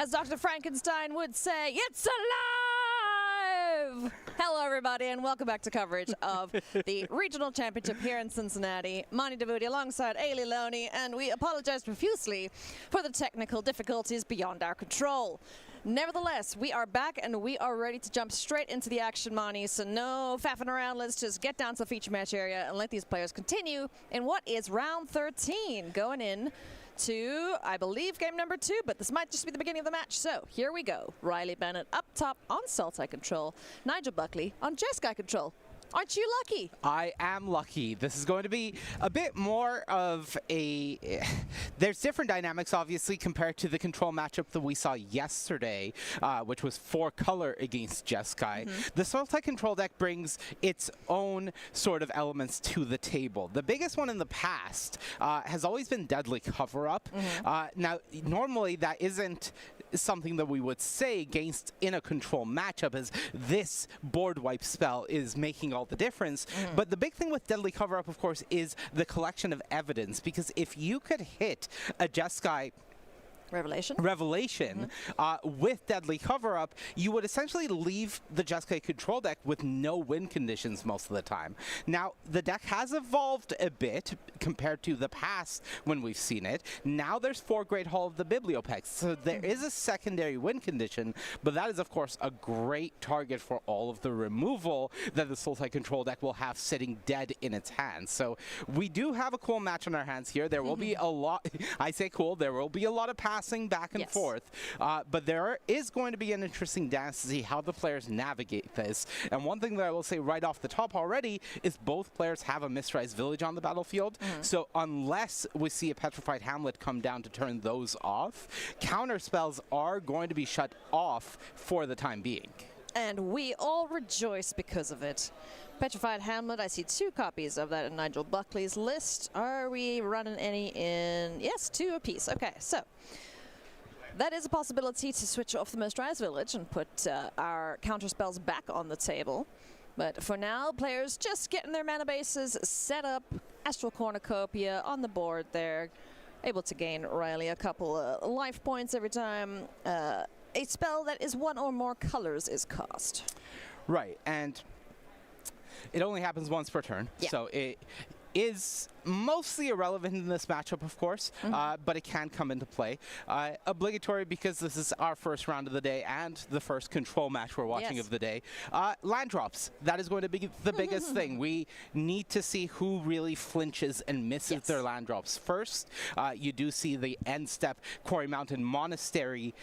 As Dr. Frankenstein would say, it's alive! Hello, everybody, and welcome back to coverage of the Regional Championship here in Cincinnati. Mani Davudi alongside Ailey Loney, and we apologize profusely for the technical difficulties beyond our control. Nevertheless, we are back and we are ready to jump straight into the action, Mani. So no faffing around. Let's just get down to the feature match area and let these players continue in what is round 13 going in to, I believe, game number 2, but this might just be the beginning of the match. So here we go. Riley Bennett up top on Sultai control. Nigel Buckley on Jeskai control. Aren't you lucky? I am lucky. This is going to be a bit more of a... There's different dynamics, obviously, compared to the control matchup that we saw yesterday, which was 4-color against Jeskai. The Sultai control deck brings its own sort of elements to the table. The biggest one in the past has always been Deadly Cover-Up. Now, normally that isn't something that we would say against in a control matchup, as this board wipe spell is making all the difference. But the big thing with Deadly Cover-Up, of course, is the collection of evidence, because if you could hit a Jeskai Revelation with Deadly Cover-Up, you would essentially leave the Jeskai control deck with no win conditions most of the time. Now, the deck has evolved a bit compared to the past when we've seen it. Now there's 4 Great Hall of the Bibliopex, so there is a secondary win condition, but that is, of course, a great target for all of the removal that the Sultai control deck will have sitting dead in its hands. So we do have a cool match on our hands here. There will be a lot, I say cool, there will be a lot of passing back and forth, but there is going to be an interesting dance to see how the players navigate this. And one thing that I will say right off the top already is both players have a Mistrise Village on the battlefield, so unless we see a Petrified Hamlet come down to turn those off, counter spells are going to be shut off for the time being. And we all rejoice because of it. Petrified Hamlet, I see 2 copies of that in Nigel Buckley's list. Are we running any in? Yes, 2 apiece. Okay, so that is a possibility to switch off the Mistrise Village and put our counter spells back on the table. But for now, players just getting their mana bases set up. Astral Cornucopia on the board there. Able to gain Riley a couple life points every time a spell that is 1 or more colors is cast. Right, and it only happens once per turn, so it is mostly irrelevant in this matchup, of course, but it can come into play. Obligatory because this is our first round of the day and the first control match we're watching of the day. Land drops, that is going to be the biggest thing. We need to see who really flinches and misses their land drops first. You do see the end step Quarry Mountain Monastery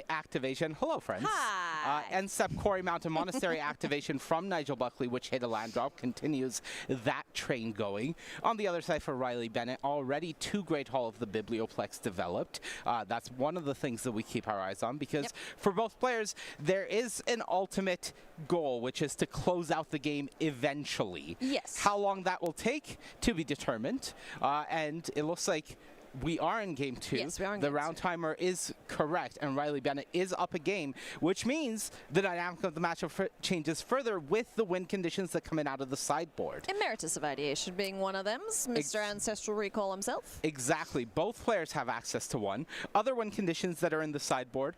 activation. Hello, friends. Hi. End step Quarry Mountain Monastery activation from Nigel Buckley, which hit a land drop, continues that train going. On the other side for Riley Bennett, already 2 Great Hall of the Biblioplex developed. That's one of the things that we keep our eyes on, because for both players, there is an ultimate goal, which is to close out the game eventually. Yes. How long that will take to be determined, and it looks like we are in game 2. Yes, we are in the game round 2. timer is correct, and Riley Bennett is up a game, which means the dynamic of the matchup changes further with the win conditions that come in out of the sideboard. Emeritus of Ideation being one of them, Mr. Ancestral Recall himself. Exactly. Both players have access to one. Other win conditions that are in the sideboard,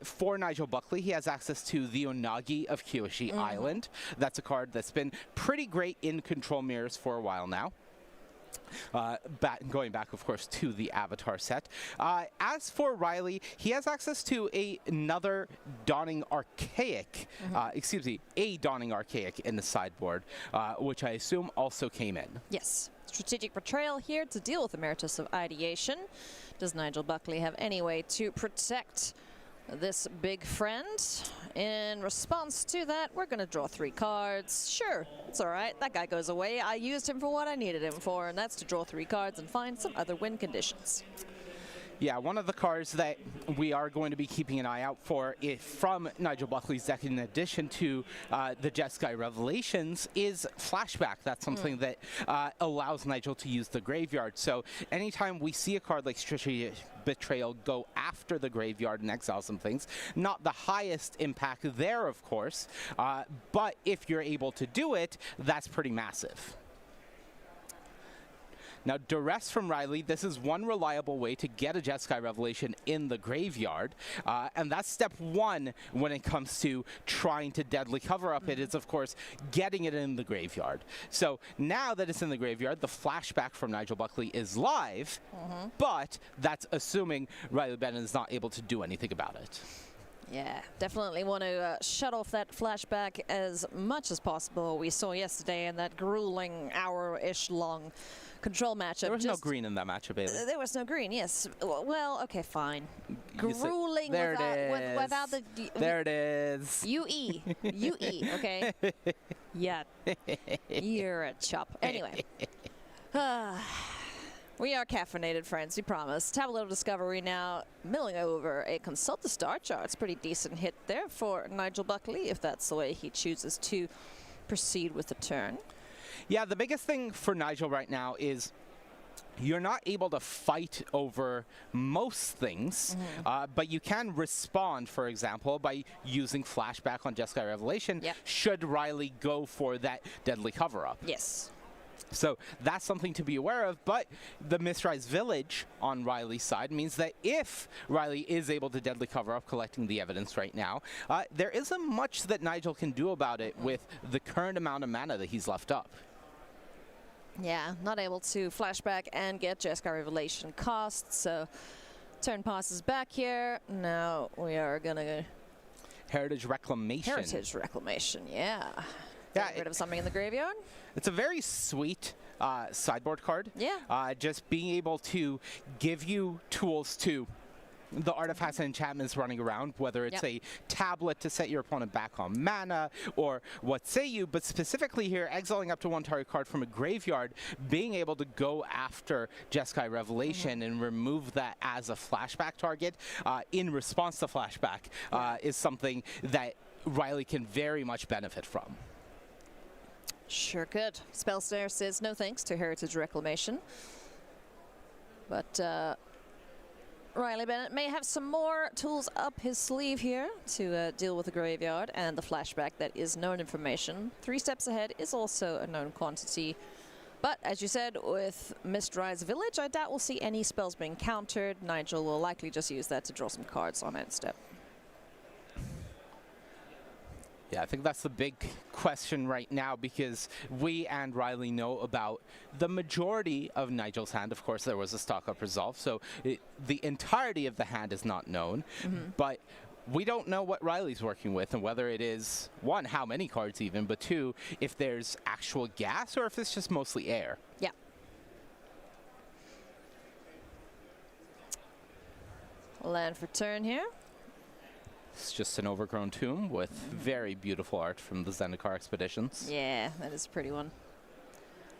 for Nigel Buckley, he has access to the Onagi of Kyoshi Island. That's a card that's been pretty great in control mirrors for a while now. Going back, of course, to the Avatar set. As for Riley, he has access to another Dawning Archaic, excuse me, a Dawning Archaic in the sideboard, which I assume also came in. Yes. Strategic Betrayal here to deal with Emeritus of Ideation. Does Nigel Buckley have any way to protect this big friend? In response to that, we're going to draw 3 cards. Sure, it's all right. That guy goes away. I used him for what I needed him for, and that's to draw 3 cards and find some other win conditions. Yeah, one of the cards that we are going to be keeping an eye out for from Nigel Buckley's deck, in addition to the Jeskai Revelations, is Flashback. That's something that allows Nigel to use the graveyard. So anytime we see a card like Strategic Betrayal go after the graveyard and exile some things, not the highest impact there, of course, but if you're able to do it, that's pretty massive. Now, duress from Riley, this is one reliable way to get a Jeskai Revelation in the graveyard, and that's step one when it comes to trying to deadly cover up. It is, of course, getting it in the graveyard. So now that it's in the graveyard, the flashback from Nigel Buckley is live, but that's assuming Riley Bennett is not able to do anything about it. Yeah, definitely want to shut off that flashback as much as possible. We saw yesterday in that grueling hour-ish long control matchup. There was no green in that matchup, Bailey. There was no green, yes. Well, okay, fine. You Grueling there without the... There it is. UE. UE, okay? Yeah. You're a chop. Anyway. We are caffeinated, friends, we promise. Tableau Discovery now milling over a Consult the Star Chart. It's a pretty decent hit there for Nigel Buckley, if that's the way he chooses to proceed with the turn. Yeah, the biggest thing for Nigel right now is you're not able to fight over most things, but you can respond, for example, by using flashback on Jeskai Revelation, should Riley go for that deadly cover-up. Yes. So that's something to be aware of, but the Mistrise Village on Riley's side means that if Riley is able to deadly cover up, collecting the evidence right now, there isn't much that Nigel can do about it with the current amount of mana that he's left up. Yeah, not able to flashback and get Jeskai Revelation cost, so turn passes back here. Now we are gonna... Heritage Reclamation. Heritage Reclamation, yeah. Yeah, Get rid of something in the graveyard. It's a very sweet sideboard card. Yeah. Just being able to give you tools to the artifacts and enchantments running around, whether it's a tablet to set your opponent back on mana, or what say you, but specifically here, exiling up to one target card from a graveyard, being able to go after Jeskai Revelation and remove that as a flashback target in response to flashback is something that Riley can very much benefit from. Sure could. Spellsnare says no thanks to Heritage Reclamation. But Riley Bennett may have some more tools up his sleeve here to deal with the graveyard and the flashback that is known information. 3 steps ahead is also a known quantity. But as you said, with Mistrise Village, I doubt we'll see any spells being countered. Nigel will likely just use that to draw some cards on end step. Yeah, I think that's the big question right now, because we and Riley know about the majority of Nigel's hand. Of course, there was a stock-up resolve, so the entirety of the hand is not known. But we don't know what Riley's working with, and whether it is, one, how many cards even, but two, if there's actual gas or if it's just mostly air. Yeah. Land for turn here. It's just an overgrown tomb with very beautiful art from the Zendikar expeditions. Yeah, that is a pretty one.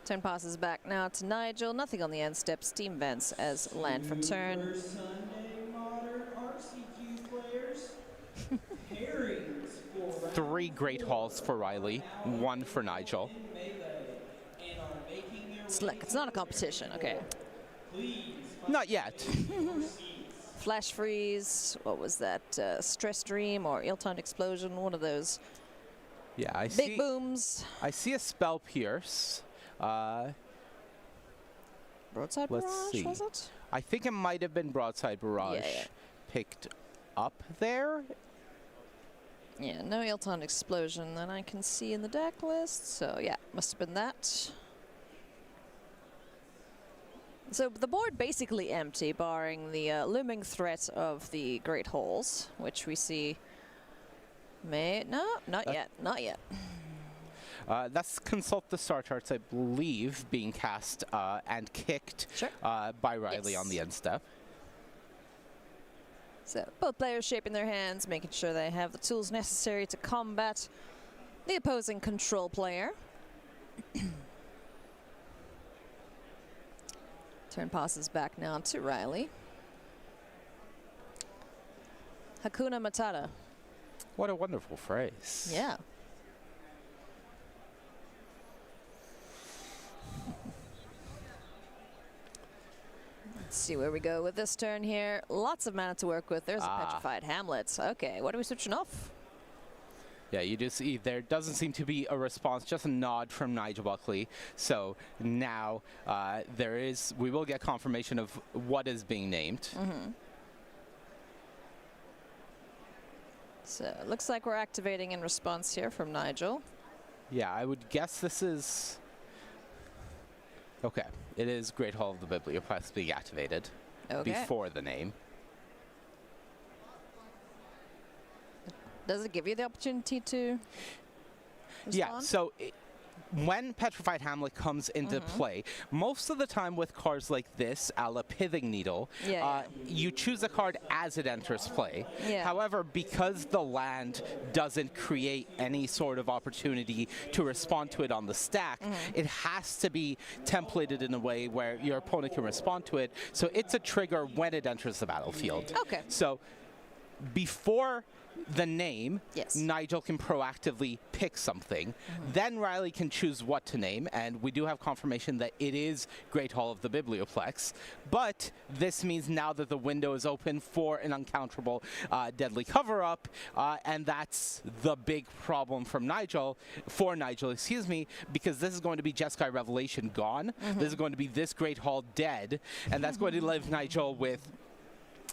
Turn passes back now to Nigel. Nothing on the end step. Steam vents as land for turn. Sunday modern RCQ players. Pairings for 3 Great Halls for Riley, 1 for Nigel. Slick. It's not a competition, okay. Not yet. Flash freeze. What was that? Stress Dream or Ill-Timed Explosion? One of those. Yeah, I Big booms. I see a Spell Pierce. Broadside Let's Barrage, see. was it? I think it might have been Broadside Barrage picked up there. Yeah, no Ill-Timed Explosion that I can see in the deck list. So yeah, must have been that. So the board basically empty, barring the looming threat of the Great Halls, which we see not yet. That's Consult the Star Charts, I believe, being cast and kicked by Riley on the end step. So both players shaping their hands, making sure they have the tools necessary to combat the opposing control player. Turn passes back now to Riley. Hakuna Matata. What a wonderful phrase. Yeah. Let's see where we go with this turn here. Lots of mana to work with. There's a Petrified Hamlet. Okay, what are we switching off? Yeah, you do see there doesn't seem to be a response, just a nod from Nigel Buckley. So now we will get confirmation of what is being named. So it looks like we're activating in response here from Nigel. Yeah, I would guess this is... Okay, it is Great Hall of the Biblioplex being activated before the name. Does it give you the opportunity to respond? Yeah, so when Petrified Hamlet comes into play, most of the time with cards like this, a la Pithing Needle, you choose a card as it enters play. Yeah. However, because the land doesn't create any sort of opportunity to respond to it on the stack, it has to be templated in a way where your opponent can respond to it. So it's a trigger when it enters the battlefield. Okay. So before the name, Nigel can proactively pick something. Then Riley can choose what to name, and we do have confirmation that it is Great Hall of the Biblioplex. But this means now that the window is open for an uncounterable deadly cover-up, and that's the big problem for Nigel, excuse me, because this is going to be Jeskai Revelation gone. This is going to be this Great Hall dead, and that's going to leave Nigel with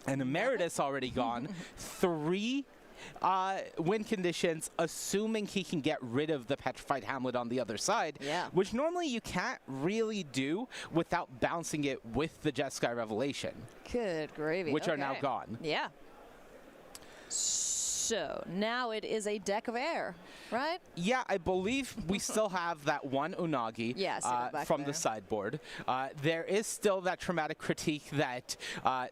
an Emeritus already gone, 3 win conditions, assuming he can get rid of the Petrified Hamlet on the other side, which normally you can't really do without bouncing it with the Jeskai Revelation. Good gravy. Which are now gone. Yeah. So now it is a deck of air, right? Yeah, I believe we still have that one Unagi from the sideboard. There is still that Traumatic Critique that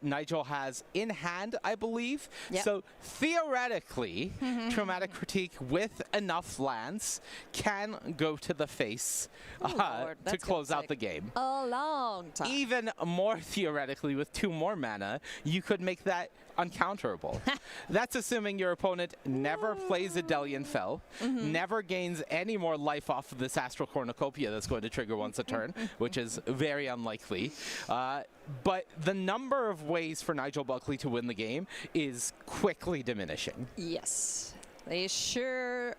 Nigel has in hand, I believe. So theoretically, Traumatic Critique with enough lands can go to the face to close out the game. A long time. Even more theoretically, with 2 more mana, you could make that uncounterable. That's assuming your opponent never plays a Delian Fell, never gains any more life off of this Astral Cornucopia that's going to trigger once a turn, which is very unlikely. But the number of ways for Nigel Buckley to win the game is quickly diminishing. Yes, they sure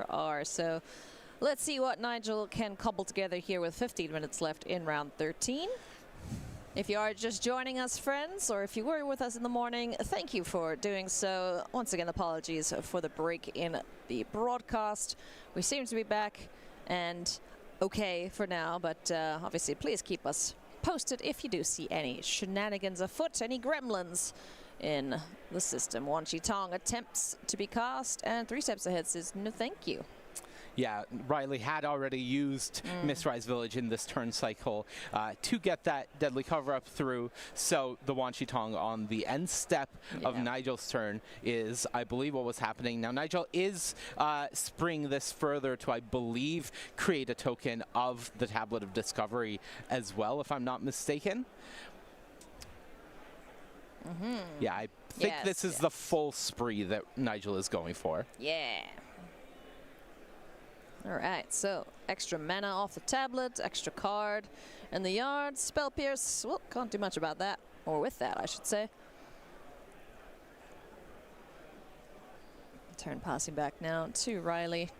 are. So let's see what Nigel can cobble together here with 15 minutes left in round 13. If you are just joining us, friends, or if you were with us in the morning, thank you for doing so. Once again, apologies for the break in the broadcast. We seem to be back and okay for now, but obviously please keep us posted if you do see any shenanigans afoot, any gremlins in the system. Wan Chi Tong attempts to be cast, and 3 steps ahead says no thank you. Yeah, Riley had already used Mistrise Village in this turn cycle to get that deadly cover-up through, so the Wan Chi Tong on the end step of Nigel's turn is, I believe, what was happening. Now, Nigel is springing this further to, I believe, create a token of the Tablet of Discovery as well, if I'm not mistaken. Yeah, I think this is the full spree that Nigel is going for. Yeah. All right, so extra mana off the tablet, extra card in the yard, Spell Pierce. Well, can't do much about that, or with that, I should say. Turn passing back now to Riley.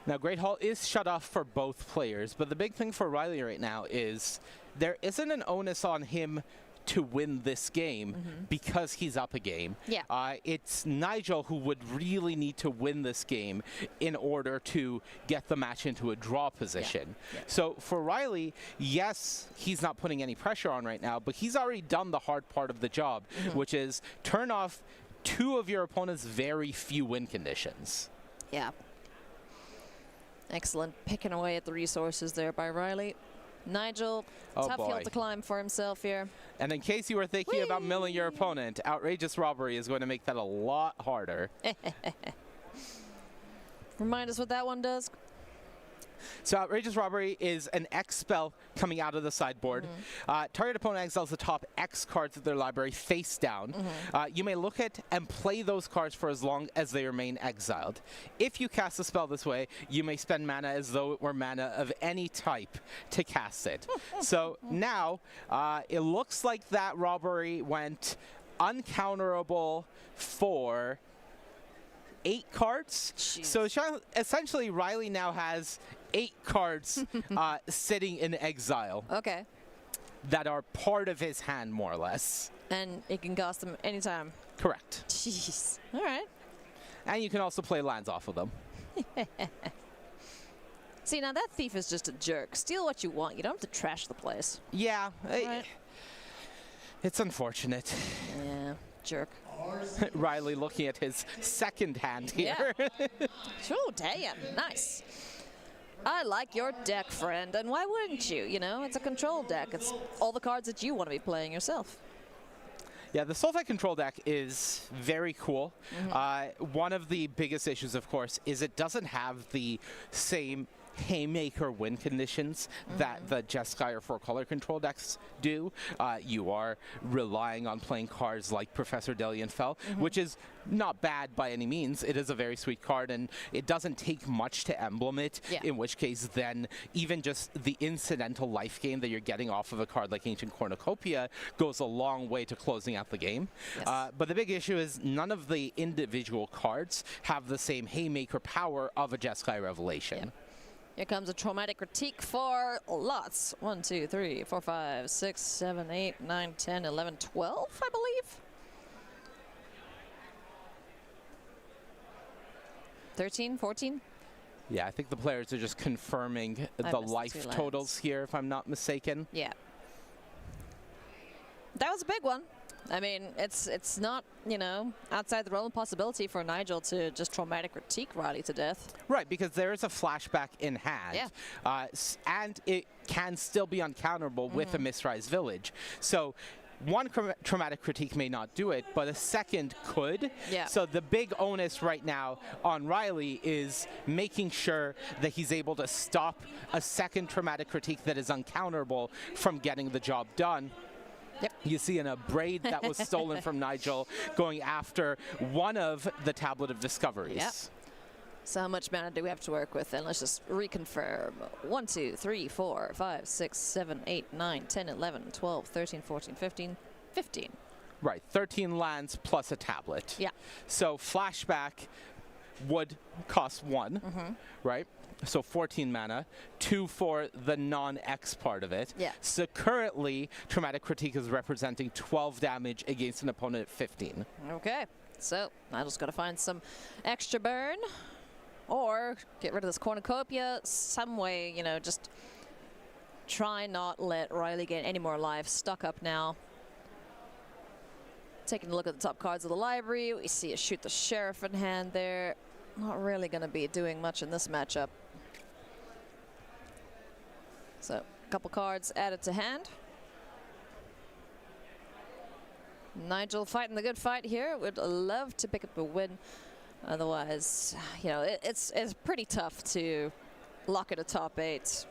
Now, Great Hall is shut off for both players, but the big thing for Riley right now is there isn't an onus on him to win this game because he's up a game. It's Nigel who would really need to win this game in order to get the match into a draw position. So for Riley, yes, he's not putting any pressure on right now, but he's already done the hard part of the job, which is turn off 2 of your opponent's very few win conditions. Yeah. Excellent picking away at the resources there by Riley. Nigel, tough hill to climb for himself here. And in case you were thinking about milling your opponent, Outrageous Robbery is going to make that a lot harder. Remind us what that one does. So Outrageous Robbery is an X spell coming out of the sideboard. Target opponent exiles the top X cards of their library face down. You may look at and play those cards for as long as they remain exiled. If you cast a spell this way, you may spend mana as though it were mana of any type to cast it. So now, it looks like that robbery went uncounterable for 8 cards. Jeez. So essentially, Riley now has 8 cards sitting in exile Okay. that are part of his hand, more or less. And it can cost them anytime. Correct. Jeez. All right. And you can also play lands off of them. See, now that thief is just a jerk. Steal what you want. You don't have to trash the place. Yeah, Right. it's unfortunate. Yeah, jerk. Riley looking at his second hand here. Oh, damn. Nice. I like your deck, friend. And why wouldn't you? You know, it's a control deck. It's all the cards that you want to be playing yourself. Yeah, the Sultai control deck is very cool. One of the biggest issues, of course, is it doesn't have the same haymaker win conditions that the Jeskai or 4-color control decks do. You are relying on playing cards like Professor Delianfell, which is not bad by any means. It is a very sweet card, and it doesn't take much to emblem it, in which case then even just the incidental life gain that you're getting off of a card like Ancient Cornucopia goes a long way to closing out the game. Yes. But the big issue is none of the individual cards have the same haymaker power of a Jeskai Revelation. Here comes a traumatic critique for lots. 1, 2, 3, 4, 5, 6, 7, 8, 9, 10, 11, 12, I believe. 13, 14? Yeah, I think the players are just confirming the missed the life 2 lands. totals here, if I'm not mistaken. Yeah. That was a big one. I mean, it's not, you know, outside the realm of possibility for Nigel to just traumatic critique Riley to death. Right, because there is a flashback in hand. And it can still be uncounterable with a Misrise Village. So one traumatic critique may not do it, but a second could. Yeah. So the big onus right now on Riley is making sure that he's able to stop a second traumatic critique that is uncounterable from getting the job done. Yep. You see in a braid that was stolen from Nigel going after one of the Tablet of Discoveries. Yep. So how much mana do we have to work with? And let's just reconfirm. 1, 2, 3, 4, 5, 6, 7, 8, 9, 10, 11, 12, 13, 14, 15, 15. Right, 13 lands plus a tablet. Yeah. So flashback would cost 1, right? So 14 mana, 2 for the non-X part of it. Yeah. So currently, Traumatic Critique is representing 12 damage against an opponent at 15. Okay. So Nigel's got to find some extra burn or get rid of this cornucopia some way, you know, just try not let Riley get any more life. Stuck up now. Taking a look at the top cards of the library, we see a Shoot the Sheriff in hand there. Not really going to be doing much in this matchup. So, a couple cards added to hand. Nigel fighting the good fight here. Would love to pick up a win. Otherwise, you know, it's pretty tough to lock at a top 8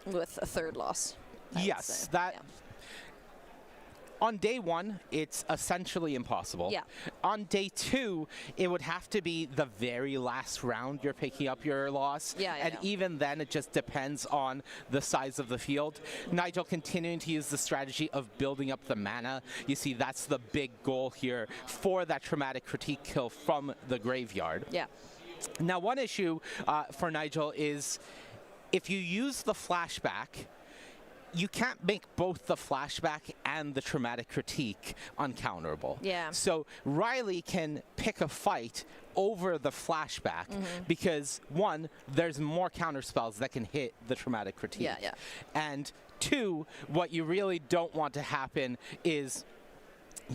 with a third loss. I would Yes, say. that... Yeah. On day 1, it's essentially impossible. Yeah. On day 2, it would have to be the very last round you're picking up your loss. And even then, it just depends on the size of the field. Nigel continuing to use the strategy of building up the mana. You see, that's the big goal here for that traumatic critique kill from the graveyard. Yeah. Now, one issue for Nigel is if you use the flashback, you can't make both the flashback and the traumatic critique uncounterable. Yeah. So Riley can pick a fight over the flashback because, 1, there's more counter spells that can hit the traumatic critique. Yeah. And 2, what you really don't want to happen is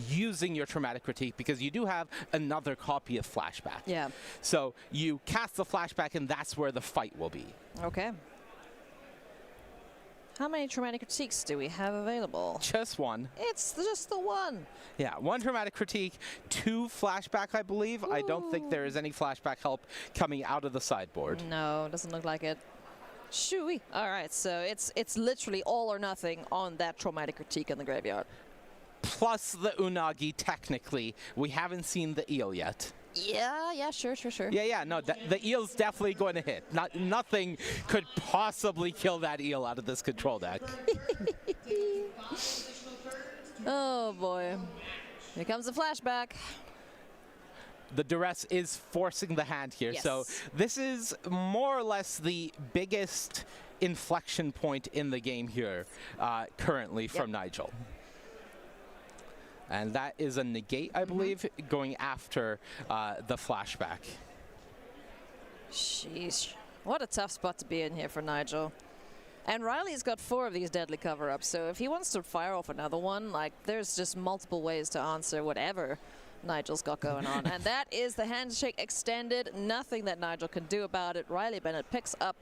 using your traumatic critique because you do have another copy of flashback. Yeah. So you cast the flashback and that's where the fight will be. Okay. How many traumatic critiques do we have available? Just 1. It's just the 1. Yeah, 1 traumatic critique, 2 flashback, I believe. I don't think there is any flashback help coming out of the sideboard. No, doesn't look like it. Shooey. All right, so it's literally all or nothing on that traumatic critique in the graveyard. Plus the Unagi, technically. We haven't seen the eel yet. Yeah, sure. Yeah, no, the eel's definitely going to hit. Nothing could possibly kill that eel out of this control deck. Oh, boy. Here comes the flashback. The duress is forcing the hand here. Yes. So this is more or less the biggest inflection point in the game here currently from Nigel. And that is a negate, I believe, going after the flashback. Sheesh. What a tough spot to be in here for Nigel. And Riley's got 4 of these deadly cover-ups, so if he wants to fire off another one, like, there's just multiple ways to answer whatever Nigel's got going on. And that is the handshake extended. Nothing that Nigel can do about it. Riley Bennett picks up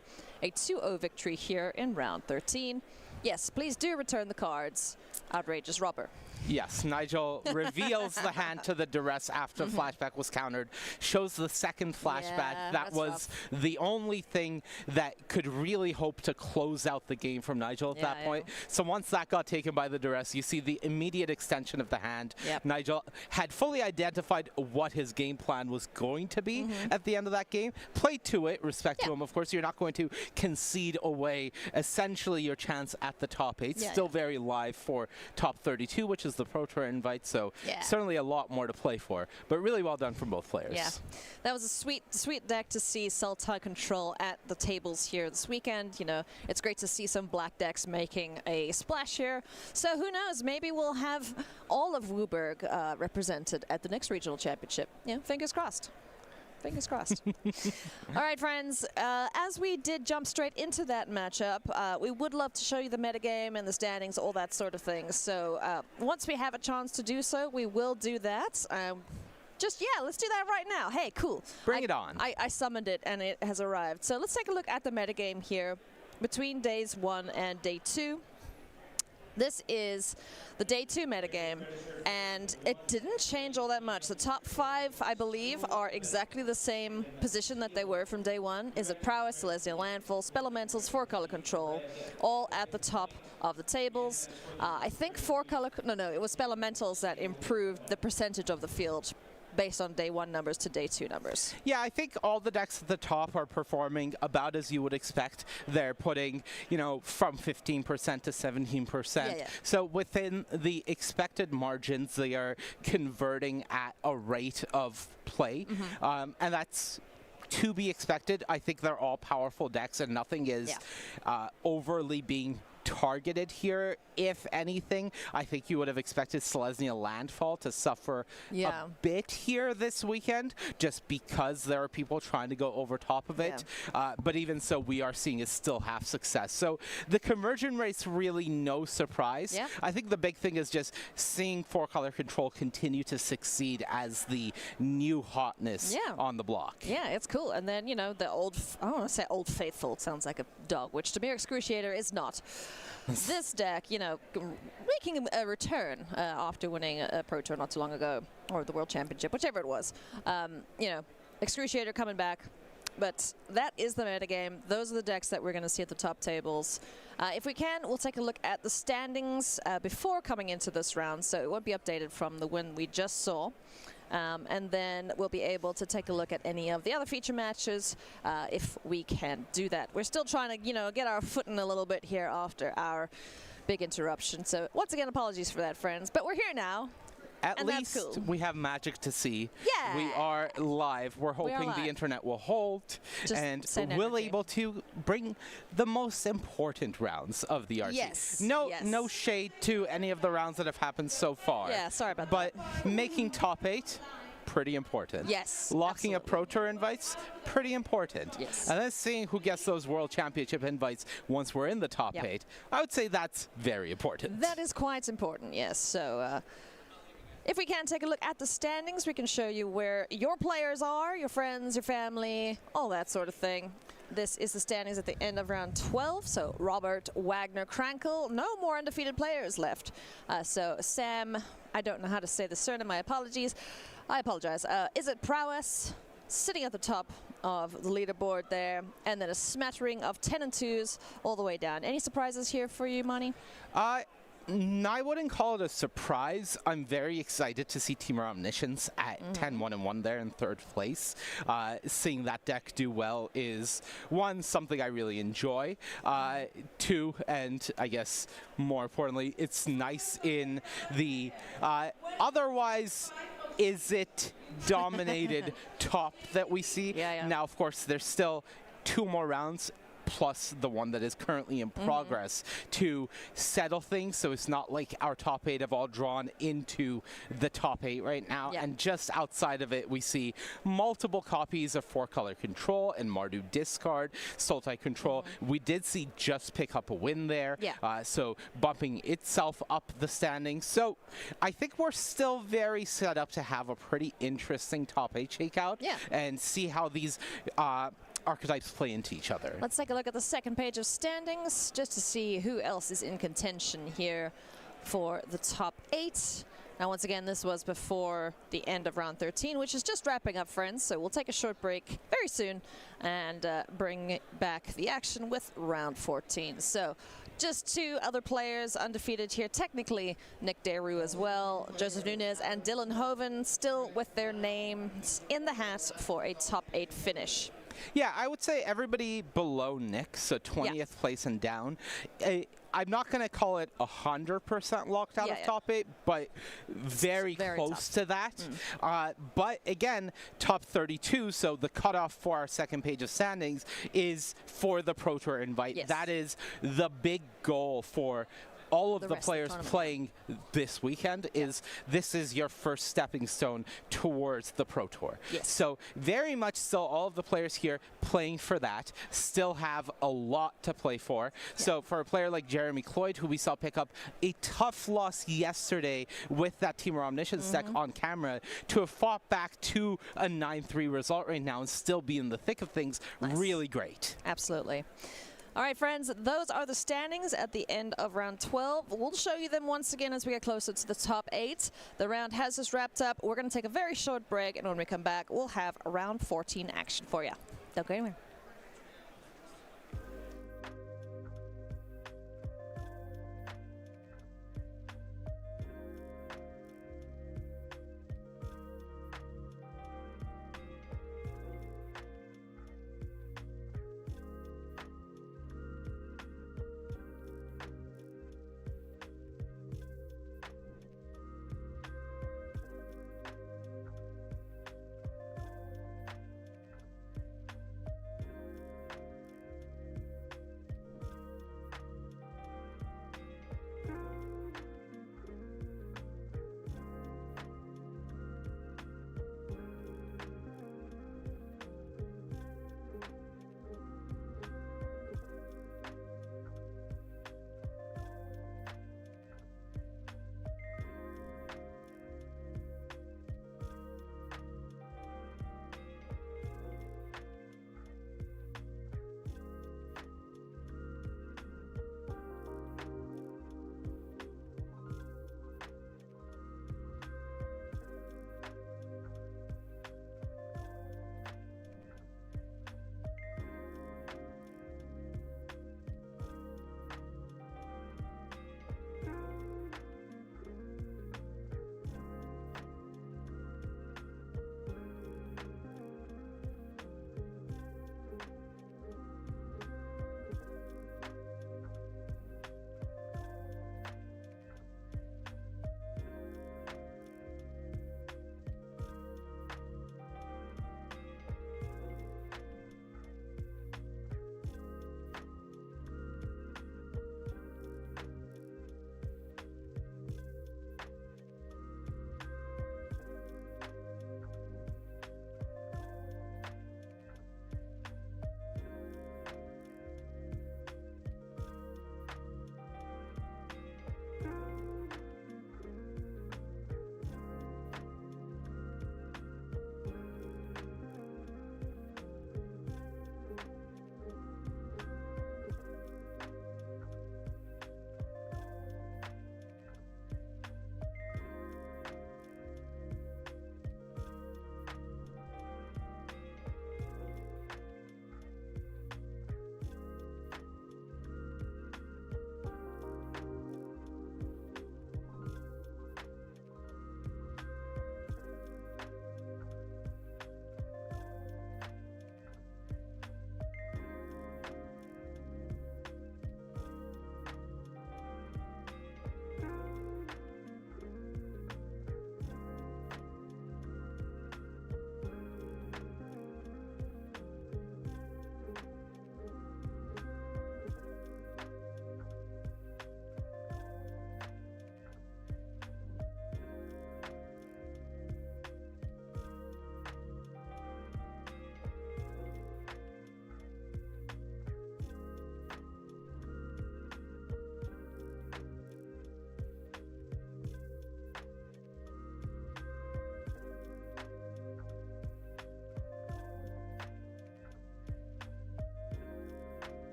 a 2-0 victory here in round 13. Yes, please do return the cards. Outrageous robber. Yes, Nigel reveals the hand to the duress after flashback was countered, shows the second flashback. Yeah, that that's was rough. the only thing that could really hope to close out the game from Nigel at that point. So once that got taken by the duress, you see the immediate extension of the hand. Yep. Nigel had fully identified what his game plan was going to be at the end of that game. Played to it, respect to him. Of course, you're not going to concede away essentially your chance at the top 8. Still very live for top 32, which is the Pro Tour invite, so certainly a lot more to play for. But really well done from both players. Yeah, that was a sweet deck to see Sultai control at the tables here this weekend. You know, it's great to see some black decks making a splash here. So who knows? Maybe we'll have all of Wooburg represented at the next regional championship. Yeah, fingers crossed. Fingers crossed. All right, friends, as we did jump straight into that matchup, we would love to show you the metagame and the standings, all that sort of thing. So once we have a chance to do so, we will do that. Let's do that right now. Hey, cool. Bring it on. I summoned it, and it has arrived. So let's take a look at the metagame here between days 1 and day 2. This is the day 2 metagame, and it didn't change all that much. The top 5, I believe, are exactly the same position that they were from day 1. Is it Prowess, Celestial Landfall, Spell Elementals, 4-color control, all at the top of the tables. I think 4-color, no, it was Spell Elementals that improved the percentage of the field based on day 1 numbers to day 2 numbers. Yeah, I think all the decks at the top are performing about as you would expect. They're putting, you know, from 15% to 17%. So within the expected margins, they are converting at a rate of play. And that's to be expected. I think they're all powerful decks, and nothing is overly being targeted here. If anything, I think you would have expected Celestial Landfall to suffer a bit here this weekend, just because there are people trying to go over top of it. But even so, we are seeing it still have success. So the conversion rate's really no surprise. I think the big thing is just seeing 4-color control continue to succeed as the new hotness on the block. Yeah, it's cool. And then, you know, the old, I don't want to say old faithful, it sounds like a dog, which to me Excruciator is not. This deck, you know, making a return after winning a Pro Tour not too long ago, or the World Championship, whichever it was. You know, Excruciator coming back. But that is the metagame. Those are the decks that we're going to see at the top tables. If we can, we'll take a look at the standings before coming into this round, so it won't be updated from the win we just saw. And then we'll be able to take a look at any of the other feature matches if we can do that. We're still trying to, you know, get our foot in a little bit here after our big interruption. So once again, apologies for that, friends. But we're here now. At least we have magic to see. Yeah. We are live. We're hoping the internet will hold and we'll able to bring the most important rounds of the RC. No shade to any of the rounds that have happened so far. Yeah, sorry about that. But making top 8, pretty important. Yes. Locking up Pro Tour invites, pretty important. Yes. And then seeing who gets those World Championship invites once we're in the top 8, I would say that's very important. That is quite important, yes. So if we can take a look at the standings, we can show you where your players are, your friends, your family, all that sort of thing. This is the standings at the end of round 12. So Robert, Wagner, Krankel, no more undefeated players left. So Sam, I don't know how to say the surname, my apologies. I apologize. Is it Prowess? Sitting at the top of the leaderboard there, and then a smattering of 10 and 2s all the way down. Any surprises here for you, Mani? I wouldn't call it a surprise. I'm very excited to see Team Omniscience at 10-1-1 there in third place. Seeing that deck do well is, one, something I really enjoy. Two, and I guess more importantly, it's nice in the otherwise is it dominated top that we see. Yeah. Now, of course, there's still 2 more rounds plus the one that is currently in progress to settle things, so it's not like our top 8 have all drawn into the top 8 right now. Yeah. And just outside of it, we see multiple copies of 4-color control and Mardu discard, Sultai control. We did see just pick up a win there, Yeah. so bumping itself up the standings. So I think we're still very set up to have a pretty interesting top 8 shakeout, Yeah. and see how these archetypes play into each other. Let's take a look at the second page of standings just to see who else is in contention here for the top 8. Now, once again, this was before the end of round 13, which is just wrapping up, friends. So we'll take a short break very soon and bring back the action with round 14. So just 2 other players undefeated here. Technically, Nick Deru as well. Joseph Nunez and Dylan Hoven still with their names in the hat for a top 8 finish. Yeah, I would say everybody below Nick, so 20th place and down. I'm not going to call it 100% locked out of top 8, but very close tough to that. But again, top 32, so the cutoff for our second page of standings is for the Pro Tour invite. Yes. That is the big goal for all of the rest of the players tournament. playing this weekend. Is this is your first stepping stone towards the Pro Tour. Yes. So very much still all of the players here playing for that, still have a lot to play for. So for a player like Jeremy Cloyd, who we saw pick up a tough loss yesterday with that Team Omniscience deck on camera, to have fought back to a 9-3 result right now and still be in the thick of things, really great. Absolutely. All right, friends, those are the standings at the end of round 12. We'll show you them once again as we get closer to the top 8. The round has just wrapped up. We're going to take a very short break, and when we come back, we'll have round 14 action for you. Don't go anywhere.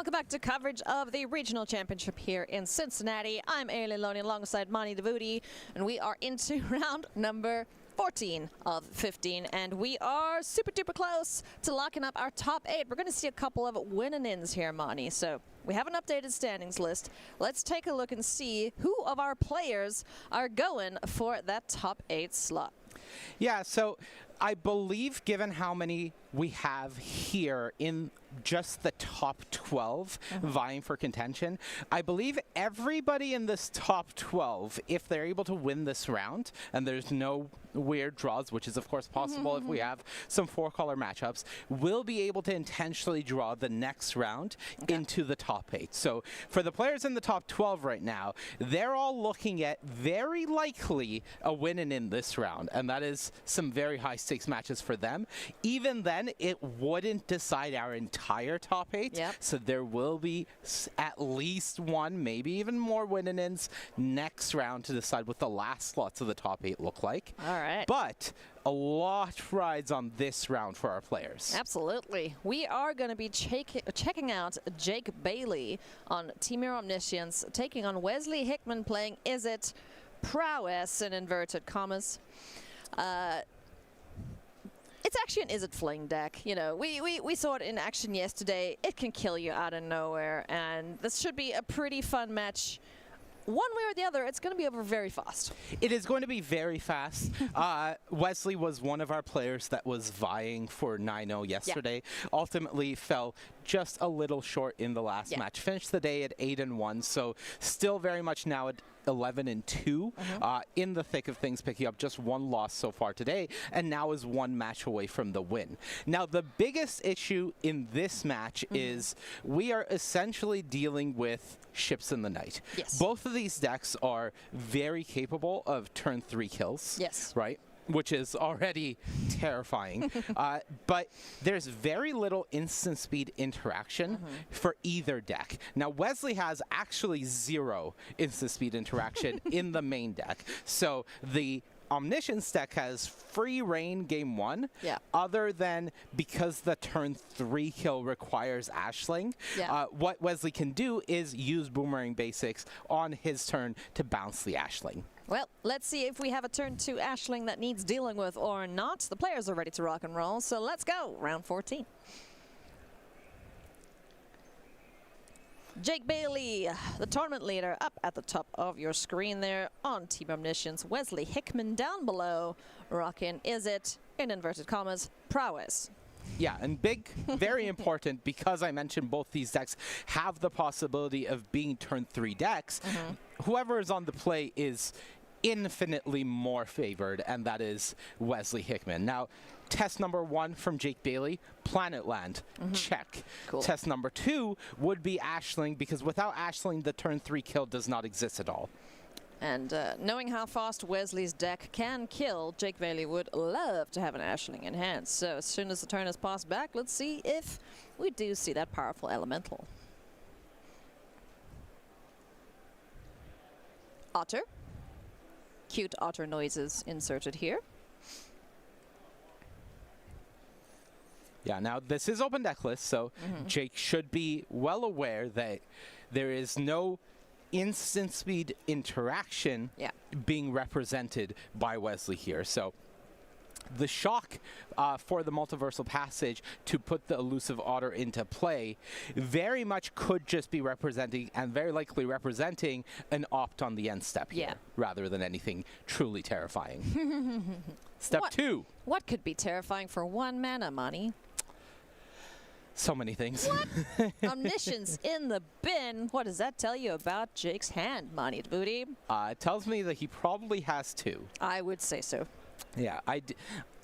welcome back to coverage of the regional championship here in Cincinnati. I'm Ailey Loney alongside Mani Devuti, and we are into round number 14 of 15, and we are super duper close to locking up our top 8. We're going to see a couple of win-and-ins here, Mani. So we have an updated standings list. Let's take a look and see who of our players are going for that top 8 slot. Yeah, so I believe given how many we have here in just the top 12 vying for contention, I believe everybody in this top 12, if they're able to win this round, and there's no weird draws, which is of course possible if we have some 4-color matchups, will be able to intentionally draw the next round into the top 8. So for the players in the top 12 right now, they're all looking at very likely a win in this round, and that is some very high stakes matches for them. Even then, it wouldn't decide our entire top 8. Yep. So there will be at least one, maybe even more win-ins next round to decide what the last slots of the top 8 look like. All right. But a lot rides on this round for our players. Absolutely. We are going to be checking out Jake Bailey on Team Your Omniscience, taking on Wesley Hickman playing Is It Prowess in inverted commas. It's actually an Is It Fling deck. You know, we saw it in action yesterday. It can kill you out of nowhere, and this should be a pretty fun match. One way or the other, it's going to be over very fast. It is going to be very fast. Wesley was one of our players that was vying for 9-0 yesterday. Ultimately fell just a little short in the last match. Finished the day at 8-1, so still very much now at 11-2, in the thick of things, picking up just one loss so far today, and now is one match away from the win. Now, the biggest issue in this match is we are essentially dealing with ships in the night. Yes. Both of these decks are very capable of turn 3 kills. Yes. Right? Which is already terrifying. But there's very little instant speed interaction for either deck. Now, Wesley has actually 0 instant speed interaction in the main deck. So the Omniscience deck has free reign game 1, other than because the turn 3 kill requires Ashling. What Wesley can do is use Boomerang Basics on his turn to bounce the Ashling. Well, let's see if we have a turn 2 Ashling that needs dealing with or not. The players are ready to rock and roll, so let's go. Round 14. Jake Bailey, the tournament leader, up at the top of your screen there on Team Omniscience. Wesley Hickman down below, rocking Is It, in inverted commas, Prowess. Yeah, and big, very important, because I mentioned both these decks have the possibility of being turn 3 decks. Whoever is on the play is infinitely more favored, and that is Wesley Hickman. Now, test number 1 from Jake Bailey, Planet Land, check. Cool. Test number 2 would be Ashling, because without Ashling, the turn 3 kill does not exist at all. And knowing how fast Wesley's deck can kill, Jake Bailey would love to have an Ashling in hand. So as soon as the turn is passed back, let's see if we do see that powerful elemental. Otter. Cute otter noises inserted here. Yeah, now this is open deck list, so Jake should be well aware that there is no instant speed interaction being represented by Wesley here. So the shock for the multiversal passage to put the elusive otter into play very much could just be representing, and very likely representing, an opt on the end step here, rather than anything truly terrifying. Step 2. What could be terrifying for 1 mana, Mani? So many things. What? Omniscience in the bin. What does that tell you about Jake's hand, Mani Devuti? It tells me that he probably has 2. I would say so. Yeah,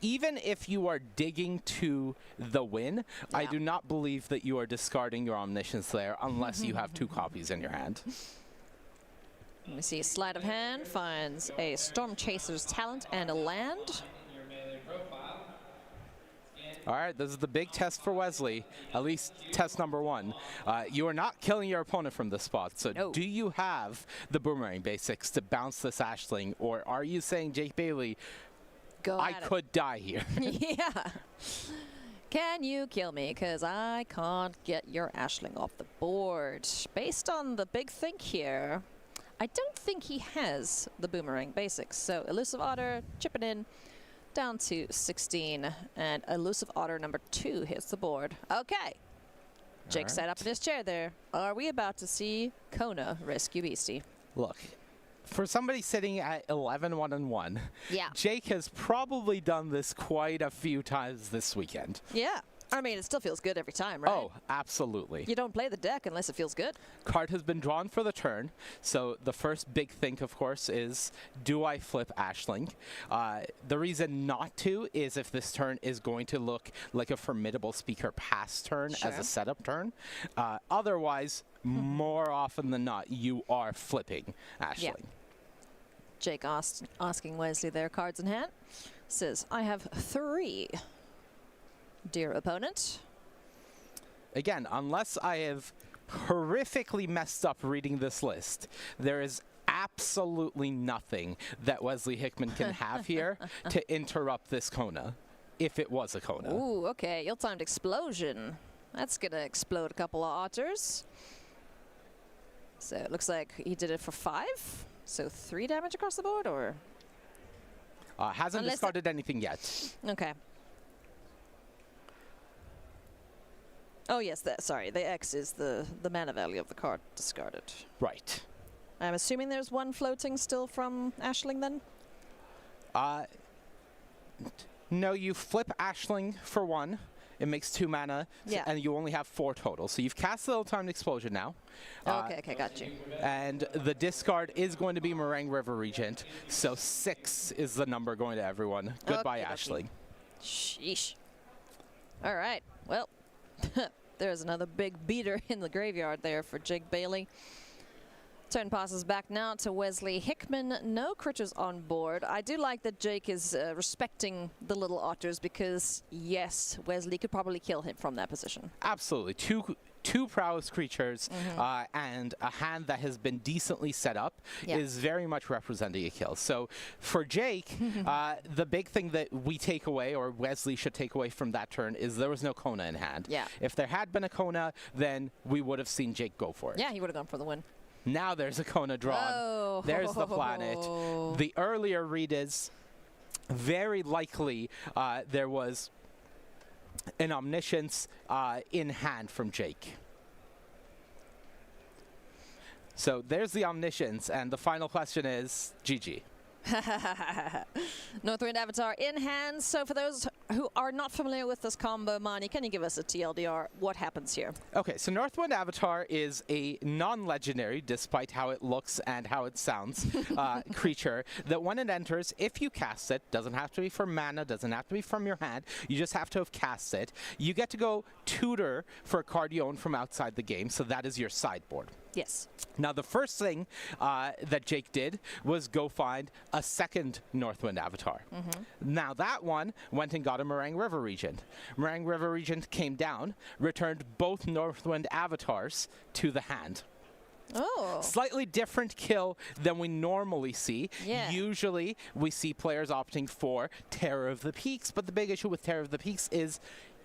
even if you are digging to the win, I do not believe that you are discarding your Omniscience there unless you have 2 copies in your hand. Let me see. Sleight of hand finds a Storm Chaser's Talent and a land. All right, this is the big test for Wesley, at least test number 1. You are not killing your opponent from this spot, so do you have the Boomerang Basics to bounce this Ashling, or are you saying, Jake Bailey, I could die here? Yeah. Can you kill me? Because I can't get your Ashling off the board. Based on the big think here, I don't think he has the boomerang basics. So Elusive Otter, chipping in, down to 16. And Elusive Otter number 2 hits the board. Okay. Jake sat up in his chair there. Are we about to see Kona rescue Beastie? Look, for somebody sitting at 11-1-1, Yeah. Jake has probably done this quite a few times this weekend. Yeah. I mean, it still feels good every time, right? Oh, absolutely. You don't play the deck unless it feels good. Card has been drawn for the turn, so the first big think, of course, is do I flip Ashling? The reason not to is if this turn is going to look like a formidable speaker pass turn as Sure. a setup turn. Otherwise, more often than not, you are flipping Ashling. Yeah. Jake asking Wesley their cards in hand. Says, I have 3. Dear opponent. Again, unless I have horrifically messed up reading this list, there is absolutely nothing that Wesley Hickman can have here to interrupt this Kona, if it was a Kona. Ooh, okay. Ill-timed explosion. That's going to explode a couple of otters. So it looks like he did it for 5. So 3 damage across the board, or? Hasn't Unless discarded anything yet. Okay. Oh, yes. Sorry. The X is the mana value of the card discarded. Right. I'm assuming there's 1 floating still from Ashling then? No, you flip Ashling for 1. It makes 2 mana, Yeah. and you only have 4 total. So you've cast the Ill-timed explosion now. Okay, got you. And the discard is going to be Meringue River Regent. So 6 is the number going to everyone. Goodbye, Okay, Ashling. Sheesh. All right. Well, there's another big beater in the graveyard there for Jake Bailey. Turn passes back now to Wesley Hickman. No critters on board. I do like that Jake is respecting the little otters because, yes, Wesley could probably kill him from that position. Absolutely. Two prowess creatures and a hand that has been decently set up Yeah. is very much representing a kill. So for Jake, the big thing that we take away, or Wesley should take away from that turn, is there was no Kona in hand. Yeah. If there had been a Kona, then we would have seen Jake go for it. Yeah, he would have gone for the win. Now there's a Kona drawn. Oh. There's the planet. The earlier read is very likely there was an Omniscience in hand from Jake. So there's the Omniscience, and the final question is GG. Northwind Avatar in hand. So for those who are not familiar with this combo, Mani, can you give us a TLDR? What happens here? Okay, so Northwind Avatar is a non-legendary, despite how it looks and how it sounds, creature that when it enters, if you cast it, doesn't have to be from mana, doesn't have to be from your hand, you just have to have cast it. You get to go tutor for a card you own from outside the game, so that is your sideboard. Yes. Now, the first thing that Jake did was go find a second Northwind Avatar. Now, that one went and got a Meringue River Regent. Meringue River Regent came down, returned both Northwind Avatars to the hand. Oh. Slightly different kill than we normally see. Yeah. Usually, we see players opting for Terror of the Peaks, but the big issue with Terror of the Peaks is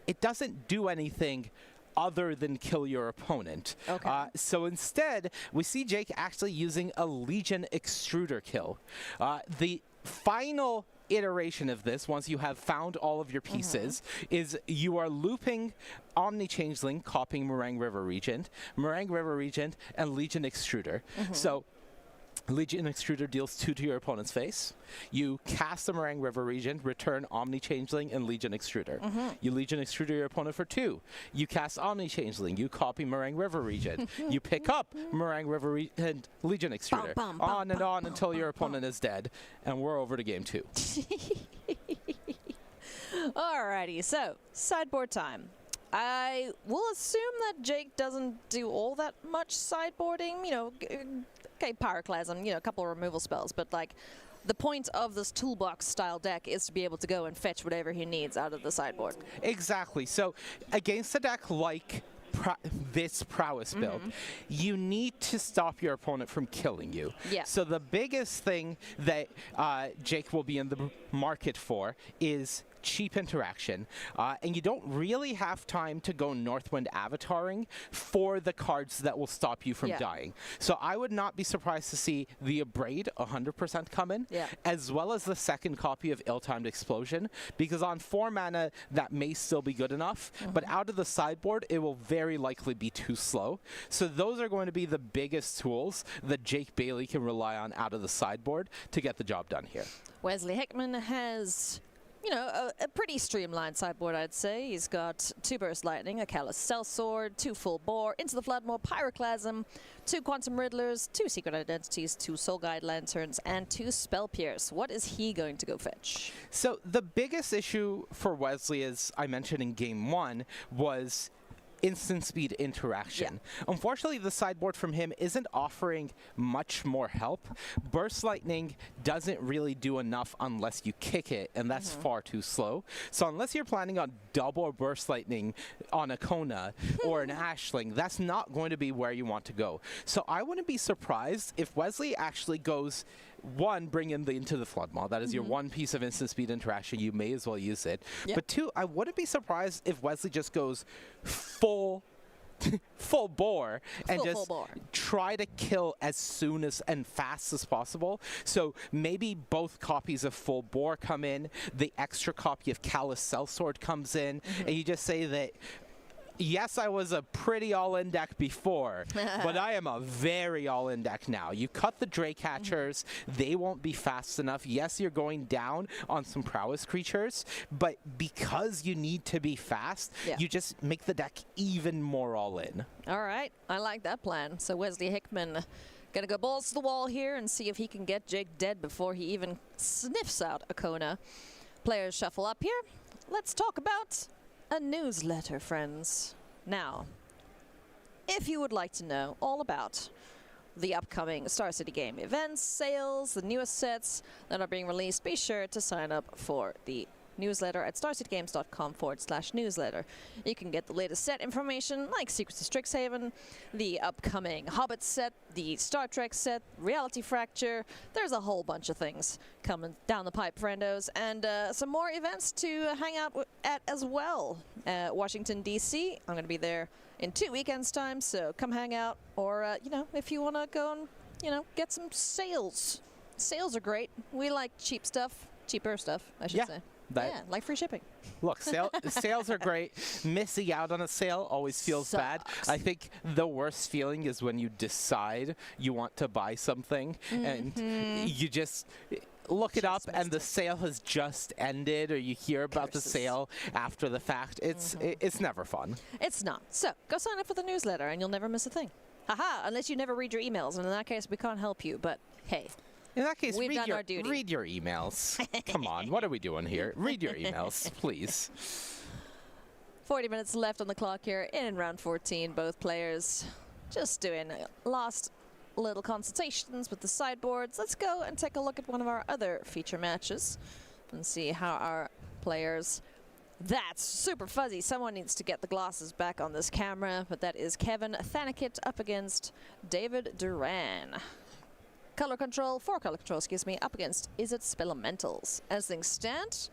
it doesn't do anything other than kill your opponent. Okay. So instead, we see Jake actually using a Legion Extruder kill. The final iteration of this, once you have found all of your pieces, is you are looping Omni Changeling, copying Meringue River Regent, and Legion Extruder. So Legion Extruder deals 2 to your opponent's face. You cast the Meringue River Regent, return Omni Changeling and Legion Extruder. You Legion Extruder your opponent for 2. You cast Omni Changeling, you copy Meringue River Regent. You pick up Meringue River and Legion Extruder. Bum, bum, on and bum, on until your opponent is dead. And we're over to game 2. Alrighty, so sideboard time. I will assume that Jake doesn't do all that much sideboarding. You know, okay, Pyroclasm, you know, a couple of removal spells, but like the point of this toolbox style deck is to be able to go and fetch whatever he needs out of the sideboard. Exactly. So against a deck like this prowess build, you need to stop your opponent from killing you. Yeah. So the biggest thing that Jake will be in the market for is cheap interaction, and you don't really have time to go Northwind avataring for the cards that will stop you from dying. So I would not be surprised to see the Abrade 100% come in, as well as the second copy of Ill-Timed Explosion, because on 4 mana that may still be good enough, but out of the sideboard it will very likely be too slow. So those are going to be the biggest tools that Jake Bailey can rely on out of the sideboard to get the job done here. Wesley Hickman has, you know, a pretty streamlined sideboard, I'd say. He's got 2 Burst Lightning, a Callous Sellsword, 2 Full Bore, Into the Floodmoor, Pyroclasm, 2 Quantum Riddlers, 2 Secret Identities, 2 Soul Guide Lanterns, and 2 Spell Pierce. What is he going to go fetch? So the biggest issue for Wesley, as I mentioned in Game 1, was instant speed interaction. Unfortunately, the sideboard from him isn't offering much more help. Burst Lightning doesn't really do enough unless you kick it, and that's far too slow. So unless you're planning on double Burst Lightning on a Kona or an Ashling, that's not going to be where you want to go. So I wouldn't be surprised if Wesley actually goes, one, bring in the Into the Floodmaw. That is your one piece of instant speed interaction. You may as well use it. But 2, I wouldn't be surprised if Wesley just goes full bore and just try to kill as soon as and fast as possible. So maybe both copies of Full Bore come in, the extra copy of Callous Sellsword comes in, and you just say that, yes, I was a pretty all-in deck before, but I am a very all-in deck now. You cut the Drake Hatchers, they won't be fast enough. Yes, you're going down on some prowess creatures, but because you need to be fast, you just make the deck even more all-in. All right, I like that plan. So Wesley Hickman gonna go balls to the wall here and see if he can get Jake dead before he even sniffs out a Kona. Players shuffle up here. Let's talk about a newsletter, friends. Now, if you would like to know all about the upcoming Star City game events, sales, the newest sets that are being released, be sure to sign up for the newsletter at starcitygames.com/newsletter. You can get the latest set information like Secrets of Strixhaven, the upcoming Hobbit set, the Star Trek set, Reality Fracture. There's a whole bunch of things coming down the pipe, friendos, and some more events to hang out at as well. Washington, D.C. I'm going to be there in 2 weekends' time, so come hang out. Or, you know, if you want to go and, you know, get some sales. Sales are great. We like cheap stuff, cheaper stuff, I should say. Like free shipping. Look, sales are great. Missing out on a sale always feels bad. I think the worst feeling is when you decide you want to buy something and you just look it up and the sale has just ended, or you hear about the sale after the fact. It's never fun. It's not. So go sign up for the newsletter and you'll never miss a thing. Haha, unless you never read your emails, and in that case we can't help you, but hey. In that case, We've read done our duty. Read your emails. Come on, what are we doing here? Read your emails, please. 40 minutes left on the clock here in round 14. Both players just doing last little consultations with the sideboards. Let's go and take a look at one of our other feature matches and see how our players... That's super fuzzy. Someone needs to get the glasses back on this camera, but that is Kevin Thanakit up against David Duran. Color control, 4 color control, excuse me, up against Is It Spelementals. As things stand,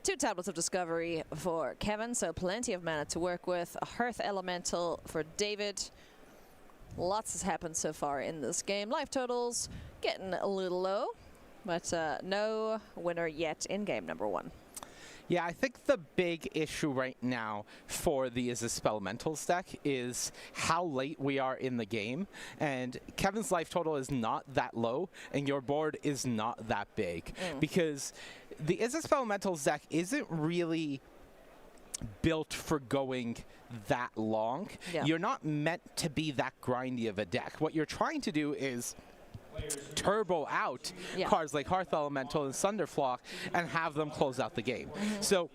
2 Tablets of Discovery for Kevin, so plenty of mana to work with. A Hearth Elemental for David. Lots has happened so far in this game. Life totals getting a little low, but no winner yet in game number 1. Yeah, I think the big issue right now for the Is It Spelementals deck is how late we are in the game. And Kevin's life total is not that low, and your board is not that big. Because the Is It Spelementals deck isn't really built for going that long. You're not meant to be that grindy of a deck. What you're trying to do is turbo out cards like Hearth Elemental and Sunderflock and have them close out the game. So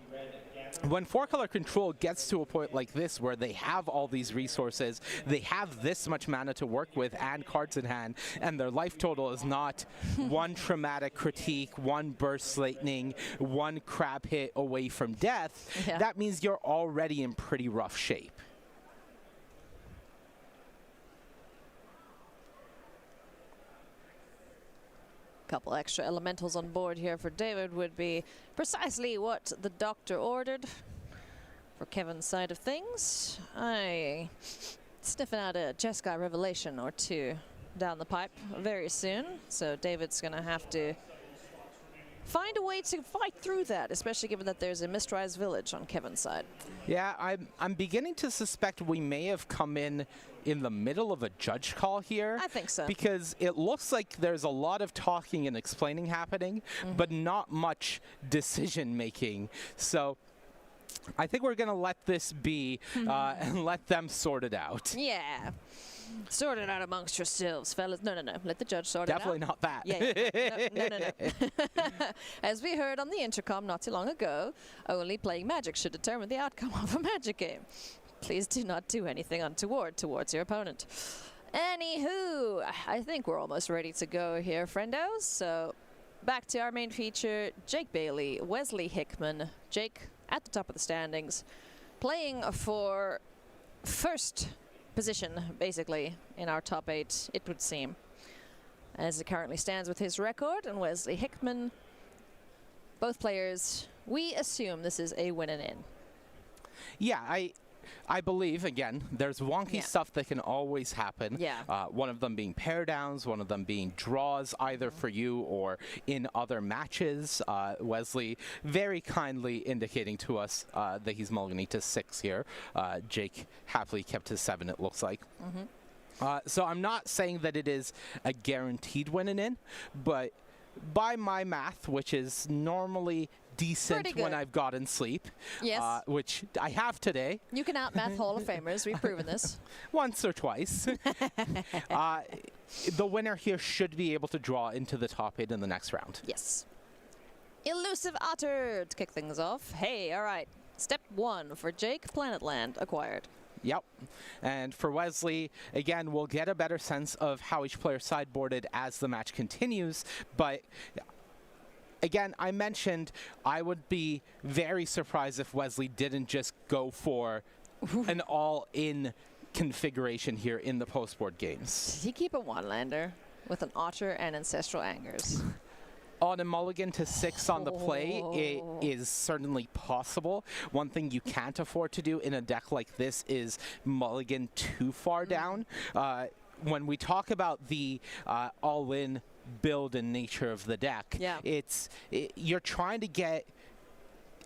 when 4-color control gets to a point like this where they have all these resources, they have this much mana to work with and cards in hand, and their life total is not 1 traumatic critique, 1 burst lightning, 1 crab hit away from death, that means you're already in pretty rough shape. Couple extra elementals on board here for David would be precisely what the doctor ordered. For Kevin's side of things, I sniffing out a Jeskai revelation or two down the pipe very soon. So David's going to have to find a way to fight through that, especially given that there's a Mistrise village on Kevin's side. Yeah, I'm beginning to suspect we may have come in the middle of a judge call here. I think so. Because it looks like there's a lot of talking and explaining happening, but not much decision making. So I think we're going to let this be and let them sort it out. Yeah. Sort it out amongst yourselves, fellas. No. Let the judge sort Definitely it out. not that. Yeah. No. As we heard on the intercom not too long ago, only playing Magic should determine the outcome of a Magic game. Please do not do anything untoward towards your opponent. Anywho, I think we're almost ready to go here, friendos. So back to our main feature, Jake Bailey, Wesley Hickman. Jake at the top of the standings, playing for first position, basically, in our top 8, it would seem, as it currently stands with his record. And Wesley Hickman, both players, we assume this is a win and in. Yeah, I believe, again, there's wonky stuff that can always happen. Yeah. One of them being pair downs, one of them being draws, either for you or in other matches. Wesley very kindly indicating to us that he's mulliganing to 6 here. Jake happily kept his 7, it looks like. So I'm not saying that it is a guaranteed win and in, but by my math, which is normally decent when I've gotten sleep, yes, which I have today. You can outmath Hall of Famers. We've proven this. Once or twice. The winner here should be able to draw into the top 8 in the next round. Yes. Elusive Otter to kick things off. Hey, all right. Step 1 for Jake, Planetland acquired. Yep. And for Wesley, again, we'll get a better sense of how each player sideboarded as the match continues, but again, I mentioned I would be very surprised if Wesley didn't just go for an all-in configuration here in the post-board games. Did he keep a one-lander with an Otter and Ancestral Angers? On a mulligan to 6 on the play, it is certainly possible. One thing you can't afford to do in a deck like this is mulligan too far down. When we talk about the all-in build and nature of the deck, you're trying to get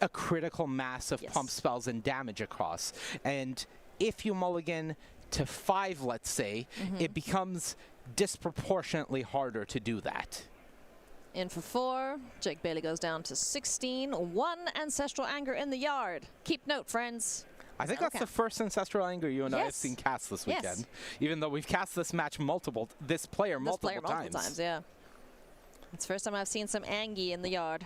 a critical mass of pump spells and damage across. And if you mulligan to 5, let's say, it becomes disproportionately harder to do that. In for 4, Jake Bailey goes down to 16. 1 Ancestral Anger in the yard. Keep note, friends. I think that's the first Ancestral Anger you and I have seen cast this weekend. Even though we've cast this match multiple times. Yeah. It's the first time I've seen some Angie in the yard.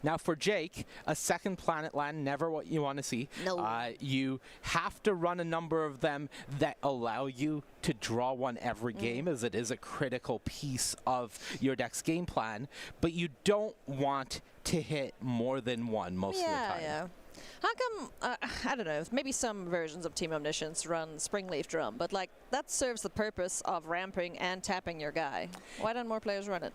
Now for Jake, a second Planetland, never what you want to see. No. You have to run a number of them that allow you to draw one every game, as it is a critical piece of your deck's game plan, but you don't want to hit more than one most of the time. Yeah. How come, I don't know, maybe some versions of Team Omniscience run Springleaf Drum, but like that serves the purpose of ramping and tapping your guy. Why don't more players run it?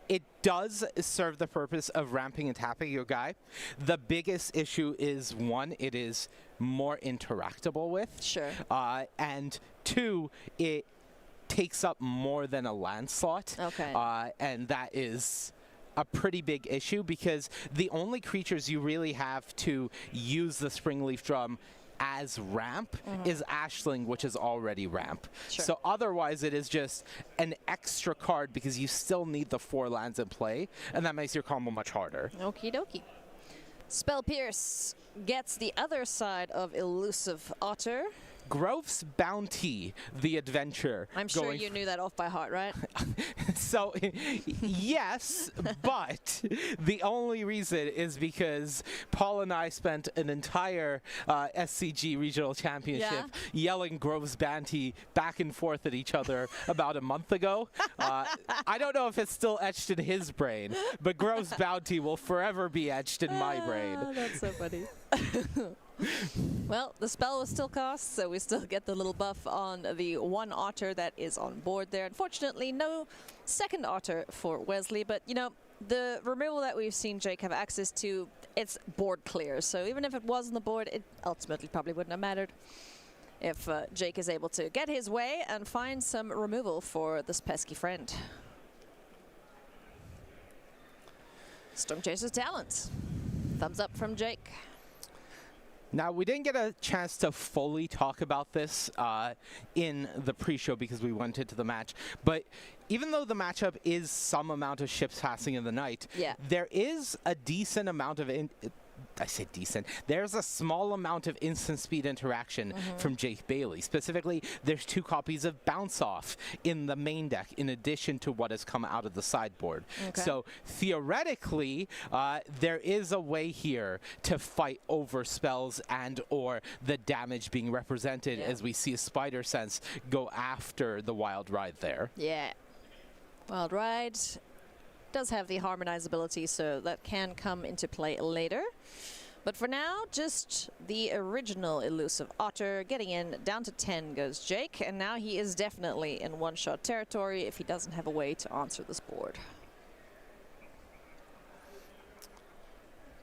It does serve the purpose of ramping and tapping your guy. The biggest issue is, 1, it is more interactable with. Sure. And 2, it takes up more than a land slot. Okay. And that is a pretty big issue because the only creatures you really have to use the Springleaf Drum as ramp is Ashling, which is already ramp. Sure. So otherwise it is just an extra card because you still need the 4 lands in play, and that makes your combo much harder. Okie dokie. Spell Pierce gets the other side of Elusive Otter. Grove's Bounty, the adventure. I'm sure you knew that off by heart, right? So, yes, but the only reason is because Paul and I spent an entire SCG regional championship yelling Grove's Bounty back and forth at each other about a month ago. I don't know if it's still etched in his brain, but Grove's Bounty will forever be etched in my brain. That's so funny. Well, the spell was still cast, so we still get the little buff on the one otter that is on board there. Unfortunately, no second otter for Wesley, but you know, the removal that we've seen Jake have access to, it's board clear. So even if it was on the board, it ultimately probably wouldn't have mattered if Jake is able to get his way and find some removal for this pesky friend. Storm Chaser's talent. Thumbs up from Jake. Now, we didn't get a chance to fully talk about this in the pre-show because we went into the match, but even though the matchup is some amount of ships passing in the night, there is a decent amount of I say decent. There's a small amount of instant speed interaction from Jake Bailey. Specifically, there's 2 copies of Bounce Off in the main deck in addition to what has come out of the sideboard. Okay. So theoretically, there is a way here to fight over spells and or the damage being represented as we see a Spider Sense go after the Wild Ride there. Yeah. Wild Ride does have the harmonize ability, so that can come into play later. But for now, just the original elusive otter getting in. Down to 10 goes Jake, and now he is definitely in one-shot territory if he doesn't have a way to answer this board.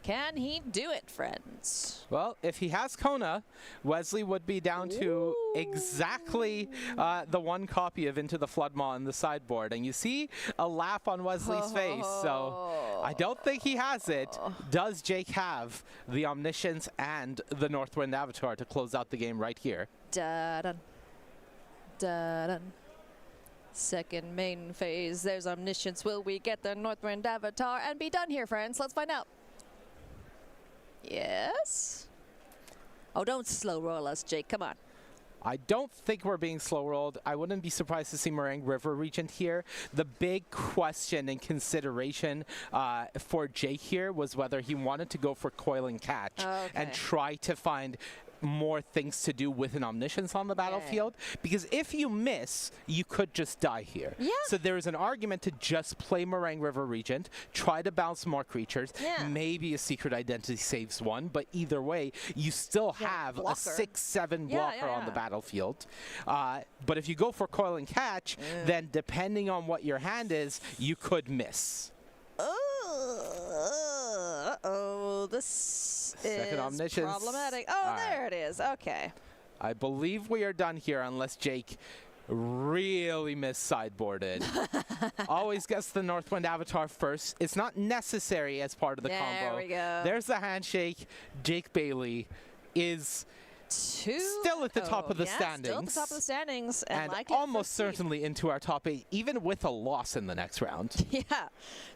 Can he do it, friends? Well, if he has Kona, Wesley would be down to exactly the 1 copy of Into the Floodmaw in the sideboard. And you see a laugh on Wesley's face, so I don't think he has it. Does Jake have the Omniscience and the Northwind Avatar to close out the game right here? Da-dun. Da-dun. Second main phase, there's Omniscience. Will we get the Northwind Avatar and be done here, friends? Let's find out. Yes? Oh, don't slow roll us, Jake. Come on. I don't think we're being slow rolled. I wouldn't be surprised to see Meringue River Regent here. The big question and consideration for Jake here was whether he wanted to go for Coil and Catch and try to find more things to do with an Omniscience on the battlefield, because if you miss, you could just die here. So there is an argument to just play Meringue River Regent, try to bounce more creatures, maybe a Secret Identity saves one, but either way, you still have a 6/7 blocker on the battlefield. But if you go for Coil and Catch, then depending on what your hand is, you could miss. Uh-oh, this Second is Omniscience. problematic. Oh, there it is. Okay. I believe we are done here unless Jake really mis-sideboarded. Always gets the Northwind Avatar first. It's not necessary as part of the combo. There we go. There's the handshake. Jake Bailey is still at the top of the standings. Still at the top of the standings. And almost certainly into our top 8, even with a loss in the next round. Yeah.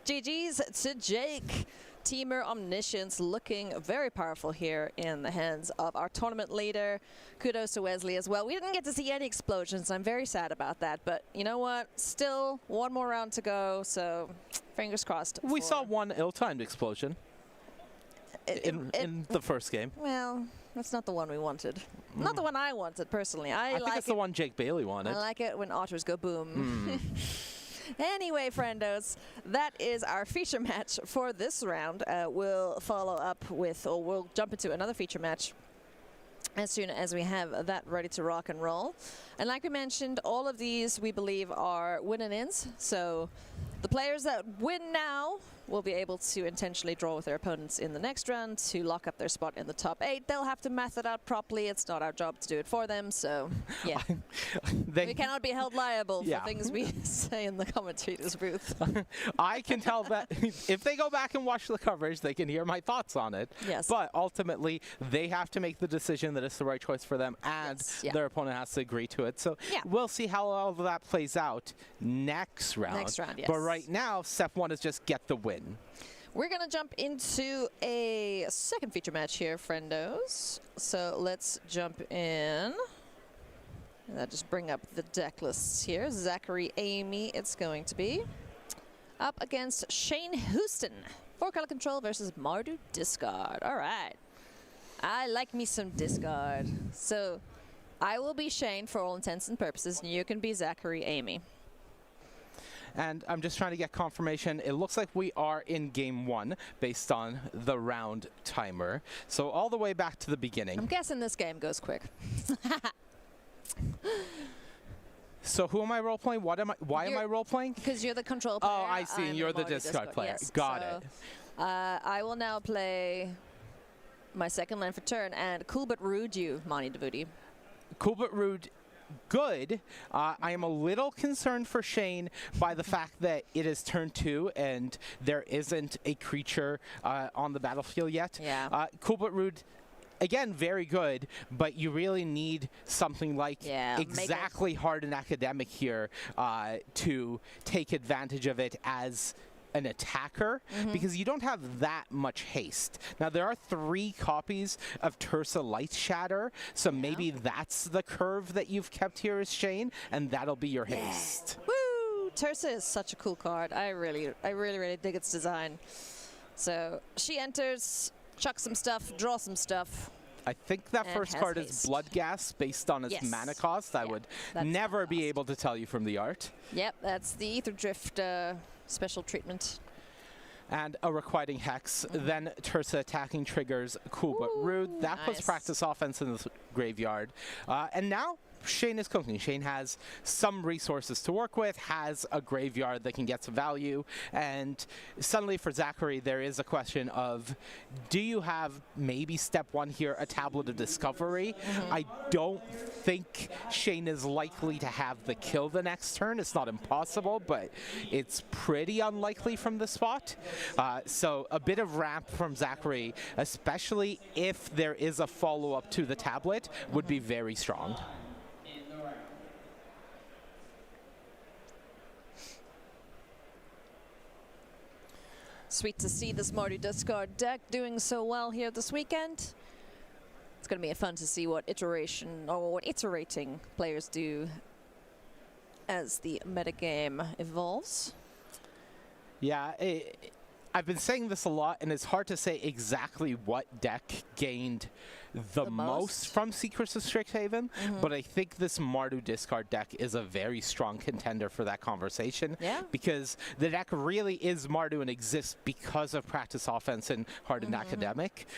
GG's to Jake. Teamer Omniscience looking very powerful here in the hands of our tournament leader. Kudos to Wesley as well. We didn't get to see any explosions. I'm very sad about that. But you know what? Still 1 more round to go. So fingers crossed. We saw 1 ill-timed explosion in the first game. Well, that's not the one we wanted. Not the one I wanted, personally. I think it's the one Jake Bailey wanted. I like it when otters go boom. Anyway, friendos, that is our feature match for this round. We'll follow up with, or we'll jump into another feature match as soon as we have that ready to rock and roll. And like we mentioned, all of these we believe are win and ins. So the players that win now will be able to intentionally draw with their opponents in the next round to lock up their spot in the top 8. They'll have to math it out properly. It's not our job to do it for them. So, yeah. We cannot be held liable for things we say in the commentator's booth. I can tell that if they go back and watch the coverage, they can hear my thoughts on it. Yes. But ultimately, they have to make the decision that it's the right choice for them, and their opponent has to agree to it. So we'll see how all of that plays out next round. Next round, yes. But right now, step 1 is just get the win. We're going to jump into a second feature match here, friendos. So let's jump in. And I'll just bring up the deck lists here. Zachary Amy, it's going to be. Up against Shane Houston. 4-color control versus Mardu Discard. All right. I like me some Discard. So I will be Shane for all intents and purposes, and you can be Zachary Amy. And I'm just trying to get confirmation. It looks like we are in game 1 based on the round timer. So all the way back to the beginning. I'm guessing this game goes quick. So who am I role playing? Why am I role playing? Because you're the control player. Oh, I see. And you're the discard player. Yes. Got So, it. I will now play my second land for turn, and cool but rude you, Monty Devuti. Cool but rude. Good. I am a little concerned for Shane by the fact that it is turn 2 and there isn't a creature on the battlefield yet. Yeah. Cool but rude. Again, very good, but you really need something like exactly Hardened Academic here to take advantage of it as an attacker, because you don't have that much haste. Now, there are 3 copies of Tursa Light Shatter, so maybe that's the curve that you've kept here as Shane, and that'll be your haste. Woo! Tursa is such a cool card. I really dig its design. So she enters, chuck some stuff, draw some stuff. I think that And first has card is haste. Bloodghast based on its Yes. mana cost. I would that's never be cost. able to tell you from the art. Yep, that's the Ether Drift special treatment. And a Requiting Hex. Then Tursa attacking triggers Cool but Rude. That puts nice. practice offense in the graveyard. And now Shane is cooking. Shane has some resources to work with, has a graveyard that can get some value, and suddenly for Zachary there is a question of, do you have maybe step 1 here, a Tablet of Discovery? I don't think Shane is likely to have the kill the next turn. It's not impossible, but it's pretty unlikely from the spot. So a bit of ramp from Zachary, especially if there is a follow-up to the tablet, would be very strong. Sweet to see this Mardu Discard deck doing so well here this weekend. It's going to be fun to see what iterating players do as the metagame evolves. Yeah, I've been saying this a lot, and it's hard to say exactly what deck gained the most from Secrets of Strixhaven, but I think this Mardu discard deck is a very strong contender for that conversation. Yeah. Because the deck really is Mardu and exists because of Practice Offense and Hardened Academic.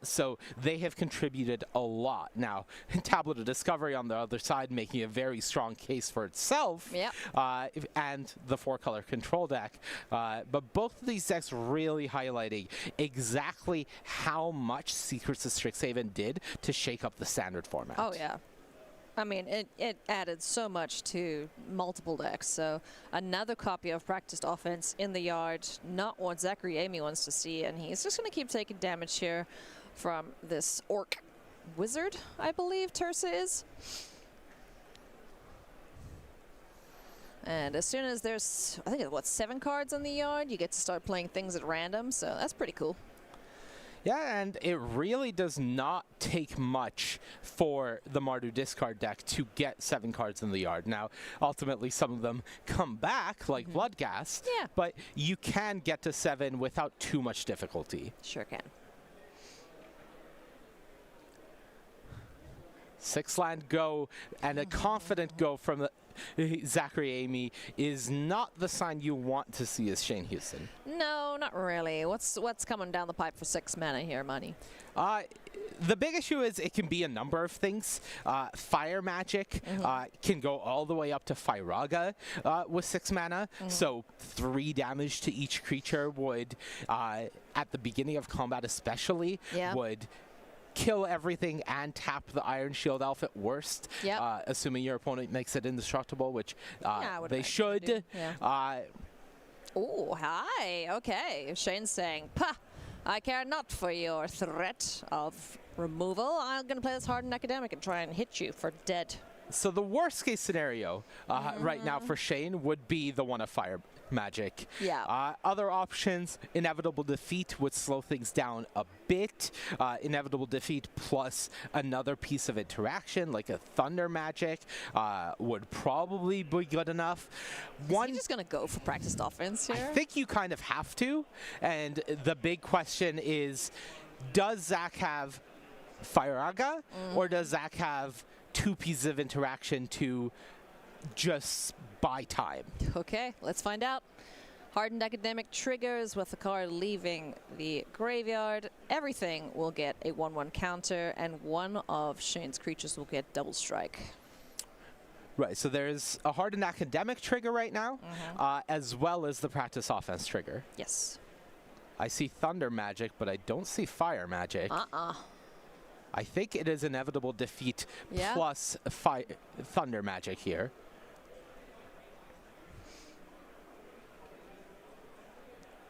So they have contributed a lot. Now, Tablet of Discovery on the other side making a very strong case for itself, Yep. and the 4-color control deck. But both of these decks really highlighting exactly how much Secrets of Strixhaven did to shake up the standard format. Oh, yeah. I mean, it added so much to multiple decks. So another copy of Practiced Offense in the yard, not what Zachary Amy wants to see. And he's just going to keep taking damage here from this Orc Wizard, I believe Tursa is. And as soon as there's, I think, what, 7 cards in the yard, you get to start playing things at random. So that's pretty cool. Yeah, and it really does not take much for the Mardu discard deck to get 7 cards in the yard. Now, ultimately, some of them come back, like Bloodghast, Yeah. but you can get to 7 without too much difficulty. Sure can. 6-land go, and a confident go from Zachary Amy is not the sign you want to see as Shane Houston. No, not really. What's coming down the pipe for 6 mana here, Money? The big issue is it can be a number of things. Fire Magic can go all the way up to Firaga with 6 mana. So 3 damage to each creature would, at the beginning of combat especially, would kill everything and tap the Iron Shield Elf at worst, assuming your opponent makes it indestructible, which they should. Oh, hi. Okay. Shane's saying, "Pah, I care not for your threat of removal. I'm going to play this Hardened Academic and try and hit you for dead." So the worst case scenario right now for Shane would be the one of Fire Magic. Yeah. Other options, Inevitable Defeat would slow things down a bit. Inevitable Defeat plus another piece of interaction, like a Thunder Magic, would probably be good enough. Is he just going to go for Practiced Offense here? I think you kind of have to. And the big question is, does Zach have Firaga, or does Zach have 2 pieces of interaction to just buy time. Okay, let's find out. Hardened Academic triggers with the card leaving the graveyard. Everything will get a 1/1 counter, and one of Shane's creatures will get double strike. Right, so there's a Hardened Academic trigger right now, as well as the Practice Offense trigger. Yes. I see Thunder Magic, but I don't see Fire Magic. I think it is Inevitable Defeat plus Thunder Magic here.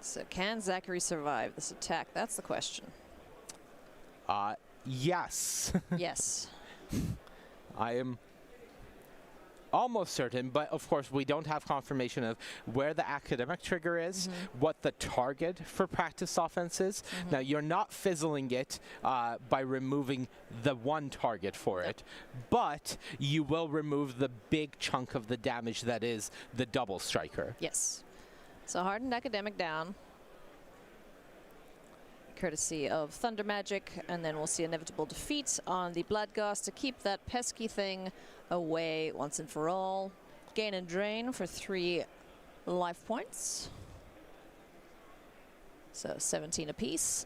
So can Zachary survive this attack? That's the question. Yes. Yes. I am almost certain, but of course we don't have confirmation of where the academic trigger is, what the target for practice offense is. Now, you're not fizzling it by removing the one target for it, but you will remove the big chunk of the damage that is the double striker. Yes. So Hardened Academic down, courtesy of Thunder Magic, and then we'll see Inevitable Defeat on the Bloodghast to keep that pesky thing away once and for all. Gain and drain for 3 life points. So 17 apiece.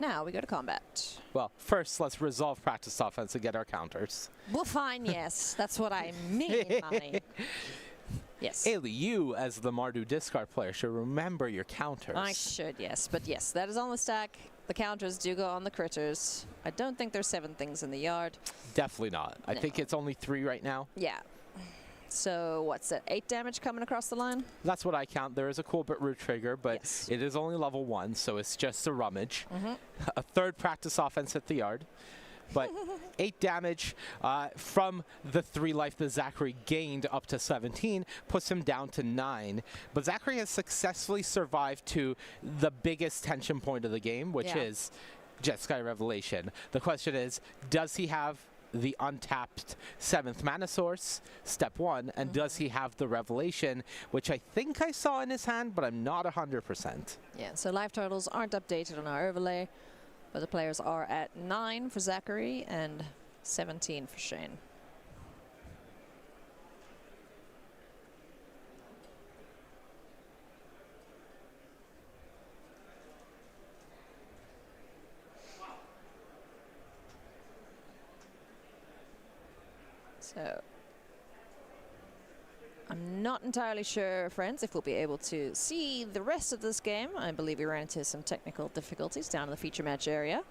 Now we go to combat. Well, first let's resolve practice offense and get our counters. Well, fine, yes. That's what I mean, Monty. Yes. Ailey, you as the Mardu discard player should remember your counters. I should, yes. But yes, that is on the stack. The counters do go on the critters. I don't think there's 7 things in the yard. Definitely not. I think it's only 3 right now. Yeah. So what's that, 8 damage coming across the line? That's what I count. There is a cool bit root trigger, but Yes. it is only level 1, so it's just a rummage. A 3rd practice offense at the yard. But 8 damage from the 3 life that Zachary gained up to 17 puts him down to 9. But Zachary has successfully survived to the biggest tension point of the game, which is Jeskai Revelation. The question is, does he have the untapped 7th mana source, step 1, and does he have the Revelation, which I think I saw in his hand, but I'm not 100%. Yeah, so life totals aren't updated on our overlay, but the players are at 9 for Zachary and 17 for Shane. So I'm not entirely sure, friends, if we'll be able to see the rest of this game. I believe we ran into some technical difficulties down in the feature match area.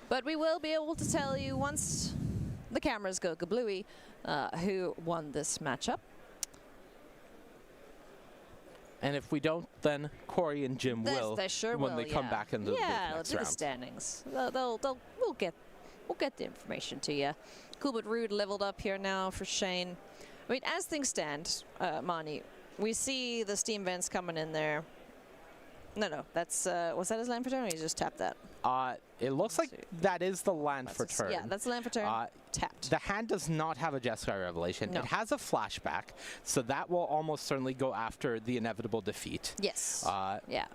But we will be able to tell you once the cameras go kablooey who won this matchup. And if we don't, then Corey and Jim will They sure when will, they come back into the next the round. standings. We'll get the information to you. Cool but rude leveled up here now for Shane. I mean, as things stand, Mani, we see the steam vents coming in there. No, that's was that his land for turn, or you just tapped that? It looks like that is the land for turn. Yeah, that's the land for turn. Tapped. The hand does not have a Jeskai Revelation. No. It has a flashback, so that will almost certainly go after the Inevitable Defeat. Yes. Yeah.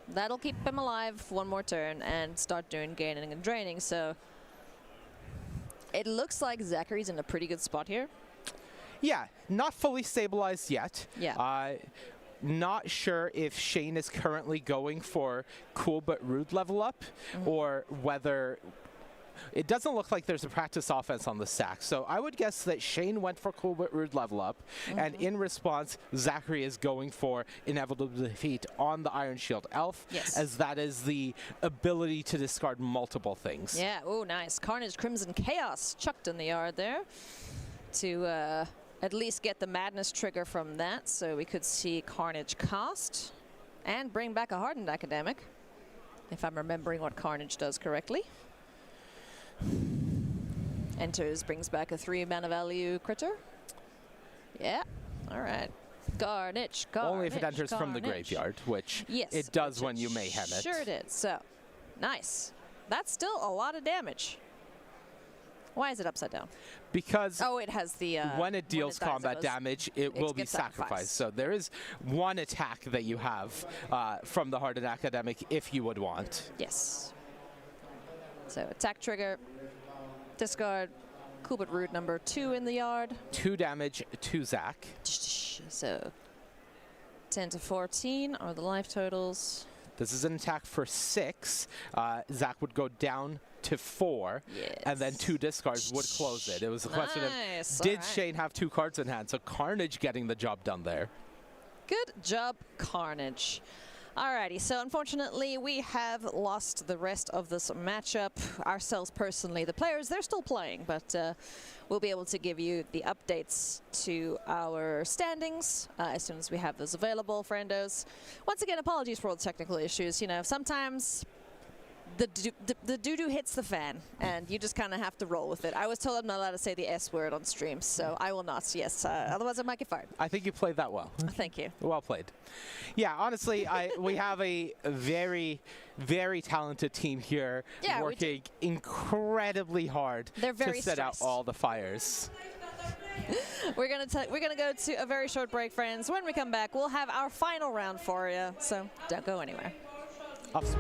That'll keep him alive 1 more turn and start doing gaining and draining. So it looks like Zachary's in a pretty good spot here. Yeah, not fully stabilized yet. Yeah. Not sure if Shane is currently going for cool but rude level up, or whether it doesn't look like there's a practice offense on the stack. So I would guess that Shane went for cool but rude level up, and in response, Zachary is going for Inevitable Defeat on the Iron Shield Elf, as that is the ability to discard multiple things. Yeah. Oh, nice. Carnage, Crimson Chaos chucked in the yard there to at least get the Madness trigger from that, so we could see Carnage cast and bring back a Hardened Academic, if I'm remembering what Carnage does correctly. Enters, brings back a 3 mana value critter. Yeah, all right. Carnage, Carnage. Only if it enters from the graveyard, which it does when you mayhem it. Sure did. So, nice. That's still a lot of damage. Why is it upside down? Because it has the when it deals combat damage, it will be sacrificed. So there is 1 attack that you have from the Hardened Academic if you would want. Yes. So attack trigger, discard, Kubit Root number 2 in the yard. 2 damage to Zach. So 10 to 14 are the life totals. This is an attack for 6. Zach would go down to 4, Yes. and then 2 discards would close it. It was a question Nice, of, did alright. Shane have 2 cards in hand? So Carnage getting the job done there. Good job, Carnage. Alrighty, so unfortunately we have lost the rest of this matchup. Ourselves personally, the players, they're still playing, but we'll be able to give you the updates to our standings as soon as we have those available, friendos. Once again, apologies for all the technical issues. You know, sometimes the doo-doo hits the fan, and you just kind of have to roll with it. I was told I'm not allowed to say the S word on stream, so I will not, yes. Otherwise I might get fired. I think you played that well. Thank you. Well played. Yeah, honestly, we have a very, very talented team here Yeah, we working incredibly hard They're very to set out stressed. all the fires. We're gonna go to a very short break, friends. When we come back, we'll have our final round for you, so don't go anywhere. Off-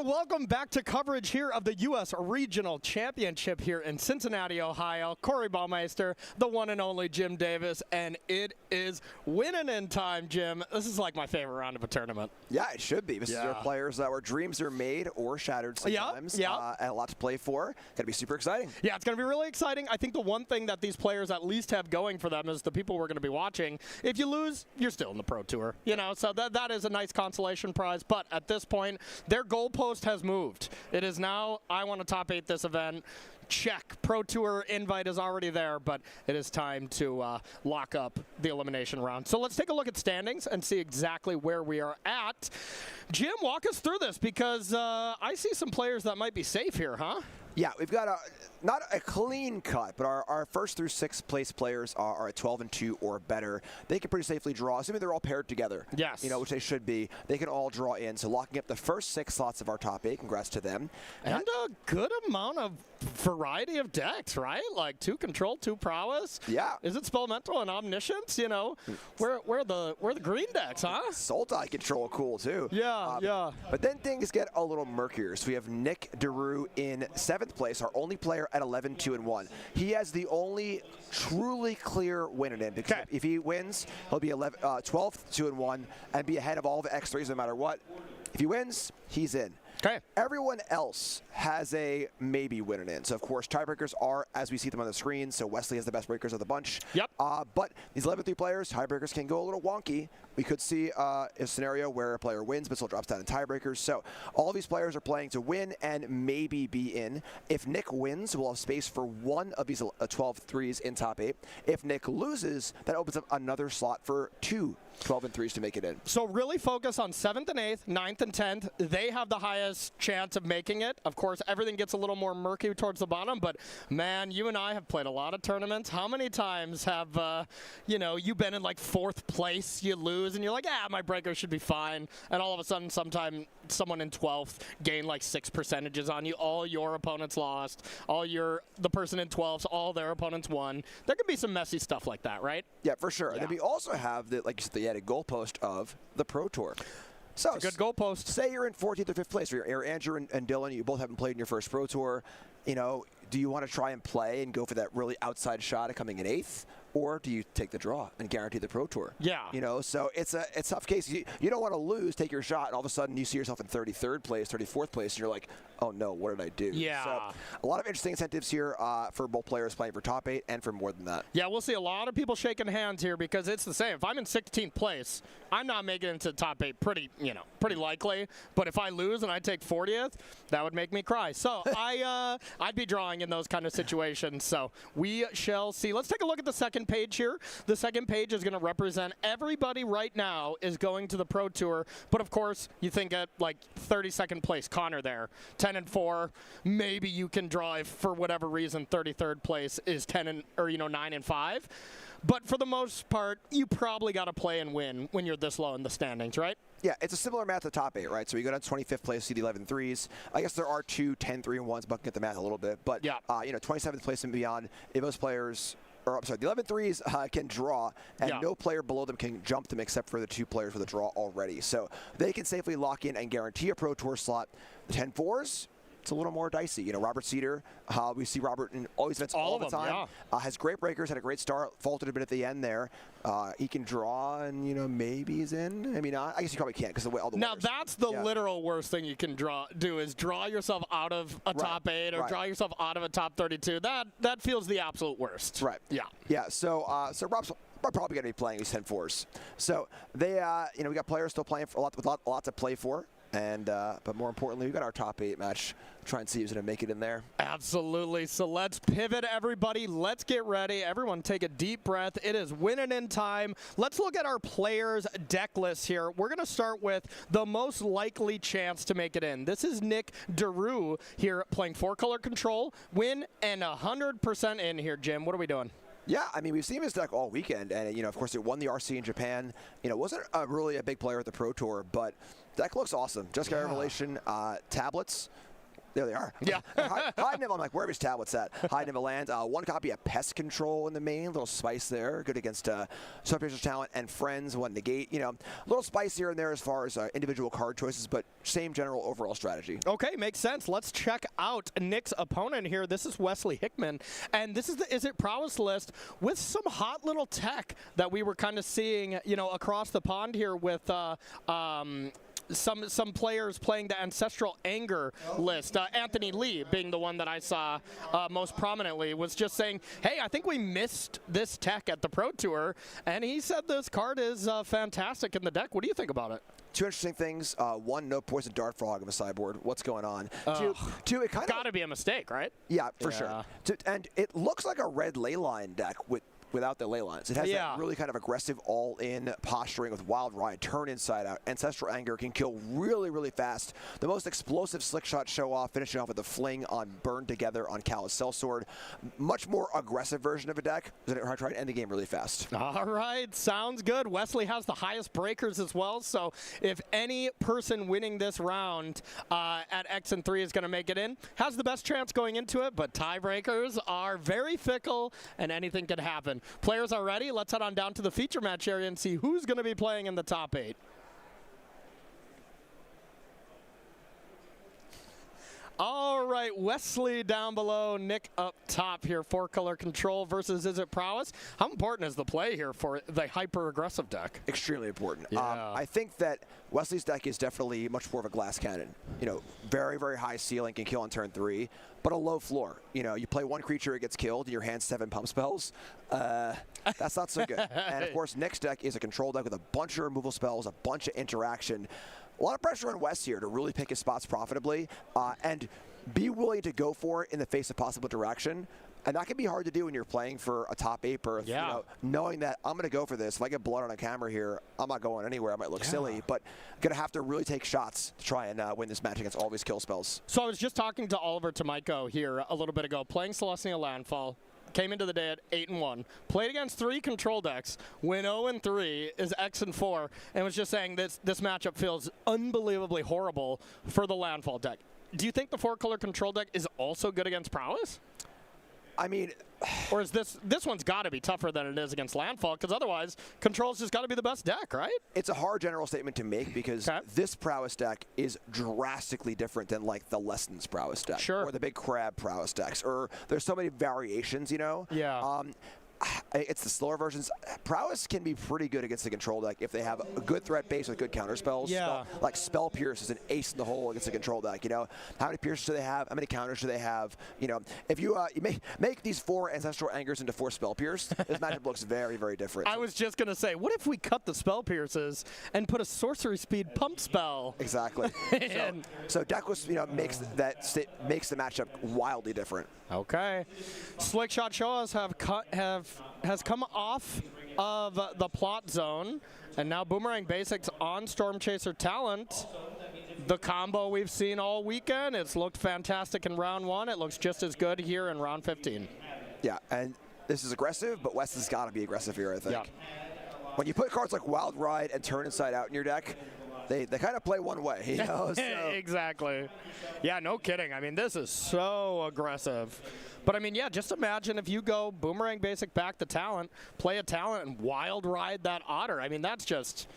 welcome back to coverage here of the U.S. Regional Championship here in Cincinnati, Ohio. Corey Baumeister, the one and only Jim Davis, and it is winning in time, Jim. This is like my favorite round of a tournament. Yeah, it should be. This is our players where dreams are made or shattered sometimes, and a lot to play for. Going to be super exciting. Yeah, it's going to be really exciting. I think the one thing that these players at least have going for them is the people we're going to be watching. If you lose, you're still in the Pro Tour, you know, so that is a nice consolation prize. But at this point, their goalpost has moved. It is now, I want to top 8 this event. Check. Pro Tour invite is already there, but it is time to lock up the elimination round. So let's take a look at standings and see exactly where we are at. Jim, walk us through this, because I see some players that might be safe here, huh? Yeah, we've got not a clean cut, but our first through 6th place players are at 12-2 or better. They can pretty safely draw, assuming they're all paired together. Yes. You know, which they should be. They can all draw in. So locking up the first 6 slots of our top 8. Congrats to them. And a good amount of variety of decks, right? Like 2 control, 2 prowess. Yeah. Is it Spellmental and Omniscience? You know, where are the green decks, huh? Sultai control cool too. Yeah, But then things get a little murkier. So we have Nick DeRue in 7th place, our only player at 11-2-1. He has the only truly clear win in him, because if he wins, he'll be 12-2-1 and be ahead of all the X3s no matter what. If he wins, he's in. Okay. Everyone else has a maybe winning in. So, of course, tiebreakers are as we see them on the screen. So, Wesley has the best breakers of the bunch. Yep. But these 11-3 players, tiebreakers can go a little wonky. We could see a scenario where a player wins but still drops down in tiebreakers. So, all of these players are playing to win and maybe be in. If Nick wins, we'll have space for one of these 12-3s in top 8. If Nick loses, that opens up another slot for 2 12-3s to make it in. So really focus on 7th and 8th, 9th and 10th. They have the highest chance of making it. Of course, everything gets a little more murky towards the bottom, but man, you and I have played a lot of tournaments. How many times have, you been in like 4th place, you lose, and you're like, my breaker should be fine. And all of a sudden, sometime someone in 12th gained like 6 percentages on you. All your opponents lost. The person in 12th, all their opponents won. There could be some messy stuff like that, right? Yeah, for sure. Yeah. And then we also have, like you said, the added goalpost of the Pro Tour. So it's a good goalpost. Say you're in 14th or 5th place, or Andrew and Dylan, you both haven't played in your first Pro Tour. You know, do you want to try and play and go for that really outside shot at coming in 8th? Or do you take the draw and guarantee the Pro Tour? Yeah. You know, so it's a tough case. You don't want to lose, take your shot, and all of a sudden you see yourself in 33rd place, 34th place, and you're like, oh no, what did I do? Yeah. So a lot of interesting incentives here for both players playing for top 8 and for more than that. Yeah, we'll see a lot of people shaking hands here, because it's the same. If I'm in 16th place, I'm not making it into the top 8 pretty likely. But if I lose and I take 40th, that would make me cry. So I'd be drawing in those kind of situations. So we shall see. Let's take a look at the second page here. The second page is going to represent everybody right now is going to the Pro Tour. But of course, you think at like 32nd place, Connor there, 10-4. Maybe you can draw if for whatever reason 33rd place is 9-5. But for the most part, you probably got to play and win when you're this low in the standings, right? Yeah, it's a similar math to top 8, right? So you go down to 25th place, see the 11-3s. I guess there are 2 10-3-1s, bucking at the math a little bit. But, 27th place and beyond, if those players, the 11-3s can draw, and no player below them can jump them except for the 2 players with a draw already. So they can safely lock in and guarantee a Pro Tour slot. The 10-4s, it's a little more dicey. You know, Robert Cedar, we see Robert in all these events all the time. Has great breakers, had a great start, faltered a bit at the end there. He can draw, and maybe he's in. I mean, I guess he probably can't because of all the Now that's the literal worst thing you can do is draw yourself out of a top 8 or draw yourself out of a top 32. That feels the absolute worst. Right. Yeah. Yeah. So Rob's probably going to be playing these 10-4s. So they, we got players still playing for a lot to play for. And but more importantly, we got our top 8 match. Try and see who's going to make it in there. Absolutely. So let's pivot, everybody. Let's get ready. Everyone take a deep breath. It is winning in time. Let's look at our players' deck list here. We're going to start with the most likely chance to make it in. This is Nick DeRue here playing 4-color control. Win and 100% in here, Jim. What are we doing? Yeah, I mean, we've seen his deck all weekend, and, of course, it won the RC in Japan. Wasn't really a big player at the Pro Tour, but deck looks awesome. Just got Revelation tablets. There they are. Yeah. High Nibble, I'm like, where are his tablets at? High Nibble lands. One copy of Pest Control in the main. Little spice there. Good against Subpiercer's Talent and Friends. One negate. You know, a little spice here and there as far as individual card choices, but same general overall strategy. Okay, makes sense. Let's check out Nick's opponent here. This is Wesley Hickman, and this is the Is It Prowess list with some hot little tech that we were kind of seeing, you know, across the pond here with some players playing the Ancestral Anger list. Anthony Lee being the one that I saw most prominently was just saying, hey, I think we missed this tech at the Pro Tour, and he said this card is fantastic in the deck. What do you think about it? Two interesting things. One, no Poison Dart Frog in the sideboard. What's going on? Two, it kind of gotta be a mistake, right? Yeah, for sure. And it looks like a red Leyline deck without the ley lines. It has that really kind of aggressive all-in posturing with Wild Ride, turn inside out. Ancestral Anger can kill really, really fast. The most explosive slick shot show off, finishing off with a fling on Burn Together on Callous Sellsword. Much more aggressive version of a deck. Try to end the game really fast. All right, sounds good. Wesley has the highest breakers as well, so if any person winning this round at X and 3 is going to make it in, has the best chance going into it, but tiebreakers are very fickle and anything can happen. Players are ready. Let's head on down to the feature match area and see who's going to be playing in the top 8. All right, Wesley down below, Nick up top here. 4-color control versus Is It Prowess. How important is the play here for the hyper-aggressive deck? Extremely important. Yeah. I think that Wesley's deck is definitely much more of a glass cannon. You know, very, very high ceiling, can kill on turn 3, but a low floor. You know, you play one creature, it gets killed, and your hand's 7 pump spells. That's not so good. And of course, Nick's deck is a control deck with a bunch of removal spells, a bunch of interaction. A lot of pressure on Wes here to really pick his spots profitably and be willing to go for it in the face of possible direction. And that can be hard to do when you're playing for a top 8 berth. Yeah. You know, knowing that I'm going to go for this. If I get blood on a camera here, I'm not going anywhere. I might look silly, but going to have to really take shots to try and win this match against all these kill spells. So I was just talking to Oliver Tomiko here a little bit ago, playing Celestial Landfall. Came into the day at 8-1, played against 3 control decks, went 0-3, is X and 4, and was just saying this matchup feels unbelievably horrible for the Landfall deck. Do you think the 4-color control deck is also good against Prowess? I mean, or is this one's got to be tougher than it is against Landfall, because otherwise Control's just got to be the best deck, right? It's a hard general statement to make because this Prowess deck is drastically different than like the Lessons Prowess deck or the Big Crab Prowess decks, or there's so many variations, you know? Yeah. It's the slower versions. Prowess can be pretty good against the control deck if they have a good threat base with good counter spells. Yeah. Like Spell Pierce is an ace in the hole against the control deck. You know, how many pierces do they have? How many counters do they have? You know, if you make these 4 Ancestral Angers into 4 Spell Pierce, this matchup looks very, very different. I was just gonna say, what if we cut the Spell Pierces and put a Sorcery Speed pump spell? Exactly. so Deckless, you know, makes the matchup wildly different. Okay. Slick Shot Shows has come off of the plot zone, and now Boomerang Basics on Storm Chaser Talent. The combo we've seen all weekend. It's looked fantastic in round 1. It looks just as good here in round 15. Yeah, and this is aggressive, but West has got to be aggressive here, I think. Yeah. When you put cards like Wild Ride and Turn Inside Out in your deck, they kind of play one way, you know? So. Exactly. Yeah, no kidding. I mean, this is so aggressive. But, I mean, yeah, just imagine if you go Boomerang Basic back to Talent, play a Talent, and Wild Ride that Otter. I mean, that's just...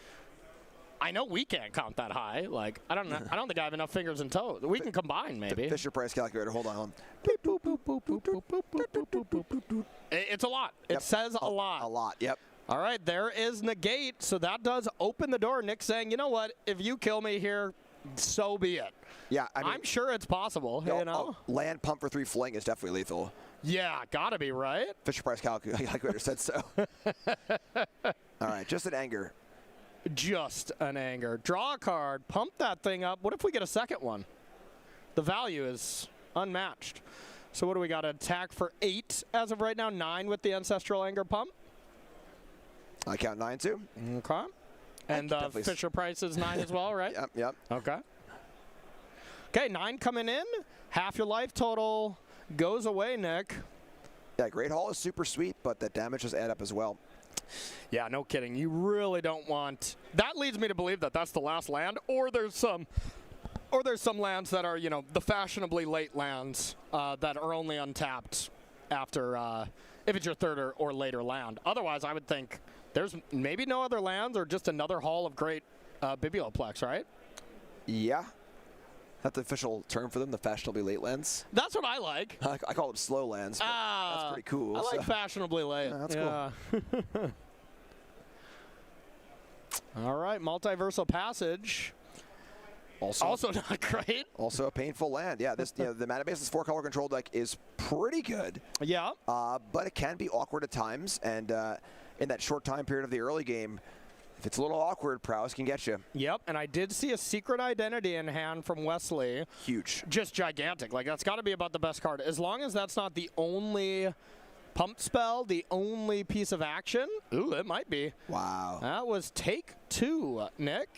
I know we can't count that high. Like, I don't know. I don't think I have enough fingers and toes. We can combine, maybe. Fisher Price calculator. Hold on. It's a lot. It says a lot. A lot, yep. All right, there is Negate, so that does open the door. Nick saying, you know what, if you kill me here, so be it. Yeah, I mean, I'm sure it's possible, you know? Land pump for 3 fling is definitely lethal. Yeah, gotta be, right? Fisher Price calculator said so. All right, just an anger. Just an anger. Draw a card, pump that thing up. What if we get a second one? The value is unmatched. So what do we got? Attack for 8 as of right now, 9 with the Ancestral Anger pump. I count 9 too. Okay. And Fisher Price is 9 as well, right? Yep. Okay. Okay, 9 coming in. Half your life total goes away, Nick. Yeah, Great Hall is super sweet, but the damage does add up as well. Yeah, no kidding. You really don't want... That leads me to believe that that's the last land, or there's some Or there's some lands that are, the fashionably late lands that are only untapped after, if it's your third or later land. Otherwise, I would think there's maybe no other lands or just another hall of great Biblioplex, right? Yeah. That's the official term for them, the fashionably late lands. That's what I like. I call them slow lands, but that's pretty cool. I like fashionably late. Yeah, that's cool. All right, Multiversal Passage. Also not great. Also a painful land. Yeah, this the mana basis 4-color control deck is pretty good. Yeah. But it can be awkward at times, and in that short time period of the early game, if it's a little awkward, prowess can get you. Yep, and I did see a Secret Identity in hand from Wesley. Huge. Just gigantic. Like, that's got to be about the best card. As long as that's not the only pump spell, the only piece of action. Ooh, it might be. Wow. That was take 2, Nick.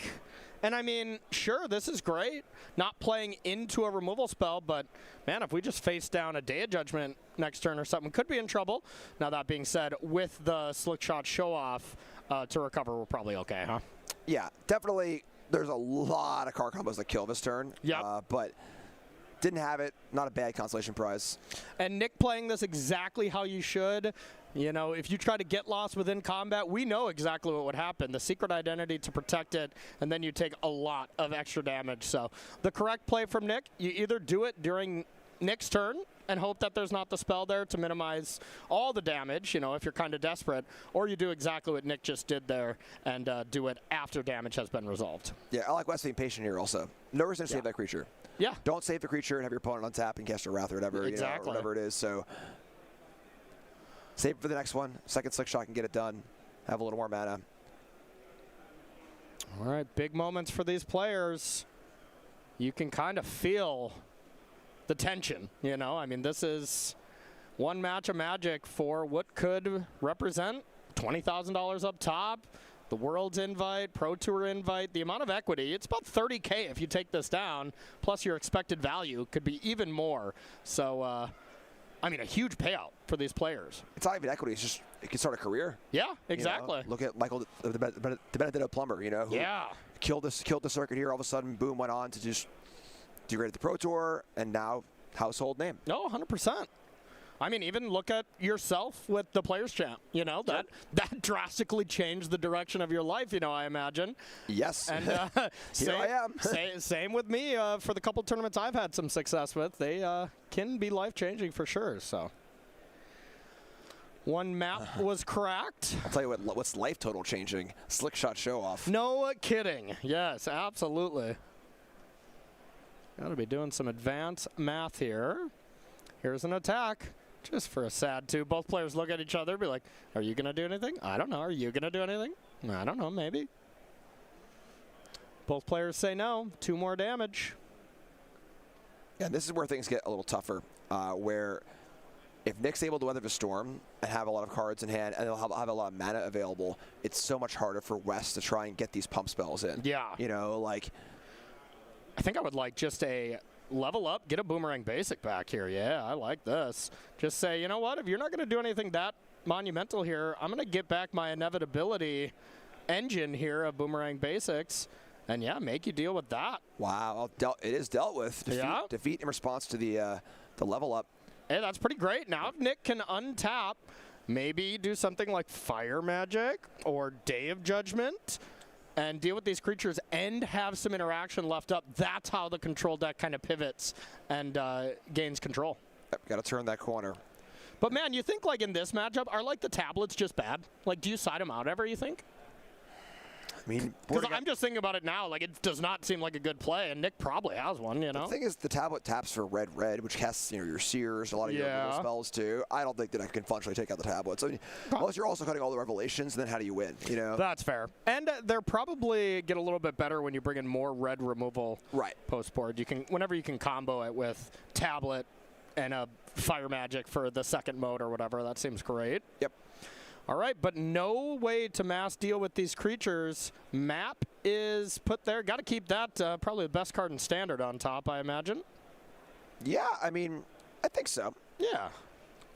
And I mean, sure, this is great. Not playing into a removal spell, but man, if we just face down a Day of Judgment next turn or something, could be in trouble. Now, that being said, with the Slick Shot show-off to recover, we're probably okay, huh? Yeah, definitely. There's a lot of card combos that kill this turn. Yeah. But didn't have it. Not a bad consolation prize. And Nick playing this exactly how you should. If you try to get lost within combat, we know exactly what would happen. The Secret Identity to protect it, and then you take a lot of extra damage. So the correct play from Nick, you either do it during Nick's turn and hope that there's not the spell there to minimize all the damage, if you're kind of desperate, or you do exactly what Nick just did there and do it after damage has been resolved. Yeah, I like West being patient here also. No reason to save that creature. Yeah. Don't save the creature and have your opponent untap and cast a Wrath or whatever, exactly. Whatever it is. So save it for the next one. Second Slick Shot can get it done. Have a little more mana. All right, big moments for these players. You can kind of feel the tension, I mean, this is one match of Magic for what could represent $20,000 up top, the Worlds invite, Pro Tour invite, the amount of equity. It's about $30K if you take this down, plus your expected value could be even more. So, I mean, a huge payout for these players. It's not even equity. It's just, it can start a career. Yeah, exactly. Look at Michael, the Benedetto Plumber, who killed the circuit here. All of a sudden, boom, went on to just do great at the Pro Tour, and now household name. No, 100%. I mean, even look at yourself with the Players Champ. That drastically changed the direction of your life, I imagine. Yes. And here I am. Same with me for the couple tournaments I've had some success with. They can be life-changing for sure. So one map was cracked. I'll tell you what's life total changing. Slick Shot show off. No kidding. Yes, absolutely. Got to be doing some advanced math here. Here's an attack. Just for a sad 2. Both players look at each other, be like, are you going to do anything? I don't know. Are you going to do anything? I don't know. Maybe. Both players say no. 2 more damage. Yeah, this is where things get a little tougher, where if Nick's able to weather the storm and have a lot of cards in hand and they'll have a lot of mana available, it's so much harder for West to try and get these pump spells in. Yeah. I think I would like just a level up, get a Boomerang Basic back here. Yeah, I like this. Just say, you know what, if you're not going to do anything that monumental here, I'm going to get back my inevitability engine here of Boomerang Basics, and yeah, make you deal with that. Wow, it is dealt with. Defeat in response to the level up. Hey, that's pretty great. Now if Nick can untap, maybe do something like Fire Magic or Day of Judgment, and deal with these creatures and have some interaction left up. That's how the control deck kind of pivots and gains control. Yep, got to turn that corner. But man, you think like in this matchup, are like the tablets just bad? Like, do you side them out ever, you think? I mean, because I'm just thinking about it now. Like, it does not seem like a good play, and Nick probably has one. The thing is, the tablet taps for red, which casts your Seers, a lot of your little spells too. I don't think that I can functionally take out the tablets. I mean, unless you're also cutting all the Revelations, then how do you win? That's fair. And they're probably get a little bit better when you bring in more red removal. Right. Post board, whenever you can combo it with tablet and a Fire Magic for the second mode or whatever. That seems great. Yep. All right, but no way to mass deal with these creatures. Map is put there. Got to keep that probably the best card in Standard on top, I imagine. Yeah, I mean, I think so. Yeah.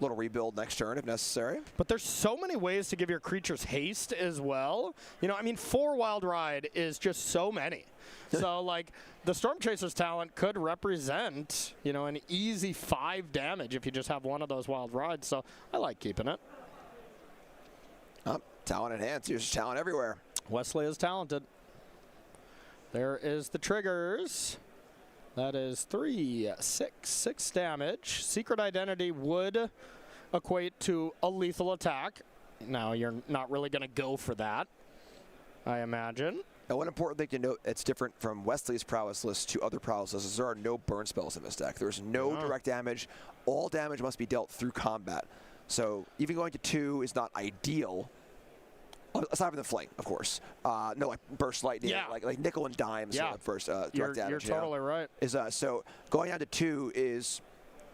Little rebuild next turn if necessary. But there's so many ways to give your creatures haste as well. I mean, 4 Wild Ride is just so many. So, like, the Storm Chaser's talent could represent, you know, an easy 5 damage if you just have one of those wild rides. So I like keeping it. Talent enhanced. There's talent everywhere. Wesley is talented. There is the triggers. That is 3, 6 damage. Secret Identity would equate to a lethal attack. Now, you're not really going to go for that, I imagine. Now, one important thing to note that's different from Wesley's prowess list to other prowess lists is there are no burn spells in this deck. There's no direct damage. All damage must be dealt through combat. So even going to 2 is not ideal. Aside from the fling, of course. No, like burst lightning, like nickel and dimes first direct damage. You're totally right. So going down to 2 is,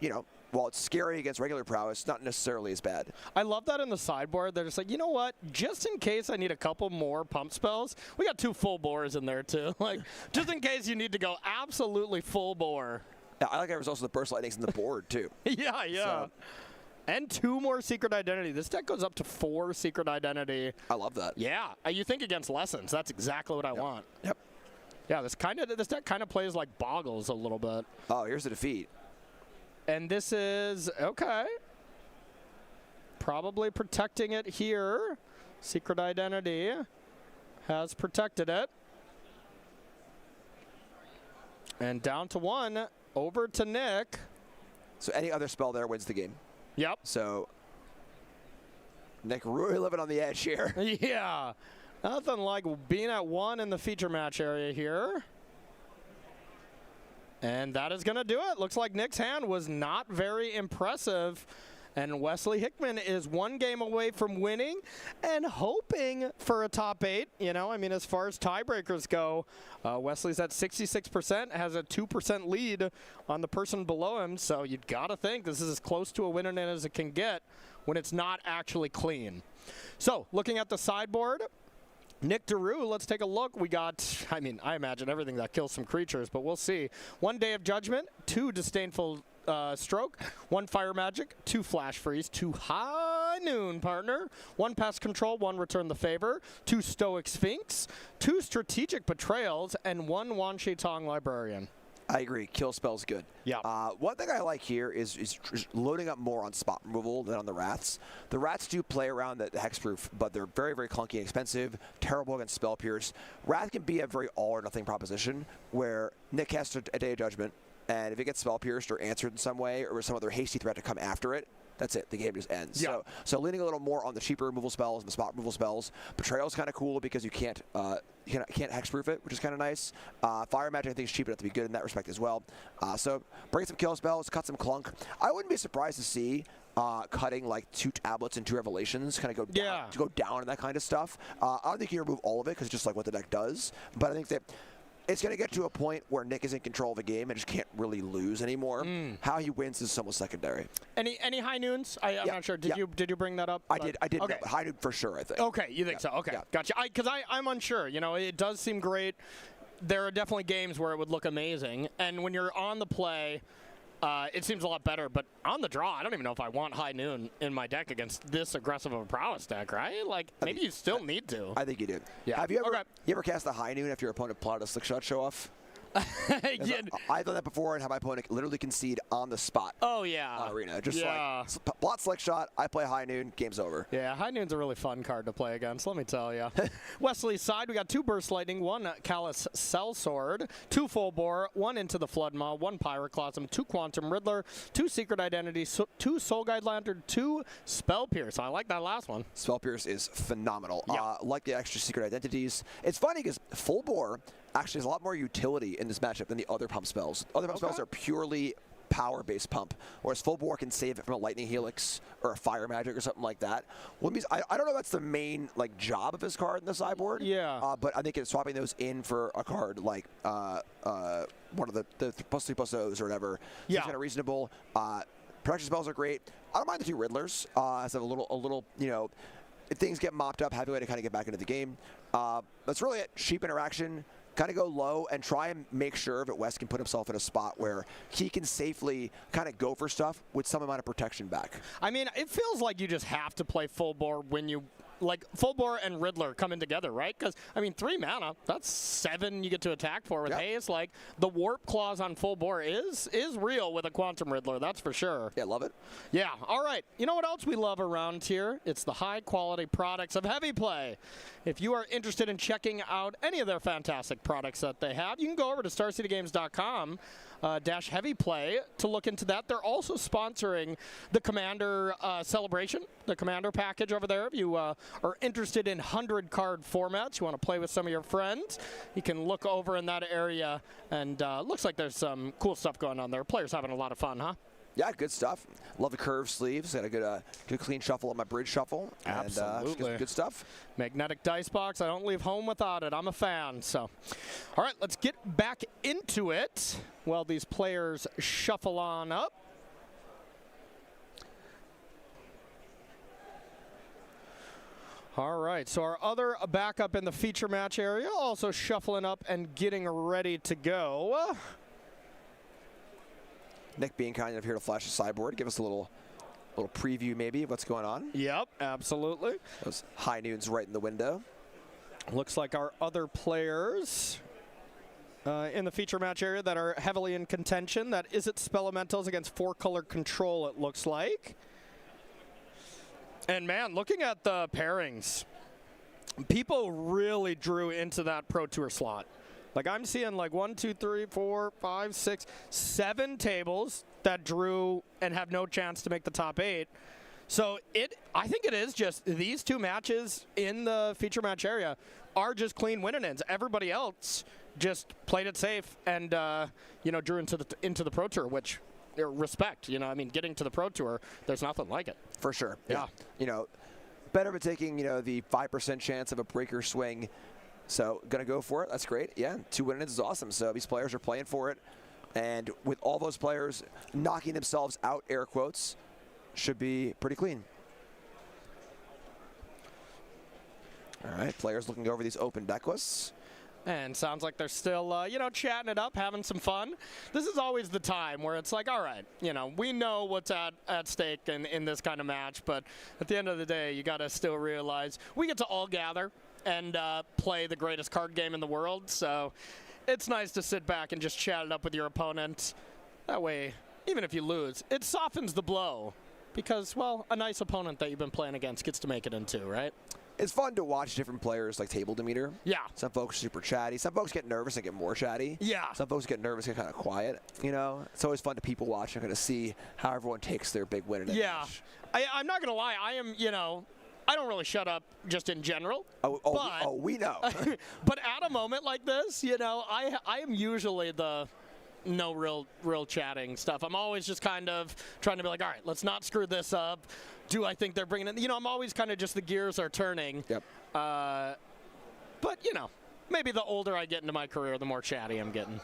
you know, while it's scary against regular prowess, not necessarily as bad. I love that in the sideboard. They're just like, you know what? Just in case I need a couple more pump spells, we got 2 full bores in there too. Like, just in case you need to go absolutely full bore. Yeah, I like how there's also the burst lightnings in the board too. Yeah. So. And 2 more Secret Identity. This deck goes up to 4 Secret Identity. I love that. Yeah. You think against Lessons. That's exactly what I want. Yep. Yeah, this deck kind of plays like Boggles a little bit. Oh, here's the defeat. And this is, okay. Probably protecting it here. Secret Identity has protected it. And down to 1, over to Nick. So any other spell there wins the game. Yep. So Nick really living on the edge here. Yeah. Nothing like being at 1 in the feature match area here. And that is going to do it. Looks like Nick's hand was not very impressive. And Wesley Hickman is 1 game away from winning and hoping for a top 8. You know, I mean, as far as tiebreakers go, Wesley's at 66%, has a 2% lead on the person below him. So you've got to think this is as close to a winner as it can get when it's not actually clean. So looking at the sideboard, Nick Daru, let's take a look. We got, I mean, I imagine everything that kills some creatures, but we'll see. 1 Day of Judgment, 2 Disdainful Stroke, 1 Fire Magic, 2 Flash Freeze, 2 High Noon, partner, 1 Pest Control, 1 Return the Favor, 2 Stoic Sphinx, 2 Strategic Betrayals, and 1 Wan Shi Tong Librarian. I agree. Kill spell's good. Yeah. One thing I like here is loading up more on spot removal than on the Wraths. The Wraths do play around the hexproof, but they're very, very clunky and expensive, terrible against Spell Pierce. Wrath can be a very all-or-nothing proposition where Nick casts a Day of Judgment, and if it gets Spell Pierced or answered in some way or some other hasty threat to come after it, that's it. The game just ends. Yeah. So leaning a little more on the cheaper removal spells and the spot removal spells. Betrayal's kind of cool because you can't hexproof it, which is kind of nice. Fire Magic I think is cheap enough to be good in that respect as well. So bring some kill spells, cut some clunk. I wouldn't be surprised to see cutting like 2 tablets and 2 revelations, kind of go down, to go down and that kind of stuff. I don't think you remove all of it because it's just like what the deck does. But I think that it's going to get to a point where Nick is in control of the game and just can't really lose anymore. How he wins is somewhat secondary. Any High Noons? I'm not sure. Did you bring that up? I did. Okay. High Noon for sure, I think. Okay, you think so? Okay, gotcha. Because I'm unsure. You know, it does seem great. There are definitely games where it would look amazing, and when you're on the play, it seems a lot better. But on the draw, I don't even know if I want High Noon in my deck against this aggressive of a prowess deck, right? Like, maybe you still need to. I think you do. Yeah. Have you ever cast a High Noon after your opponent plotted a slick shot show off? Yeah. I've done that before and had my opponent literally concede on the spot. Oh, yeah. Arena. Just like, plot slick shot, I play High Noon, game's over. Yeah, High Noon's a really fun card to play against, let me tell you. Wesley's side, we got 2 Burst Lightning, 1 Callous Sellsword, 2 Full Bore, 1 Into the Flood Maw, 1 Pyroclasm, 2 Quantum Riddler, 2 Secret Identity, 2 Soul Guide Lantern, 2 Spell Pierce. I like that last one. Spell Pierce is phenomenal. Yeah. Like the extra Secret Identities. It's funny because Full Bore actually has a lot more utility in this matchup than the other pump spells. Other pump spells are purely power-based pump, whereas Full Bore can save it from a Lightning Helix or a Fire Magic or something like that. Well, I don't know if that's the main job of his card in the sideboard. Yeah. But I think it's swapping those in for a card like one of the +3/+0s or whatever. Yeah. It's kind of reasonable. Protection spells are great. I don't mind the 2 Riddlers. As a little, you know, if things get mopped up, have a way to kind of get back into the game. That's really it. Cheap interaction. Kind of go low and try and make sure that West can put himself in a spot where he can safely kind of go for stuff with some amount of protection back. I mean, it feels like you just have to play Full Bore when you like full bore and Riddler coming together, right? Because I mean, 3 mana, that's 7 you get to attack for with haste. Like the warp clause on full bore is real with a Quantum Riddler, that's for sure. Yeah, love it. Yeah, all right. You know what else we love around here? It's the high quality products of Heavy Play. If you are interested in checking out any of their fantastic products that they have, you can go over to StarCityGames.com /Heavy Play to look into that. They're also sponsoring the Commander celebration, the Commander package over there. If you are interested in 100-card formats, you want to play with some of your friends, you can look over in that area, and looks like there's some cool stuff going on there. Players having a lot of fun, huh? Yeah, good stuff. Love the curved sleeves. Got a good clean shuffle on my bridge shuffle. Absolutely. And, good stuff. Magnetic dice box. I don't leave home without it. I'm a fan. So, all right, let's get back into it while these players shuffle on up. All right, so our other backup in the feature match area also shuffling up and getting ready to go. Nick being kind enough here to flash the sideboard, give us a little preview maybe of what's going on. Yep, absolutely. Those high noons right in the window. Looks like our other players in the feature match area that are heavily in contention. That is it Spelementals against 4-color control, it looks like. And man, looking at the pairings, people really drew into that Pro Tour slot. Like I'm seeing like 1, 2, 3, 4, 5, 6, 7 tables that drew and have no chance to make the top 8. So I think it is just these 2 matches in the feature match area are just clean win-and-ins. Everybody else just played it safe and drew into the Pro Tour, which respect. I mean, getting to the Pro Tour, there's nothing like it. For sure. Yeah. Better than taking the 5% chance of a breaker swing. So, going to go for it. That's great. Yeah, 2 win-ins is awesome. So, these players are playing for it. And with all those players knocking themselves out, air quotes, should be pretty clean. All right, players looking over these open deck lists. And sounds like they're still, chatting it up, having some fun. This is always the time where it's like, all right, we know what's at stake in this kind of match. But at the end of the day, you got to still realize we get to all gather and play the greatest card game in the world. So it's nice to sit back and just chat it up with your opponent. That way, even if you lose, it softens the blow because, well, a nice opponent that you've been playing against gets to make it in 2, right? It's fun to watch different players like table demeanor. Yeah. Some folks are super chatty. Some folks get nervous and get more chatty. Yeah. Some folks get nervous and get kind of quiet. It's always fun to people watch and kind of see how everyone takes their big win in a match. I'm not going to lie. I am, I don't really shut up just in general. We know. But at a moment like this, I am usually the no real chatting stuff. I'm always just kind of trying to be like, all right, let's not screw this up. Do I think they're bringing in? I'm always kind of just the gears are turning. Yep. But, maybe the older I get into my career, the more chatty I'm getting.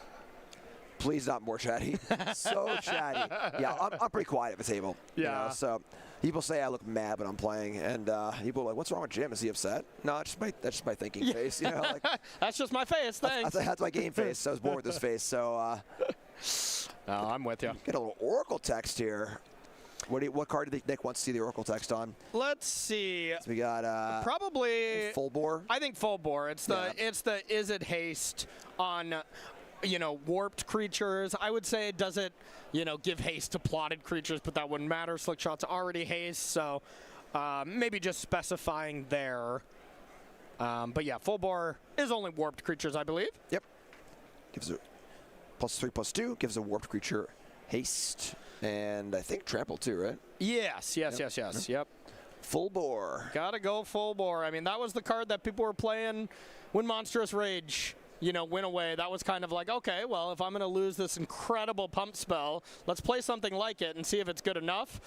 Please not more chatty. So chatty. Yeah, I'm pretty quiet at the table. Yeah. So people say I look mad when I'm playing, and people are like, "What's wrong with Jim? Is he upset?" No, that's just my thinking face. That's just my face. Thanks. That's my game face. I was born with this face. So. No, I'm with you. Get a little Oracle text here. What card do Nick wants to see the Oracle text on? Let's see. So we got probably full bore. I think full bore. It's the is it haste on warped creatures. I would say does it give haste to plotted creatures, but that wouldn't matter. Slickshot's already haste, so maybe just specifying there. But yeah, full bore is only warped creatures, I believe. Yep. Gives a +3/+2. Gives a warped creature haste. And I think trample too, right? Yes. Yep. Full bore. Gotta go full bore. I mean, that was the card that people were playing when Monstrous Rage, went away. That was kind of like, okay, well, if I'm going to lose this incredible pump spell, let's play something like it and see if it's good enough.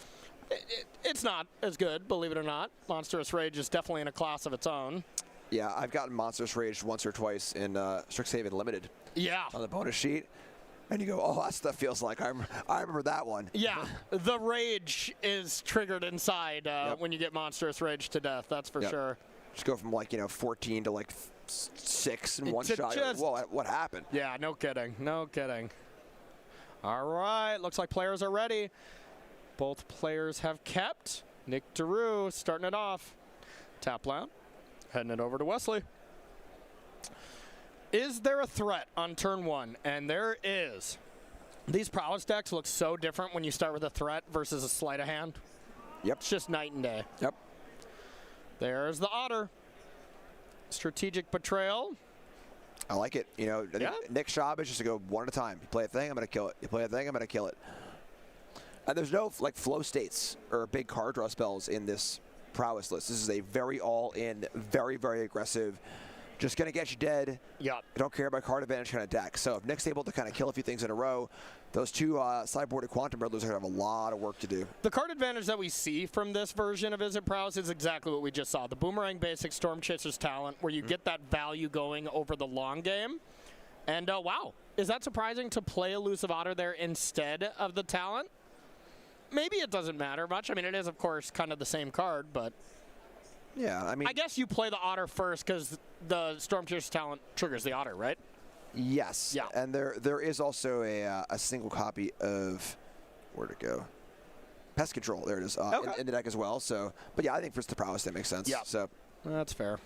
It's not as good, believe it or not. Monstrous Rage is definitely in a class of its own. Yeah, I've gotten Monstrous Rage once or twice in Strixhaven Limited. Yeah. On the bonus sheet. And you go, oh, that stuff feels like I remember that one. Yeah, the rage is triggered inside when you get Monstrous Rage to death. That's for sure. Just go from 14 to 6 in one shot. Whoa, what happened? Yeah, no kidding. All right, looks like players are ready. Both players have kept. Nick Deroux starting it off. tap land. Heading it over to Wesley. Is there a threat on turn 1? And there is. These prowess decks look so different when you start with a threat versus a sleight of hand. Yep. It's just night and day. Yep. There's the Otter. Strategic Betrayal. I like it. You know, Nick's job is just to go one at a time. You play a thing, I'm going to kill it. You play a thing, I'm going to kill it. And there's no like flow states or big card draw spells in this prowess list. This is a very all-in, very, very aggressive, just going to get you dead. Yeah. I don't care about card advantage kind of deck. So if Nick's able to kind of kill a few things in a row, those two sideboarded Quantum Riddlers are going to have a lot of work to do. The card advantage that we see from this version of Izzet Prowess is exactly what we just saw. The Boomerang Basic Storm Chaser's Talent, where you get that value going over the long game. And wow, is that surprising to play Elusive Otter there instead of the Talent? Maybe it doesn't matter much. I mean, it is, of course, kind of the same card, but... Yeah, I mean... I guess you play the Otter first because the Storm Chaser's Talent triggers the Otter, right? Yes. Yeah. And there is also a single copy of... Where'd it go? Pest Control. There it is. In the deck as well. So, but yeah, I think for the prowess, that makes sense. Yeah. So. That's fair.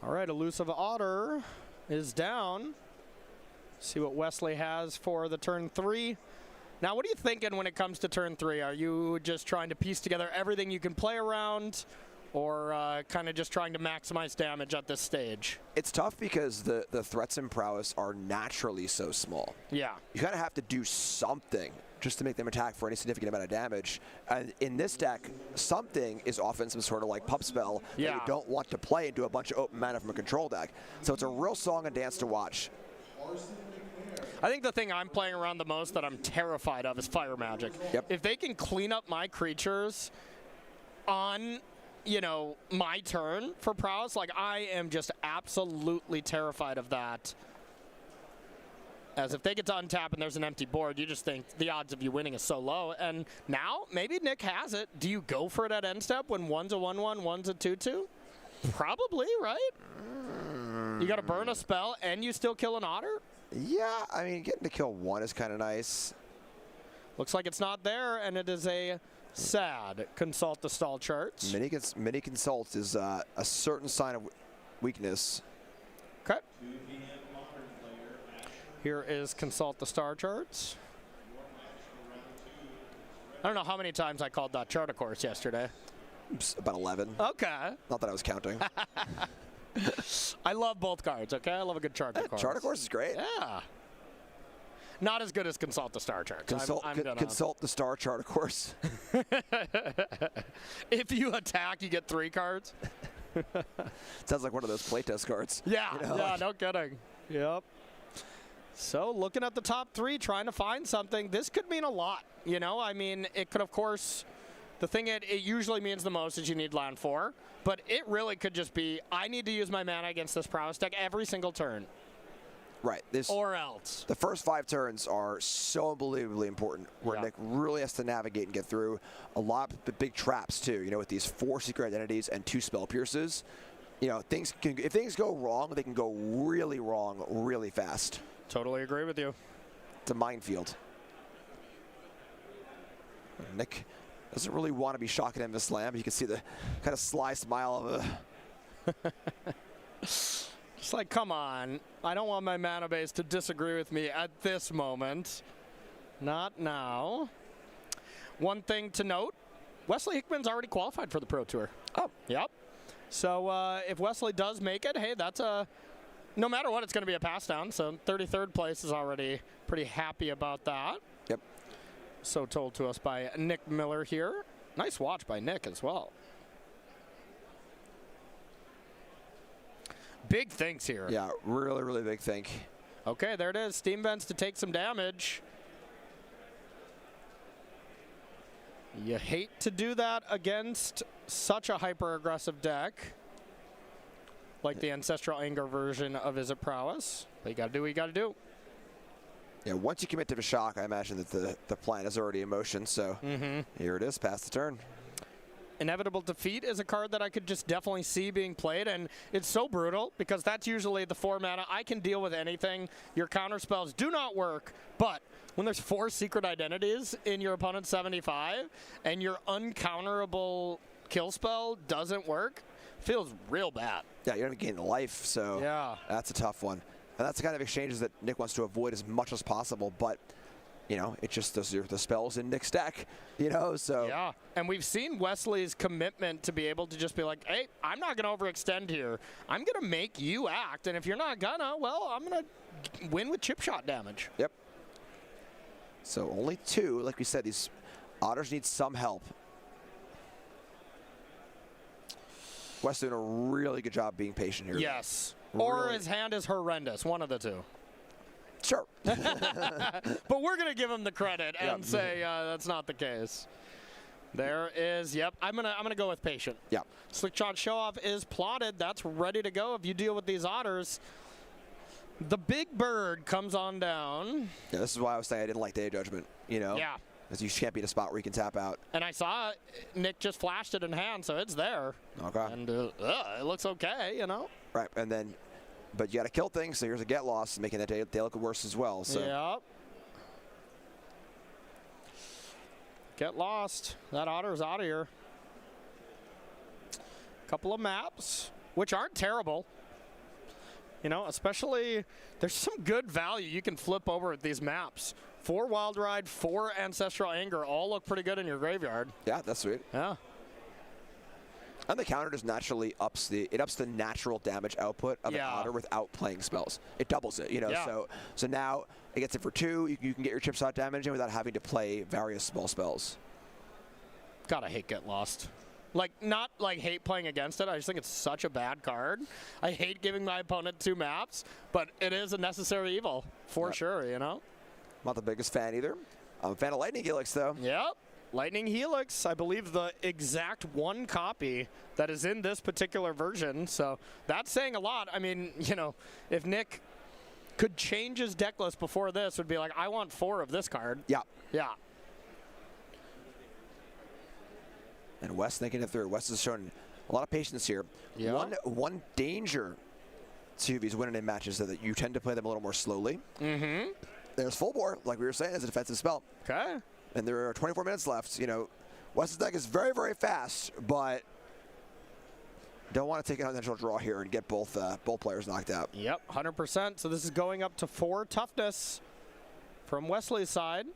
All right, Elusive Otter is down. See what Wesley has for the turn 3. Now, what are you thinking when it comes to turn 3? Are you just trying to piece together everything you can play around, or kind of just trying to maximize damage at this stage? It's tough because the threats in prowess are naturally so small. Yeah. You kind of have to do something just to make them attack for any significant amount of damage. And in this deck, something is often some sort of like pup spell that you don't want to play into a bunch of open mana from a control deck. So it's a real song and dance to watch. I think the thing I'm playing around the most that I'm terrified of is Fire Magic. Yep. If they can clean up my creatures on, you know, my turn for prowess, like I am just absolutely terrified of that. As if they get to untap and there's an empty board, you just think the odds of you winning is so low. And now, maybe Nick has it. Do you go for it at end step when one's a 1/1, one's a 2/2? Probably, right? You got to burn a spell and you still kill an Otter? Yeah, I mean, getting to kill one is kind of nice. Looks like it's not there, and it is a sad consult the stall charts. Mini consult is a certain sign of weakness. Okay. Here is consult the star charts. I don't know how many times I called that chart, of course, yesterday. About 11. Okay. Not that I was counting. I love both cards, okay? I love a good chart of course. Chart of course is great. Yeah. Not as good as consult the star chart. Consult the star chart of course. If you attack, you get 3 cards. Sounds like one of those playtest cards. Yeah, you know, yeah, no kidding. Yep. So looking at the top 3, trying to find something, this could mean a lot. You know, I mean, it could, of course, the thing it usually means the most is you need land 4, but it really could just be, I need to use my mana against this prowess deck every single turn. Right. Or else. The first 5 turns are so unbelievably important, where Nick really has to navigate and get through a lot of big traps too. You know, with these 4 secret identities and 2 spell pierces, you know, if things go wrong, they can go really wrong really fast. Totally agree with you. It's a minefield. Nick doesn't really want to be shocking him with slam. You can see the kind of sly smile of a. It's like, come on. I don't want my mana base to disagree with me at this moment. Not now. One thing to note, Wesley Hickman's already qualified for the Pro Tour. Oh. Yep. So if Wesley does make it, hey, that's a... No matter what, it's going to be a pass down. So 33rd place is already pretty happy about that. Yep. So told to us by Nick Miller here. Nice watch by Nick as well. Big things here. Yeah, really, really big thing. Okay, there it is. Steam Vents to take some damage. You hate to do that against such a hyper-aggressive deck like the Ancestral Anger version of Izzet Prowess. But you got to do what you got to do. Yeah, once you commit to the shock, I imagine that the plan is already in motion. So here it is, past the turn. Inevitable Defeat is a card that I could just definitely see being played, and it's so brutal because that's usually the 4 mana. I can deal with anything. Your counter spells do not work, but when there's 4 secret identities in your opponent's 75 and your uncounterable kill spell doesn't work, feels real bad. Yeah, you don't even gain the life, so yeah, that's a tough one. And that's the kind of exchanges that Nick wants to avoid as much as possible, but you know, it's just the spells in Nick's deck, you know, so. Yeah, and we've seen Wesley's commitment to be able to just be like, hey, I'm not going to overextend here. I'm going to make you act, and if you're not gonna, well, I'm going to win with chip shot damage. Yep. So only 2, like we said, these otters need some help. Wes doing a really good job being patient here. Yes. Really. Or his hand is horrendous, one of the two. Sure. But we're going to give him the credit and say that's not the case. There is, yep, I'm gonna go with patient. Yeah. Slick Shot Show Off is plotted. That's ready to go if you deal with these otters. The big bird comes on down. Yeah, this is why I was saying I didn't like Day of Judgment, you know? Yeah. Because you can't be in a spot where you can tap out. And I saw Nick just flashed it in hand, so it's there. Okay. And it looks okay, you know? Right, and then, but you got to kill things, so here's a get loss, making that day look worse as well. So. Yep. Get lost. That otter's out of here. Couple of maps, which aren't terrible. You know, especially, there's some good value you can flip over at these maps. 4 Wild Ride, 4 Ancestral Anger, all look pretty good in your graveyard. Yeah, that's sweet. Yeah. And the counter just naturally ups the natural damage output of an otter without playing spells. It doubles it, you know. Yeah. So now it gets it for 2. You can get your chip shot damage in without having to play various small spells. God, I hate Get Lost. Like, not like hate playing against it. I just think it's such a bad card. I hate giving my opponent 2 maps, but it is a necessary evil for sure, you know. Not the biggest fan either. I'm a fan of Lightning Helix, though. Yep. Lightning Helix, I believe the exact 1 copy that is in this particular version. So that's saying a lot. I mean, you know, if Nick could change his deck list before this, would be like, I want 4 of this card. Yeah. Yeah. And Wes thinking it through. Wes has shown a lot of patience here. Yeah. One danger to these winning in matches is that you tend to play them a little more slowly. Mm-hmm. There's Full Bore, like we were saying, as a defensive spell. Okay. And there are 24 minutes left. You know, Wes's deck is very, very fast, but don't want to take an unnatural draw here and get both players knocked out. Yep, 100%. So this is going up to 4 toughness from Wesley's side.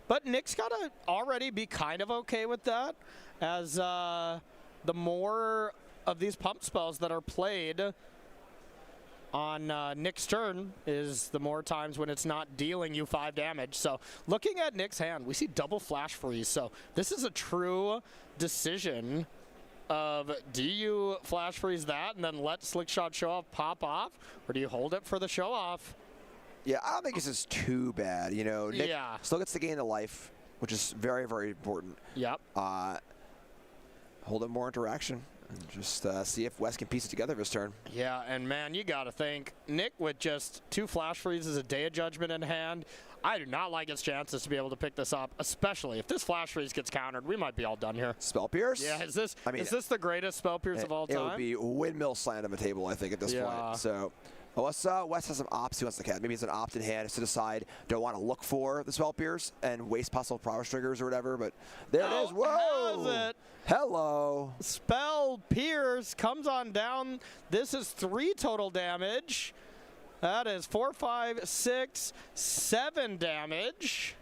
But Nick's got to already be kind of okay with that, as the more of these pump spells that are played on Nick's turn is the more times when it's not dealing you 5 damage. So looking at Nick's hand, we see double flash freeze. So this is a true decision of, do you flash freeze that and then let Slick Shot Show Off pop off, or do you hold it for the show off? Yeah, I don't think this is too bad. You know, Nick still gets to gain the life, which is very, very important. Yep. Hold it more interaction. And just see if Wes can piece it together this turn. Yeah, and man, you got to think, Nick with just 2 flash freezes, a Day of Judgment in hand, I do not like his chances to be able to pick this up, especially if this flash freeze gets countered. We might be all done here. Spell Pierce? Yeah, is this the greatest Spell Pierce of all time? It would be windmill slant on the table, I think, at this point. So Wes has some opts he wants to cast. Maybe it's an opt in hand to decide, don't want to look for the Spell Pierce and waste possible prowess triggers or whatever, but there it is. Whoa! Has it. Hello. Spell Pierce comes on down. This is 3 total damage. That is 4, 5, 6, 7 damage.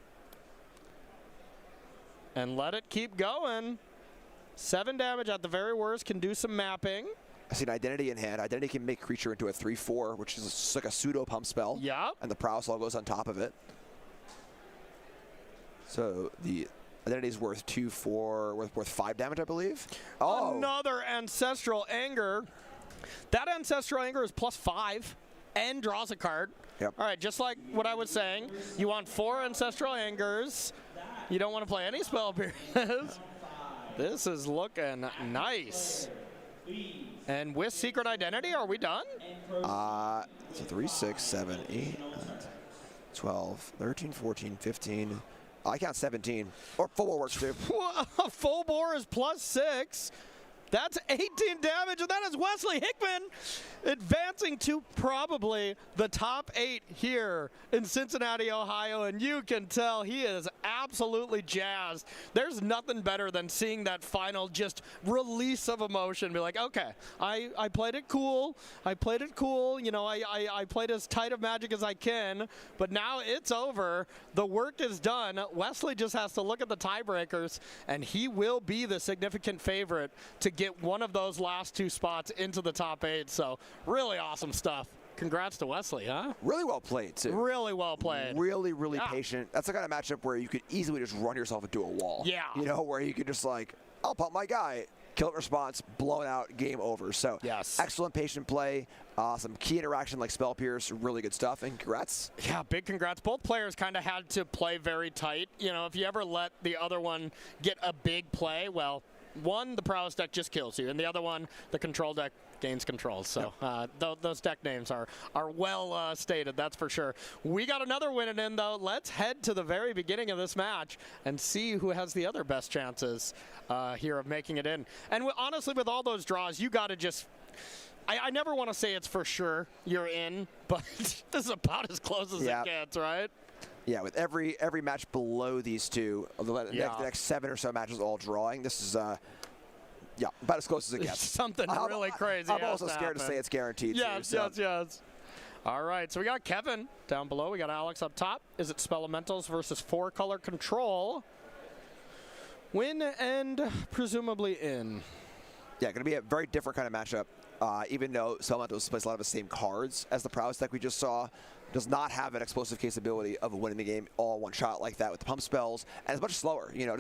And let it keep going. 7 damage at the very worst, can do some mapping. I see an Identity in hand. Identity can make creature into a 3/4, which is like a pseudo pump spell. Yeah. And the prowess all goes on top of it. So the Identity is worth 2, 4, worth 5 damage, I believe. Oh. Another Ancestral Anger. That Ancestral Anger is +5 and draws a card. Yep. All right, just like what I was saying, you want 4 Ancestral Angers. You don't want to play any Spell Pierces. This is looking nice. And with Secret Identity, are we done? So 3, 6, 7, 8, 12, 13, 14, 15. I count 17. Or Full Bore works too. Full Bore is +6. That's 18 damage, and that is Wesley Hickman advancing to probably the top 8 here in Cincinnati, Ohio, and you can tell he is absolutely jazzed. There's nothing better than seeing that final just release of emotion. Be like, okay, I played it cool. I played it cool. You know, I played as tight of Magic as I can, but now it's over. The work is done. Wesley just has to look at the tiebreakers, and he will be the significant favorite to get one of those last 2 spots into the top 8. So really awesome stuff. Congrats to Wesley, huh? Really well played, too. Really well played. Really, really patient. That's the kind of matchup where you could easily just run yourself into a wall. Yeah. You know, where you could just like, I'll pump my guy. Kill it response, blown out, game over. So yes, excellent patient play, some key interaction like Spell Pierce, really good stuff, and congrats. Yeah, big congrats. Both players kind of had to play very tight. You know, if you ever let the other one get a big play, well, one, the prowess deck just kills you, and the other one, the control deck gains control. So those deck names are well stated, that's for sure. We got another winning in, though. Let's head to the very beginning of this match and see who has the other best chances here of making it in. And honestly, with all those draws, you got to just... I never want to say it's for sure you're in, but this is about as close as it gets, right? Yeah, with every match below these two, the next 7 or so matches all drawing, this is about as close as it gets. Something really crazy. I'm also scared to say it's guaranteed. Yes, too, so. yes. All right, so we got Kevin down below. We got Alex up top. Is it Spelementals versus 4-color control? Win and presumably in. Yeah, going to be a very different kind of matchup. Even though Spelementals plays a lot of the same cards as the prowess deck we just saw, does not have an explosive capability of winning the game all in one shot like that with the pump spells, and it's much slower. You know,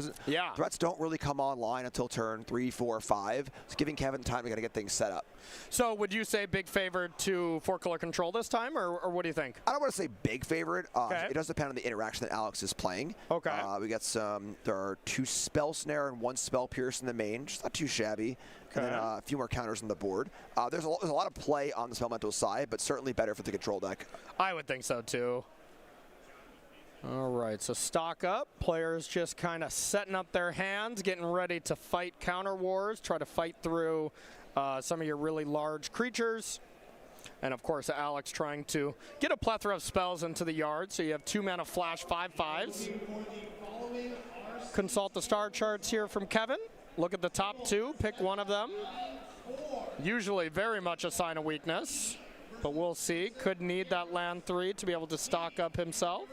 threats don't really come online until turn 3, 4, 5. It's giving Kevin time to get things set up. So would you say big favorite to 4-color control this time, or what do you think? I don't want to say big favorite. It does depend on the interaction that Alex is playing. Okay. We got there are 2 Spell Snare and 1 Spell Pierce in the main, just not too shabby. And then a few more counters on the board. There's a lot of play on the Spelemental side, but certainly better for the control deck. I would think so, too. All right, so stock up. Players just kind of setting up their hands, getting ready to fight counter wars, try to fight through some of your really large creatures. And, of course, Alex trying to get a plethora of spells into the yard. So you have 2-mana flash 5/5s. Consult the star charts here from Kevin. Look at the top 2, pick one of them. Usually very much a sign of weakness, but we'll see. Could need that land 3 to be able to stock up himself.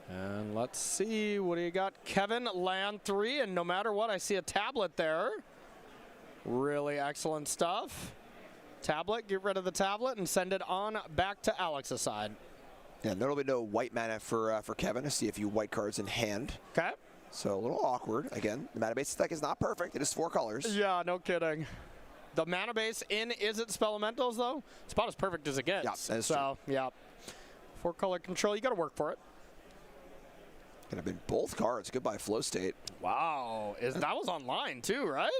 And let's see, what do you got? Kevin, land 3, and no matter what, I see a tablet there. Really excellent stuff. Tablet, get rid of the tablet and send it on back to Alex's side. Yeah, there will be no white mana for Kevin to see a few white cards in hand. Okay. So a little awkward. Again, the mana base deck is not perfect. It is 4 colors. Yeah, no kidding. The mana base in isn't Spelementals, though. It's about as perfect as it gets. Yeah, that is true. Yeah. 4-color control, you got to work for it. Could have been both cards. Goodbye, Flow State. Wow. That was online, too, right?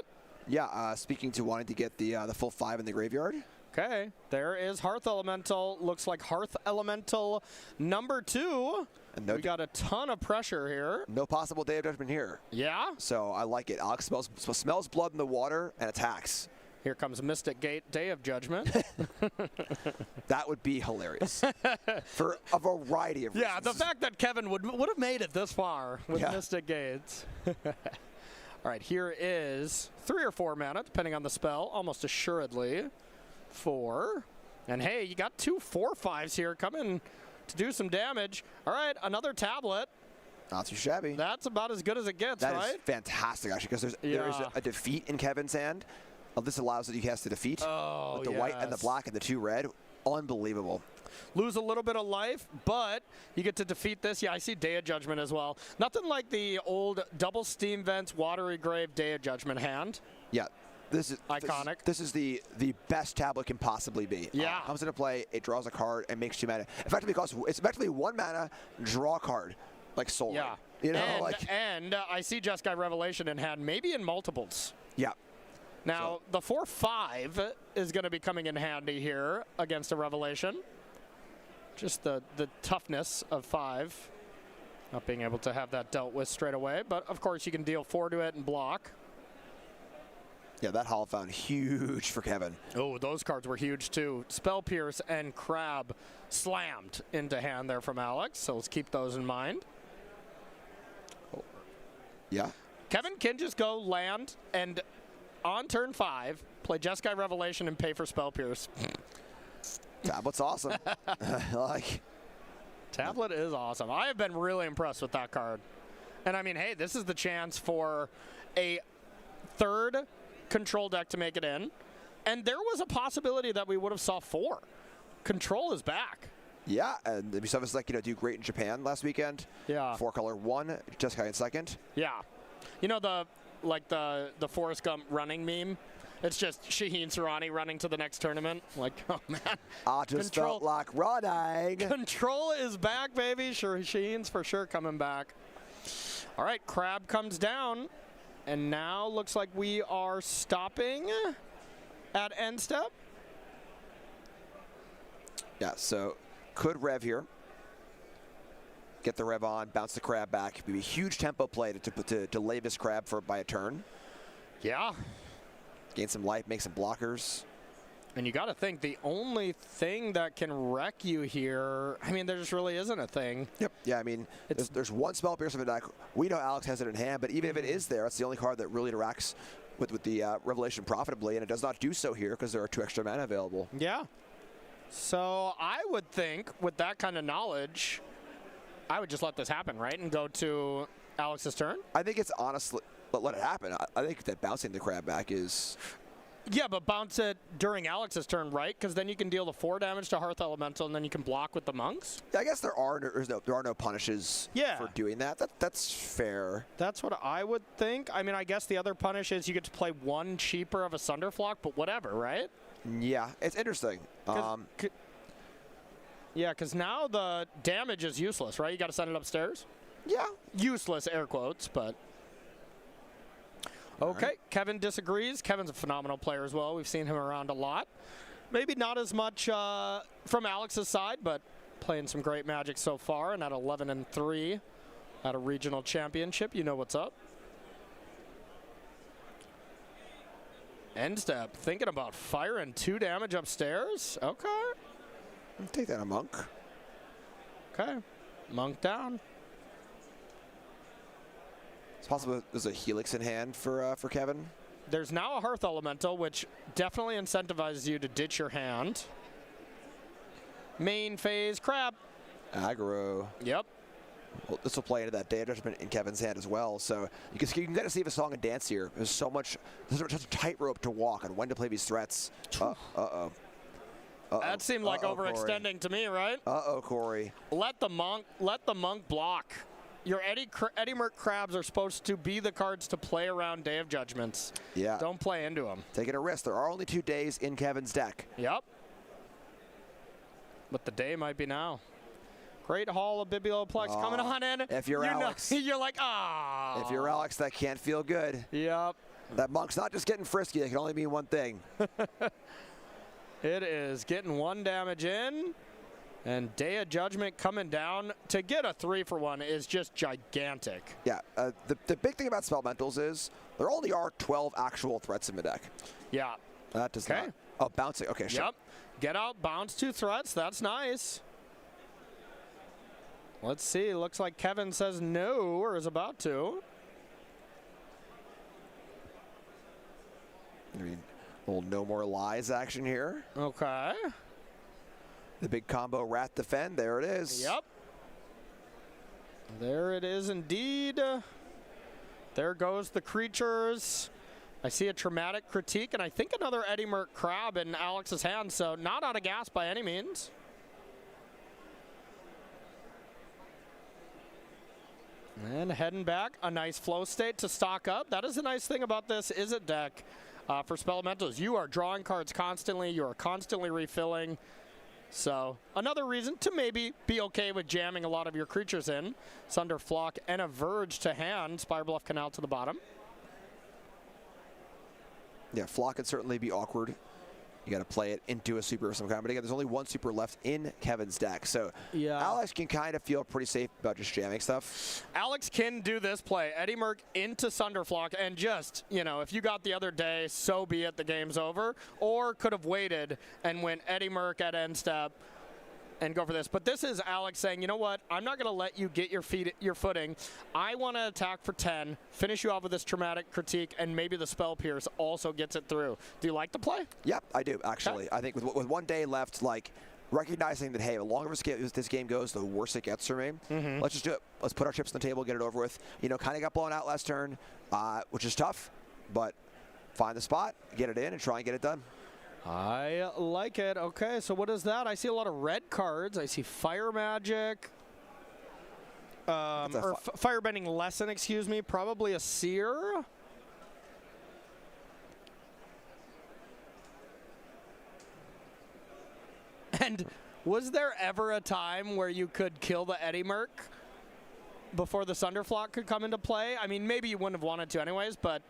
Yeah, speaking to wanting to get the full 5 in the graveyard. Okay, there is Hearth Elemental. Looks like Hearth Elemental number 2. And we got a ton of pressure here. No possible Day of Judgment here. Yeah? So I like it. Alex smells blood in the water and attacks. Here comes Mystic Gate, Day of Judgment. That would be hilarious. For a variety of reasons. Yeah, the fact that Kevin would have made it this far with Mystic Gates. All right, here is 3 or 4 mana, depending on the spell, almost assuredly. 4. And hey, you got 2 4/5s here coming to do some damage. All right, another tablet. Not too shabby. That's about as good as it gets, right? That is fantastic, actually, because there is a defeat in Kevin's hand. This allows that you cast the defeat with the white and the black and the 2 red. Unbelievable. Lose a little bit of life, but you get to defeat this. Yeah, I see Day of Judgment as well. Nothing like the old double Steam Vents, Watery Grave, Day of Judgment hand. Yeah. This is iconic. This is the best tablet can possibly be. Yeah. Comes into play, it draws a card and makes 2 mana. Effectively, it's effectively 1 mana, draw a card, like Soul. Yeah. You know, and I see Jeskai Revelation in hand, maybe in multiples. Yeah. Now, the 4/5 is going to be coming in handy here against a Revelation. Just the toughness of 5. Not being able to have that dealt with straight away. But, of course, you can deal 4 to it and block. Yeah, that Hall found huge for Kevin. Oh, those cards were huge too. Spell Pierce and Crab slammed into hand there from Alex, so let's keep those in mind. Yeah. Kevin can just go land and on turn 5, play Jeskai Revelation and pay for Spell Pierce. Tablet's awesome. Tablet is awesome. I have been really impressed with that card. And I mean, hey, this is the chance for a third control deck to make it in. And there was a possibility that we would have saw 4. Control is back. Yeah, and we saw this do great in Japan last weekend. Yeah. 4-color 1, Jeskai in second. Yeah. You know the Forrest Gump running meme? It's just Shaheen Sarani running to the next tournament. Like, oh man. I just felt like running. Control is back, baby. Shaheen's for sure coming back. All right, Crab comes down. And now looks like we are stopping at end step. Yeah, so could rev here. Get the rev on, bounce the Crab back. It'd be a huge tempo play to delay this Crab by a turn. Yeah. Gain some life, make some blockers. And you got to think the only thing that can wreck you here, I mean, there just really isn't a thing. Yep. Yeah, I mean, there's one Spell Pierce in the deck. We know Alex has it in hand, but even if it is there, it's the only card that really interacts with the Revelation profitably, and it does not do so here because there are 2 extra mana available. Yeah. So I would think with that kind of knowledge, I would just let this happen, right, and go to Alex's turn? I think it's honestly, let it happen. I think that bouncing the Crab back is... Yeah, but bounce it during Alex's turn, right? Because then you can deal the 4 damage to Hearth Elemental, and then you can block with the monks. Yeah, I guess there are no punishes for doing that. That's fair. That's what I would think. I mean, I guess the other punish is you get to play 1 cheaper of a Sunderflock, but whatever, right? Yeah, it's interesting. Yeah, because now the damage is useless, right? You got to send it upstairs. Yeah, useless air quotes, but. Okay, right. Kevin disagrees. Kevin's a phenomenal player as well. We've seen him around a lot. Maybe not as much from Alex's side, but playing some great Magic so far, and at 11-3 at a regional championship. You know what's up. End step, thinking about firing 2 damage upstairs. Okay. Take that a monk. Okay, monk down. It's possible there's a Helix in hand for Kevin. There's now a Hearth Elemental, which definitely incentivizes you to ditch your hand. Main phase, Crab. Aggro. Yep. Well, this will play into that Day Judgment in Kevin's hand as well. So you can get to see a song and dance here. There's such a tightrope to walk on when to play these threats. Uh-oh. That seemed like overextending Corey. To me, right? Uh-oh, Corey. Let the monk block. Your Eddie Merc Crabs are supposed to be the cards to play around Day of Judgments. Yeah. Don't play into them. Taking a risk. There are only 2 days in Kevin's deck. Yep. But the day might be now. Great Hall of Biblioplex coming on in. If you're Alex. You're like, ah. If you're Alex, that can't feel good. Yep. That monk's not just getting frisky. It can only mean one thing. It is getting 1 damage in. And Day of Judgment coming down to get a 3-for-1 is just gigantic. Yeah, the big thing about Spellmentals is there only are 12 actual threats in the deck. Yeah. That does not. Oh, bouncing. Okay, sure. Yep. Get out, bounce 2 threats. That's nice. Let's see. Looks like Kevin says no or is about to. I mean, little no more lies action here. Okay. The big combo Rat Defend, there it is. Yep. There it is indeed. There goes the creatures. I see a Traumatic Critique, and I think another Eddie Merc Crab in Alex's hand, so not out of gas by any means. And heading back, a nice flow state to stock up. That is the nice thing about this Izzet deck for Spellmentals. You are drawing cards constantly. You are constantly refilling. So another reason to maybe be okay with jamming a lot of your creatures in. Sunderflock and a Verge to hand. Spirebluff Canal to the bottom. Yeah, Flock can certainly be awkward you got to play it into a super of some kind. But again, there's only one super left in Kevin's deck, so Alex can kind of feel pretty safe about just jamming stuff. Alex can do this play. Eddie Merc into Sunderflock, and just, you know, if you got the other day, so be it, the game's over. Or could have waited and went Eddie Merc at end step and go for this. But this is Alex saying, you know what, I'm not going to let you get your footing. I want to attack for 10, finish you off with this Traumatic Critique, and maybe the Spell Pierce also gets it through. Do you like the play? Yep, I do, actually. I think with 1 day left, like, recognizing that, hey, the longer this game goes, the worse it gets for me. Let's just do it. Let's put our chips on the table, get it over with. You know, kind of got blown out last turn, which is tough, but find the spot, get it in, and try and get it done. I like it. Okay, so what is that? I see a lot of red cards. I see Fire Magic. Or Firebending Lesson, excuse me. Probably a Seer. And was there ever a time where you could kill the Eddie Merc before the Sunderflock could come into play? I mean, maybe you wouldn't have wanted to anyways, but...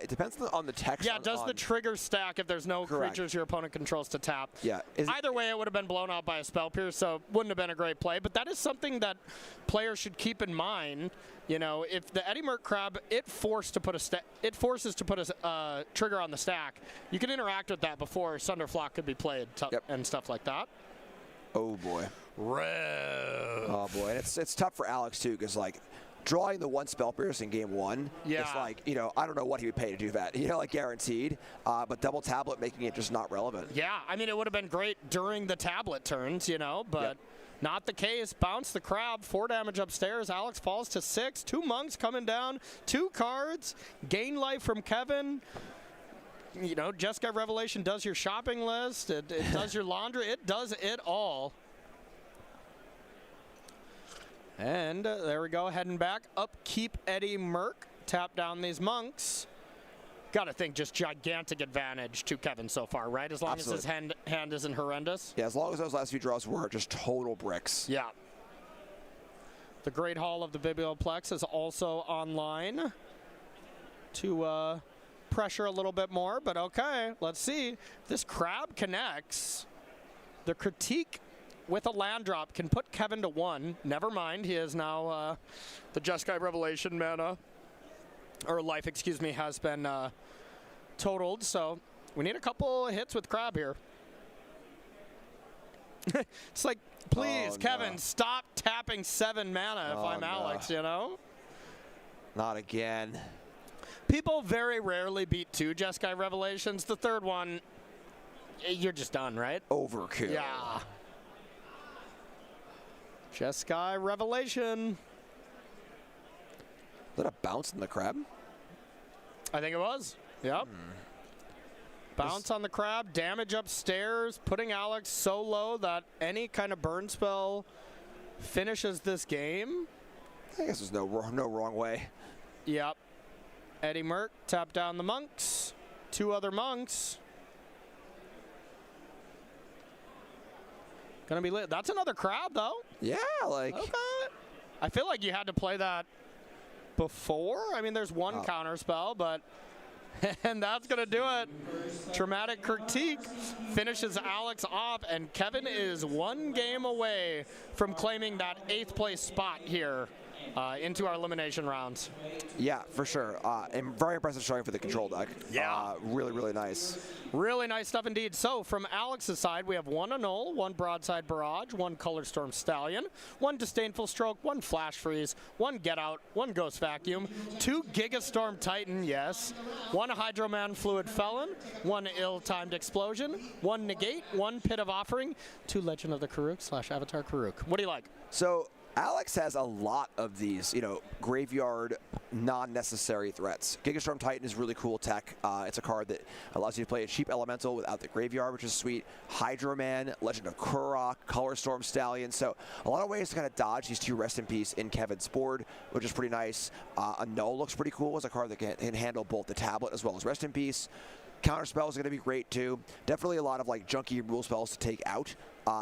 it depends on the text. Yeah, does the trigger stack if there's no creatures your opponent controls to tap? Yeah. Either way, it would have been blown out by a Spell Pierce, so wouldn't have been a great play. But that is something that players should keep in mind. You know, if the Eddie Merc Crab, it forces to put a trigger on the stack. You can interact with that before Sunderflock could be played and stuff like that. Oh boy. Rev. Oh boy, and it's tough for Alex too, because like, drawing the 1 Spell Pierce in game 1, it's like, you know, I don't know what he would pay to do that, you know, like guaranteed, but double tablet making it just not relevant. Yeah, I mean, it would have been great during the tablet turns, you know, but not the case. Bounce the Crab, 4 damage upstairs. Alex falls to 6. 2 monks coming down, 2 cards, gain life from Kevin. You know, Jeskai Revelation does your shopping list, it does your laundry, it does it all. And there we go, heading back. Upkeep Eddie Merc. Tap down these monks. Got to think just gigantic advantage to Kevin so far, right? As long as his hand isn't horrendous. Yeah, as long as those last few draws were just total bricks. Yeah. The Great Hall of the Biblioplex is also online to pressure a little bit more. But okay, let's see. If this Crab connects. The Critique with a land drop can put Kevin to 1. Never mind, he is now the Jeskai Revelation mana, or life, excuse me, has been totaled. So we need a couple hits with Crab here. It's like, please, Kevin, stop tapping 7 mana if I'm Alex, you know? Not again. People very rarely beat 2 Jeskai Revelations. The third one, you're just done, right? Overkill. Yeah. Jeskai Revelation. Is that a bounce in the Crab? I think it was. Yep. Bounce on the Crab, damage upstairs, putting Alex so low that any kind of burn spell finishes this game. I guess there's no wrong way. Yep. Eddie Merc, tap down the monks. 2 other monks. Gonna be lit. That's another Crab, though. Yeah, like. Okay. I feel like you had to play that before. I mean, there's 1 counter spell, but. And that's going to do it. Traumatic Critique finishes Alex off, and Kevin is 1 game away from claiming that 8th place spot here into our elimination rounds. Yeah, for sure. And very impressive showing for the control deck. Yeah. Really, really nice. Really nice stuff indeed. So from Alex's side, we have 1 Annul, 1 Broadside Barrage, 1 Color Storm Stallion, 1 Disdainful Stroke, 1 Flash Freeze, 1 Get Out, 1 Ghost Vacuum, 2 Gigastorm Titan, yes, 1 Hydroman Fluid Felon, 1 Ill-Timed Explosion, 1 Negate, 1 Pit of Offering, 2 Legend of the Karuk / Avatar Karuk. What do you like? So Alex has a lot of these, you know, graveyard non-necessary threats. Gigastorm Titan is really cool tech. It's a card that allows you to play a cheap elemental without the graveyard, which is sweet. Hydroman, Legend of Kurok, Color Storm Stallion. So a lot of ways to kind of dodge these 2 Rest in Peace in Kevin's board, which is pretty nice. Annul looks pretty cool as a card that can handle both the tablet as well as Rest in Peace. Counter spells are going to be great too. Definitely a lot of like junky rule spells to take out.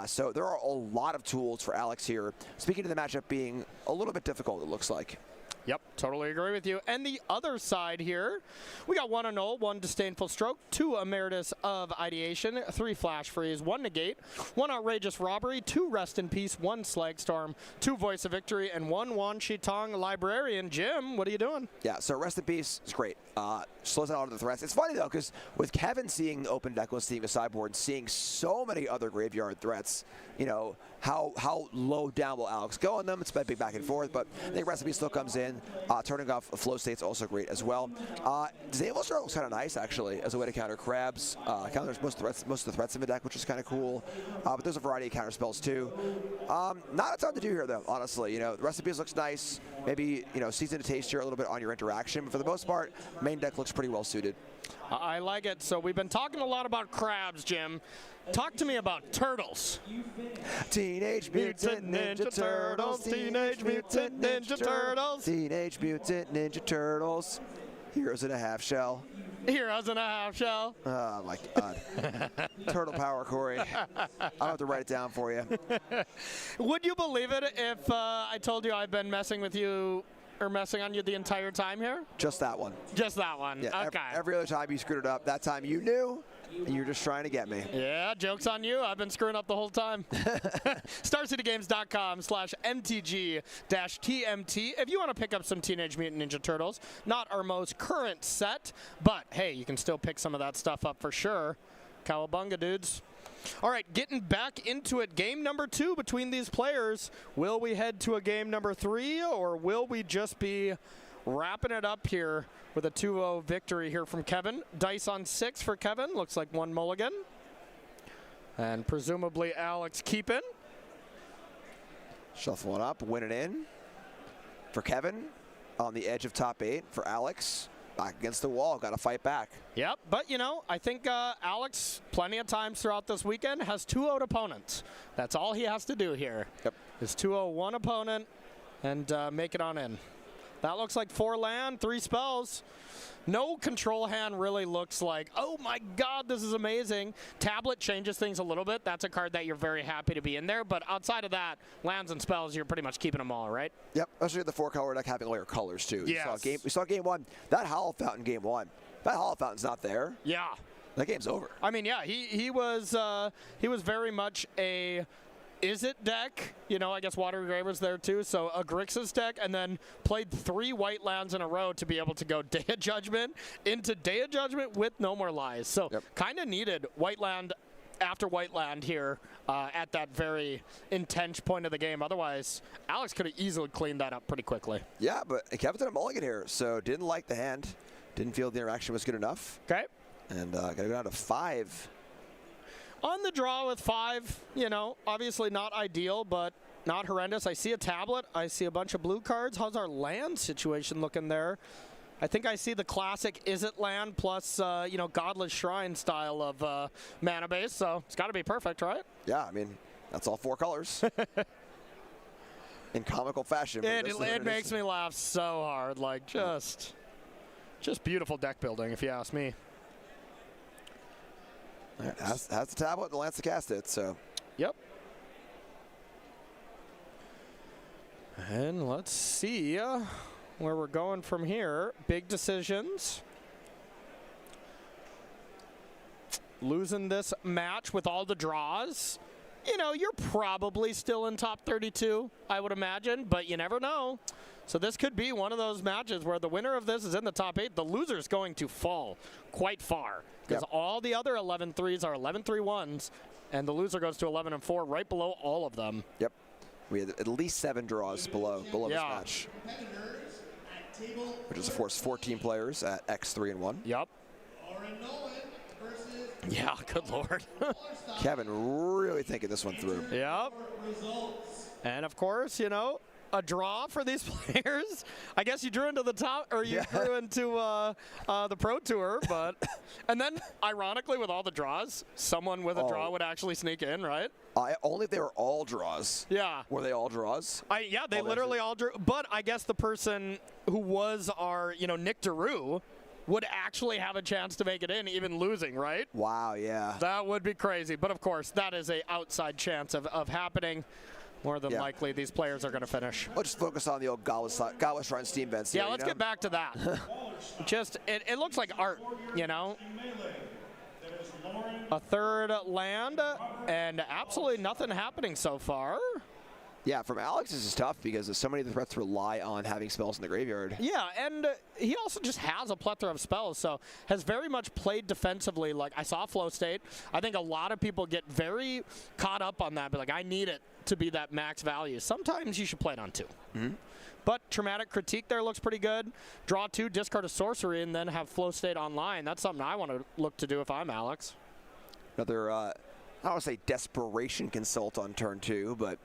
So there are a lot of tools for Alex here. Speaking of the matchup being a little bit difficult, it looks like. Yep, totally agree with you. And the other side here, we got 1 Annul, 1 Disdainful Stroke, 2 Emeritus of Ideation, 3 Flash Freeze, 1 Negate, 1 Outrageous Robbery, 2 Rest in Peace, 1 Slag Storm, 2 Voice of Victory, and 1 Wan Shitong Librarian. Jim, what are you doing? Yeah, so Rest in Peace is great. Slows down all of the threats. It's funny, though, because with Kevin seeing open deck list, seeing a sideboard, seeing so many other graveyard threats, you know, how low down will Alex go on them? It's been big back and forth, but I think Rest in Peace still comes in. Turning off Flow State's also great as well. Disdainful Stroke looks kind of nice, actually, as a way to counter crabs. Counters most of the threats in the deck, which is kind of cool. But there's a variety of counter spells, too. Not a ton to do here, though, honestly. You know, Rest in Peace looks nice. Maybe, you know, season to taste here a little bit on your interaction. But for the most part, main deck looks pretty well suited. I like it. So we've been talking a lot about crabs, Jim. Talk to me about turtles. Teenage Mutant Ninja Turtles. Teenage Mutant Ninja Turtles. Teenage Mutant Ninja Turtles. Heroes in a half shell. Heroes in a half shell. Oh my God. Turtle power, Corey. I'll have to write it down for you. Would you believe it if I told you I've been messing with you or messing on you the entire time here? Just that one. Just that one. Yeah, okay. Every other time you screwed it up. That time you knew. And you're just trying to get me. Yeah, joke's on you. I've been screwing up the whole time. StarCityGames.com/MTG-TMT. If you want to pick up some Teenage Mutant Ninja Turtles, not our most current set, but hey, you can still pick some of that stuff up for sure. Cowabunga, dudes. All right, getting back into it. Game number 2 between these players. Will we head to a game number 3, or will we just be wrapping it up here with a 2-0 victory here from Kevin? Dice on 6 for Kevin. Looks like 1 mulligan. And presumably Alex keeping. Shuffle it up, win it in. For Kevin, on the edge of top 8. For Alex, back against the wall. Got to fight back. Yep, but you know, I think Alex, plenty of times throughout this weekend, has 2-0'd opponents. That's all he has to do here. Yep. Is 2-0 one opponent and make it on in. That looks like 4 land, 3 spells. No control hand really looks like, oh my God, this is amazing. Tablet changes things a little bit. That's a card that you're very happy to be in there. But outside of that, lands and spells, you're pretty much keeping them all, right? Yep, especially the 4-color deck having all your colors too. Yes. We saw game 1. That Hollow Fountain game 1. That Hollow Fountain's not there. Yeah. That game's over. I mean, yeah, he was very much a Is It deck. You know, I guess Water Graver's there too. So a Grixis deck, and then played 3 white lands in a row to be able to go Day of Judgment into Day of Judgment with No More Lies. So kind of needed white land after white land here at that very intense point of the game. Otherwise, Alex could have easily cleaned that up pretty quickly. Yeah, but Kevin did a mulligan here, so didn't like the hand. Didn't feel the interaction was good enough. Okay. And got to go down to 5. On the draw with 5, you know, obviously not ideal, but not horrendous. I see a tablet. I see a bunch of blue cards. How's our land situation looking there? I think I see the classic Is It land plus, you know, Godless Shrine style of mana base, so it's got to be perfect, right? Yeah, I mean, that's all 4 colors. In comical fashion. It makes me laugh so hard. Like, just beautiful deck building, if you ask me. Has the tablet and Lance to cast it, so. Yep. And let's see where we're going from here. Big decisions. Losing this match with all the draws. You know, you're probably still in top 32, I would imagine, but you never know. So this could be one of those matches where the winner of this is in the top 8. The loser is going to fall quite far because all the other 11-3s are 11-3-1s, and the loser goes to 11-4 right below all of them. Yep. We had at least 7 draws below this match. Which is, of course, 14 players at X3-1. Yep. Yeah, good Lord. Kevin really thinking this one through. Yep. And, of course, you know, a draw for these players. I guess you drew into the top, or you drew into the Pro Tour, but and then ironically, with all the draws, someone with a draw would actually sneak in, right? Only if they were all draws. Yeah. Were they all draws? Yeah, they literally all drew. But I guess the person who was our, you know, Nick DeRue would actually have a chance to make it in, even losing, right? Wow, yeah. That would be crazy. But of course, that is a outside chance of happening. more than likely these players are going to finish. Let's just focus on the old Gauntlet Run Steam vents. Yeah, let's get back to that. Just, it looks like art, you know? A third land, and absolutely nothing happening so far. Yeah, from Alex, this is tough because so many of the threats rely on having spells in the graveyard. Yeah, and he also just has a plethora of spells, so has very much played defensively. Like, I saw Flow State. I think a lot of people get very caught up on that, but like, I need it to be that max value. Sometimes you should play it on 2. But Traumatic Critique there looks pretty good. Draw 2, discard a sorcery, and then have Flow State online. That's something I want to look to do if I'm Alex. Another, I don't want to say Desperation Consult on turn 2, but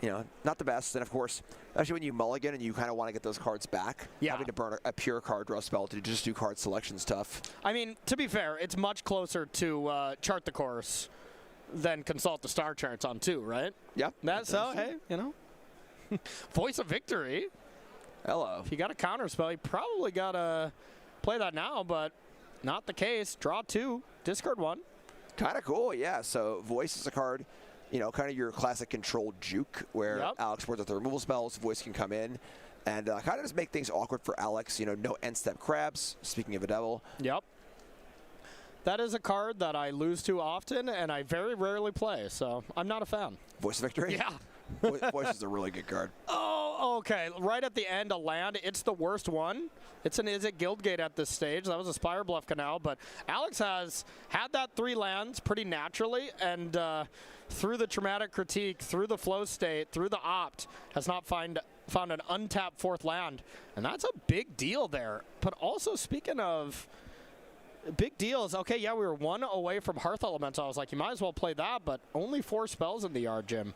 you know, not the best. And of course, especially when you mulligan and you kind of want to get those cards back, having to burn a pure card draw spell to just do card selection's tough. I mean, to be fair, it's much closer to Chart the Course than Consult the Star Charts on 2, right? Yep. That's so, hey, you know. Voice of Victory. Hello. If you got a counter spell, you probably got to play that now, but not the case. Draw 2, discard 1. Kind of cool, yeah. So Voice is a card, you know, kind of your classic control juke where Alex boards with the removal spells, Voice can come in, and kind of just make things awkward for Alex. You know, no end-step crabs, speaking of a devil. Yep. That is a card that I lose to often, and I very rarely play, so I'm not a fan. Voice of Victory? Yeah. Voice is a really good card. Oh, okay. Right at the end, a land. It's the worst one. It's an Is It Guildgate at this stage. That was a Spire Bluff Canal, but Alex has had that 3 lands pretty naturally, and through the Traumatic Critique, through the Flow State, through the Opt, has not found an untapped 4th land, and that's a big deal there. But also, speaking of big deals, okay, yeah, we were 1 away from Hearth Elemental. I was like, you might as well play that, but only 4 spells in the yard, Jim.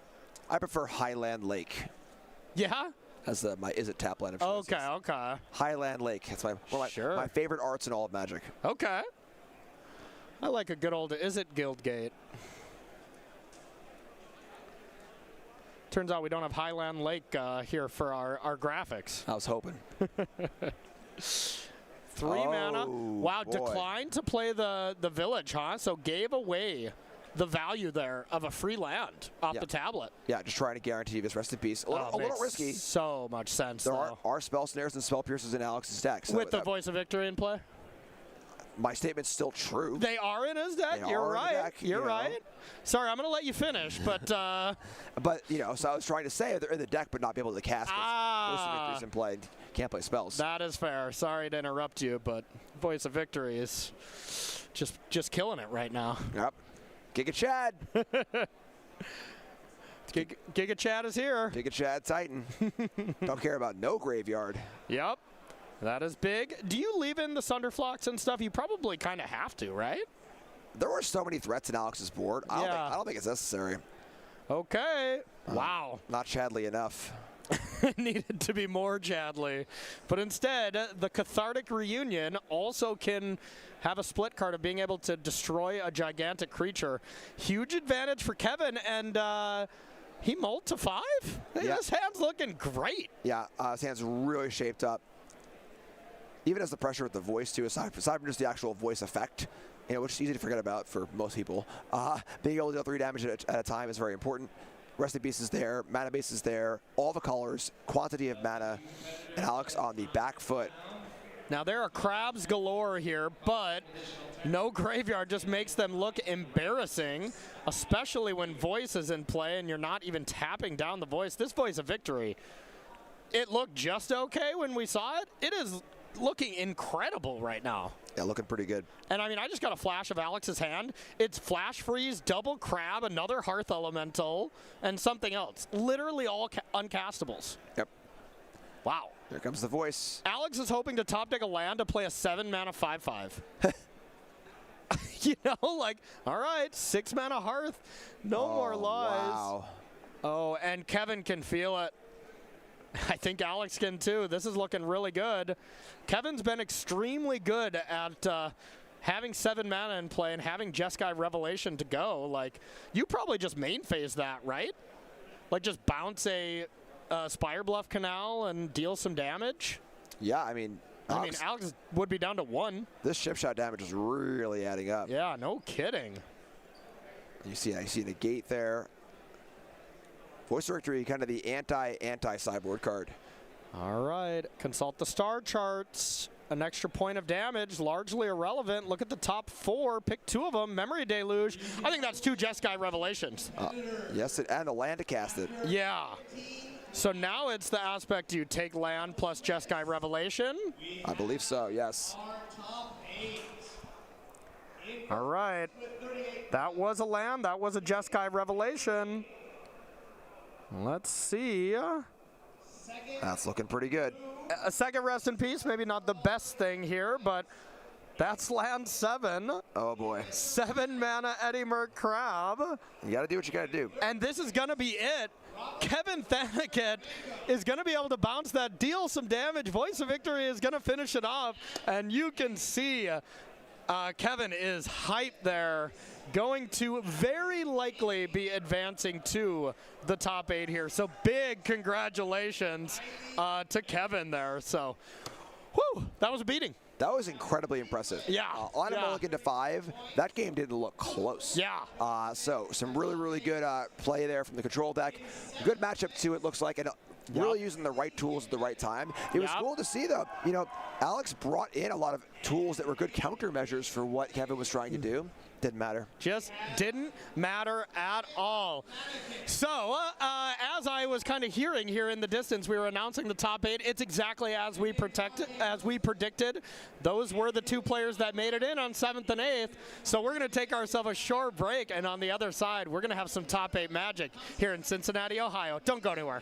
I prefer Highland Lake. Yeah? As my Is It tap land of choice. Okay. Highland Lake. That's my favorite arts in all of Magic. Okay. I like a good old Is It Guildgate. Turns out we don't have Highland Lake here for our graphics. I was hoping. 3 mana. Wow, boy. declined to play the village, huh? So gave away the value there of a free land off the tablet. Yeah, just trying to guarantee this rest in peace. A little risky. So much sense, There are spell snares and spell piercers in Alex's deck. So with the Voice of Victory in play? My statement's still true. They are in his deck. You're right. You're right. Sorry, I'm going to let you finish, but... but, you know, so I was trying to say they're in the deck but not be able to cast. Voice of Victory's in play. Can't play spells. That is fair. Sorry to interrupt you, but Voice of Victory is just killing it right now. Yep. Giga Chad. Giga Chad is here. Giga Chad Titan. Don't care about no graveyard. Yep. That is big. Do you leave in the Sunderflux and stuff? You probably kind of have to, right? There were so many threats in Alex's board. I don't think it's necessary. Okay. Wow. Not Chadley enough. Needed to be more Chadley. But instead, the Cathartic Reunion also can have a split card of being able to destroy a gigantic creature. Huge advantage for Kevin, and he mulled to 5? His hand's looking great. Yeah, his hand's really shaped up. Even as the pressure with the voice, too, aside from just the actual voice effect, you know, which is easy to forget about for most people, being able to deal 3 damage at a time is very important. Rest in Peace is there, mana base is there, all the colors, quantity of mana, and Alex on the back foot. Now there are crabs galore here, but no graveyard just makes them look embarrassing, especially when Voice is in play and you're not even tapping down the Voice. This Voice of Victory, it looked just okay when we saw it. It is looking incredible right now. Yeah, looking pretty good. And I mean, I just got a flash of Alex's hand. It's Flash Freeze, double crab, another Hearth Elemental, and something else. Literally all uncastables. Yep. Wow. Here comes the Voice. Alex is hoping to top deck a land to play a 7-mana 5/5. You know, like, all right, 6-mana Hearth, no more lies. Wow. Oh, and Kevin can feel it. I think Alex can too. This is looking really good. Kevin's been extremely good at having 7 mana in play and having Jeskai Revelation to go. Like, you probably just main phase that, right? Like, just bounce a Spire Bluff Canal and deal some damage. Yeah, I mean, Alex would be down to 1. This chip shot damage is really adding up. Yeah, no kidding. You see the gate there. Voice of Victory, kind of the anti-sideboard card. All right, consult the star charts. An extra point of damage, largely irrelevant. Look at the top 4, pick 2 of them. Memory Deluge. I think that's 2 Jeskai Revelations. Yes, and the land to cast it. Yeah. So now it's the aspect, do you take land plus Jeskai Revelation? I believe so, yes. All right. That was a land, that was a Jeskai Revelation. Let's see. That's looking pretty good. A second rest in peace, maybe not the best thing here, but that's land 7. Oh boy. 7 mana Eddie Merc Crab. You gotta do what you gotta do. And this is gonna be it. Kevin Thaniket is gonna be able to bounce that, deal some damage. Voice of Victory is gonna finish it off, and you can see Kevin is hyped there. Going to very likely be advancing to the top 8 here. So big congratulations to Kevin there. So, whew, that was a beating. That was incredibly impressive. Yeah. On a mulligan to 5, that game didn't look close. Yeah. So some really good play there from the control deck. Good matchup too, it looks like. And really using the right tools at the right time. It was cool to see, though. You know, Alex brought in a lot of tools that were good countermeasures for what Kevin was trying to do. Didn't matter. Just didn't matter at all. So, as I was kind of hearing here in the distance, we were announcing the top 8. It's exactly as we predicted. Those were the 2 players that made it in on 7th and 8th. So we're going to take ourselves a short break, and on the other side, we're going to have some top 8 magic here in Cincinnati, Ohio. Don't go anywhere.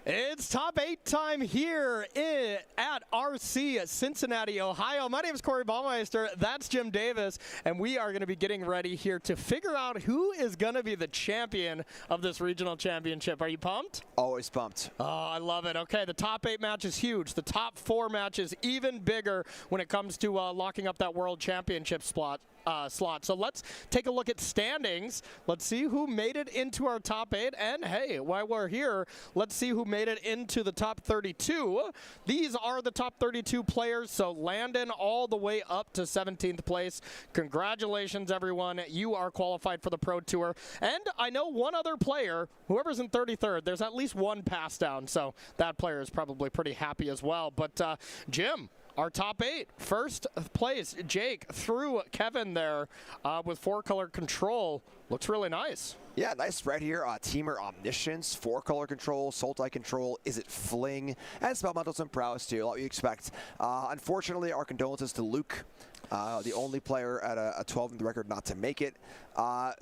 It's top 8 time here at RC Cincinnati, Ohio. My name is Corey Baumeister. That's Jim Davis. And we are going to be getting ready here to figure out who is going to be the champion of this regional championship. Are you pumped? Always pumped. Oh, I love it. Okay, the top 8 match is huge. The top 4 matches even bigger when it comes to locking up that world championship slot. So let's take a look at standings. Let's see who made it into our top 8. And hey, while we're here, let's see who made it into the top 32. These are the top 32 players. So Landon all the way up to 17th place. Congratulations, everyone. You are qualified for the Pro Tour. And I know one other player, whoever's in 33rd, there's at least one pass down. So that player is probably pretty happy as well. But Jim, our top 8. First place, Jake through Kevin there with 4-color control. Looks really nice. Yeah, nice spread here. Teamer Omniscience, 4-color control, Sultai control, Is It Fling, and Spellmentals and Prowess too, like you expect. Unfortunately, our condolences to Luke, the only player at a 12 in the record not to make it.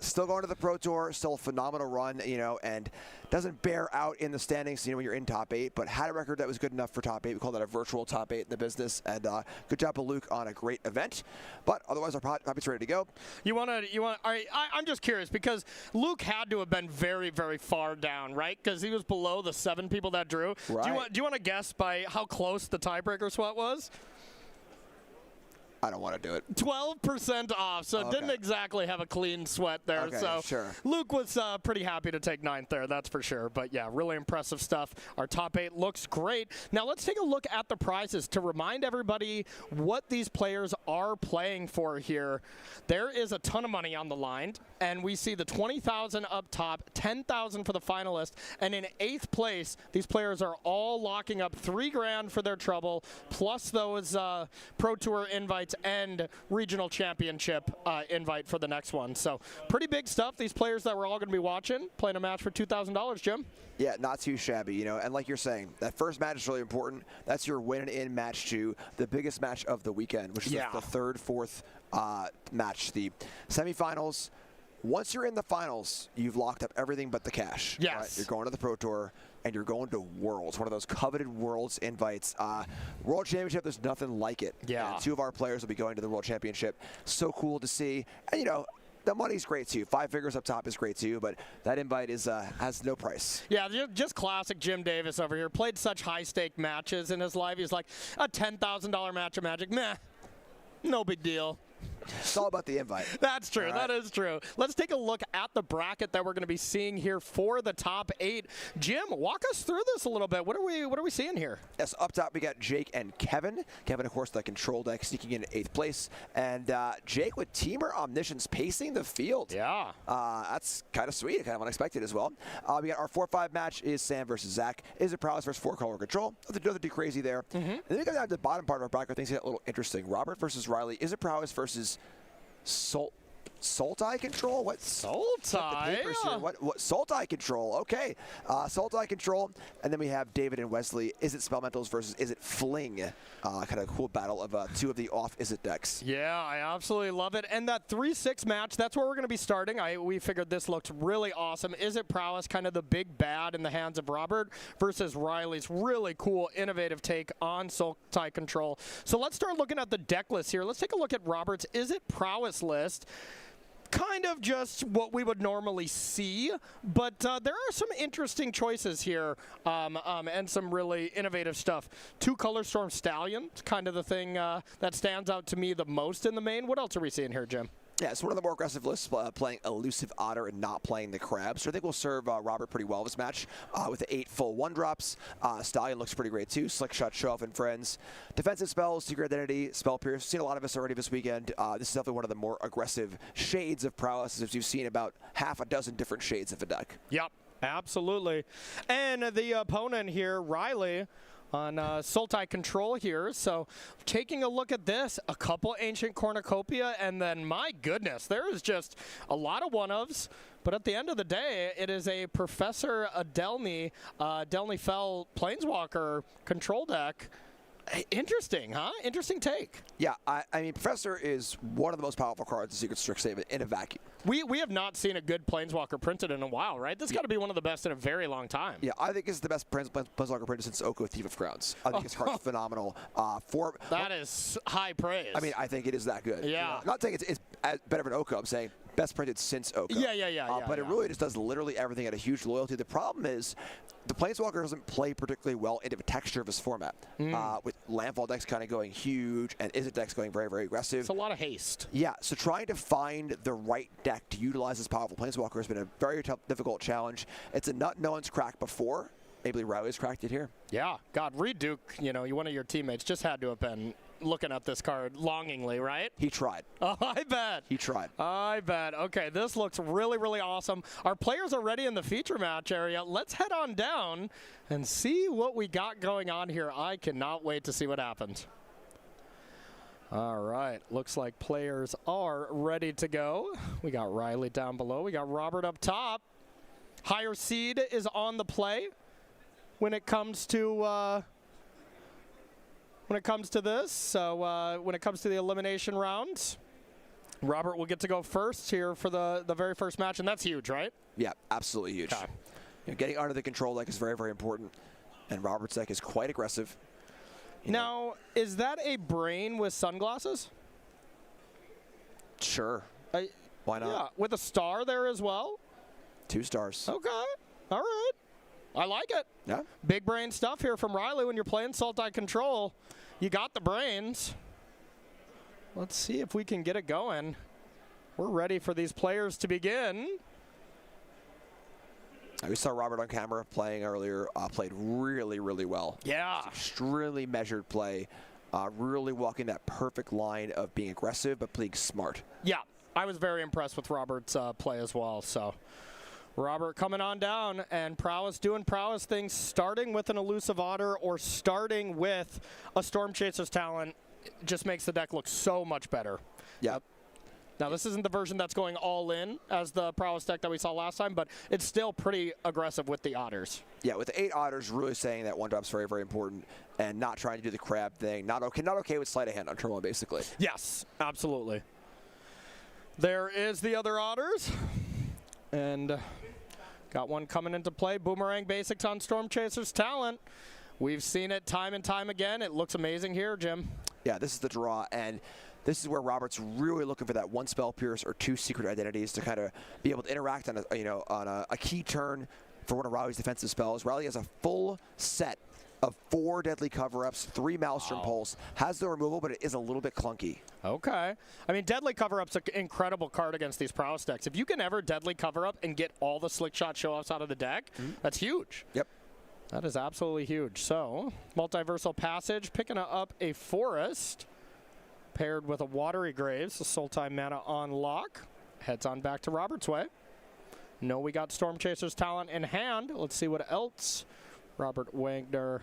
Still going to the Pro Tour, still a phenomenal run, you know, and doesn't bear out in the standings, you know, when you're in top 8, but had a record that was good enough for top 8. We call that a virtual top 8 in the business, and good job to Luke on a great event. But otherwise, our top 8's ready to go. All right, I'm just curious because Luke had to have been very, very far down, right? Because he was below the 7 people that drew. Right. Do you want to guess by how close the tiebreaker sweat was? I don't want to do it. 12% off, so didn't exactly have a clean sweat there. Okay, so sure. Luke was pretty happy to take 9th there, that's for sure. But yeah, really impressive stuff. Our top 8 looks great. Now let's take a look at the prizes to remind everybody what these players are playing for here. There is a ton of money on the line, and we see the $20,000 up top, $10,000 for the finalist, and in 8th place, these players are all locking up $3 grand for their trouble, plus those Pro Tour invites and regional championship invite for the next one. So pretty big stuff. These players that we're all going to be watching playing a match for $2,000, Jim. Yeah, not too shabby, you know, and like you're saying, that first match is really important. That's your win in match 2, the biggest match of the weekend, which is the 3rd, 4th match, the semifinals. Once you're in the finals, you've locked up everything but the cash. Yes. Right? You're going to the Pro Tour, and you're going to Worlds, one of those coveted Worlds invites. World Championship, there's nothing like it. Yeah. And 2 of our players will be going to the World Championship. So cool to see. And, you know, the money's great too. 5 figures up top is great too, but that invite is has no price. Yeah, just classic Jim Davis over here. Played such high-stake matches in his life. He's like, a $10,000 match of Magic, meh, no big deal. It's all about the invite. That's true. Right. That is true. Let's take a look at the bracket that we're going to be seeing here for the top 8. Jim, walk us through this a little bit. What are we seeing here? Yes, up top we got Jake and Kevin. Kevin, of course, the control deck, sneaking in 8th place, and Jake with Teamer Omniscience pacing the field. Yeah. That's kind of sweet, kind of unexpected as well. We got our 4-5 match is Sam versus Zach. Is it Prowess versus 4-color control? Nothing too crazy there. And then we go down to the bottom part of our bracket. Things get a little interesting. Robert versus Riley. Is it Prowess versus Sultai control? What? Sultai? What? Sultai control. Okay. Sultai control. And then we have David and Wesley. Is it Spellmentals versus Is It Fling? Kind of cool battle of 2 of the off Is It decks. Yeah, I absolutely love it. And that 3-6 match, that's where we're going to be starting. We figured this looked really awesome. Is it Prowess, kind of the big bad in the hands of Robert, versus Riley's really cool, innovative take on Sultai control. So let's start looking at the deck list here. Let's take a look at Robert's Is It Prowess list. Kind of just what we would normally see, but there are some interesting choices here and some really innovative stuff. 2 Color Storm Stallion, kind of the thing that stands out to me the most in the main. What else are we seeing here, Jim? Yeah, it's one of the more aggressive lists, playing Elusive Otter and not playing the Crab. So I think we'll serve Robert pretty well this match with the 8 full 1-drops. Stallion looks pretty great too. Slick Shot, Show Off, and Friends. Defensive spells, Secret Identity, Spell Pierce. Seen a lot of us already this weekend. This is definitely one of the more aggressive shades of Prowess, as you've seen about half a dozen different shades of a deck. Yep, absolutely. And the opponent here, Riley, on Sultai control here. So taking a look at this, a couple Ancient Cornucopia, and then my goodness, there is just a lot of one-ofs. But at the end of the day, it is a Professor Adelny Fell Planeswalker control deck. Interesting, huh? Interesting take. Yeah, I mean, Professor is one of the most powerful cards in Secret Strixhaven in a vacuum. We have not seen a good Planeswalker printed in a while, right? This got to be one of the best in a very long time. Yeah, I think it's the best Planeswalker printed since Oko, Thief of Crowns. I think his card's phenomenal. That is high praise. I mean, I think it is that good. Yeah. You know, I'm not saying it's better than Oko. I'm saying best printed since Oko. But it really just does literally everything at a huge loyalty. The problem is the Planeswalker doesn't play particularly well into the texture of his format. With Landfall decks kind of going huge and Izzet decks going very, very aggressive. It's a lot of haste. Yeah, so trying to find the right deck to utilize this powerful Planeswalker has been a very tough, difficult challenge. It's a nut no one's cracked before. Maybe Riley's cracked it here. Yeah, God, Reed Duke, one of your teammates just had to have been looking at this card longingly, right? He tried. Oh, I bet. He tried. I bet. Okay, this looks really, really awesome. Our players are ready in the feature match area. Let's head on down and see what we got going on here. I cannot wait to see what happens. All right, looks like players are ready to go. We got Riley down below. We got Robert up top. Higher seed is on the play when it comes to this. So when it comes to the elimination rounds, Robert will get to go first here for the very first match, and that's huge, right? Yeah, absolutely huge. Okay. Getting under the control deck is very, very important, and Robert's deck is quite aggressive. Now, is that a brain with sunglasses? Sure. Why not? Yeah, with a star there as well? 2 stars. Okay. All right. I like it. Yeah. Big brain stuff here from Riley when you're playing Sultai Control. You got the brains. Let's see if we can get it going. We're ready for these players to begin. We saw Robert on camera playing earlier. Played really, really well. Yeah. Extremely measured play. Really walking that perfect line of being aggressive but playing smart. Yeah. I was very impressed with Robert's play as well. So Robert coming on down, and Prowess doing Prowess things, starting with an Elusive Otter or starting with a Storm Chaser's Talent just makes the deck look so much better. Yeah. Now, this isn't the version that's going all in as the Prowess deck that we saw last time, but it's still pretty aggressive with the Otters. Yeah, with the 8 Otters, really saying that 1-drop's very, very important and not trying to do the crab thing. Not okay with sleight of hand on turn 1, basically. Yes, absolutely. There is the other Otters. And got one coming into play. Boomerang Basics on Storm Chaser's Talent. We've seen it time and time again. It looks amazing here, Jim. Yeah, this is the draw, and this is where Robert's really looking for that 1 Spell Pierce or 2 Secret Identities to kind of be able to interact on a key turn for one of Riley's defensive spells. Riley has a full set of 4 Deadly Cover-Ups, 3 Maelstrom Pulse, has the removal, but it is a little bit clunky. Okay. I mean, Deadly Cover-Up's an incredible card against these Prowess decks. If you can ever Deadly Cover-Up and get all the Slick Shot show-offs out of the deck, that's huge. Yep. That is absolutely huge. So, Multiversal Passage, picking up a Forest, paired with a Watery Graves, a Sultai Mana on lock. Heads on back to Robert's way. No, we got Storm Chaser's Talent in hand. Let's see what else Robert Wagner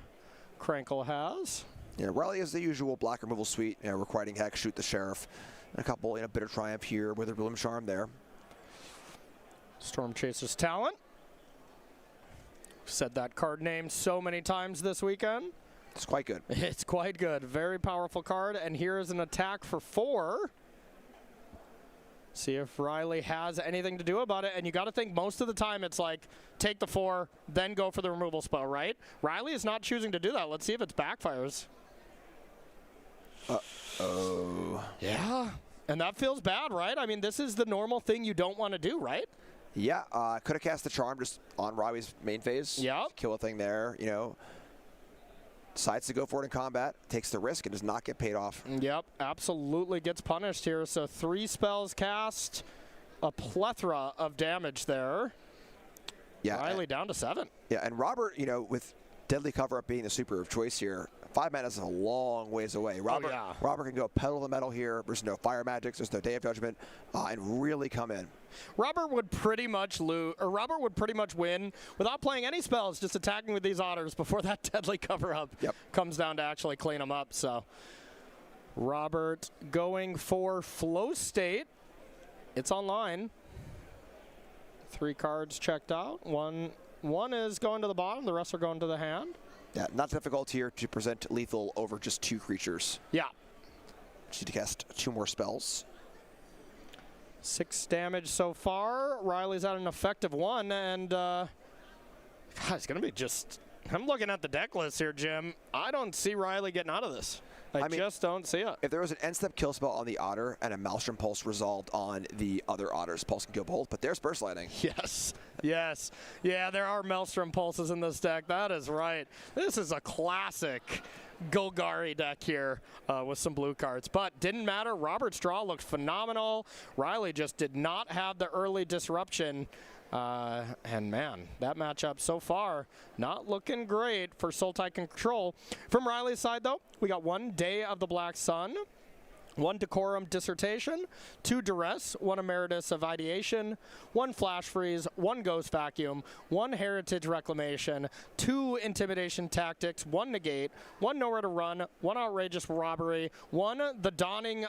Krankle has. Yeah, Riley has the usual black removal suite, Requiting Hex, Shoot the Sheriff, and a couple, Bitter Triumph here, Wither Bloom Charm there. Storm Chaser's Talent. Said that card name so many times this weekend. It's quite good. It's quite good. Very powerful card, and here is an attack for 4. See if Riley has anything to do about it, and you got to think most of the time it's like, take the 4, then go for the removal spell, right? Riley is not choosing to do that. Let's see if it backfires. Uh-oh. Yeah, and that feels bad, right? I mean, this is the normal thing you don't want to do, right? Yeah, could have cast the Charm just on Riley's main phase. Yeah. Kill a thing there, Decides to go for it in combat, takes the risk, and does not get paid off. Yep, absolutely gets punished here. So 3 spells cast, a plethora of damage there. Yeah, Riley down to 7. Yeah, and Robert, with Deadly Cover-Up being the super of choice here, 5 mana is a long ways away. Robert can go pedal the metal here. There's no Fire Magics, there's no Day of Judgment, and really come in. Robert would pretty much win without playing any spells, just attacking with these Otters before that Deadly Cover-Up comes down to actually clean them up. So Robert going for Flow State. It's online. 3 cards checked out. One is going to the bottom, the rest are going to the hand. Yeah, not difficult here to present lethal over just 2 creatures. Yeah. Just need to cast 2 more spells. 6 damage so far. Riley's at an effective 1, and God, it's going to be just... I'm looking at the deck list here, Jim. I don't see Riley getting out of this. I mean, just don't see it. If there was an end-step kill spell on the Otter and a Maelstrom Pulse resolved on the other Otters, Pulse can kill both, but there's Burst Lightning. Yes. Yes. Yeah, there are Maelstrom Pulses in this deck. That is right. This is a classic Golgari deck here with some blue cards. But didn't matter. Robert's draw looked phenomenal. Riley just did not have the early disruption. And man, that matchup so far not looking great for Sultai Control. From Riley's side, though, we got 1 Day of the Black Sun, 1 Decorum Dissertation, 2 Duress, 1 Emeritus of Ideation, 1 Flash Freeze, 1 Ghost Vacuum, 1 Heritage Reclamation, 2 Intimidation Tactics, 1 Negate, 1 Nowhere to Run, 1 Outrageous Robbery, 1 The Dawning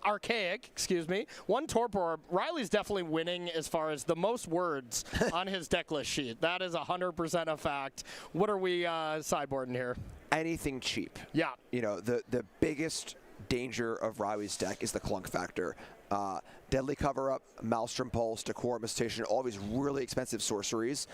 Archaic, excuse me, 1 Torpor. Riley's definitely winning as far as the most words on his deck list sheet. That is 100% a fact. What are we sideboarding here? Anything cheap. Yeah. You know, the biggest danger of Riley's deck is the clunk factor. Deadly Cover-Up, Maelstrom Pulse, Decorum Visitation, all these really expensive sorceries.